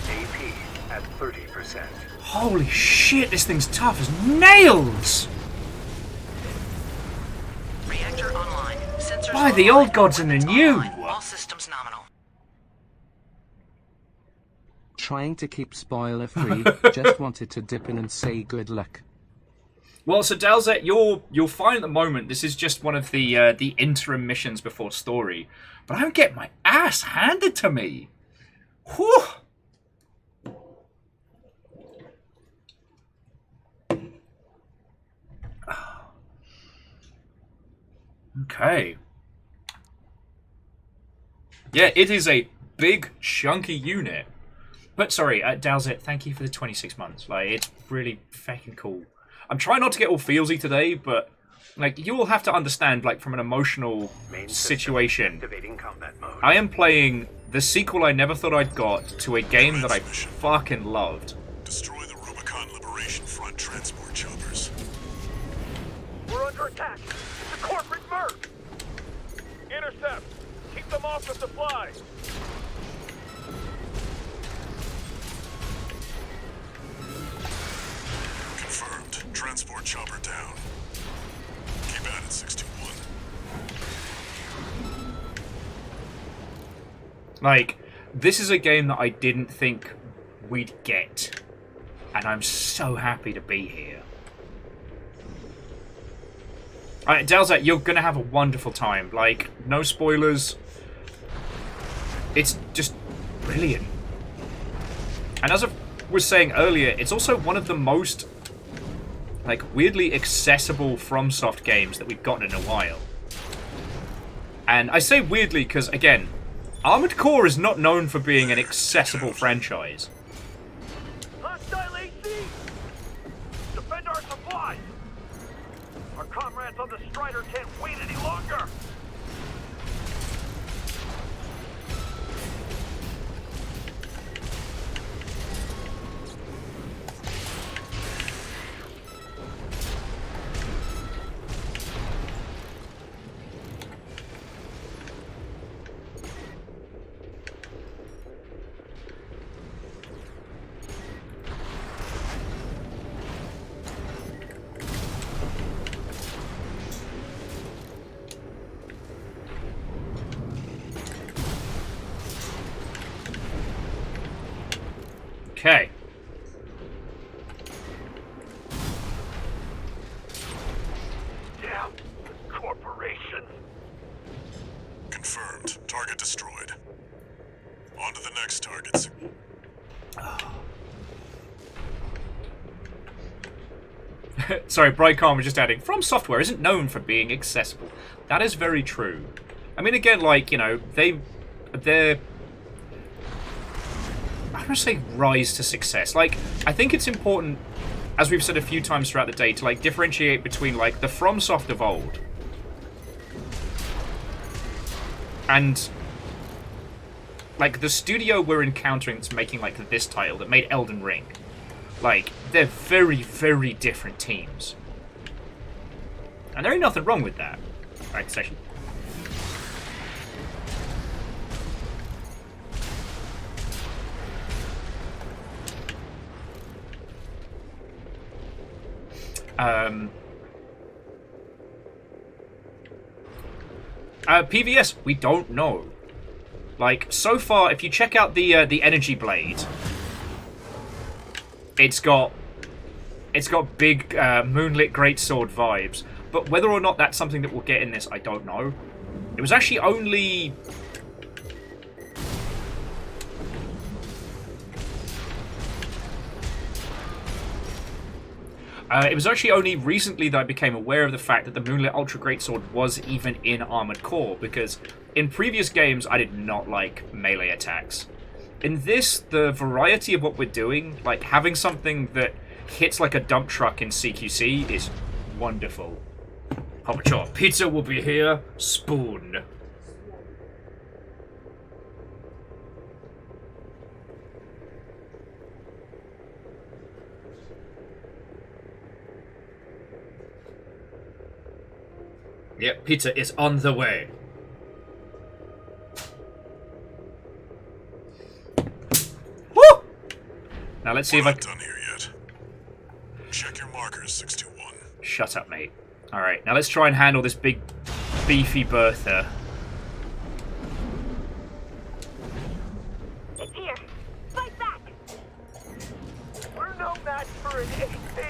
AP at 30%. Holy shit, this thing's tough as nails! Reactor online. Sensors By the online. old gods and the Weapons new! online. All systems nominal. Trying to keep spoiler free, just wanted to dip in and say good luck. Well, so Dalzet, you're fine at the moment. This is just one of the interim missions before story. But I don't get my ass handed to me. Whew! Okay. Yeah, it is a big, chunky unit. But sorry, Dalzet, thank you for the 26 months. Like, it's really fucking cool. I'm trying not to get all feelsy today, but like you all have to understand, like from an emotional situation. Activating combat mode. I am playing the sequel I never thought I'd got to a game that I fucking loved. Destroy the Rubicon Liberation Front transport choppers. We're under attack. It's a corporate merc. Intercept. Keep them off the supplies. Transport chopper down. Keep at it, 621. Like, this is a game that I didn't think we'd get. And I'm so happy to be here. Delzat, you're going to have a wonderful time. Like, no spoilers. It's just brilliant. And as I was saying earlier, it's also one of the most, like, weirdly accessible FromSoft games that we've gotten in a while. And I say weirdly because, again, Armored Core is not known for being an accessible franchise. Hostile AC! Defend our supplies! Our comrades on the Strider can't wait any longer! Okay. Damn, corporation. Confirmed. Target destroyed. On to the next targets. Sorry, Brightcom was just adding, From Software isn't known for being accessible. That is very true. I mean, again, like, you know, they're I'm going to say rise to success. Like, I think it's important, as we've said a few times throughout the day, to, like, differentiate between, like, the FromSoft of old and, like, the studio we're encountering that's making, like, this title that made Elden Ring. Like, they're very, very different teams. And there ain't nothing wrong with that. Right, session. PVS, we don't know. Like, so far, if you check out the energy blade, it's got big moonlit greatsword vibes. But whether or not that's something that we'll get in this, I don't know. It was actually only recently that I became aware of the fact that the Moonlit Ultra Greatsword was even in Armored Core, because in previous games I did not like melee attacks. In this, the variety of what we're doing, like having something that hits like a dump truck in CQC, is wonderful. Hopper pizza will be here. Spoon. Yep, pizza is on the way. Woo! Now let's see if I done here yet. Check your markers, 621. Shut up, mate. Alright, now let's try and handle this big, beefy Bertha. It's here. Fight back. We're no match for an AC.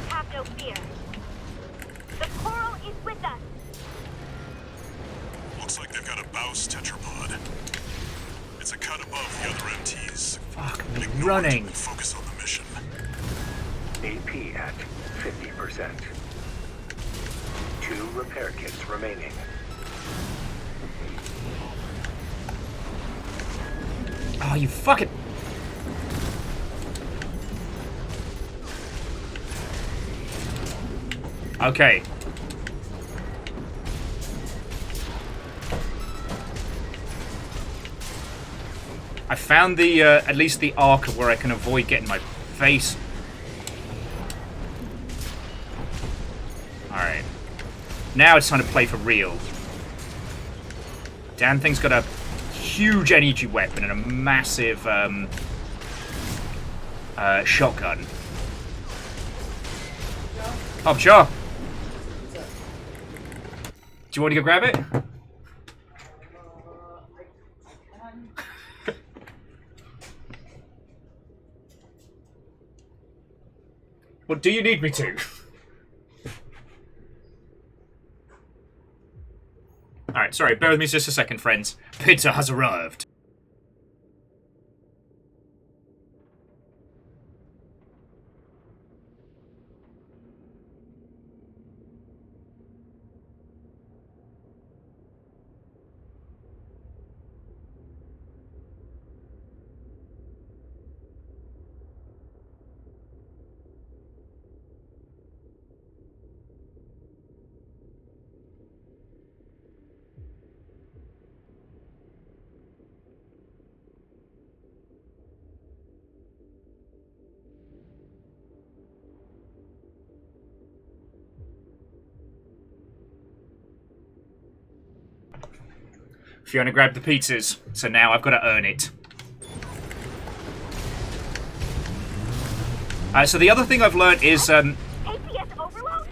Have no fear. The coral is with us. Looks like they've got a Baus tetrapod. It's a cut above the other MTs. Fuck me, Ignore running. it and focus on the mission. AP at 50%. 2 repair kits remaining. Oh, you fucking... Okay. I found the, at least the arc of where I can avoid getting my face. Alright. Now it's time to play for real. Damn thing's got a huge energy weapon and a massive, shotgun. Oh, sure. Do you want to go grab it? Well, do you need me to? Alright, sorry, bear with me just a second, friends. Pizza has arrived. Fiona grabbed the pizzas, so now I've got to earn it. So the other thing I've learned is... APS overload?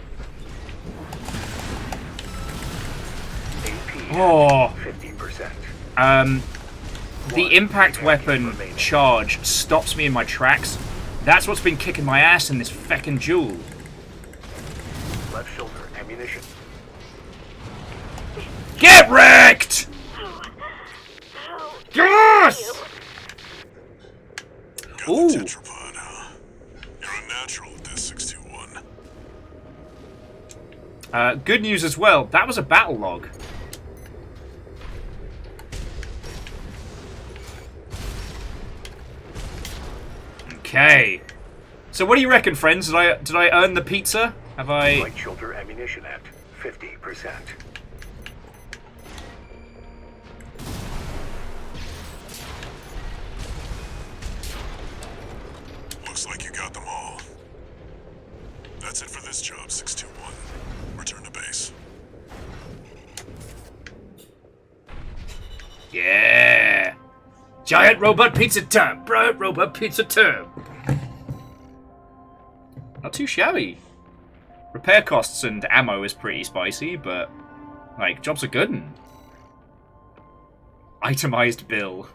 AP 50%. The impact weapon charge stops me in my tracks. That's what's been kicking my ass in this feckin' duel. Left shoulder ammunition. Get wrecked! Yes! Got the tetrapod, huh? You're unnatural at this, 621. Good news as well. That was a battle log. Okay. So what do you reckon, friends? Did I earn the pizza? Have I... Right shoulder ammunition at 50%. Looks like you got them all. That's it for this job, 621. Return to base. Yeah! Giant robot pizza time! Giant robot pizza time! Not too shabby. Repair costs and ammo is pretty spicy, but, like, jobs are good. Itemized bill.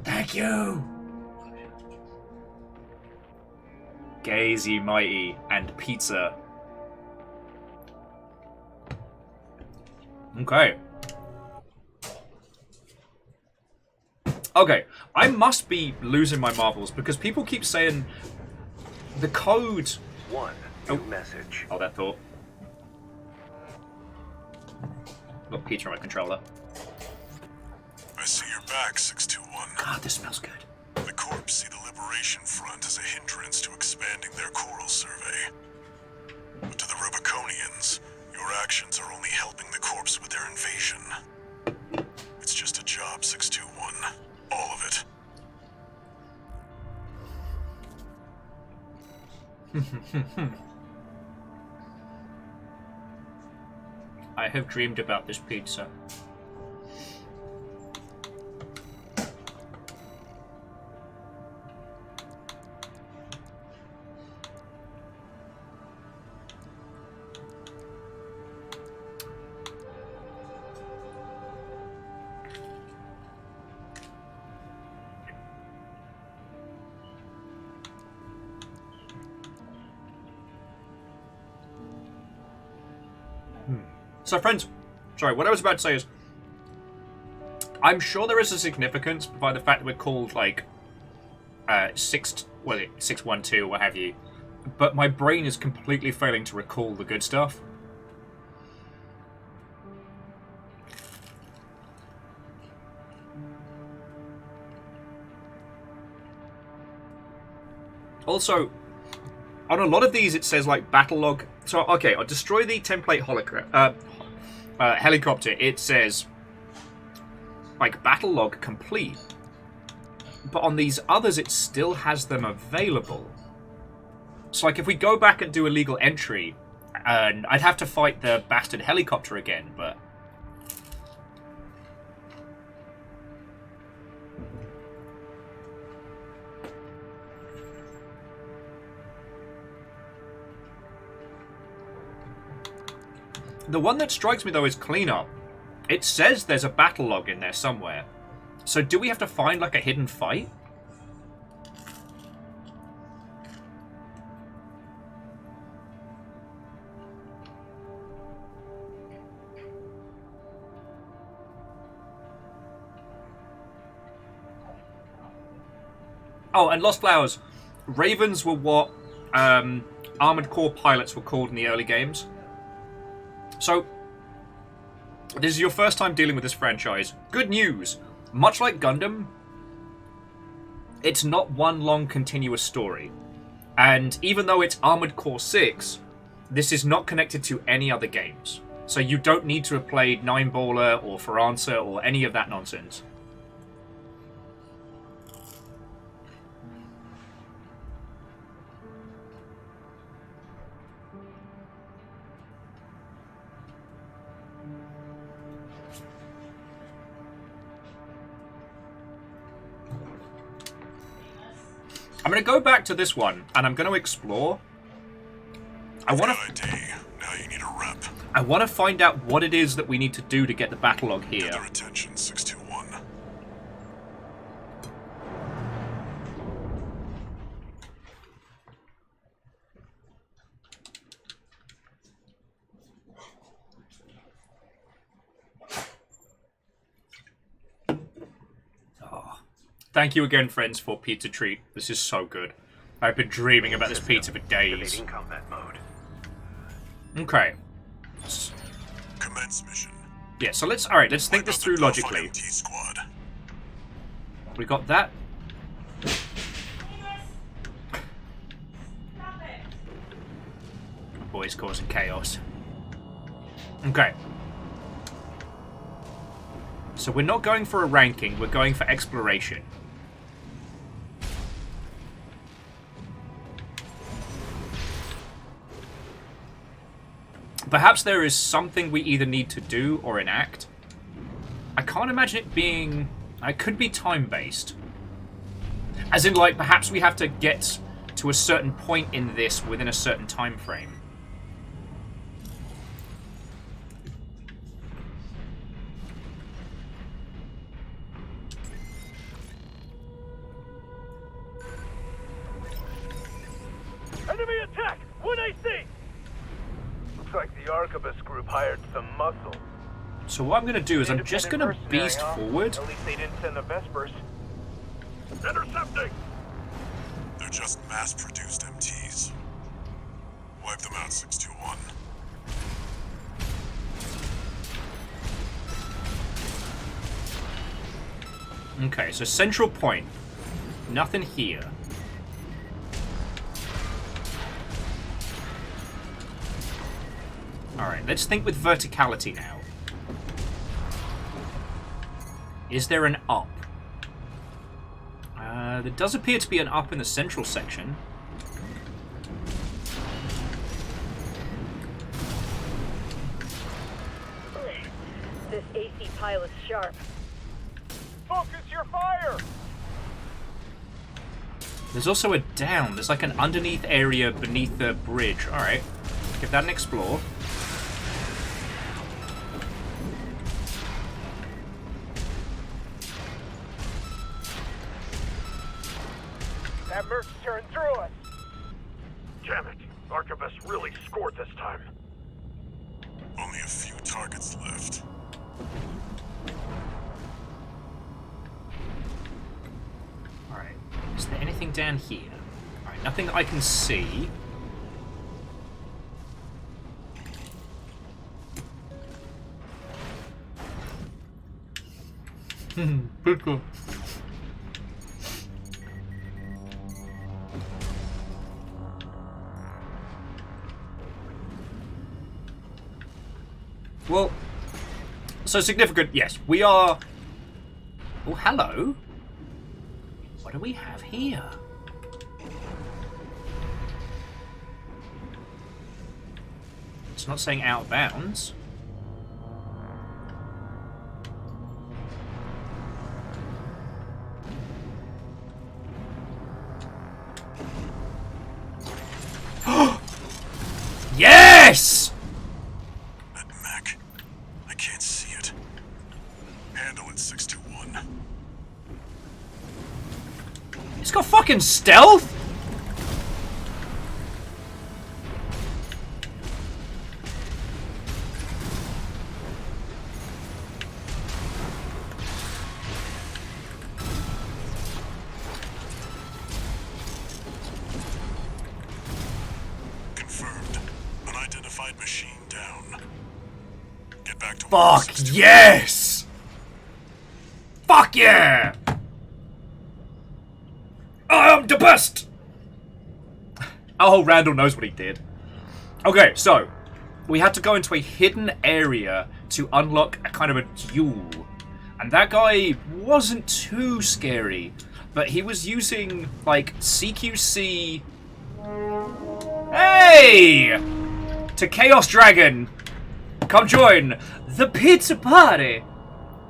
Thank you! Gazy Mighty and pizza. Okay. Okay, I must be losing my marbles because people keep saying the code... One new message. Oh, that thought. Got pizza on my controller. I see you're back, 621. God, this smells good. The Corps see the Liberation Front as a hindrance to expanding their coral survey. But to the Rubiconians, your actions are only helping the Corps with their invasion. It's just a job, 621. All of it. I have dreamed about this pizza. So, friends, sorry, what I was about to say is, I'm sure there is a significance by the fact that we're called, like, 612, what have you, but my brain is completely failing to recall the good stuff. Also, on a lot of these it says, like, battle log. So, okay, I'll destroy the template helicopter. It says, like, battle log complete. But on these others, it still has them available. So, like, if we go back and do a legal entry, I'd have to fight the bastard helicopter again, but... The one that strikes me, though, is cleanup. It says there's a battle log in there somewhere. So do we have to find, like, a hidden fight? Oh, and Lost Flowers. Ravens were what Armored Core pilots were called in the early games. So, this is your first time dealing with this franchise. Good news! Much like Gundam, it's not one long continuous story. And even though it's Armored Core 6, this is not connected to any other games. So you don't need to have played Nine Baller or Faransa or any of that nonsense. I'm going to go back to this one, and I'm going to explore. I want to. Now you need a rep. I want to find out what it is that we need to do to get the battle log here. Gather attention, 621. Thank you again, friends, for pizza treat. This is so good. I've been dreaming about this pizza for days. Combat mode. Okay. Commence mission. Yeah, so let's think this through logically. We got that. Boys causing chaos. Okay. So we're not going for a ranking, we're going for exploration. Perhaps there is something we either need to do or enact. I can't imagine it being... It could be time-based. As in, like, perhaps we have to get to a certain point in this within a certain time frame. Enemy attack! 1 AC! Looks like the Arquebus group hired some muscle. So what I'm going to do is I'm just going to beast forward. At least they didn't send the Vespers. Intercepting! They're just mass-produced MTs. Wipe them out, 621. Okay, so central point. Nothing here. Alright, let's think with verticality now. Is there an up? There does appear to be an up in the central section. This AC pilot's sharp. Focus your fire! There's also a down. There's like an underneath area beneath the bridge. Alright, give that an explore. That merc's tearing through us! Damn it! Arquebus really scored this time. Only a few targets left. Alright, is there anything down here? Alright, nothing that I can see. Good call. Well, so significant, yes. We are... Oh, hello. What do we have here? It's not saying out of bounds. Yes! At It's got fucking stealth? Confirmed. Unidentified machine down. Get back to Fuck yes! Fuck yeah! I am the best! Oh, Randall knows what he did. Okay, so we had to go into a hidden area to unlock a kind of a duel. And that guy wasn't too scary, but he was using, like, CQC... Hey! To Chaos Dragon! Come join the pizza party!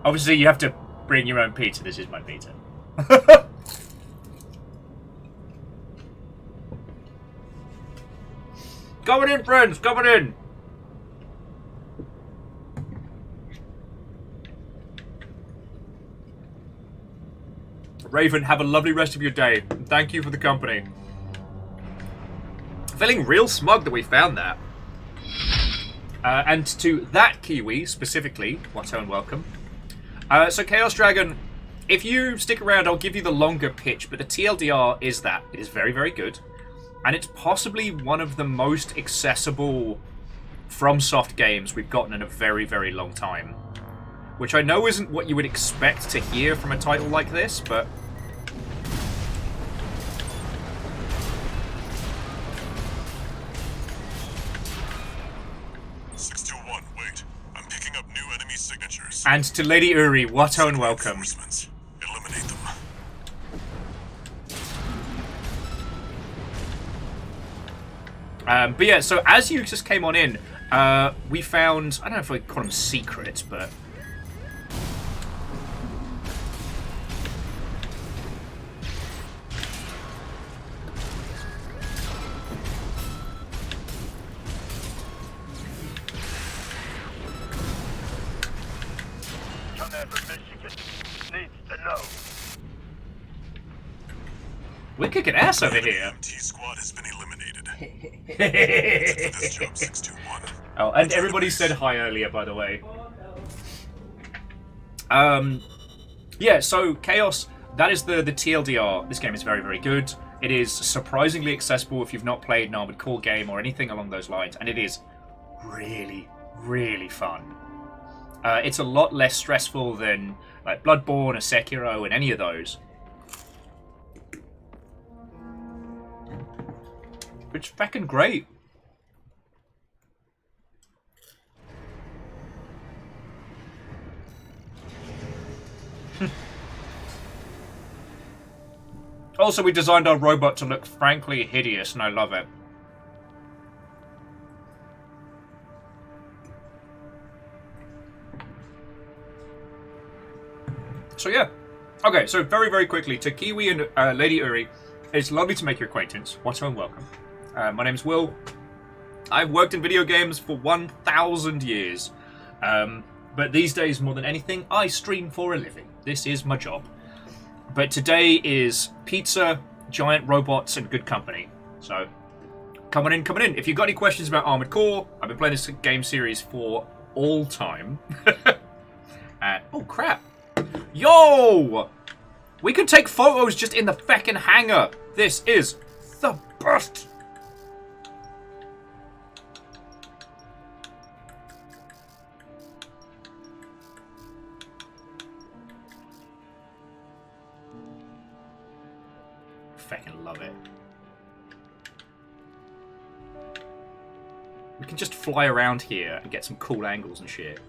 Obviously, you have to bring your own pizza. This is my pizza. Coming in, friends! Coming in! Raven, have a lovely rest of your day. Thank you for the company. Feeling real smug that we found that. And to that Kiwi, specifically, Watto and welcome. So Chaos Dragon, if you stick around, I'll give you the longer pitch, but the TLDR is that. It is very, very good. And it's possibly one of the most accessible FromSoft games we've gotten in a very, very long time. Which I know isn't what you would expect to hear from a title like this, but... Wait, I'm picking up new enemy signatures. And to Lady Uri, Watto and welcome. Eliminate them. But yeah, so as you just came on in, we found, I don't know if I call them secrets, but... We're kicking ass over here. T-Squad has been eliminated. This job, 621. Oh, and everybody said hi earlier, by the way. Yeah, so Chaos, that is the TLDR. This game is very, very good. It is surprisingly accessible if you've not played an Armored Core game or anything along those lines, and it is really, really fun. It's a lot less stressful than like Bloodborne or Sekiro and any of those. It's fucking great. Also, we designed our robot to look frankly hideous, and I love it. So yeah. Okay, so very, very quickly, to Kiwi and Lady Uri, it's lovely to make your acquaintance. Watto and welcome. My name's Will. I've worked in video games for 1,000 years. But these days, more than anything, I stream for a living. This is my job. But today is pizza, giant robots, and good company. So, come on in, come on in. If you've got any questions about Armored Core, I've been playing this game series for all time. Oh, crap. Yo! We can take photos just in the feckin' hangar. This is the best. Fucking love it. We can just fly around here and get some cool angles and shit.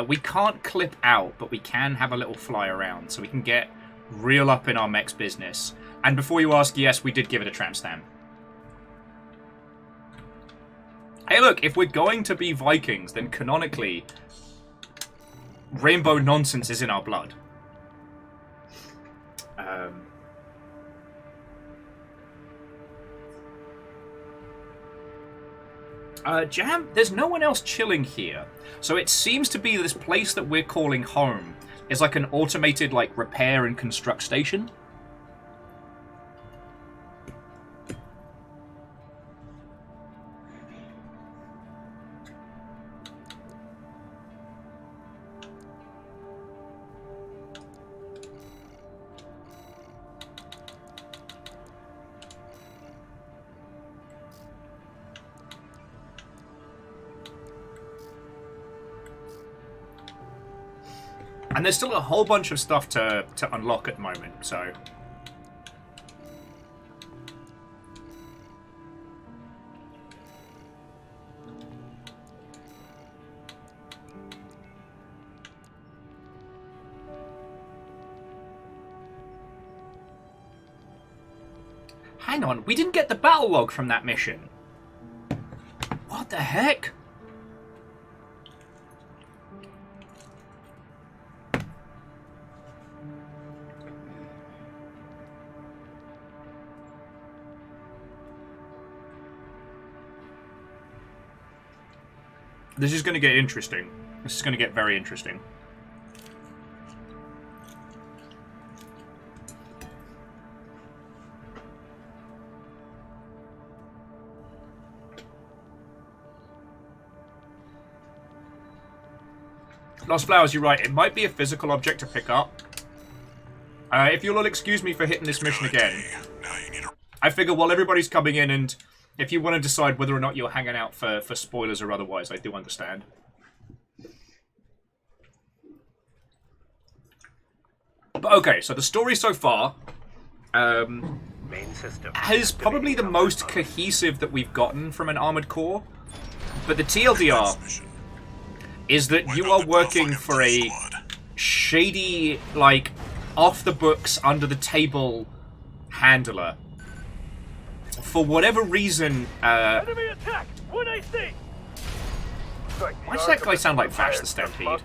We can't clip out, but we can have a little fly around, so we can get real up in our mech's business. And before you ask, yes, we did give it a tramp stamp. Hey, look, if we're going to be Vikings, then canonically, rainbow nonsense is in our blood. Jam, there's no one else chilling here. So it seems to be this place that we're calling home is like an automated like repair and construct station. And there's still a whole bunch of stuff to unlock at the moment, so... Hang on, we didn't get the battle log from that mission. What the heck? This is going to get interesting. This is going to get very interesting. Lost Flowers, you're right. It might be a physical object to pick up. If you'll all excuse me for hitting this mission again. I figure while everybody's coming in and... If you want to decide whether or not you're hanging out for spoilers or otherwise, I do understand. But okay, so the story so far Main system is probably the most cohesive that we've gotten from an Armored Core. But the TLDR is that you are working for a shady, like, off-the-books, under-the-table handler. For whatever reason, Enemy attack! 1 AC! Why does that guy sound like Vash the Stampede?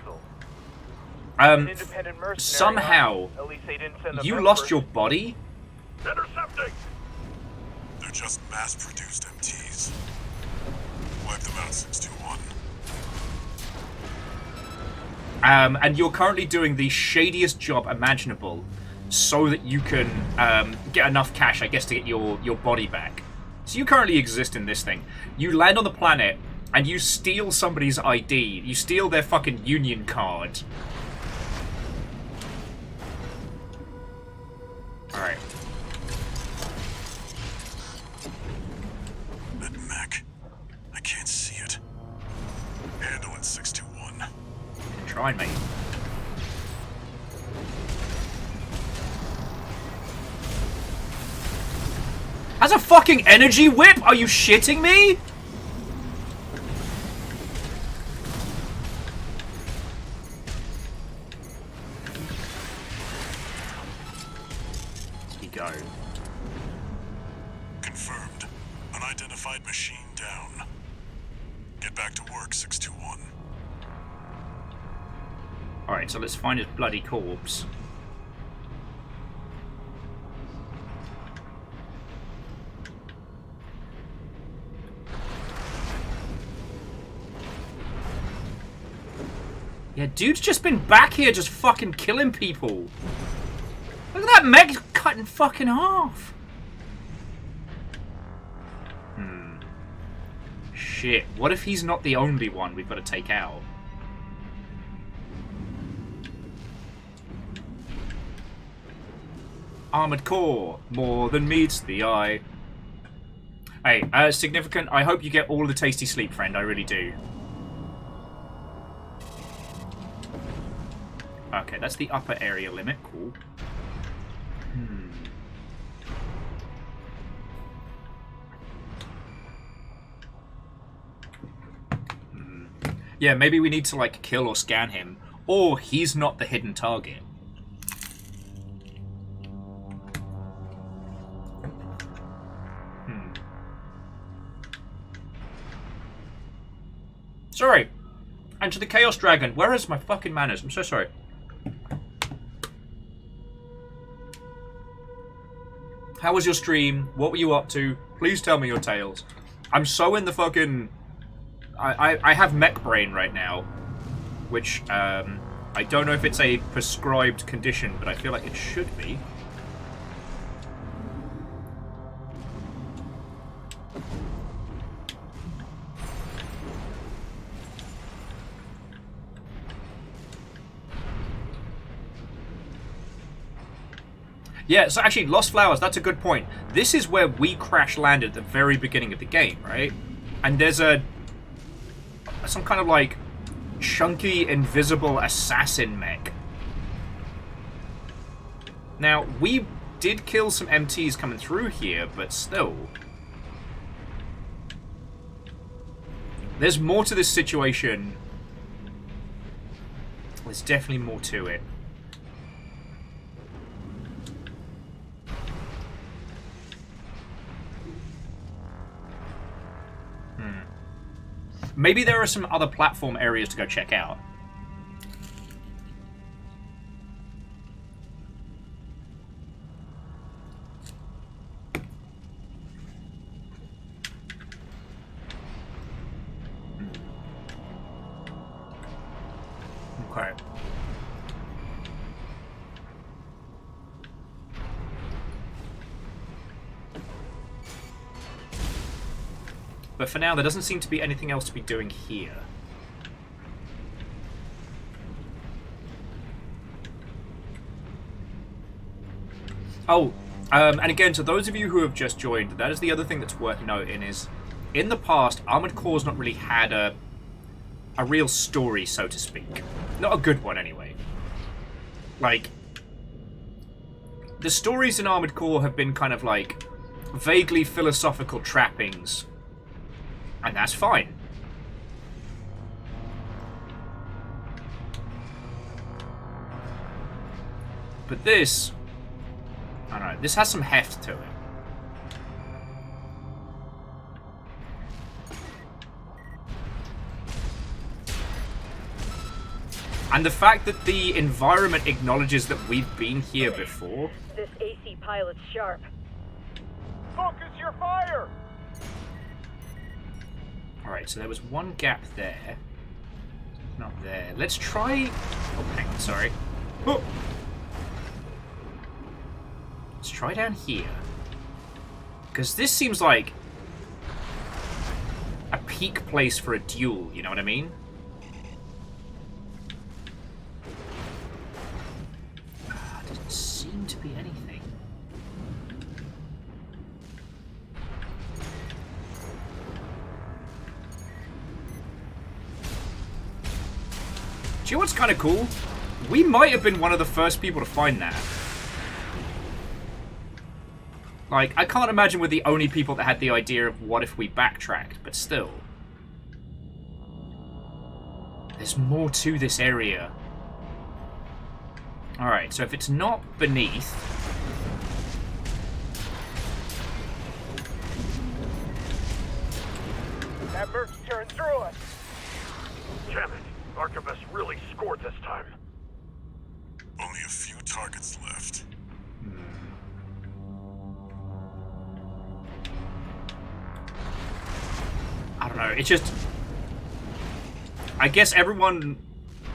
Somehow, you lost your body? Intercepting! They're just mass-produced MTs. Wipe them out, 621. And you're currently doing the shadiest job imaginable so that you can get enough cash, I guess, to get your body back. So you currently exist in this thing. You land on the planet, and you steal somebody's ID. You steal their fucking union card. Alright. That mech. I can't see it. Handle it, 621. Try, mate. Has a fucking energy whip? Are you shitting me? Here you go. Confirmed. Unidentified machine down. Get back to work, 621. Alright, so let's find his bloody corpse. Yeah, dude's just been back here just fucking killing people. Look at that mech cut in fucking half. Shit, what if he's not the only one we've got to take out? Armored Core, more than meets the eye. Hey, significant, I hope you get all the tasty sleep, friend, I really do. Okay, that's the upper area limit. Cool. Yeah, maybe we need to, like, kill or scan him. Or he's not the hidden target. Sorry. And to the Chaos Dragon. Where is my fucking manners? I'm so sorry. How was your stream? What were you up to? Please tell me your tales. I'm so in the fucking... I have mech brain right now. Which, I don't know if it's a prescribed condition, but I feel like it should be. Yeah, so actually, Lost Flowers, that's a good point. This is where we crash landed at the very beginning of the game, right? And there's some kind of, like, chunky, invisible assassin mech. Now, we did kill some MTs coming through here, but still. There's more to this situation. There's definitely more to it. Maybe there are some other platform areas to go check out. Okay. But for now, there doesn't seem to be anything else to be doing here. Oh, and again, to those of you who have just joined, that is the other thing that's worth noting is, in the past, Armored Core's not really had a real story, so to speak. Not a good one, anyway. Like, the stories in Armored Core have been kind of like vaguely philosophical trappings. And that's fine. But this... I don't know, this has some heft to it. And the fact that the environment acknowledges that we've been here before... This AC pilot's sharp. Focus your fire! Alright, so there was one gap there. Not there. Let's try... Oh, hang on, sorry. Oh. Let's try down here. Because this seems like a peak place for a duel, you know what I mean? Doesn't seem to be anything. Do you know what's kind of cool? We might have been one of the first people to find that. Like, I can't imagine we're the only people that had the idea of what if we backtracked, but still. There's more to this area. Alright, so if it's not beneath... That merc's tearing through us! Damn it! Archivist really scored this time. Only a few targets left. I don't know, it's just... I guess everyone...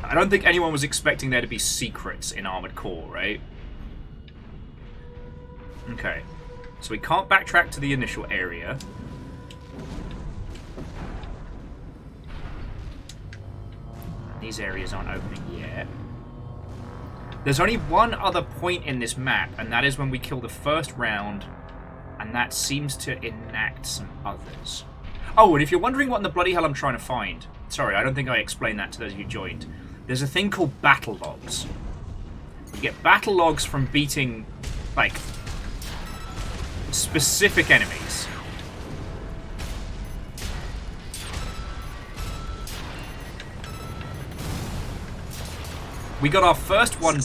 I don't think anyone was expecting there to be secrets in Armored Core, right? Okay. So we can't backtrack to the initial area. These areas aren't opening yet. There's only one other point in this map, and that is when we kill the first round, and that seems to enact some others. Oh, and if you're wondering what in the bloody hell I'm trying to find, sorry, I don't think I explained that to those of you who joined. There's a thing called battle logs. You get battle logs from beating, like, specific enemies. We got our first one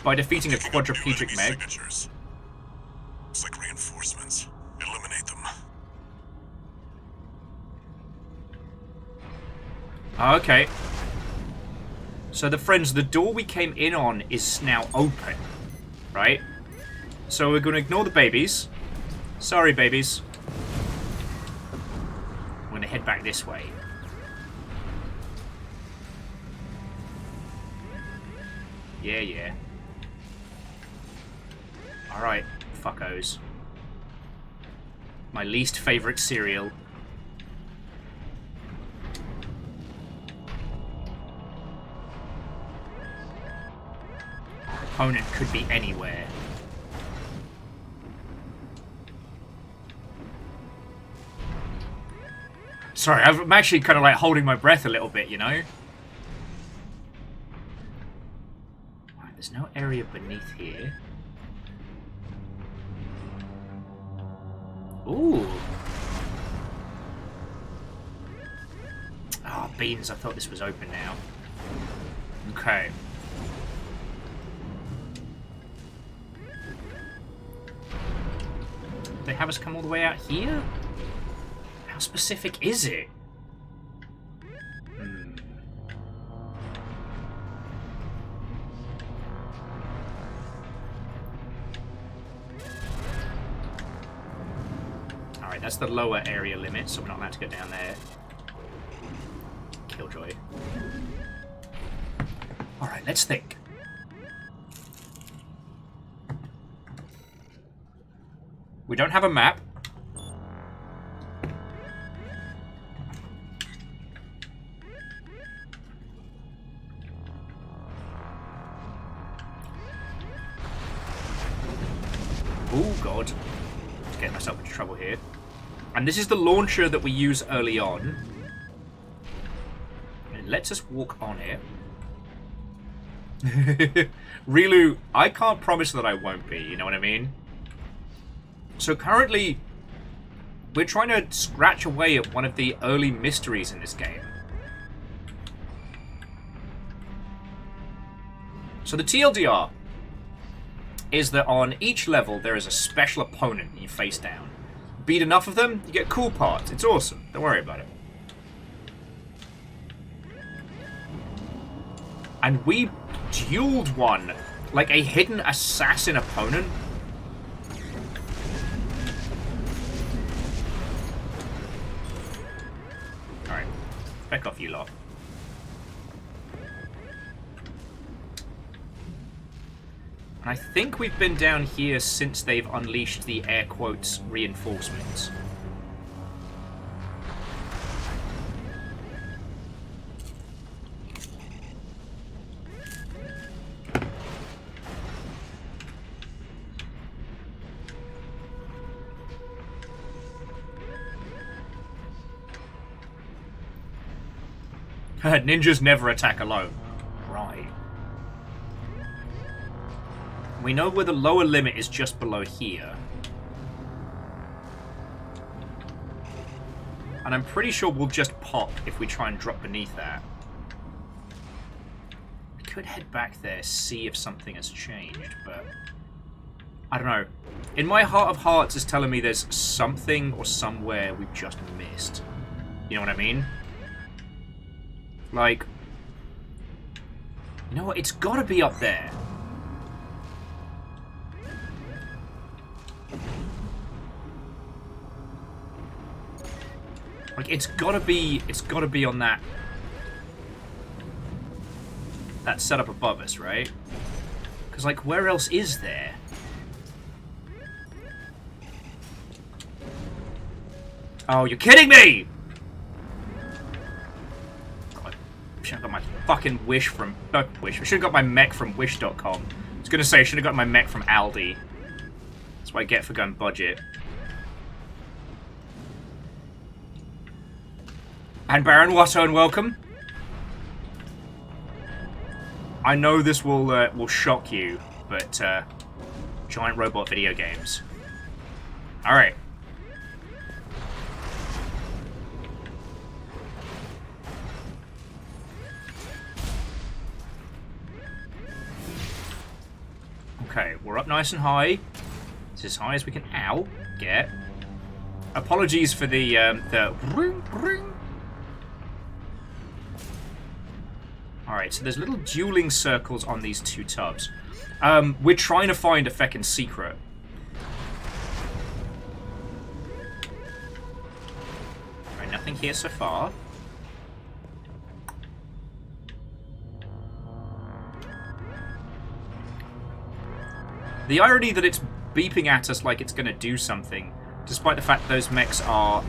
by defeating a quadriplegic meg. Signatures. It's like reinforcements. Eliminate them. Okay. So the door we came in on is now open, right? So we're going to ignore the babies. Sorry, babies. We're going to head back this way. Yeah. Alright, fuckos. My least favorite cereal. Opponent could be anywhere. Sorry, I'm actually kind of like holding my breath a little bit, you know? Right, there's no area beneath here. Ooh. Ah, oh, beans. I thought this was open now. Okay. They have us come all the way out here? How specific is it? Alright, that's the lower area limit, so we're not allowed to go down there. Killjoy. Alright, let's think. We don't have a map. Oh god. Getting myself into trouble here. And this is the launcher that we use early on. It lets us walk on it. Rilu, I can't promise that I won't be, you know what I mean? So currently, we're trying to scratch away at one of the early mysteries in this game. So the TLDR is that on each level there is a special opponent that you face down. Beat enough of them, you get cool parts. It's awesome. Don't worry about it. And we dueled one, like a hidden assassin opponent. Alright, back off you lot. And I think we've been down here since they've unleashed the air quotes reinforcements. Ninjas never attack alone. Right. We know where the lower limit is just below here. And I'm pretty sure we'll just pop if we try and drop beneath that. I could head back there, see if something has changed, but I don't know. In my heart of hearts is telling me there's something or somewhere we've just missed. You know what I mean? Like, you know what? It's gotta be up there. Like, it's gotta be on that setup above us, right? Because, like, where else is there? Oh, you're kidding me! I should have got my fucking wish from... wish. I should have got my mech from wish.com. I was gonna say, I should have got my mech from Aldi. That's what I get for going budget. And Baron Watto, welcome. I know this will shock you, but giant robot video games. All right. Okay, we're up nice and high. It's as high as we can get. Apologies for the ring, ring. Alright, so there's little dueling circles on these two tubs. We're trying to find a feckin' secret. Alright, nothing here so far. The irony that it's beeping at us like it's going to do something, despite the fact those mechs are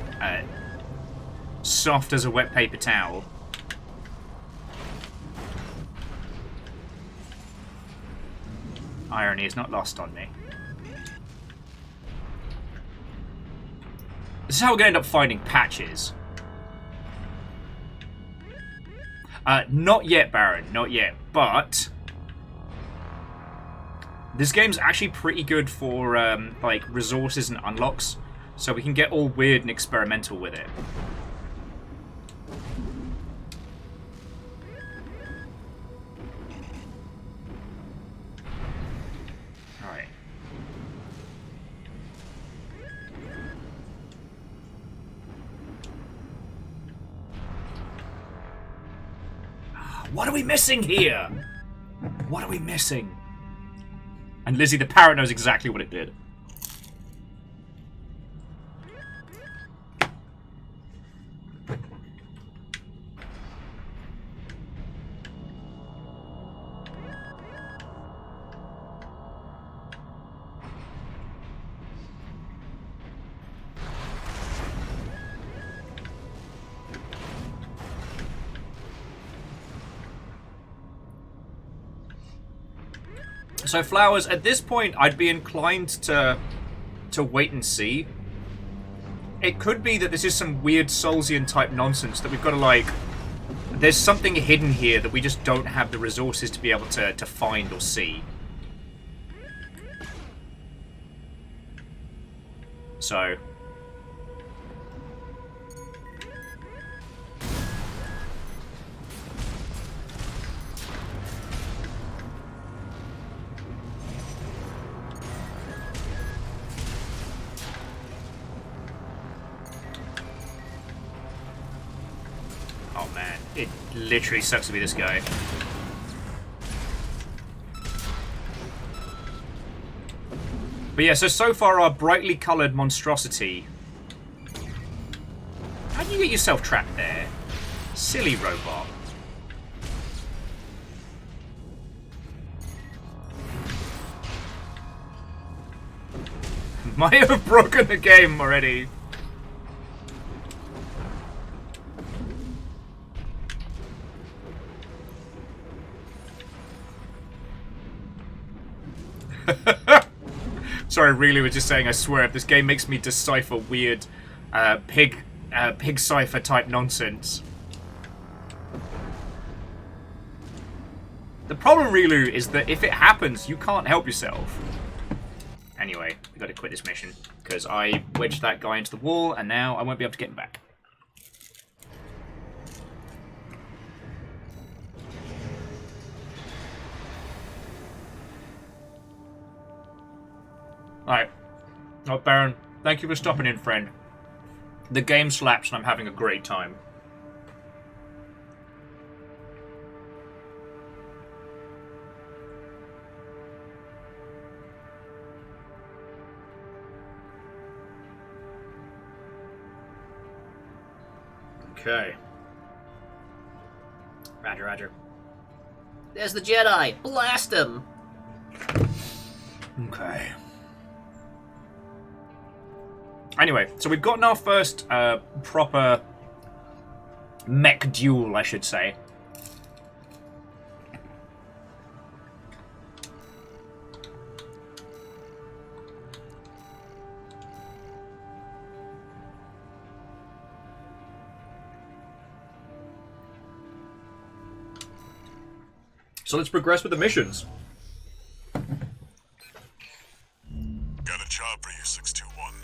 soft as a wet paper towel. Irony is not lost on me. This is how we're going to end up finding patches. Not yet, Baron. Not yet. But this game's actually pretty good for like resources and unlocks, so we can get all weird and experimental with it. Alright. What are we missing here? What are we missing? And Lizzie the parrot knows exactly what it did. So Flowers, at this point, I'd be inclined to wait and see. It could be that this is some weird Soulsian type nonsense that we've got to like... There's something hidden here that we just don't have the resources to be able to find or see. So... Oh man, it literally sucks to be this guy. But yeah, so far our brightly coloured monstrosity. How do you get yourself trapped there? Silly robot. Might have broken the game already. Sorry, really was just saying, I swear, if this game makes me decipher weird pig cipher type nonsense. The problem, Rilu, is that if it happens, you can't help yourself. Anyway, we gotta quit this mission, because I wedged that guy into the wall, and now I won't be able to get him back. Alright. Oh, Baron, thank you for stopping in, friend. The game slaps and I'm having a great time. Okay. Roger, roger. There's the Jedi! Blast him! Okay. Anyway, so we've gotten our first proper mech duel, I should say. So let's progress with the missions. Got a job for you, 621.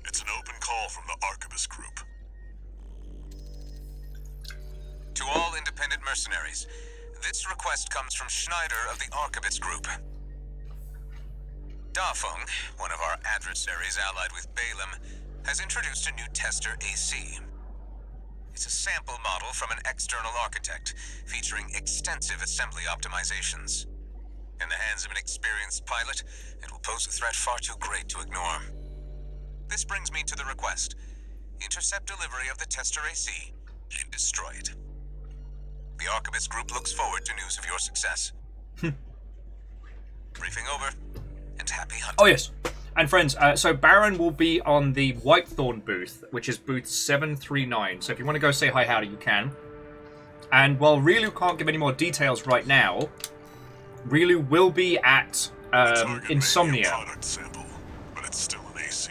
It's an open call from the Arquebus Group. To all independent mercenaries, this request comes from Schneider of the Arquebus Group. Dafeng, one of our adversaries allied with Balaam, has introduced a new tester AC. It's a sample model from an external architect, featuring extensive assembly optimizations. In the hands of an experienced pilot, it will pose a threat far too great to ignore. This brings me to the request. Intercept delivery of the tester AC and destroy it. The Archibus Group looks forward to news of your success. Briefing over, and happy hunting. Oh, yes. And friends, so Baron will be on the Whitethorn booth, which is booth 739. So if you want to go say hi, howdy, you can. And while Rilu can't give any more details right now, Rilu will be at Insomnia. Product sample, but it's still an AC.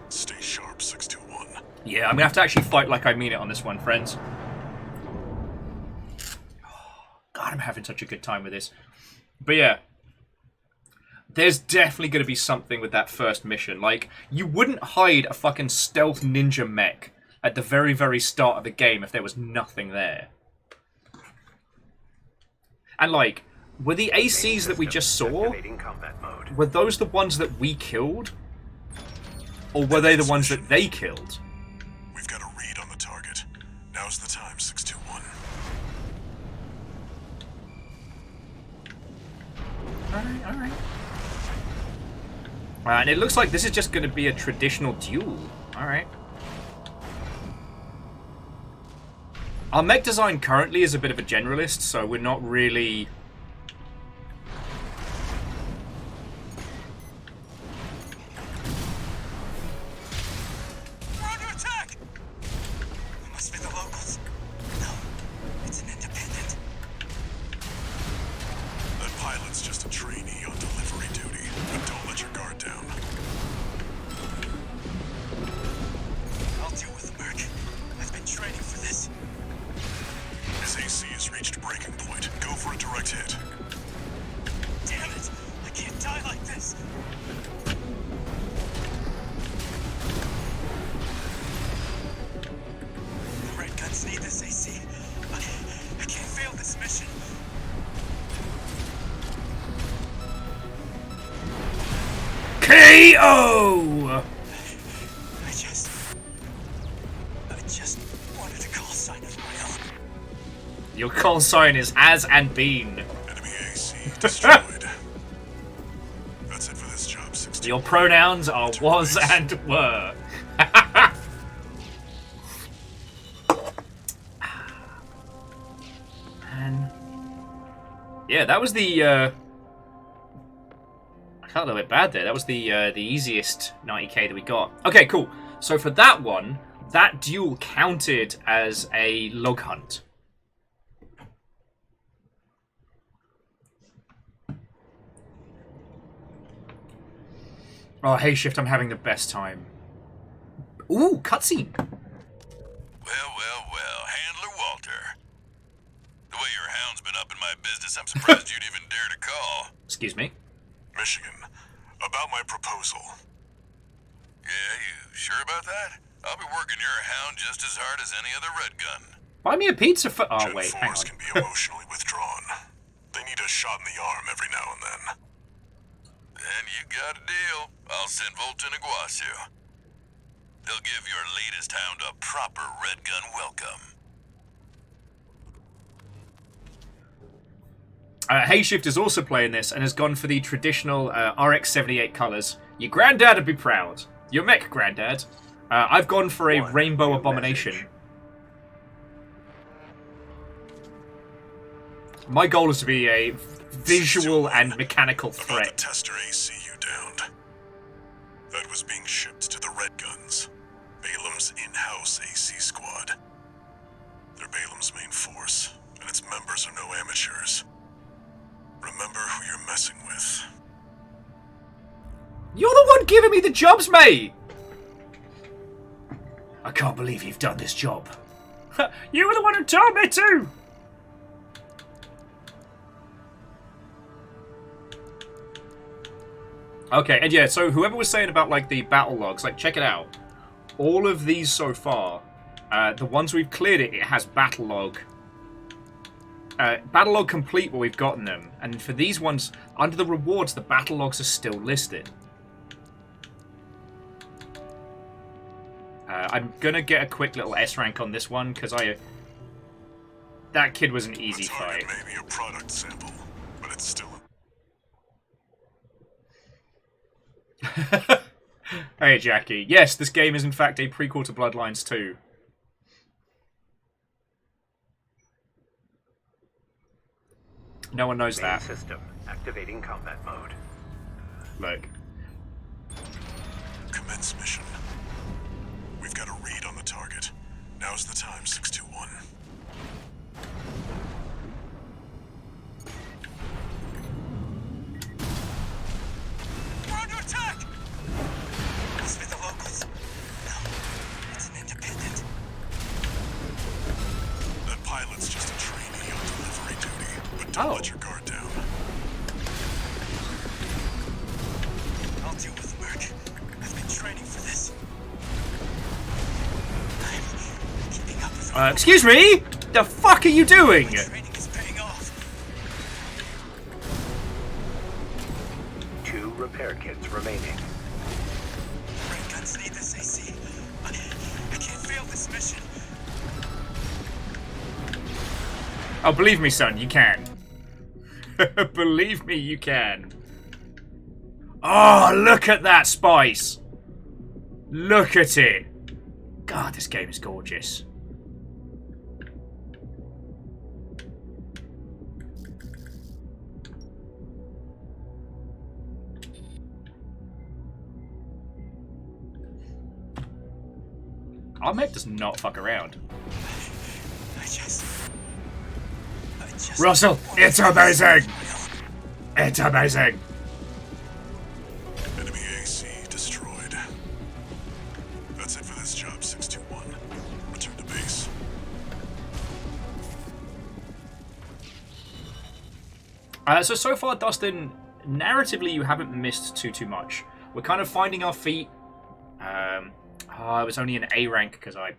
Stay sharp, 621. Yeah, I'm going to have to actually fight like I mean it on this one, friends. God, I'm having such a good time with this. But yeah, there's definitely going to be something with that first mission. Like, you wouldn't hide a fucking stealth ninja mech at the very, very start of the game if there was nothing there. And like, were the ACs that we just saw, were those the ones that we killed? Or were they the ones that they killed? We've got a read on the target. Now's the time, 621. Alright. And it looks like this is just going to be a traditional duel. Alright. Our mech design currently is a bit of a generalist, so we're not really... We're under attack! It must be the locals. No, it's an independent. That pilot's just a trainee on delivery duty, but don't let your guard down. I'll deal with the merc. I've been training for this. His AC has reached breaking point. Go for a direct hit. Damn it! I can't die like this! The red guns need this AC. I can't fail this mission. KO! I just wanted a call sign of my own. Your call sign is has and been. Enemy AC destroyed. That's it for this job, 16. Your pronouns are was and were. Man. Yeah, that was the I felt a little bit bad there. That was the easiest 90k that we got. Okay, cool. So for that one, that duel counted as a log hunt. Oh, hey, Shift, I'm having the best time. Ooh, cutscene. Well, Handler Walter. The way your hound's been up in my business, I'm surprised you'd even dare to call. Excuse me? Michigan, about my proposal. Yeah, you sure about that? I'll be working your hound just as hard as any other red gun. Buy me a pizza for... Oh, Gen wait, hang on. Force can be emotionally withdrawn. They need a shot in the arm every now and then. Then you got a deal. I'll send Volta and Iguazu. They'll give your latest hound a proper red gun welcome. Hayshift is also playing this and has gone for the traditional RX-78 colours. Your granddad would be proud. Your mech granddad. I've gone for a rainbow abomination. My goal is to be a visual and mechanical threat. About the tester AC you downed. That was being shipped to the Red Guns, Balam's in-house AC squad. They're Balam's main force, and its members are no amateurs. Remember who you're messing with. You're the one giving me the jobs, mate! I can't believe you've done this job. You were the one who told me to! Okay, and yeah, so whoever was saying about, like, the battle logs, like, check it out. All of these so far, the ones we've cleared it has battle log. Battle log complete where we've gotten them. And for these ones, under the rewards, the battle logs are still listed. I'm gonna get a quick little S rank on this one because that kid was an easy fight. Maybe a product sample, but it's still. Hey Jackie, yes, this game is in fact a prequel to Bloodlines 2. No one knows that. System activating combat mode. Look. Commence mission. We've got a read on the target. Now's the time, 621. We're under attack! Must be the locals. No, it's an independent. That pilot's just a trainee on delivery duty, but don't let your guard down. I'll deal with Merc. I've been training for this. I'm keeping up with Excuse me? The fuck are you doing? training is paying off. 2 repair kits remaining. Red guns need this AC. I can't fail this mission. Oh, believe me, son, you can. Believe me, you can. Oh, look at that spice. Look at it. God, this game is gorgeous. Ahmed does not fuck around. I just Russell, it's amazing! It's amazing! Enemy AC destroyed. That's it for this job, 621. Return to base. So far, Dustin, narratively, you haven't missed too much. We're kind of finding our feet. I was only an A rank because I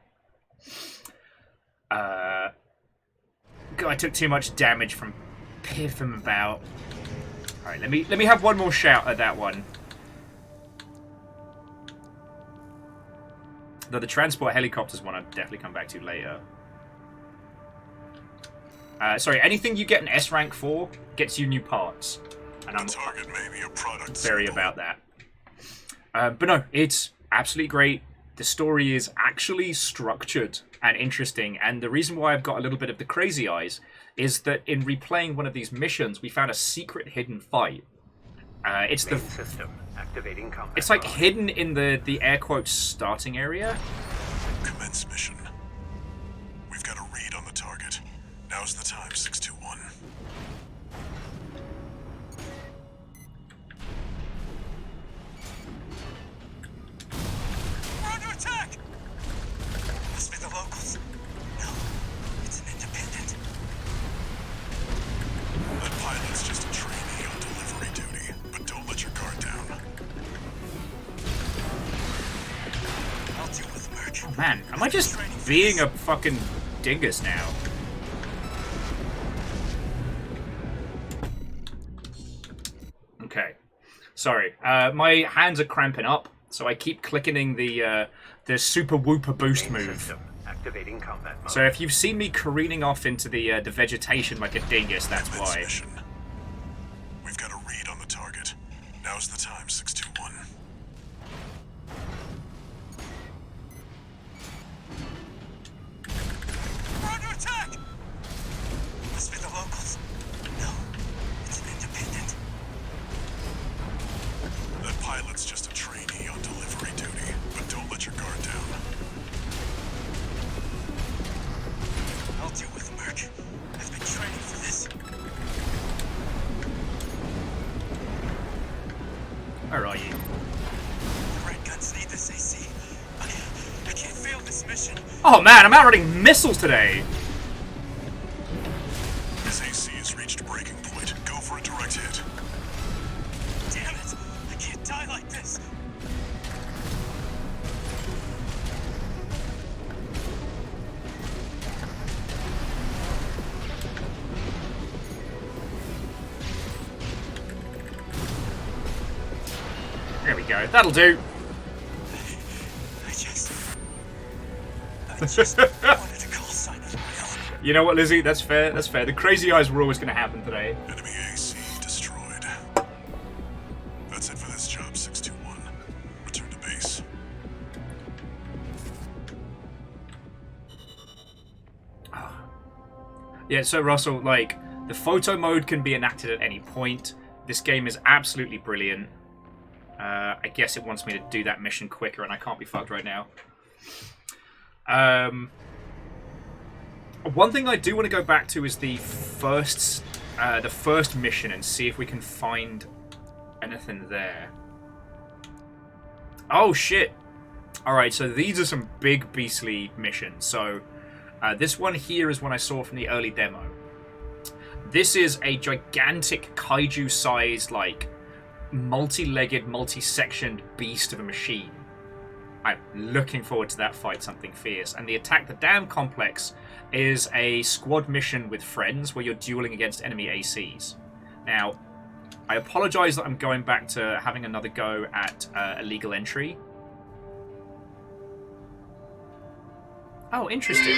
took too much damage from piffing about. All right, let me have one more shout at that one. Though the transport helicopters one, I'll definitely come back to later. Sorry, anything you get an S rank for gets you new parts, and I'm target may be a product very about that. But no, it's absolutely great. The story is actually structured and interesting, and the reason why I've got a little bit of the crazy eyes is that in replaying one of these missions, we found a secret hidden fight. It's the system activating combat. It's like hidden in the air quotes starting area. Commence mission. We've got a read on the target. Now's the time, 621. We're under attack! Must be the locals. No, it's an independent. That pilot's just a trainee on delivery duty, but don't let your guard down. I'll deal with Merc. Oh man, am I just being a fucking dingus now? Okay. Sorry. My hands are cramping up, so I keep clicking the super whooper boost move. Activating combat mode. So if you've seen me careening off into the vegetation like a dingus, that's Commence why. mission. We've got a read on the target. Now's the time, 621. We're under attack! Must be the locals. No, it's an independent. That pilot's just a trainee on delivery duty, but don't let your guard down. I'll deal with Merc. I've been training for this. Where are you? The red guns need this AC. I can't fail this mission. Oh man, I'm outrunning missiles today! His AC has reached breaking point. Go for a direct hit. Damn it! I can't die like this. There we go, that'll do. Just wanted to call sign of my own. You know what, Lizzie? That's fair. That's fair. The crazy eyes were always going to happen today. Enemy AC destroyed. That's it for this job, 621. Return to base. Yeah, so Russell, like, the photo mode can be enacted at any point. This game is absolutely brilliant. I guess it wants me to do that mission quicker, and I can't be fucked right now. One thing I do want to go back to is the first mission and see if we can find anything there. Oh shit! All right, so these are some big beastly missions. So this one here is one I saw from the early demo. This is a gigantic kaiju-sized, like, multi-legged, multi-sectioned beast of a machine. I'm looking forward to that fight, something fierce. And the Attack the Dam complex is a squad mission with friends where you're dueling against enemy ACs. Now, I apologize that I'm going back to having another go at illegal entry. Oh, interesting.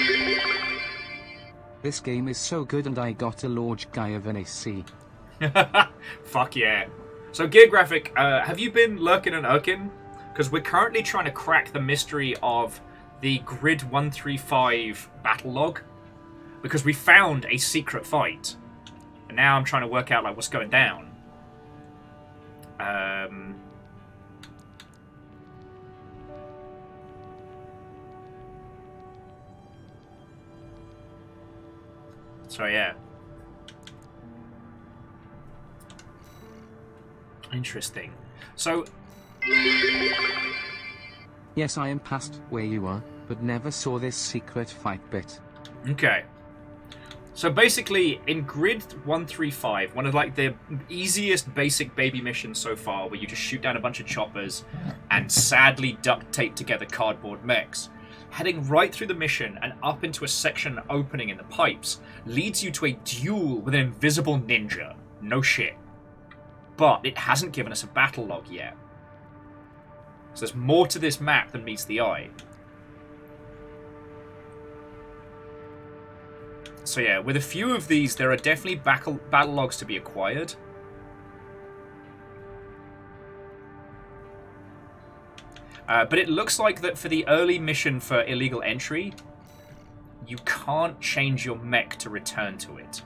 This game is so good and I got a large guy of an AC. Fuck yeah. So, Gear Graphic, have you been lurking and irking? Because we're currently trying to crack the mystery of the Grid 135 battle log. Because we found a secret fight. And now I'm trying to work out, like, what's going down. So, yeah. Interesting. So... Yes, I am past where you are, but never saw this secret fight bit. Okay. So basically, in Grid 135, one of like the easiest basic baby missions so far, where you just shoot down a bunch of choppers and sadly duct tape together cardboard mechs, heading right through the mission and up into a section opening in the pipes leads you to a duel with an invisible ninja. No shit. But it hasn't given us a battle log yet. So there's more to this map than meets the eye. So yeah, with a few of these, there are definitely battle logs to be acquired. But it looks like that for the early mission for illegal entry, you can't change your mech to return to it.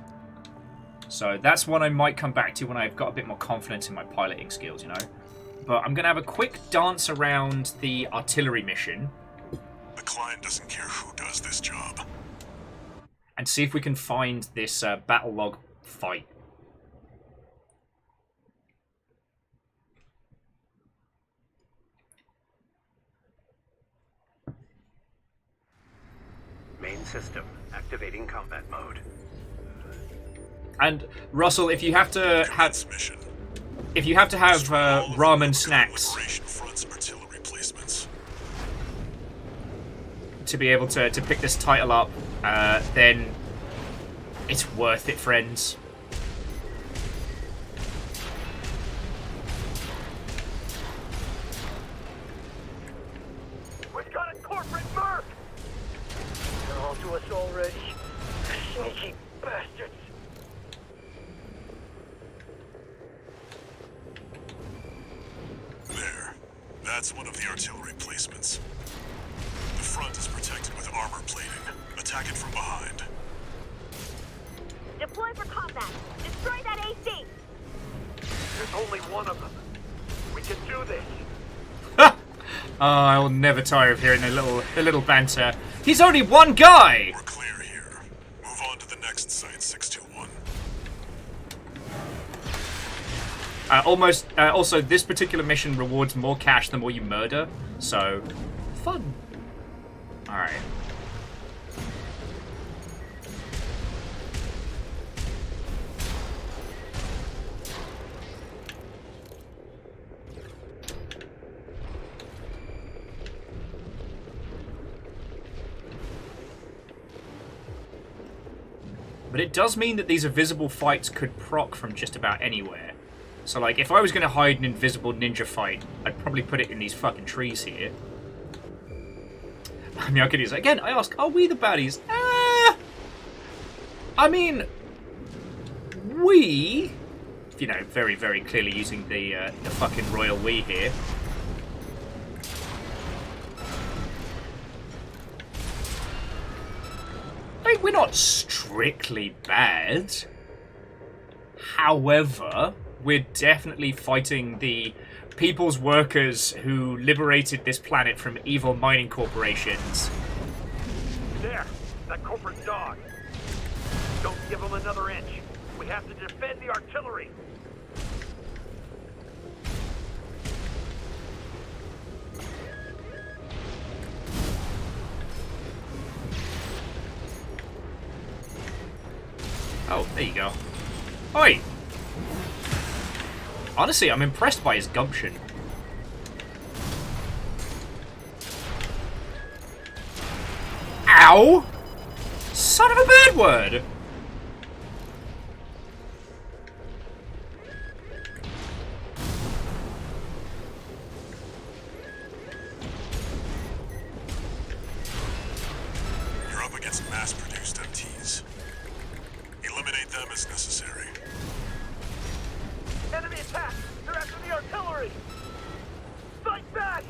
So that's one I might come back to when I've got a bit more confidence in my piloting skills, you know? But I'm going to have a quick dance around the artillery mission. The client doesn't care who does this job. And see if we can find this battle log fight. Main system activating combat mode. And Russell, if you have to have ramen snacks to be able to pick this title up, then it's worth it, friends. We've got a corporate merc! They're all to us already. Sneaky bastards. There. That's one of the artillery placements. The front is protected with armor plating. Attack it from behind. Deploy for combat. Destroy that AC. There's only one of them. We can do this. Oh, I will never tire of hearing the little banter. He's only one guy! We're clear here. Move on to the next site, 621. Also, this particular mission rewards more cash the more you murder, so fun. Alright. But it does mean that these invisible fights could proc from just about anywhere. So, like, if I was going to hide an invisible ninja fight, I'd probably put it in these fucking trees here. Miyakini's again, I ask, are we the baddies? I mean, we, you know, very, very clearly using the fucking royal we here. I mean, we're not strictly bad. However, we're definitely fighting the people's workers who liberated this planet from evil mining corporations. There, that corporate dog. Don't give him another inch. We have to defend the artillery. Oh, there you go. Oi! Honestly, I'm impressed by his gumption. Ow! Son of a bad word! You're up against mass-produced MTs. Eliminate them as necessary. Enemy attack! They're after the artillery! Fight back!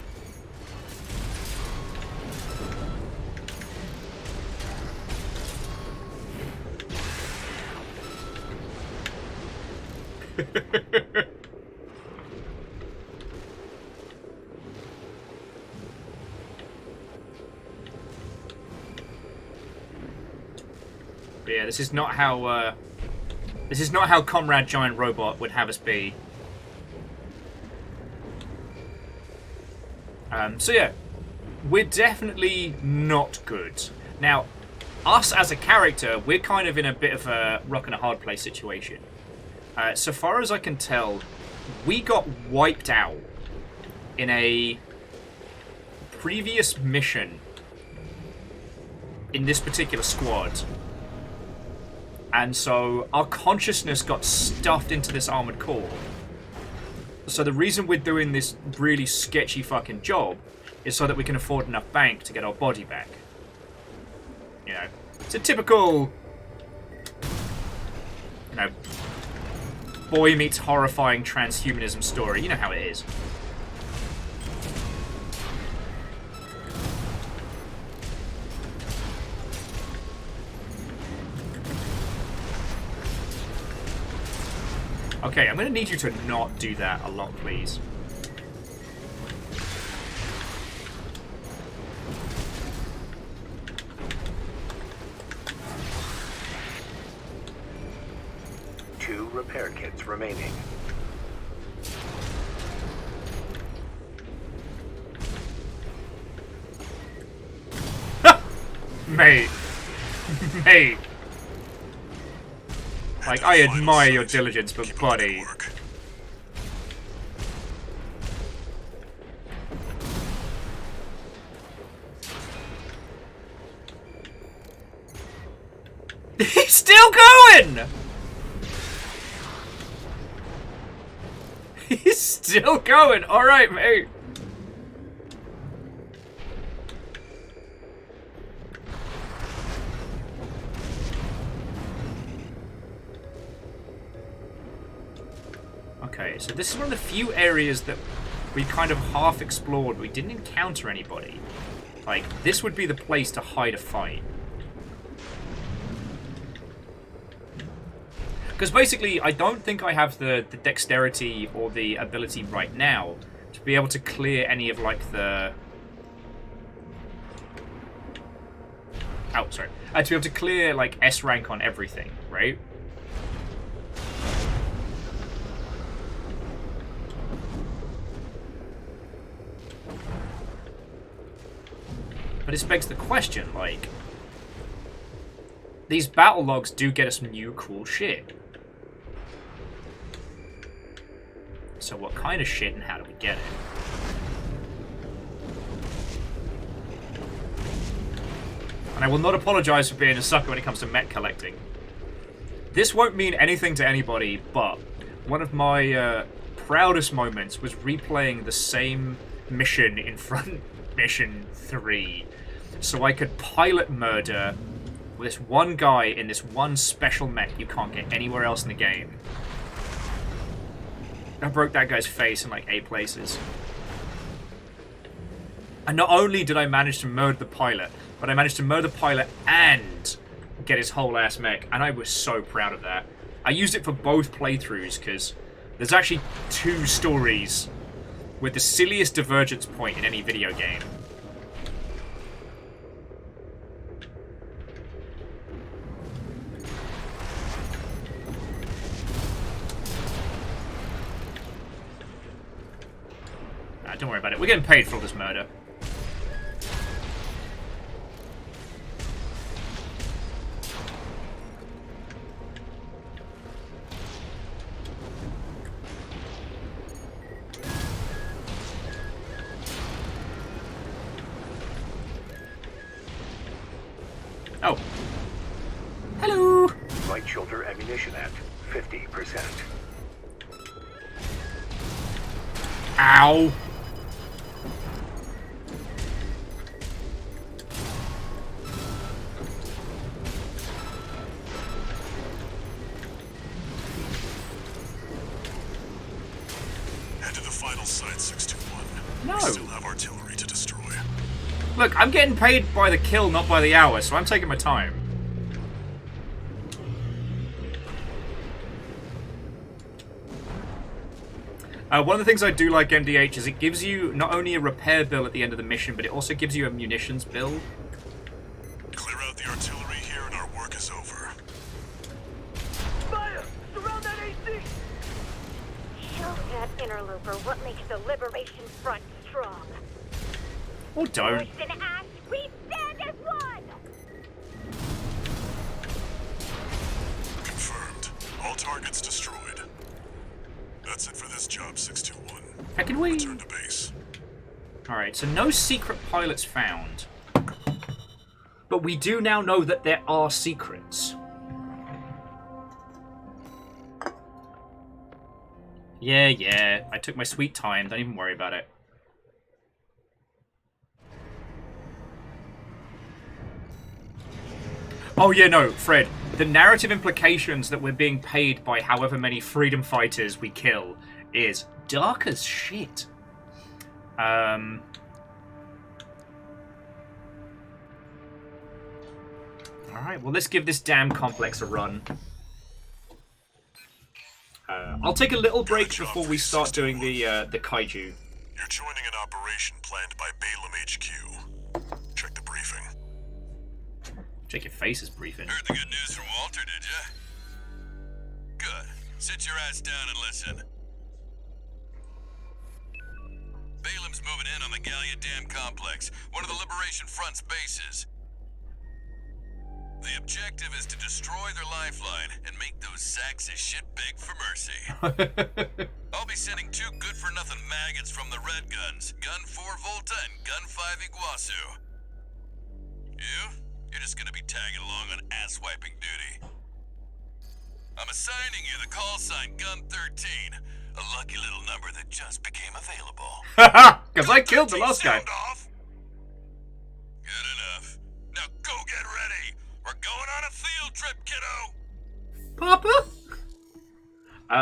But yeah, this is not how Comrade Giant Robot would have us be. So yeah, we're definitely not good. Now, us as a character, we're kind of in a bit of a rock and a hard place situation. So far as I can tell, we got wiped out in a previous mission in this particular squad. And so our consciousness got stuffed into this armored core. So the reason we're doing this really sketchy fucking job is so that we can afford enough bank to get our body back. You know, it's a typical, you know, boy meets horrifying transhumanism story. You know how it is. Okay, I'm going to need you to not do that a lot, please. Two repair kits remaining. Mate. Mate. Like, I admire your diligence, but buddy. He's still going! He's still going! Alright, mate. Okay, so this is one of the few areas that we kind of half explored. We didn't encounter anybody. Like, this would be the place to hide a fight. Because basically, I don't think I have the dexterity or the ability right now to be able to clear any of, like, the... Oh, sorry. To be able to clear, like, S rank on everything, right? But it begs the question, like... These battle logs do get us new cool shit. So what kind of shit and how do we get it? And I will not apologize for being a sucker when it comes to mech collecting. This won't mean anything to anybody, but one of my proudest moments was replaying the same mission in Front Mission 3 so I could pilot murder this one guy in this one special mech you can't get anywhere else in the game. I broke that guy's face in like 8 places. And not only did I manage to murder the pilot, but I managed to murder the pilot and get his whole ass mech, and I was so proud of that. I used it for both playthroughs, because there's actually 2 stories with the silliest divergence point in any video game. Don't worry about it. We're getting paid for all this murder. Oh. Hello! Light shoulder ammunition at 50%. Ow! Head to the final site, 621. No. We still have artillery to destroy. Look, I'm getting paid by the kill, not by the hour, so I'm taking my time. One of the things I do like MDH is it gives you not only a repair bill at the end of the mission, but it also gives you a munitions bill. Clear out the artillery here and our work is over. Maya, surround that AC! Show that interloper what makes the Liberation Front strong. Or don't. Force and ash, we stand as one! Confirmed. All targets destroyed. That's it for this job, 621. How can we... Return to base. Alright, so no secret pilots found. But we do now know that there are secrets. Yeah, I took my sweet time. Don't even worry about it. Oh yeah, no, Fred. The narrative implications that we're being paid by however many freedom fighters we kill is dark as shit. Alright, well, let's give this damn complex a run. I'll take a little break before we start doing the kaiju. You're joining an operation planned by Balaam HQ. Check the briefing. Check your faces briefing. Heard the good news from Walter, did ya? Good. Sit your ass down and listen. Balaam's moving in on the Gallia Dam complex, one of the Liberation Front's bases. The objective is to destroy their lifeline and make those sacks of shit beg for mercy. I'll be sending 2 good-for-nothing maggots from the Red Guns, Gun 4 Volta and Gun 5 Iguazu. You're just gonna be tagging along on ass-wiping duty. I'm assigning you the call sign Gun 13, a lucky little number that just became available. Haha! Because I killed the last guy. Off? Good enough. Now go get ready. We're going on a field trip, kiddo! Papa?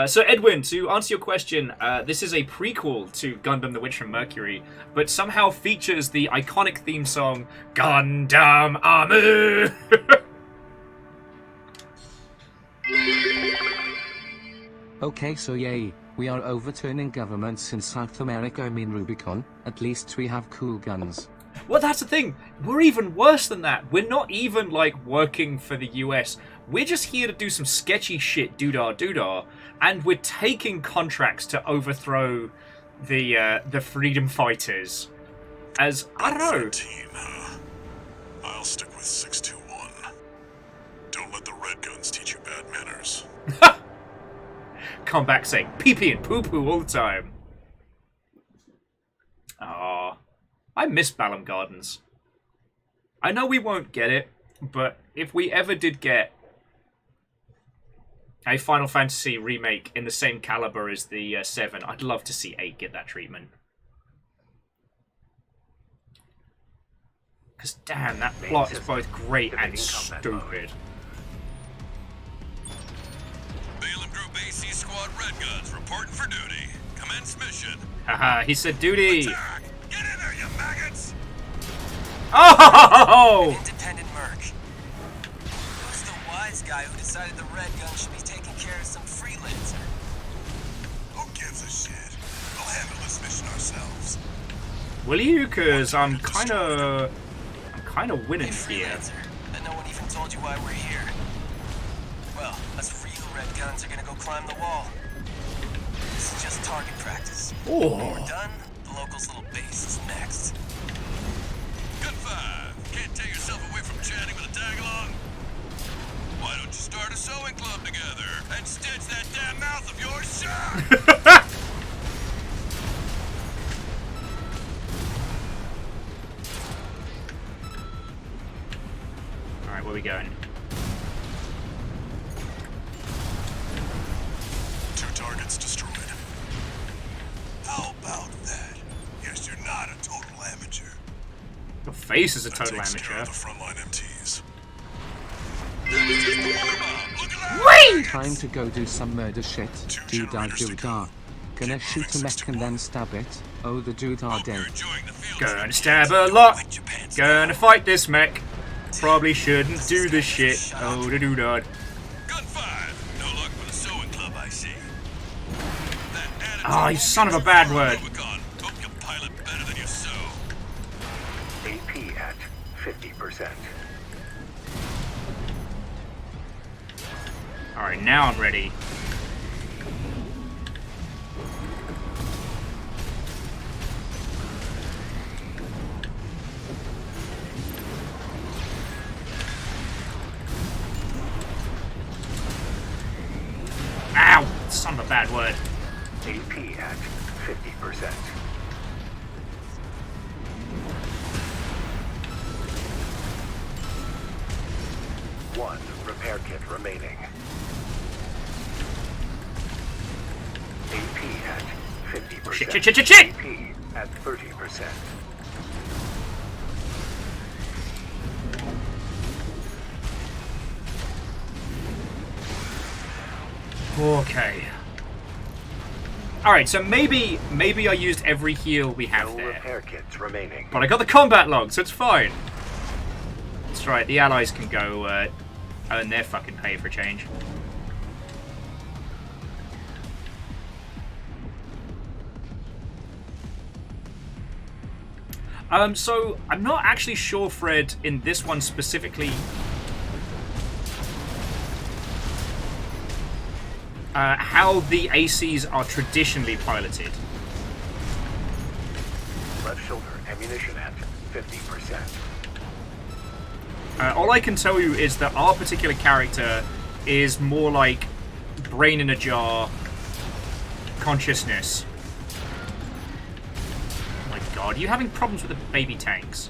So Edwin, to answer your question, this is a prequel to Gundam The Witch from Mercury, but somehow features the iconic theme song, Gundam Amu! Okay, so yay, we are overturning governments in South America, I mean Rubicon. At least we have cool guns. Well, that's the thing. We're even worse than that. We're not even, like, working for the US. We're just here to do some sketchy shit, doodah, and we're taking contracts to overthrow the freedom fighters. As, I don't know. 13, huh? I'll stick with 621. Don't let the Red Guns teach you bad manners. Come back saying pee-pee and poo-poo all the time. Aww. I miss Balam Gardens. I know we won't get it, but if we ever did get a Final Fantasy remake in the same caliber as the 7, I'd love to see 8 get that treatment. Because damn, that plot is both great and stupid. Balaam Group AC Squad Red Guns reporting for duty. Commence mission. Haha, he said duty. Attack! Get in there, you maggots! Oh! Independent merc. Who's the wise guy who decided the red gun should be taking care of some freelancer? Who gives a shit? We'll handle this mission ourselves. Will you? Cause I'm kind of winning Hey, here. freelancer. And no one even told you why we're here. Well, us real red guns are gonna go climb the wall. This is just target practice. Oh. When we're done, the local's little base is next. Gun 5. Can't tear yourself away from chatting with a tag-along? Why don't you start a sewing club together and stitch that damn mouth of yours shut? Alright, where we going? 2 targets destroyed. How about that? Guess you're not a total amateur. Your face is a That total takes care amateur. of the frontline MTs. Time to go do some murder shit. Doodah. Gonna shoot a mech and then stab it. Oh, the dude are dead. Gonna stab a lot. Gonna fight this mech. Probably shouldn't do this shit. Oh, the doodad. Gun 5. No luck with a sewing club, I see. Oh, you son of a bad word. Rubicon. Hope you pilot better than you sew. AP at 50%. Alright, now I'm ready. Ow! Son of a bad word. AP at 50%. One repair kit remaining. AP at 50%. Shit! AP at 30%. Okay. Alright, so maybe I used every heal we have No there. repair kits remaining. But I got the combat log, so it's fine. That's right, the allies can go earn their fucking pay for change. So I'm not actually sure, Fred, in this one specifically, how the ACs are traditionally piloted. Left shoulder ammunition at 50%. All I can tell you is that our particular character is more like brain in a jar consciousness. Oh my god, are you having problems with the baby tanks?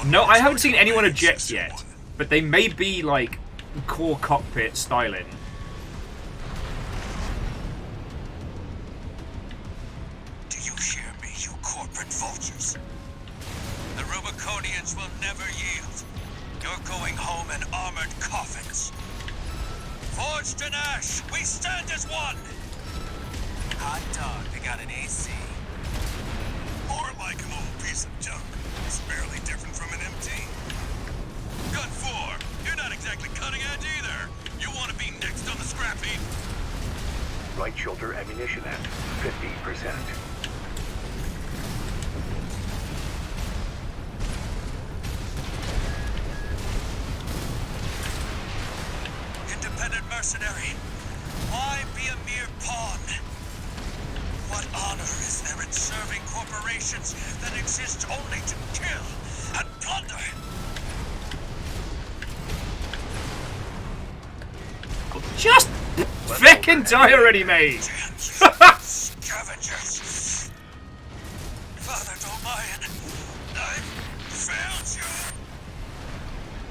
No, I haven't seen anyone eject yet, but they may be like core cockpit styling. Do you hear me, you corporate vultures? The Rubiconians will never yield. You're going home in armored coffins. Forged in ash, we stand as one! Hot dog, they got an AC. More like an old piece of junk. It's barely different from an MT. Gun 4, you're not exactly cutting edge either. You want to be next on the scrap heap? Right shoulder ammunition at 50%. Independent mercenary, why be a mere pawn? What honor is there in serving corporations that exist only to kill and plunder? Just fucking die already, mate! Scavengers! Father Domayan, I failed you!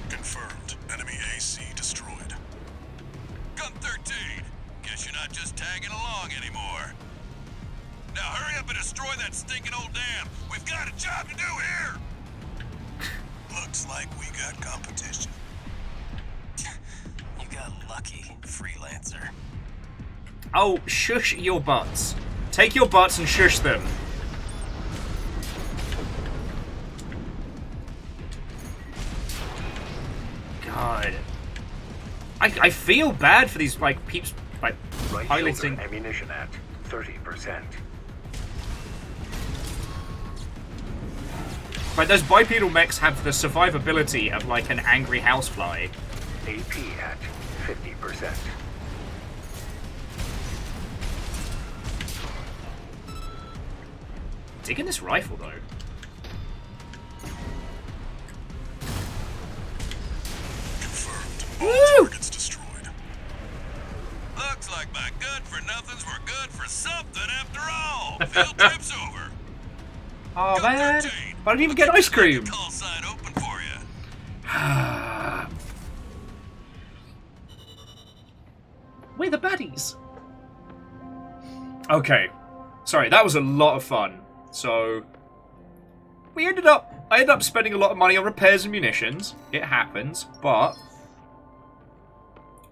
Confirmed. Enemy AC destroyed. Gun 13. Guess you're not just got competition. You got lucky, freelancer. Oh, shush your butts. Take your butts and shush them. God. I feel bad for these, like, peeps, like, Right piloting. shoulder ammunition at 30%. Like, those bipedal mechs have the survivability of, like, an angry housefly. AP at 50%. Digging this rifle, though. Confirmed. All targets destroyed. Looks like my good-for-nothings were good for something after all. Field trip's over. Oh, man. But I didn't even get ice cream. Call sign open for you. We're the baddies. Okay. Sorry, that was a lot of fun. So, I ended up spending a lot of money on repairs and munitions. It happens, but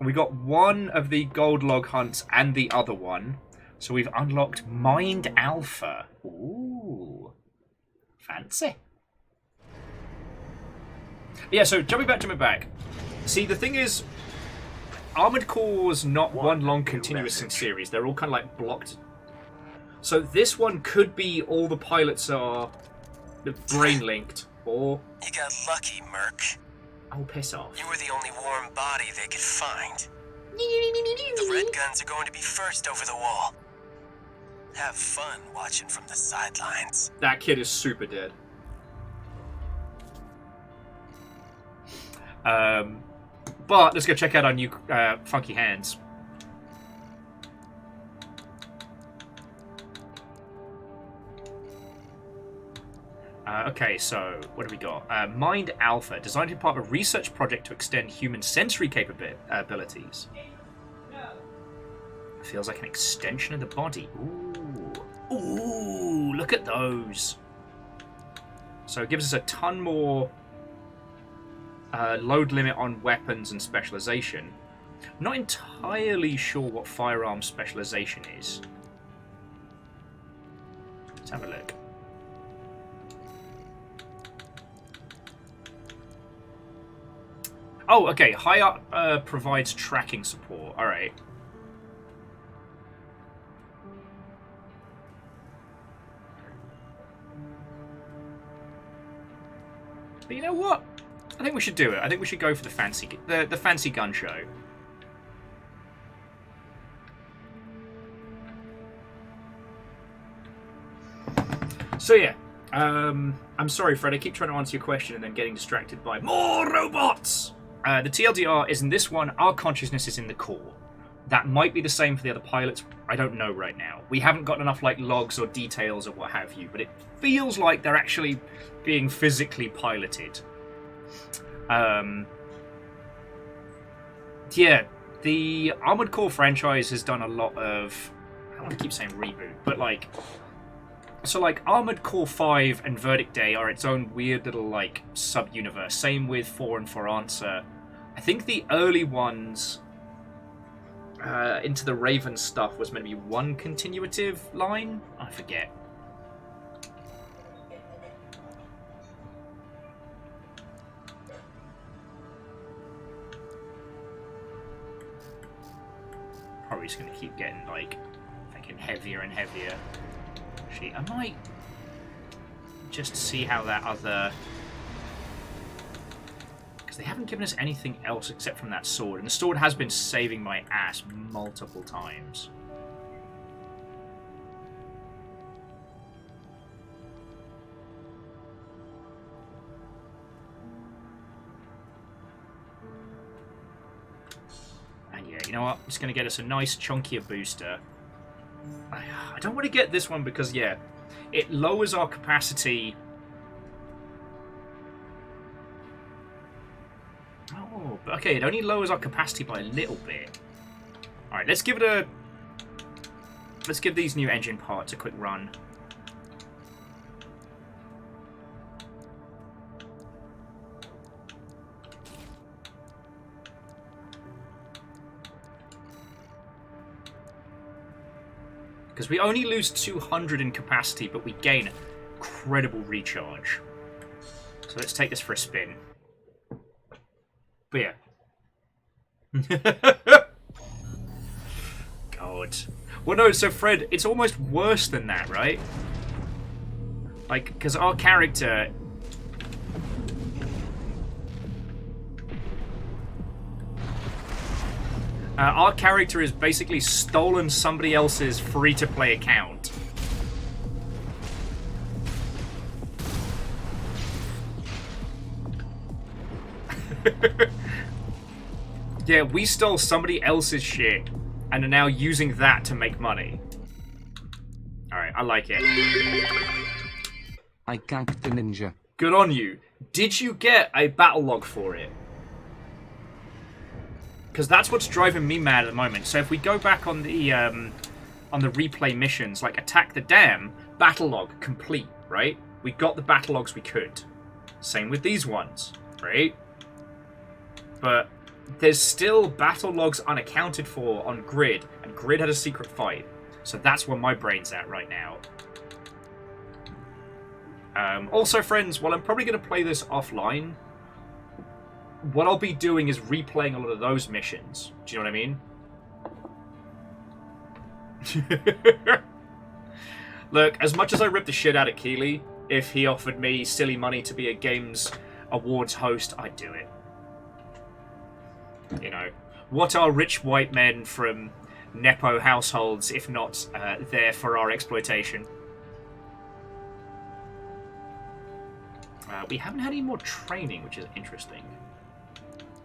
we got one of the gold log hunts and the other one. So we've unlocked Mind Alpha. Ooh. Fancy. Yeah, so jumping back to my back. See, the thing is, Armored Core's not one long continuous series. They're all kind of like blocked. So this one could be all the pilots are brain linked, or... You got lucky, Merc. Oh, piss off. You were the only warm body they could find. The red guns are going to be first over the wall. Have fun watching from the sidelines. That kid is super dead. But let's go check out our new funky hands. Okay, so what do we got? Mind Alpha, designed to be part of a research project to extend human sensory capabilities. Feels like an extension of the body. Ooh. Ooh, look at those. So it gives us a ton more load limit on weapons and specialization. I'm not entirely sure what firearm specialization is. Let's have a look. Oh, okay. High up provides tracking support. All right. But you know what? I think we should do it. I think we should go for the fancy gun show. So yeah, I'm sorry, Fred. I keep trying to answer your question and then getting distracted by more robots. The TLDR is in this one. Our consciousness is in the core. That might be the same for the other pilots. I don't know right now. We haven't got enough like logs or details or what have you, but it feels like they're actually being physically piloted. Yeah, the Armored Core franchise has done a lot of... I don't want to keep saying reboot, but like... So like Armored Core 5 and Verdict Day are its own weird little like sub-universe. Same with 4 and For Answer. I think the early ones... Into the Raven stuff was meant to be one continuative line? I forget. Probably just gonna keep getting like fucking heavier and heavier. Actually, I might just see how that other... Because they haven't given us anything else except from that sword. And the sword has been saving my ass multiple times. And yeah, you know what? It's going to get us a nice chunkier booster. I don't want to get this one because, yeah, it lowers our capacity... Oh, okay, it only lowers our capacity by a little bit. Alright, let's give it a... Let's give these new engine parts a quick run. Because we only lose 200 in capacity, but we gain incredible recharge. So let's take this for a spin. But yeah. God. Well, no, so Fred, it's almost worse than that, right? Like, because our character... our character has basically stolen somebody else's free-to-play account. Yeah, we stole somebody else's shit and are now using that to make money. Alright, I like it. I ganked the ninja. Good on you. Did you get a battle log for it? Because that's what's driving me mad at the moment. So if we go back on the replay missions, like attack the dam, battle log complete, right? We got the battle logs we could. Same with these ones, right? But there's still battle logs unaccounted for on Grid, and Grid had a secret fight. So that's where my brain's at right now. Also, friends, while I'm probably going to play this offline, what I'll be doing is replaying a lot of those missions. Do you know what I mean? Look, as much as I rip the shit out of Keeley, if he offered me silly money to be a Games Awards host, I'd do it. You know, what are rich white men from Nepo households if not there for our exploitation? We haven't had any more training, which is interesting.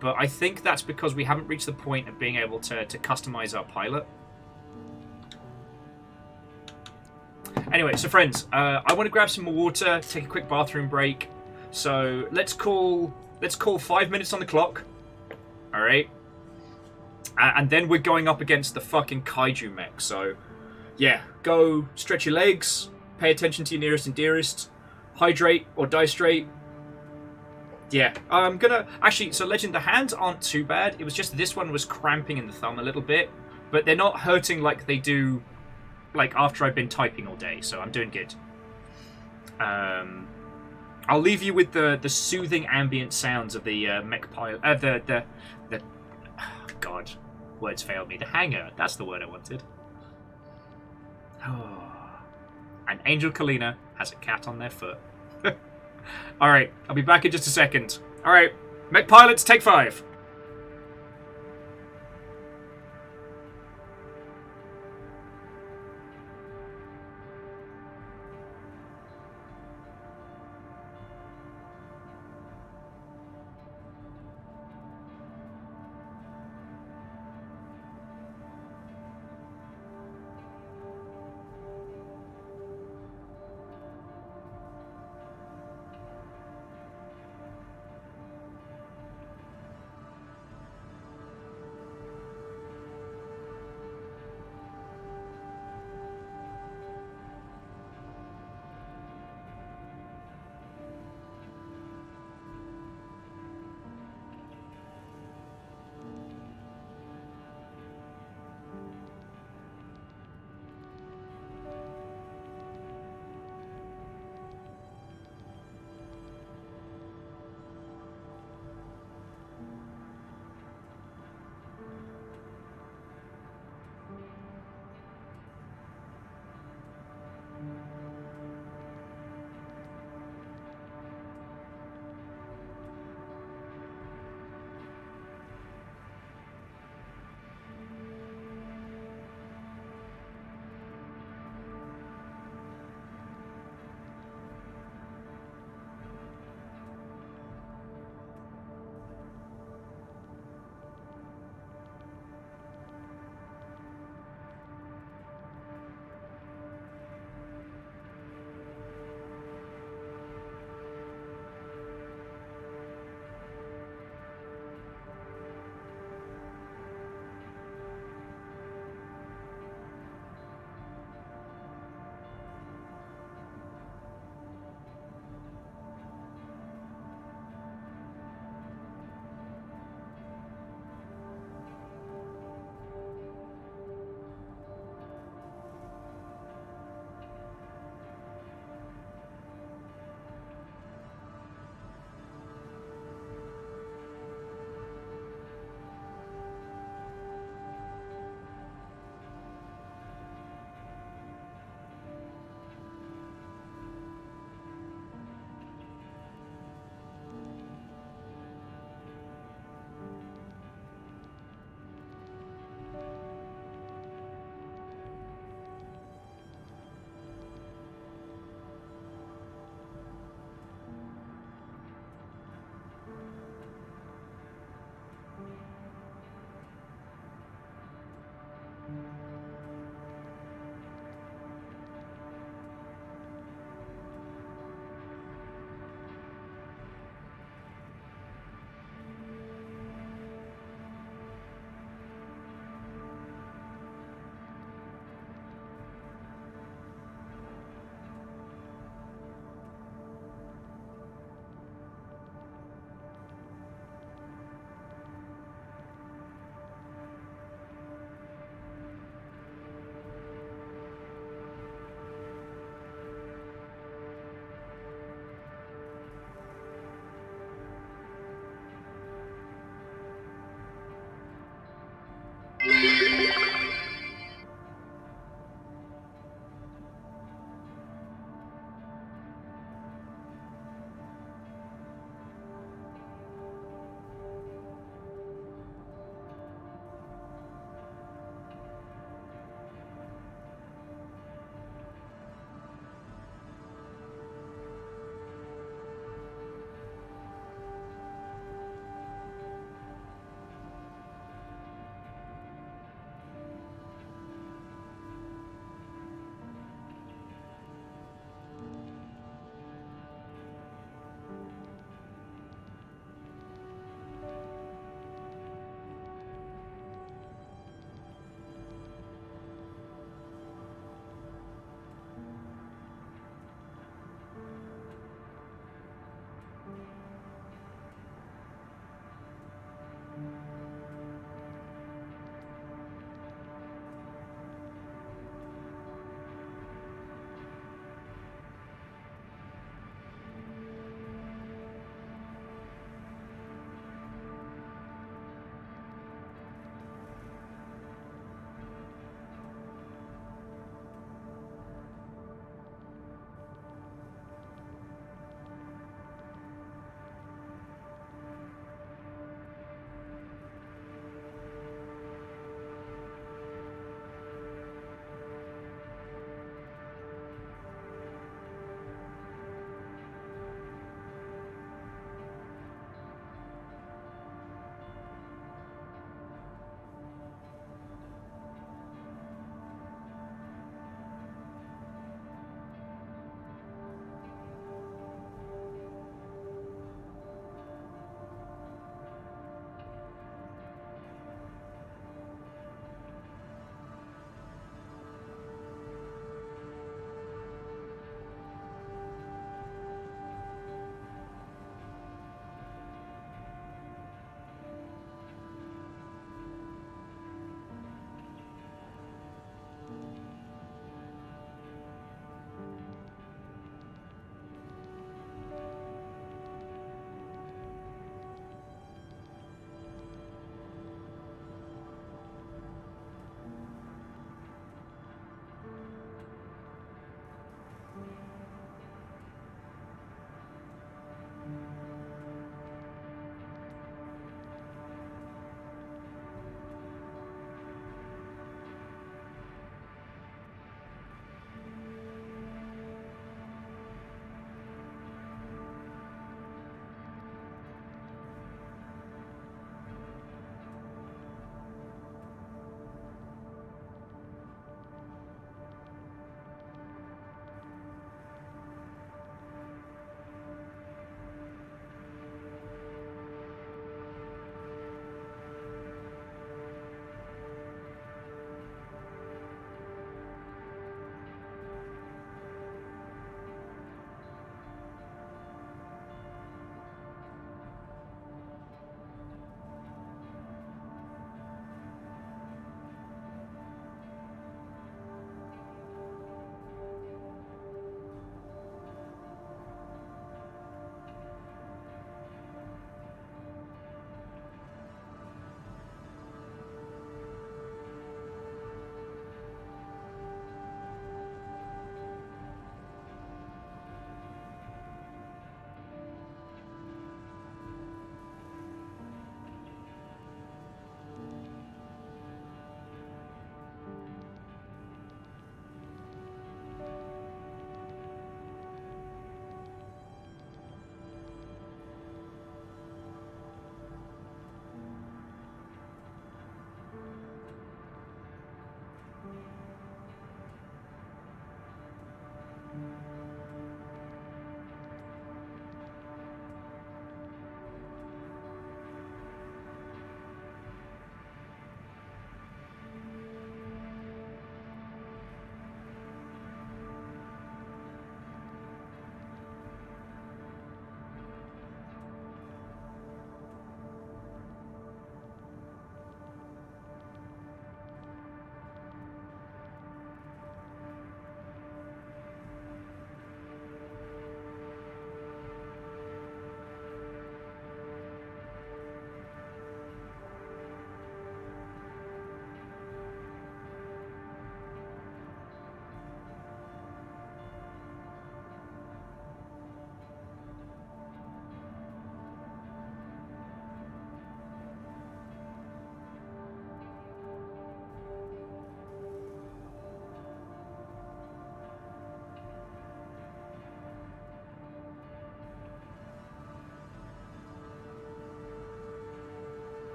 But I think that's because we haven't reached the point of being able to customize our pilot. Anyway, so friends, I want to grab some more water, take a quick bathroom break. So let's call 5 minutes on the clock. All right. And then we're going up against the fucking kaiju mech. So yeah, go stretch your legs, pay attention to your nearest and dearest, hydrate or die straight. Yeah, I'm gonna... Actually, so Legend, the hands aren't too bad. It was just this one was cramping in the thumb a little bit. But they're not hurting like they do, like, after I've been typing all day. So I'm doing good. I'll leave you with the soothing ambient sounds of the mech pilot... oh, God, words failed me. The hangar, that's the word I wanted. Oh. And Angel Kalina has a cat on their foot. Alright, I'll be back in just a second. Alright, mech pilots, take 5.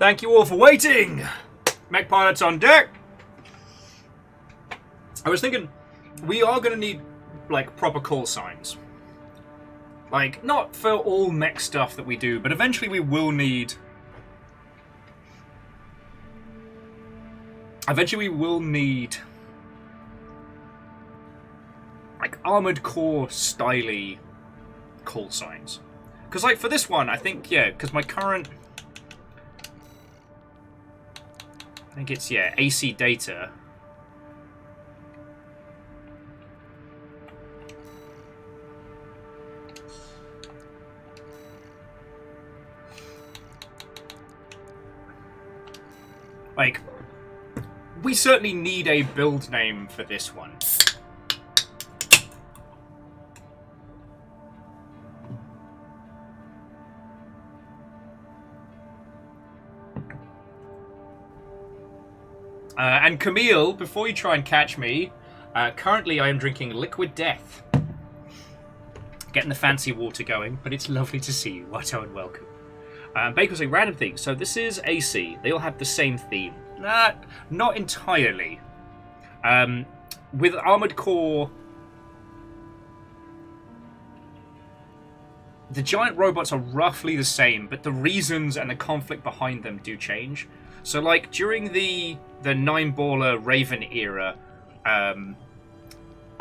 Thank you all for waiting! Mech pilots on deck! I was thinking, we are going to need, like, proper call signs. Like, not for all mech stuff that we do, but eventually we will need... like, Armored Core styly call signs. Because, like, for this one, I think, yeah, because my current... I think it's, yeah, AC data. Like, we certainly need a build name for this one. And Camille, before you try and catch me, currently I am drinking Liquid Death. Getting the fancy water going, but it's lovely to see you. Watto and welcome. Baker's a random thing. So this is AC. They all have the same theme. Not entirely. With Armored Core, the giant robots are roughly the same, but the reasons and the conflict behind them do change. So, like, during the 9-baller Raven era,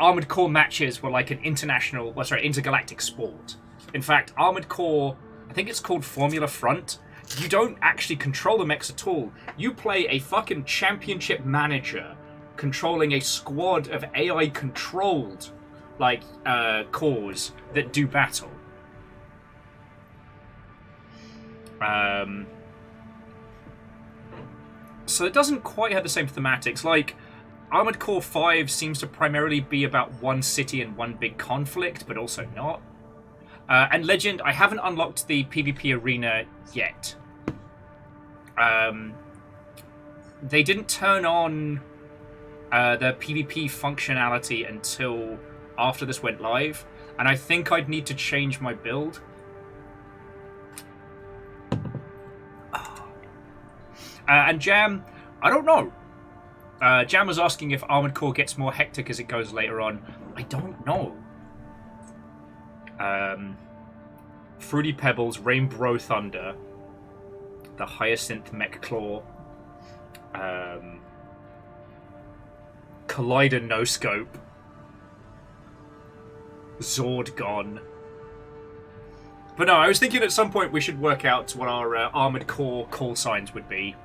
Armored Core matches were like an intergalactic sport. In fact, Armored Core, I think it's called Formula Front, you don't actually control the mechs at all. You play a fucking championship manager controlling a squad of AI-controlled, like, cores that do battle. So it doesn't quite have the same thematics. Like, Armored Core 5 seems to primarily be about one city and one big conflict, but also not. And Legend, I haven't unlocked the PvP arena yet. They didn't turn on the PvP functionality until after this went live, and I think I'd need to change my build. And Jam, I don't know. Jam was asking if Armored Core gets more hectic as it goes later on. I don't know. Fruity Pebbles, Rainbow Thunder, the Hyacinth Mech Claw, Collider No Scope, Zord Gone. But no, I was thinking at some point we should work out what our Armored Core call signs would be.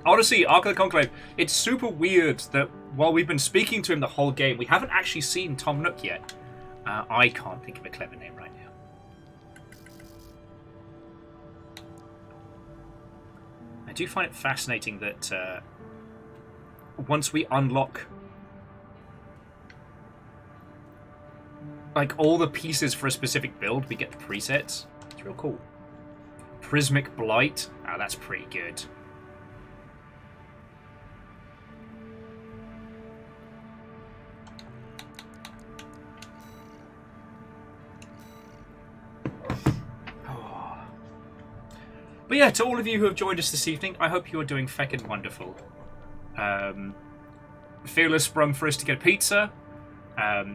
Honestly, Ark of the Conclave, it's super weird that while we've been speaking to him the whole game, we haven't actually seen Tom Nook yet. I can't think of a clever name right now. I do find it fascinating that once we unlock like all the pieces for a specific build, we get the presets. It's real cool. Prismic Blight. Oh, that's pretty good. But yeah, to all of you who have joined us this evening, I hope you are doing feckin' wonderful. Fearless sprung for us to get pizza,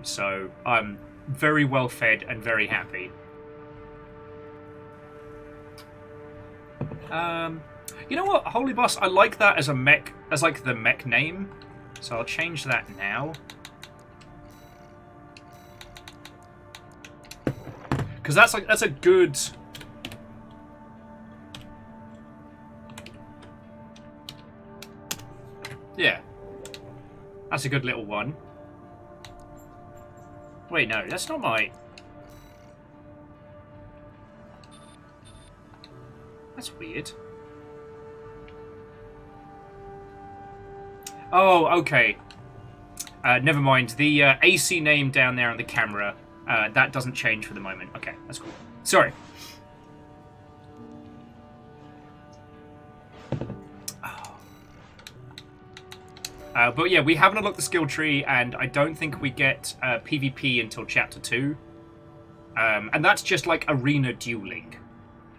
so I'm very well fed and very happy. You know what, Holy Boss, I like that as a mech, as like the mech name, so I'll change that now. Because that's a good... Yeah. That's a good little one. Wait, no, that's not my... That's weird. Oh, okay. Never mind. The AC name down there on the camera, that doesn't change for the moment. Okay, that's cool. Sorry. But yeah, we haven't unlocked the skill tree, and I don't think we get PvP until Chapter 2. And that's just like arena dueling.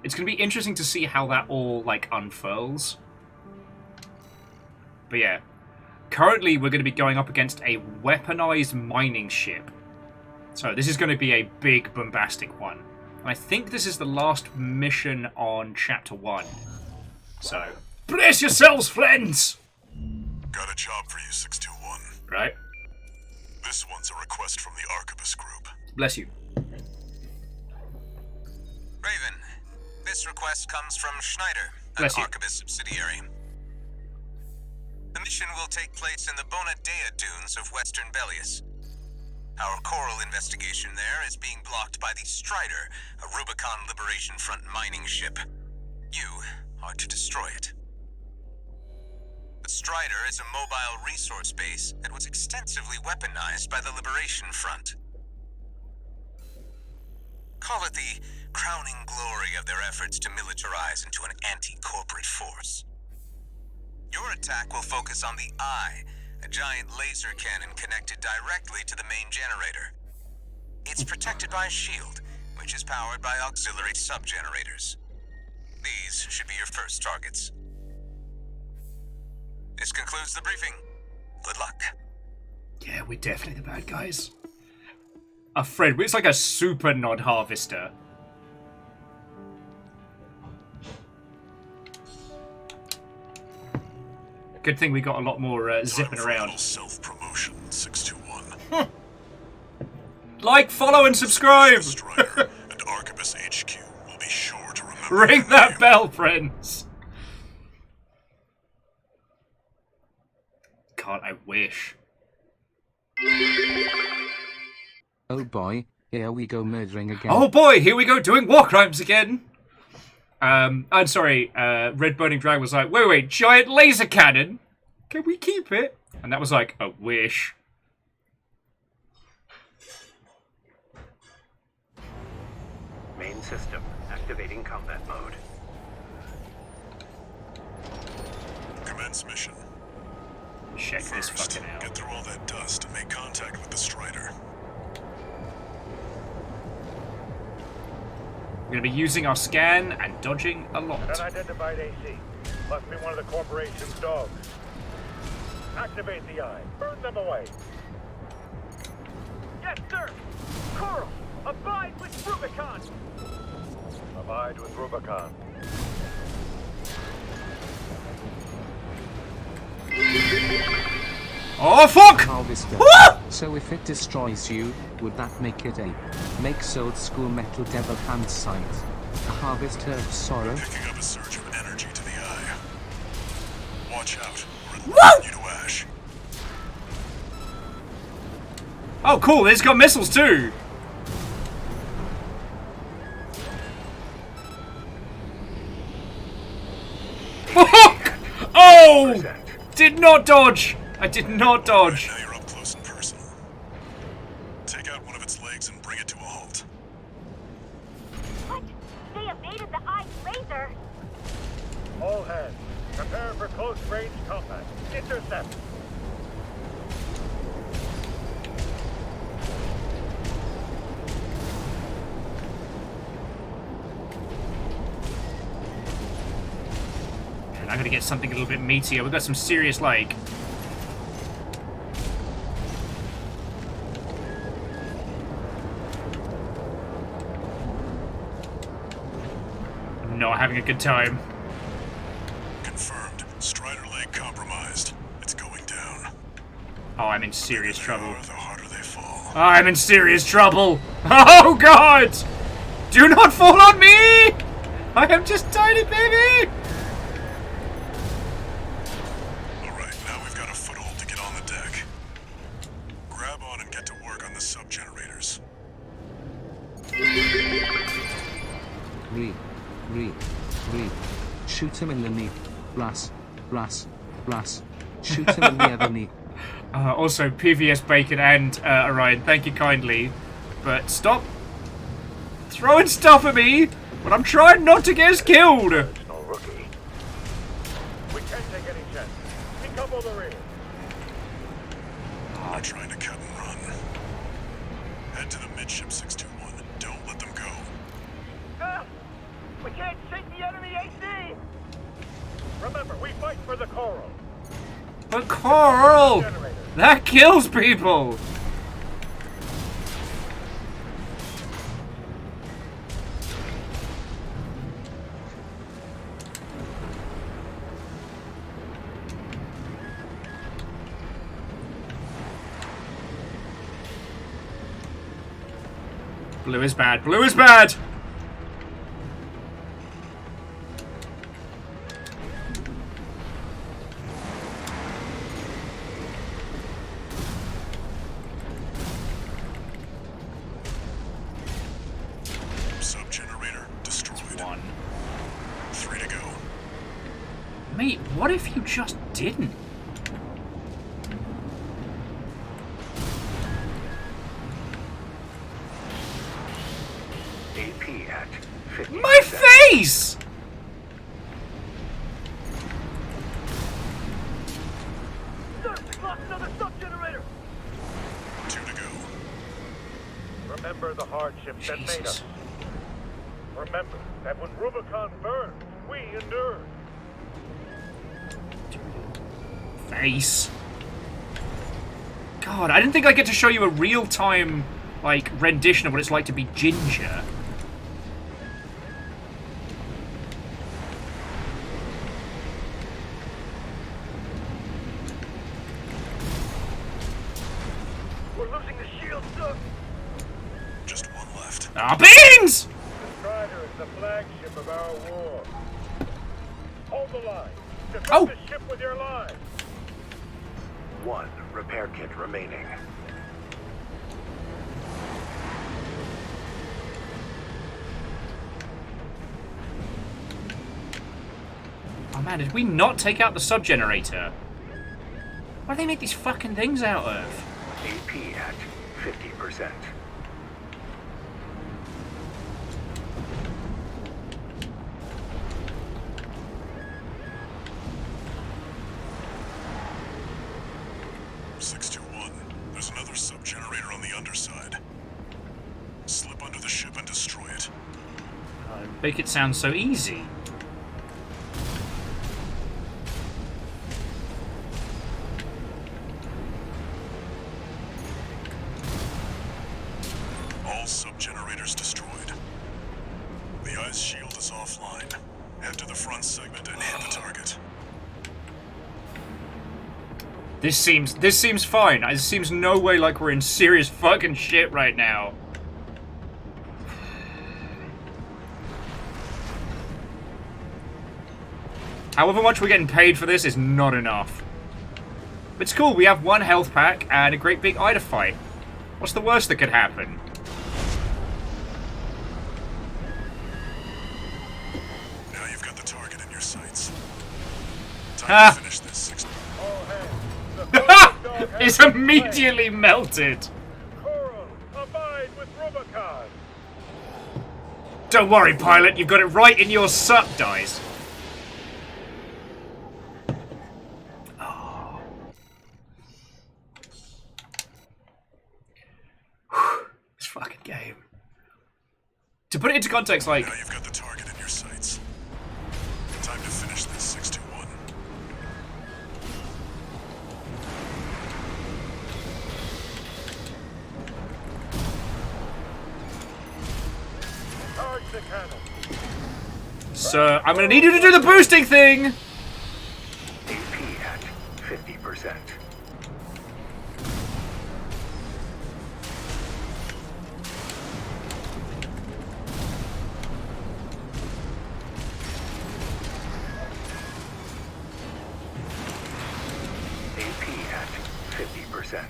It's going to be interesting to see how that all like unfurls. But yeah, currently we're going to be going up against a weaponized mining ship. So this is going to be a big bombastic one. And I think this is the last mission on Chapter 1. So, brace yourselves, friends! Got a job for you, 621. Right. This one's a request from the Arquebus Group. Bless you. Raven, this request comes from Schneider, an Bless you. Arquebus subsidiary. The mission will take place in the Bona Dea dunes of Western Bellius. Our coral investigation there is being blocked by the Strider, a Rubicon Liberation Front mining ship. You are to destroy it. The Strider is a mobile resource base that was extensively weaponized by the Liberation Front. Call it the crowning glory of their efforts to militarize into an anti-corporate force. Your attack will focus on the Eye, a giant laser cannon connected directly to the main generator. It's protected by a shield, which is powered by auxiliary sub-generators. These should be your first targets. This concludes the briefing. Good luck. Yeah, we're definitely the bad guys. A Fred, it's like a super nod harvester. Good thing we got a lot more zipping around. Self-promotion, 621. Like, follow, and subscribe! Strider and Arquebus HQ will be sure to remember. Ring that bell, friends! God, I wish. Oh boy, here we go murdering again. Oh boy, here we go doing war crimes again! I'm sorry, Red Burning Drag was like, wait, giant laser cannon? Can we keep it? And that was like, a wish. Main system activating combat mode. Commence mission. Check this First, fucking out. get through all that dust and make contact with the Strider. We're going to be using our scan and dodging a lot. Unidentified AC. Must be one of the corporation's dogs. Activate the Eye. Burn them away. Yes, sir! Coral, abide with Rubicon! Abide with Rubicon. Oh, fuck! Harvester. Ah! So if it destroys you, would that make it a makes old school metal devil hand sight? A harvester of sorrow? Picking up a surge of energy to the Eye. Watch out, or it'll Whoa! burn you to ash. Oh, cool, it's got missiles too! Fuck! Oh! Did not dodge! I did not dodge. Now you're up close and personal. Take out one of its legs and bring it to a halt. What? They evaded the Eye's laser. All hands, prepare for close-range combat. Intercept. And I'm gonna get something a little bit meatier. We've got some serious, like... I'm not having a good time. Confirmed. Strider leg compromised. It's going down. Oh, I'm in serious trouble. The harder they fall. I'm in serious trouble. Oh, God! Do not fall on me! I am just tiny baby! Alright, now we've got a foothold to get on the deck. Grab on and get to work on the sub-generators. Re. Shoot him in the knee. Blast. Shoot him in the other knee. Also, PVS Bacon and Orion, thank you kindly. But stop throwing stuff at me when I'm trying not to get us killed! No rookie. We can't take any chances. Decouple the rear. They're trying to cut and run. Head to the midship 621. Don't let But Coral! That kills people! Blue is bad. Blue is bad! Sub-generator destroyed. 1. 3 to go. Mate, what if you just didn't? AP at 50%. My face! Sir, we lost another sub-generator! 2 to go. Remember the hardships that made us. Remember that when Rubicon burned, we endured. Face. God, I didn't think I'd get to show you a real-time, like, rendition of what it's like to be Ginger. We're losing the shield, sir. Just 1 left. Ah, beans! The Strider is the flagship of our war. Hold the line. Defend Oh. the ship with your lives. 1 repair kit remaining. Oh man, did we not take out the sub-generator? What do they make these fucking things out of? AP at 50%. There's another sub-generator on the underside. Slip under the ship and destroy it. Make it sound so easy. All sub-generators destroyed. The ice shield is offline. Head to the front segment and hit the target. This seems fine. It seems no way like we're in serious fucking shit right now. However much we're getting paid for this is not enough. But it's cool, we have 1 health pack and a great big eye to fight. What's the worst that could happen? Now you've got the target in your sights. Time to finish this. It's immediately melted. Coral, abide with Rubicon. Don't worry, pilot. You've got it right in your sup, dice. Oh. This fucking game. To put it into context, like... Now you've got the target in your sights. Time to finish this 621. Charge the cannon. Sir, I'm gonna need you to do the boosting thing! AP at 50%. AP at 50%.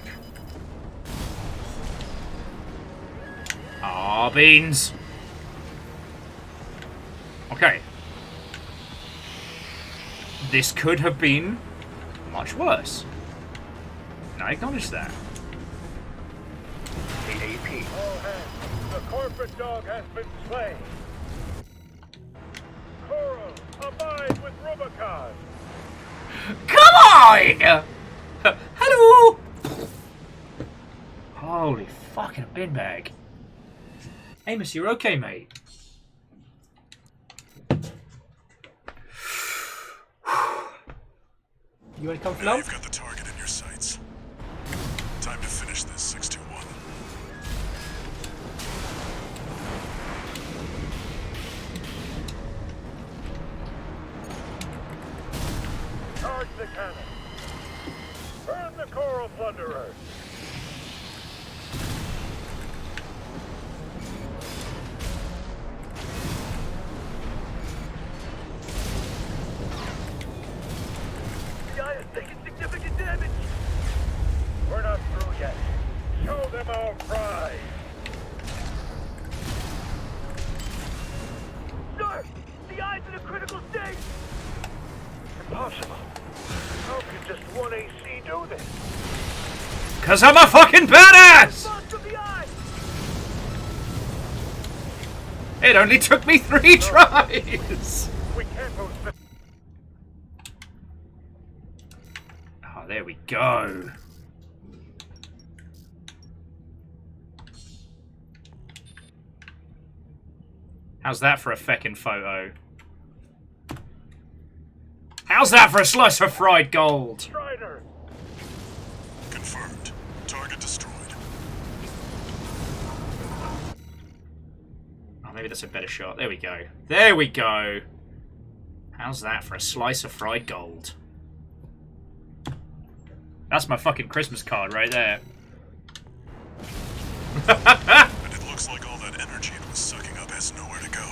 Aw, beans. Okay. This could have been much worse. And I acknowledge that. The AP. All hands, the corporate dog has been slain. Coral, abide with Rubicon. Come on! Hello! Holy fucking bin bag. Amos, you're okay, mate? You want to come for Now love? you've got the target in your sights. Time to finish this, 621. Charge the cannon. Burn the coral plunderers. The eye is taking significant damage. We're not through yet. Show them our pride. Sir, the eye's in a critical state. Impossible. How can just one AC do this? Cause I'm a fucking badass! Monster of the eye! It only took me 3 tries! We can't lose this. Oh, there we go. How's that for a feckin' photo? How's that for a slice of fried gold? Strider! Confirmed. Target destroyed. Oh, maybe that's a better shot. There we go. There we go. How's that for a slice of fried gold? That's my fucking Christmas card right there. And it looks like all that energy it was sucking up has nowhere to go.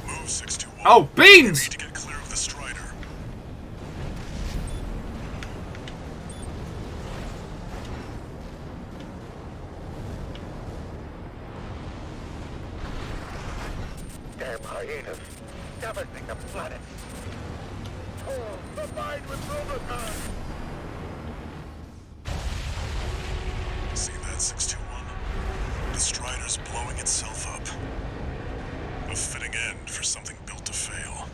Move 621. Oh, beans! Need to get clear of the Strider. Damn hyenas. Devastating the planet. Oh, combined with Rubicon. See that, 621? The Strider's blowing itself up. A fitting end for something built to fail.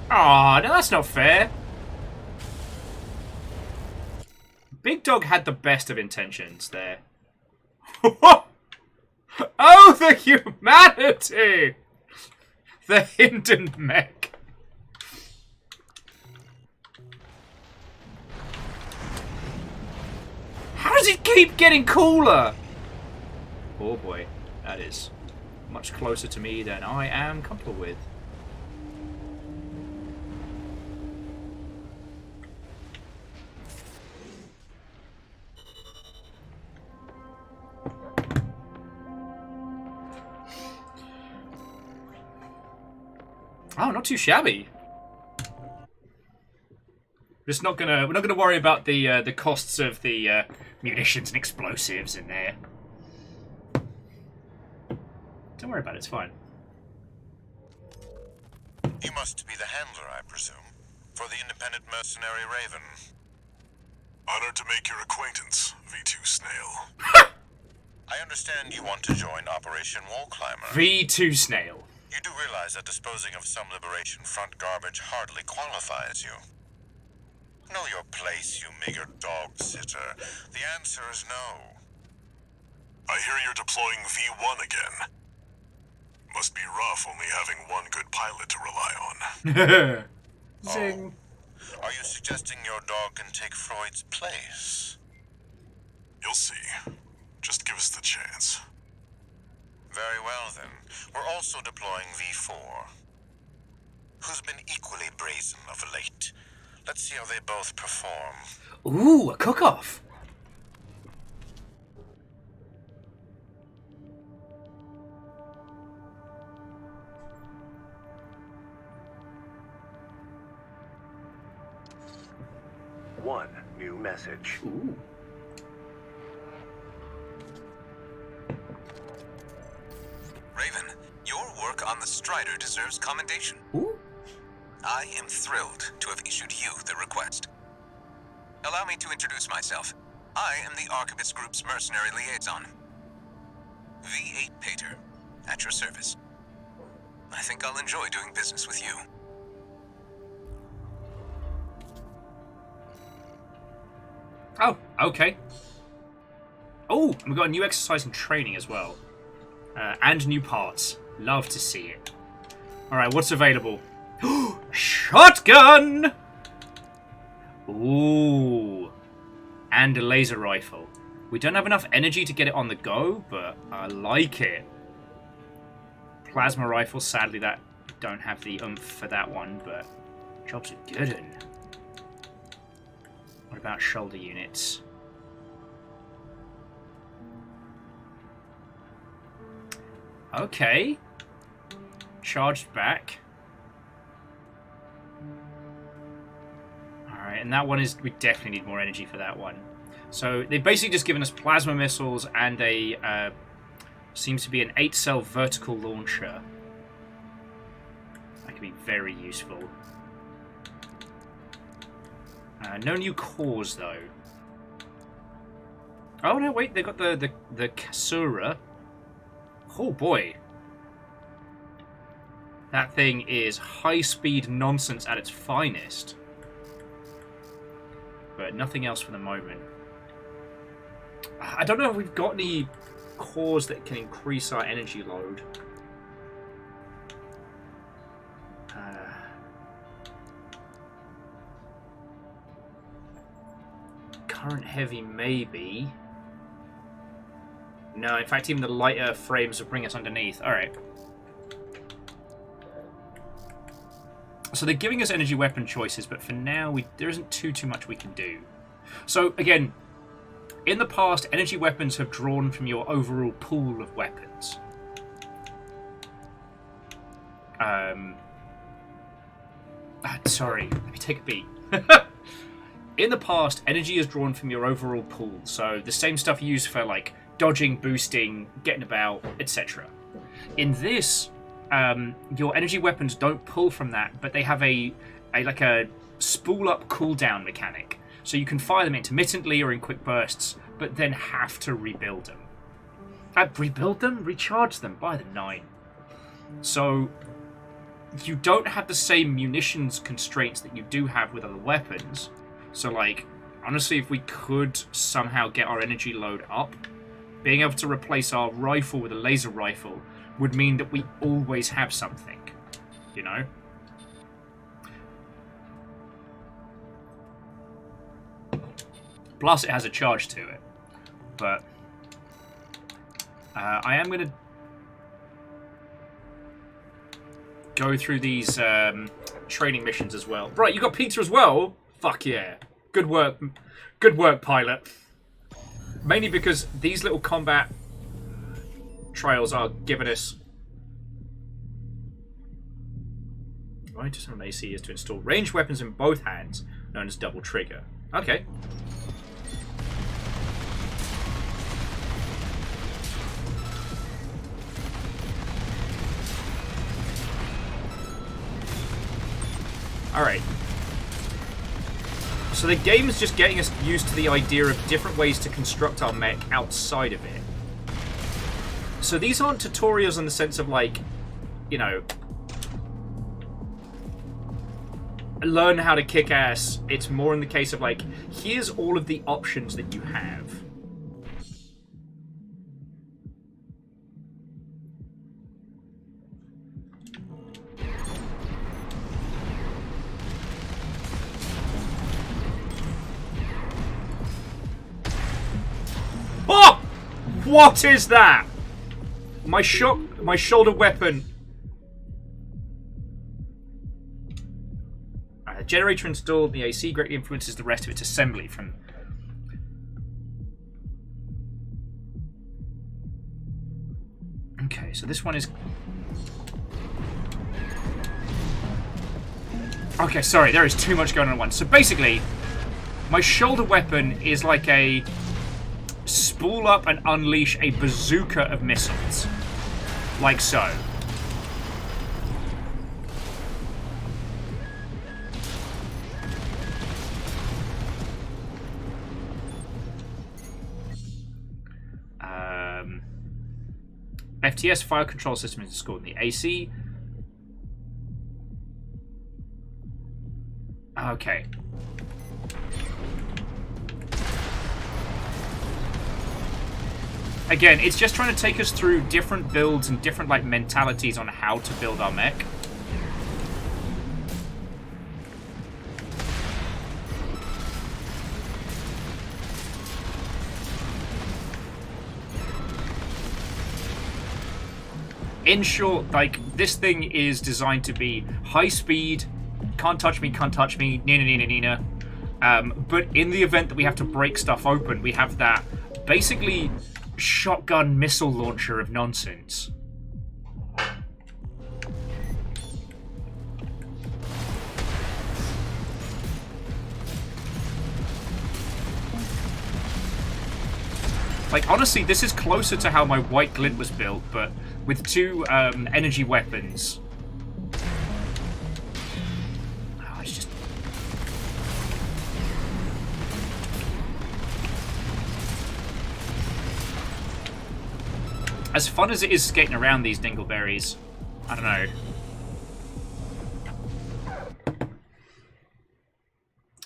Aw, no, that's not fair. Big Dog had the best of intentions there. Oh, the humanity! The Hinden mech. How does it keep getting cooler? Oh boy, that is much closer to me than I am comfortable with. Oh, not too shabby. We're not gonna worry about the costs of the munitions and explosives in there. Don't worry about it, it's fine. You must be the handler, I presume, for the independent mercenary Raven. Honored to make your acquaintance, V2 Snail. I understand you want to join Operation Wall Climber. V2 Snail. You do realize that disposing of some Liberation Front garbage hardly qualifies you. Know your place, you meager dog sitter. The answer is no. I hear you're deploying V1 again. Must be rough only having one good pilot to rely on. Zing. Oh. Are you suggesting your dog can take Freud's place? You'll see. Just give us the chance. Very well, then. We're also deploying V4, who's been equally brazen of late. Let's see how they both perform. Ooh, a cook-off. One new message. Ooh. Raven, your work on the Strider deserves commendation. Ooh. I am thrilled to have issued you the request. Allow me to introduce myself. I am the Archibus Group's mercenary liaison. V8 Pater, at your service. I think I'll enjoy doing business with you. Oh, okay. Oh, and we've got a new exercise and training as well. And new parts. Love to see it. Alright, what's available? Shotgun! Ooh. And a laser rifle. We don't have enough energy to get it on the go, but I like it. Plasma rifle, sadly that don't have the oomph for that one, but job's a good one. What about shoulder units? Okay. Charged back. Alright, and that one is... We definitely need more energy for that one. So, they've basically just given us plasma missiles and a... seems to be an 8-cell vertical launcher. That could be very useful. No new cores, though. Oh, no, wait. They've got the Kasura. Oh, boy. That thing is high-speed nonsense at its finest. But nothing else for the moment. I don't know if we've got any cores that can increase our energy load. Current heavy, maybe. No, in fact, even the lighter frames will bring us underneath. Alright. So they're giving us energy weapon choices, but for now, there isn't too much we can do. So, again, in the past, energy weapons have drawn from your overall pool of weapons. Sorry, let me take a beat. In the past, energy is drawn from your overall pool, so the same stuff you use for, like, dodging, boosting, getting about, etc. In this, your energy weapons don't pull from that, but they have a spool-up cooldown mechanic. So you can fire them intermittently or in quick bursts, but then have to rebuild them. Rebuild them? Recharge them by the 9. So you don't have the same munitions constraints that you do have with other weapons. So, like, honestly, if we could somehow get our energy load up, being able to replace our rifle with a laser rifle would mean that we always have something, you know? Plus, it has a charge to it. But I am going to go through these training missions as well. Right, you got pizza as well? Fuck yeah. Good work. Good work, pilot. Mainly because these little combat trials are giving us... Right, to some AC is to install ranged weapons in both hands, known as double trigger. Okay. Alright. So the game is just getting us used to the idea of different ways to construct our mech outside of it. So these aren't tutorials in the sense of, like, you know, learn how to kick ass. It's more in the case of, like, here's all of the options that you have. Oh! What is that? My shoulder weapon. The generator installed in the AC greatly influences the rest of its assembly from... Okay, so this one is... Okay, sorry, there is too much going on at once. So basically, my shoulder weapon is like a... spool up and unleash a bazooka of missiles. Like so. FTS fire control system is installed in the AC. Okay. Again, it's just trying to take us through different builds and different, like, mentalities on how to build our mech. In short, like, this thing is designed to be high speed, can't touch me, nina. But in the event that we have to break stuff open, we have that basically shotgun missile launcher of nonsense. Like, honestly, this is closer to how my white glint was built, but with 2 energy weapons. Oh, it's just... As fun as it is skating around these dingleberries, I don't know.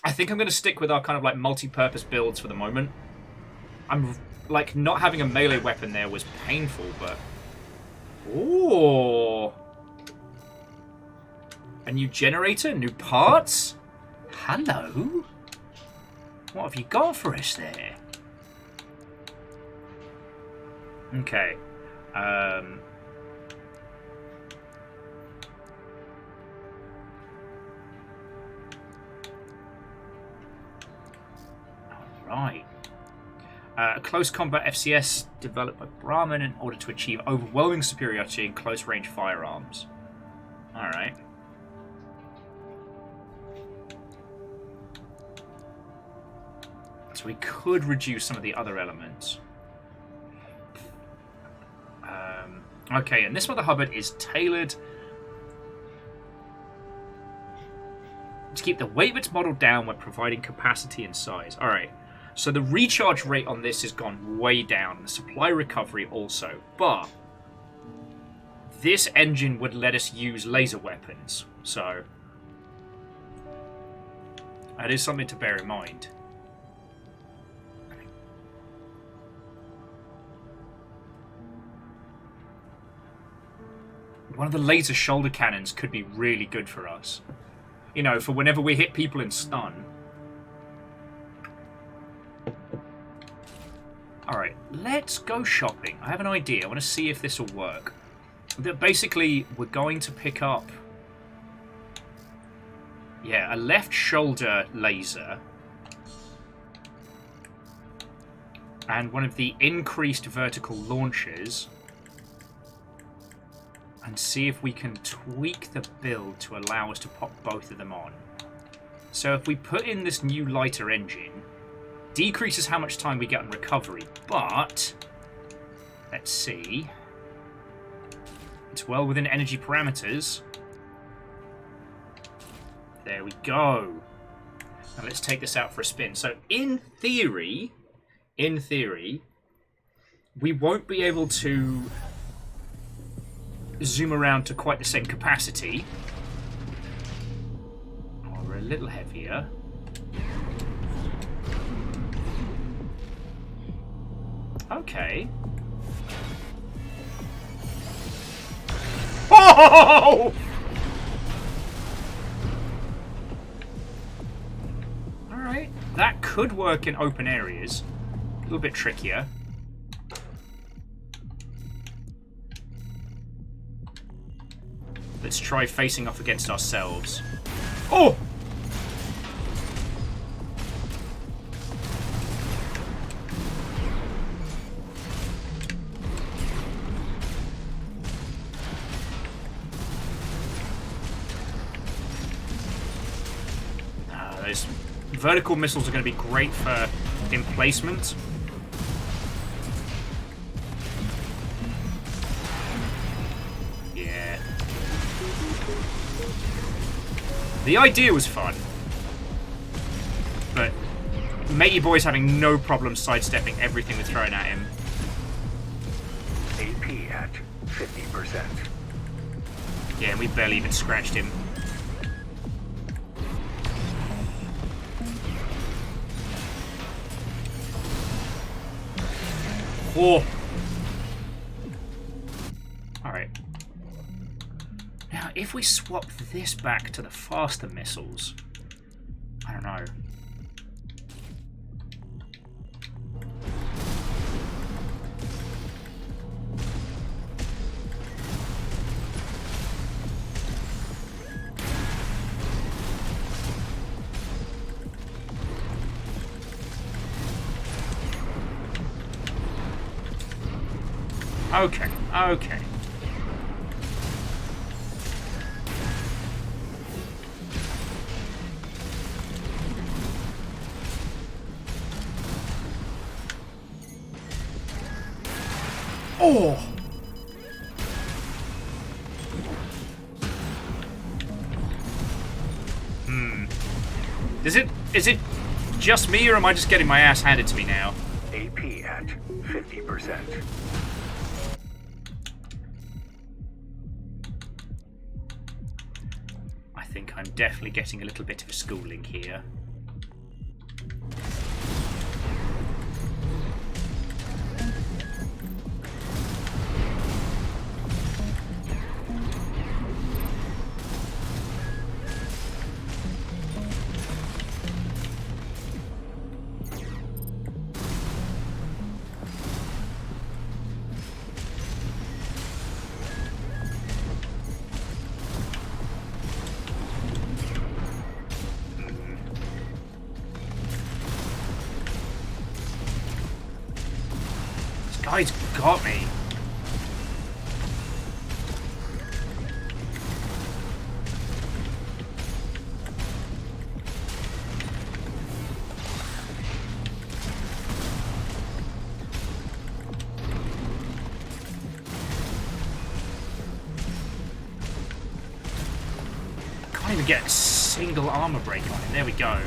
I think I'm going to stick with our kind of like multi-purpose builds for the moment. I'm like, not having a melee weapon there was painful, but... Ooh. A new generator? New parts? Hello? What have you got for us there? Okay. Alright. Close combat FCS developed by Brahman in order to achieve overwhelming superiority in close-range firearms. Alright. So we could reduce some of the other elements. Okay, and this Mother Hubbard is tailored to keep the weight of its model down when providing capacity and size. Alright. So the recharge rate on this has gone way down. The supply recovery also. But this engine would let us use laser weapons. So that is something to bear in mind. One of the laser shoulder cannons could be really good for us. You know, for whenever we hit people in stun. Alright, let's go shopping. I have an idea. I want to see if this will work. Basically, we're going to pick up... Yeah, a left shoulder laser. And one of the increased vertical launches. And see if we can tweak the build to allow us to pop both of them on. So if we put in this new lighter engine... Decreases how much time we get on recovery, but let's see. It's well within energy parameters. There we go. Now let's take this out for a spin. So in theory, we won't be able to zoom around to quite the same capacity. Oh, we're a little heavier. Okay. Oh! Alright. That could work in open areas. A little bit trickier. Let's try facing off against ourselves. Oh! Those vertical missiles are going to be great for emplacement. Yeah. The idea was fun. But Matey Boy's having no problem sidestepping everything we're throwing at him. AP at 50%. Yeah, and we barely even scratched him. Oh. Alright. Now, if we swap this back to the faster missiles, I don't know. Okay, okay. Oh! Is it just me, or am I just getting my ass handed to me now? AP at 50%. I think I'm definitely getting a little bit of a schooling here. Guy's got me. Can't even get a single armor break on it. There we go.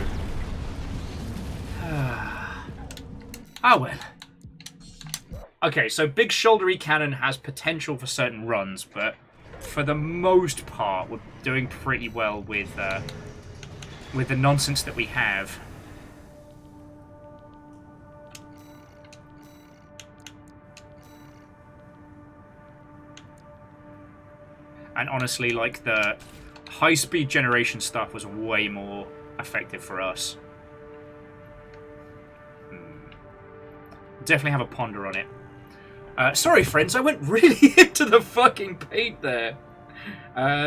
Oh well. Okay, so big shouldery cannon has potential for certain runs, but for the most part, we're doing pretty well with the nonsense that we have. And honestly, like, the high-speed generation stuff was way more effective for us. Definitely have a ponder on it. Sorry, friends, I went really into the fucking paint there.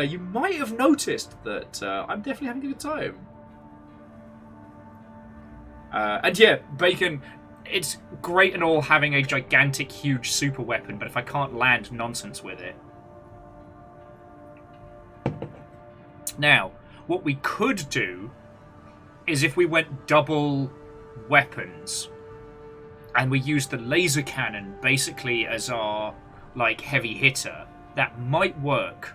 You might have noticed that I'm definitely having a good time. And yeah, Bacon, it's great and all having a gigantic, huge super weapon, but if I can't land nonsense with it. Now, what we could do is if we went double weapons and we used the laser cannon basically as our, like, heavy hitter, that might work.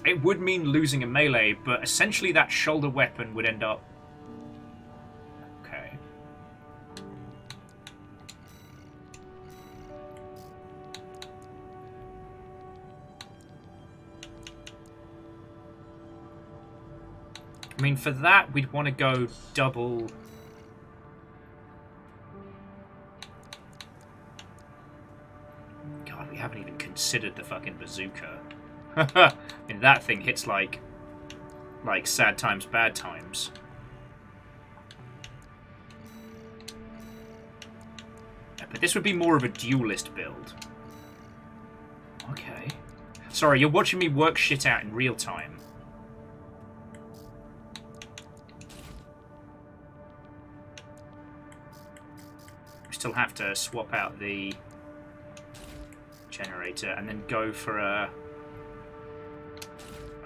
It would mean losing a melee, but essentially that shoulder weapon would end up... Okay. I mean, for that, we'd want to go double... God, we haven't even considered the fucking bazooka. I mean, that thing hits like sad times, bad times. But this would be more of a duelist build. Okay. Sorry, you're watching me work shit out in real time. We still have to swap out the generator and then go for a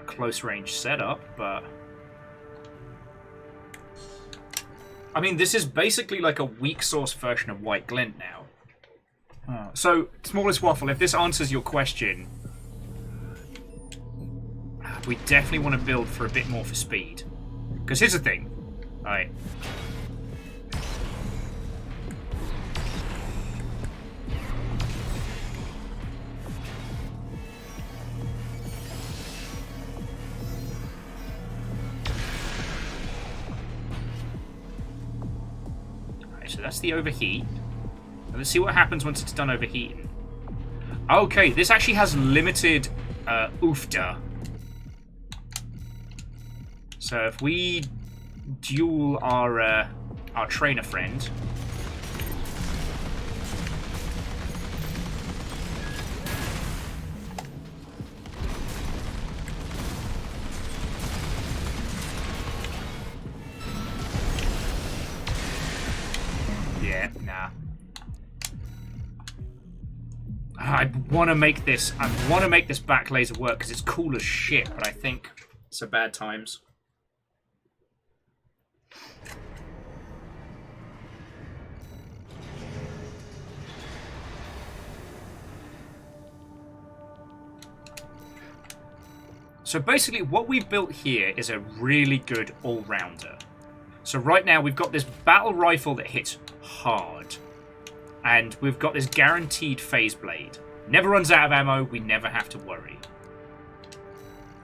close range setup, but I mean, this is basically like a weak source version of White Glint now. So, Smallest Waffle, if this answers your question, we definitely want to build for a bit more for speed. Because here's the thing. Alright. So that's the overheat. Now let's see what happens once it's done overheating. Okay, this actually has limited oofda. So if we duel our trainer friend, yeah, nah. I want to make this back laser work because it's cool as shit, but I think it's a bad times. So basically what we've built here is a really good all-rounder. So right now we've got this battle rifle that hits hard. And we've got this guaranteed phase blade. Never runs out of ammo, we never have to worry.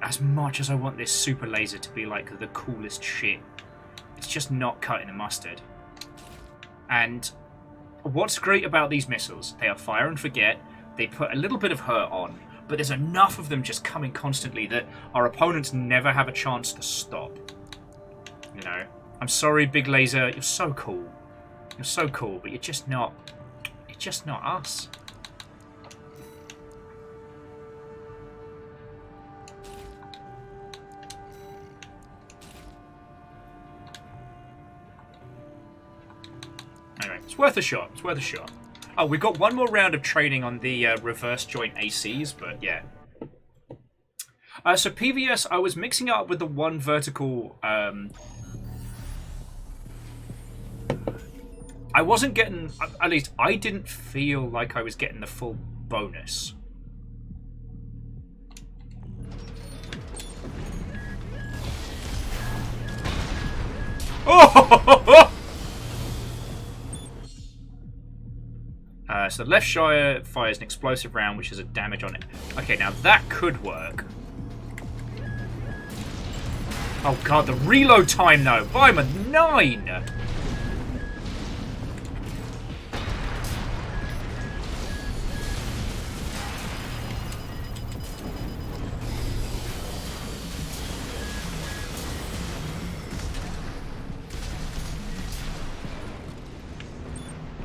As much as I want this super laser to be like the coolest shit, it's just not cutting the mustard. And what's great about these missiles, they are fire and forget, they put a little bit of hurt on, but there's enough of them just coming constantly that our opponents never have a chance to stop. You know, I'm sorry, Big Laser, you're so cool. You're so cool, but you're just not us. Anyway, it's worth a shot. It's worth a shot. Oh, we've got one more round of training on the reverse joint ACs, but yeah. So PVS, I was mixing it up with the one vertical. I wasn't getting, at least I didn't feel like I was getting the full bonus. Oh! So the left Shire fires an explosive round, which has a damage on it. Okay, now that could work. Oh god, the reload time though! I'm a 9!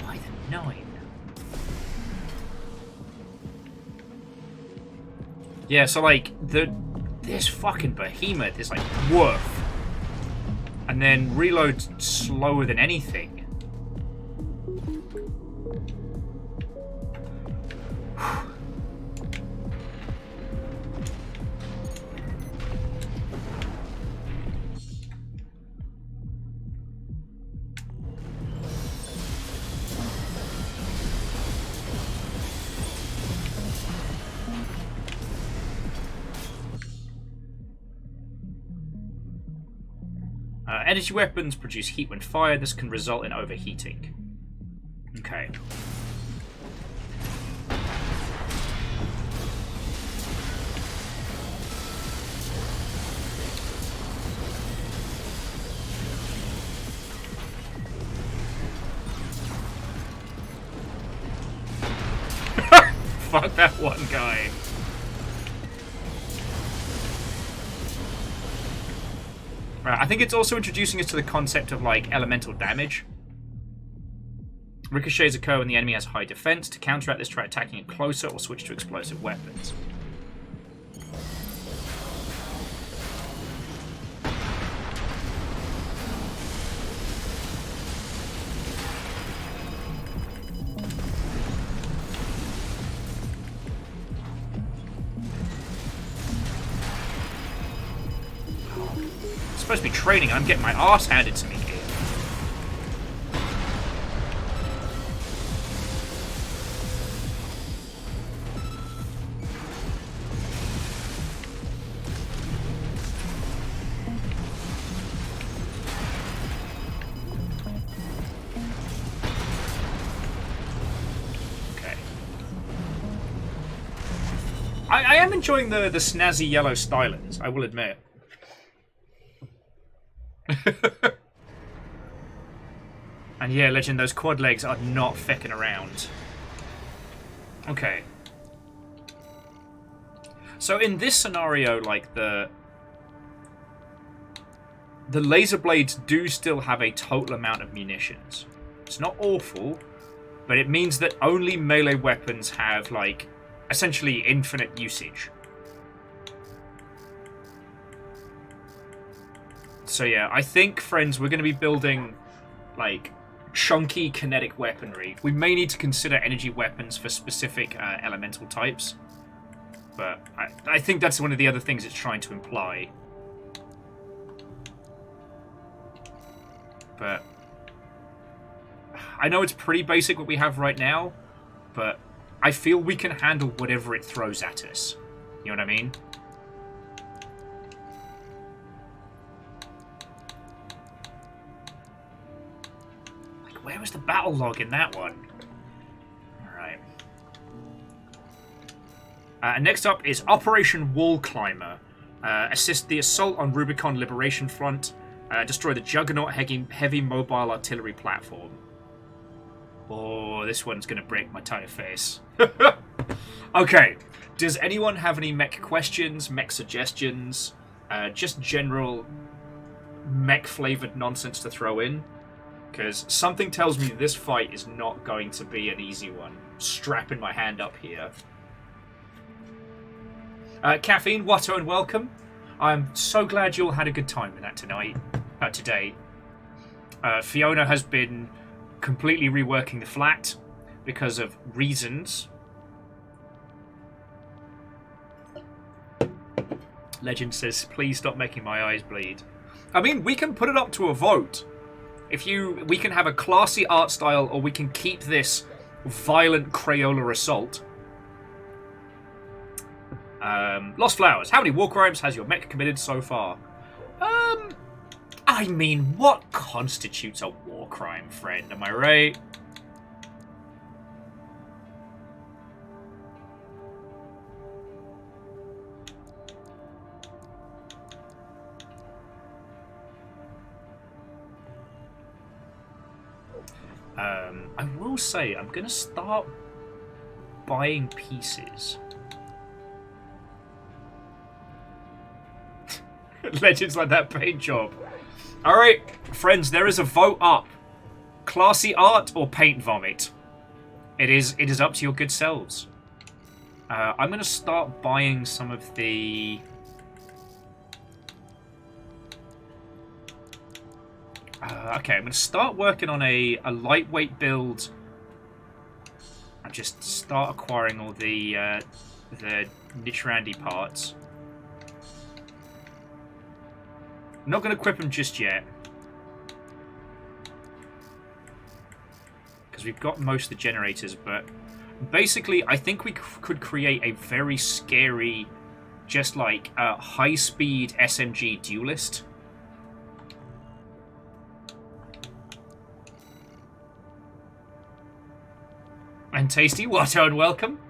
By the 9. Yeah, so like this fucking behemoth is like woof, and then reload slower than anything. Energy weapons produce heat when fired. This can result in overheating. Okay. Fuck that one guy. I think it's also introducing us to the concept of, like, elemental damage. Ricochets occur when the enemy has high defense. To counteract this, try attacking it closer or switch to explosive weapons. Supposed to be training, I'm getting my ass handed to me here. Okay. I am enjoying the snazzy yellow stylings, I will admit. And yeah, Legend, those quad legs are not fecking around. Okay. So in this scenario, like, the laser blades do still have a total amount of munitions. It's not awful, but it means that only melee weapons have, like, essentially infinite usage. So yeah, I think, friends, we're going to be building, like, chunky kinetic weaponry. We may need to consider energy weapons for specific elemental types. But I think that's one of the other things it's trying to imply. But I know it's pretty basic what we have right now, but I feel we can handle whatever it throws at us. You know what I mean? Like, where was the battle log in that one? Alright. Next up is Operation Wall Climber. Assist the assault on Rubicon Liberation Front. Destroy the Juggernaut heavy mobile artillery platform. Oh, this one's going to break my tiny face. Okay. Does anyone have any mech questions, mech suggestions? Just general mech-flavored nonsense to throw in? Because something tells me this fight is not going to be an easy one. Strapping my hand up here. Caffeine, Watto, and welcome. I'm so glad you all had a good time with that today. Fiona has been completely reworking the flat because of reasons. Legend says, please stop making my eyes bleed. I mean, we can put it up to a vote. We can have a classy art style, or we can keep this violent Crayola assault. Lost Flowers. How many war crimes has your mech committed so far? I mean, what constitutes a war crime, friend? Am I right? I will say, I'm going to start buying pieces. Legends like that paint job. Alright, friends, there is a vote up. Classy art or paint vomit? It is up to your good selves. I'm going to start buying some of the... okay, I'm going to start working on a lightweight build. And just start acquiring all the Nichirandi parts. I'm not going to equip them just yet. Because we've got most of the generators, but basically I think we could create a very scary, just like high-speed SMG duelist. And Tasty, Watto, and welcome.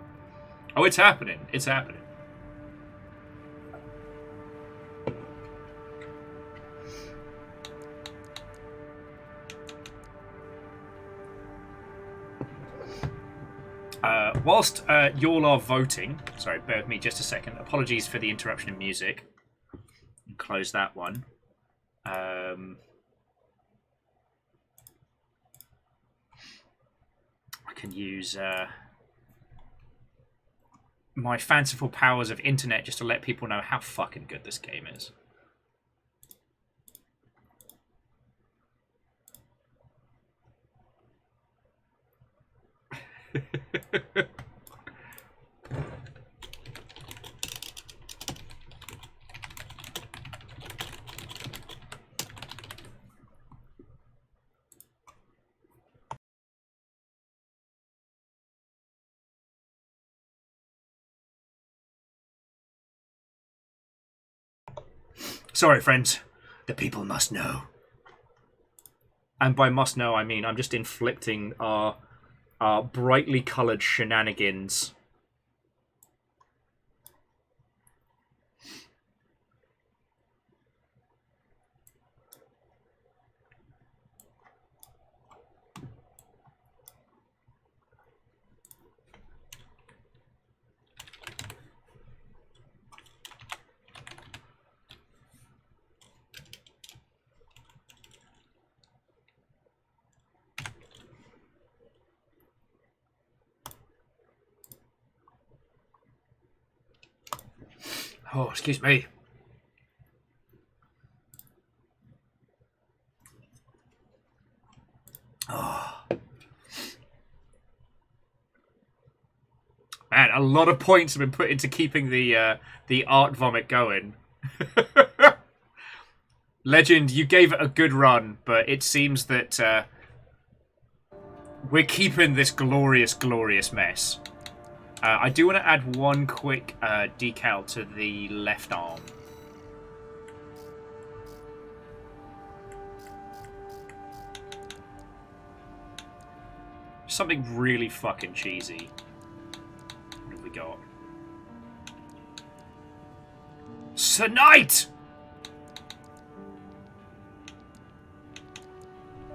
Oh, it's happening. It's happening. Whilst y'all are voting, sorry, bear with me just a second. Apologies for the interruption in music. Close that one. I can use my fanciful powers of internet just to let people know how fucking good this game is. Sorry, friends. The people must know. And by must know, I mean I'm just inflicting our brightly coloured shenanigans. Oh, excuse me. Man, a lot of points have been put into keeping the art vomit going. Legend, you gave it a good run, but it seems that we're keeping this glorious, glorious mess. I do want to add one quick decal to the left arm. Something really fucking cheesy. What have we got? Tonight!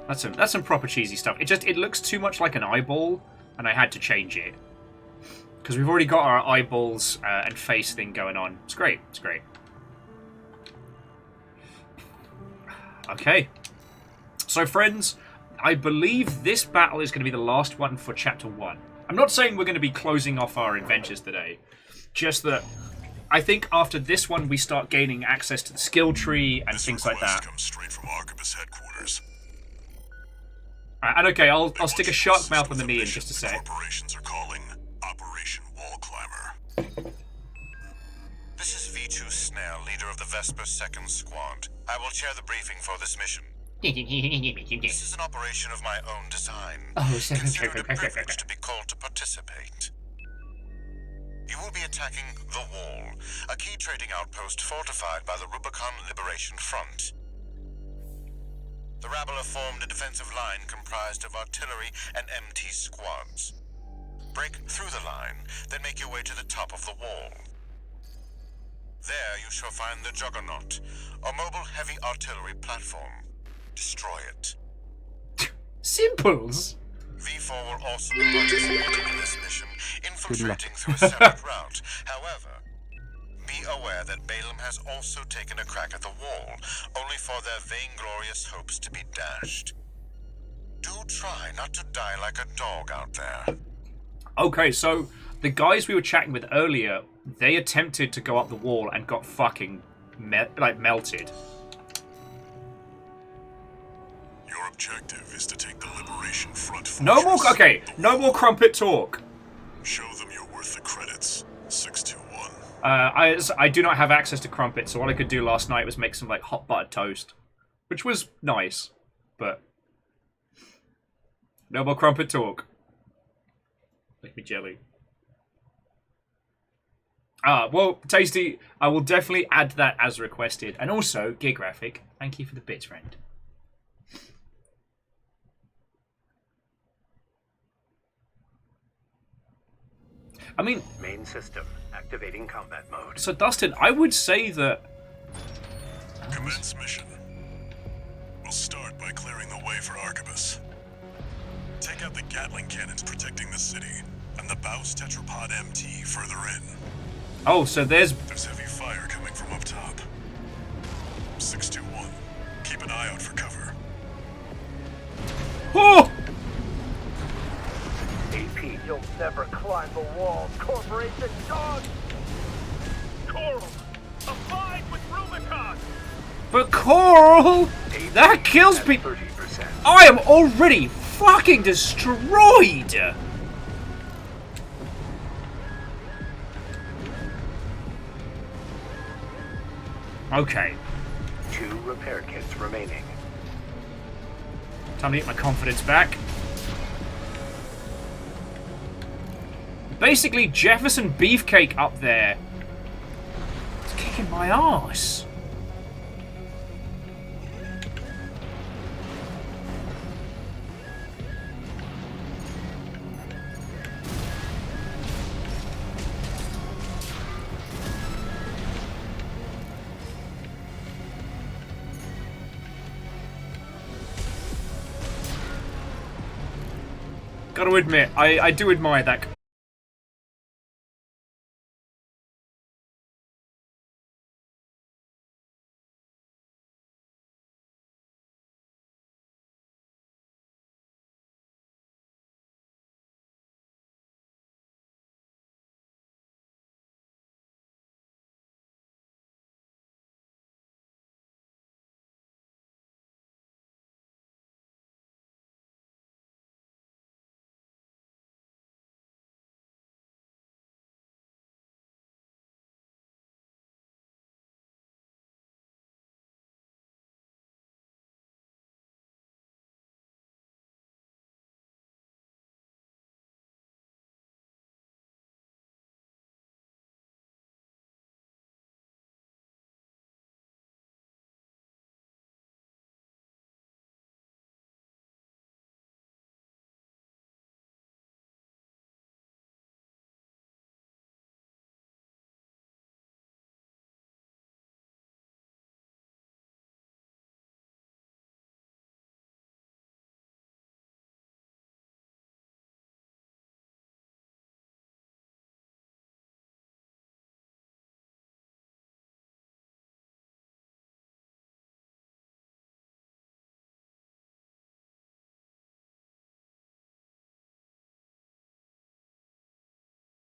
That's some proper cheesy stuff. It looks too much like an eyeball, and I had to change it. Because we've already got our eyeballs and face thing going on. It's great. It's great. Okay. So, friends, I believe this battle is going to be the last one for Chapter 1. I'm not saying we're going to be closing off our adventures today. Just that I think after this one, we start gaining access to the skill tree and things like that. Comes straight from Arquebus headquarters. And okay, I'll stick a shark mouth on the knee in just a sec. Corporations are calling Operation Wall Climber. This is V2 Snell, leader of the Vesper 2nd Squad. I will chair the briefing for this mission. This is an operation of my own design. Consider it a privilege to be called to participate. You will be attacking the Wall, a key trading outpost fortified by the Rubicon Liberation Front. The rabble have formed a defensive line comprised of artillery and MT squads. Break through the line, then make your way to the top of the wall. There you shall find the Juggernaut, a mobile heavy artillery platform. Destroy it. Simples. V4 will also be participating in this mission, infiltrating through a separate route. However, be aware that Balaam has also taken a crack at the wall, only for their vainglorious hopes to be dashed. Do try not to die like a dog out there. Okay, so the guys we were chatting with earlier, they attempted to go up the wall and got fucking melted. Your objective is to take the Liberation Front fortress. No more. Okay, no more crumpet talk. Show them you're worth the credits. 621. I do not have access to crumpet, so all I could do last night was make some like hot buttered toast, which was nice, but no more crumpet talk. Make me jelly. Well, Tasty, I will definitely add that as requested, and also Gear Graphic. Thank you for the bits, friend. I mean, Main system activating combat mode. So Dustin, I would say that Commence mission. We'll start by clearing the way for Arquebus. Take out the Gatling cannons protecting the city, and the Baus Tetrapod MT further in. Oh, so there's heavy fire coming from up top. 621. Keep an eye out for cover. Oh! AP, you'll never climb the walls, Corporation dog! Coral, a fight with Rubicon! But Coral, that kills people. I am already fucking destroyed. Okay. 2 repair kits remaining. Time to get my confidence back. Basically, Jefferson Beefcake up there. It's kicking my ass. Gotta admit, I do admire that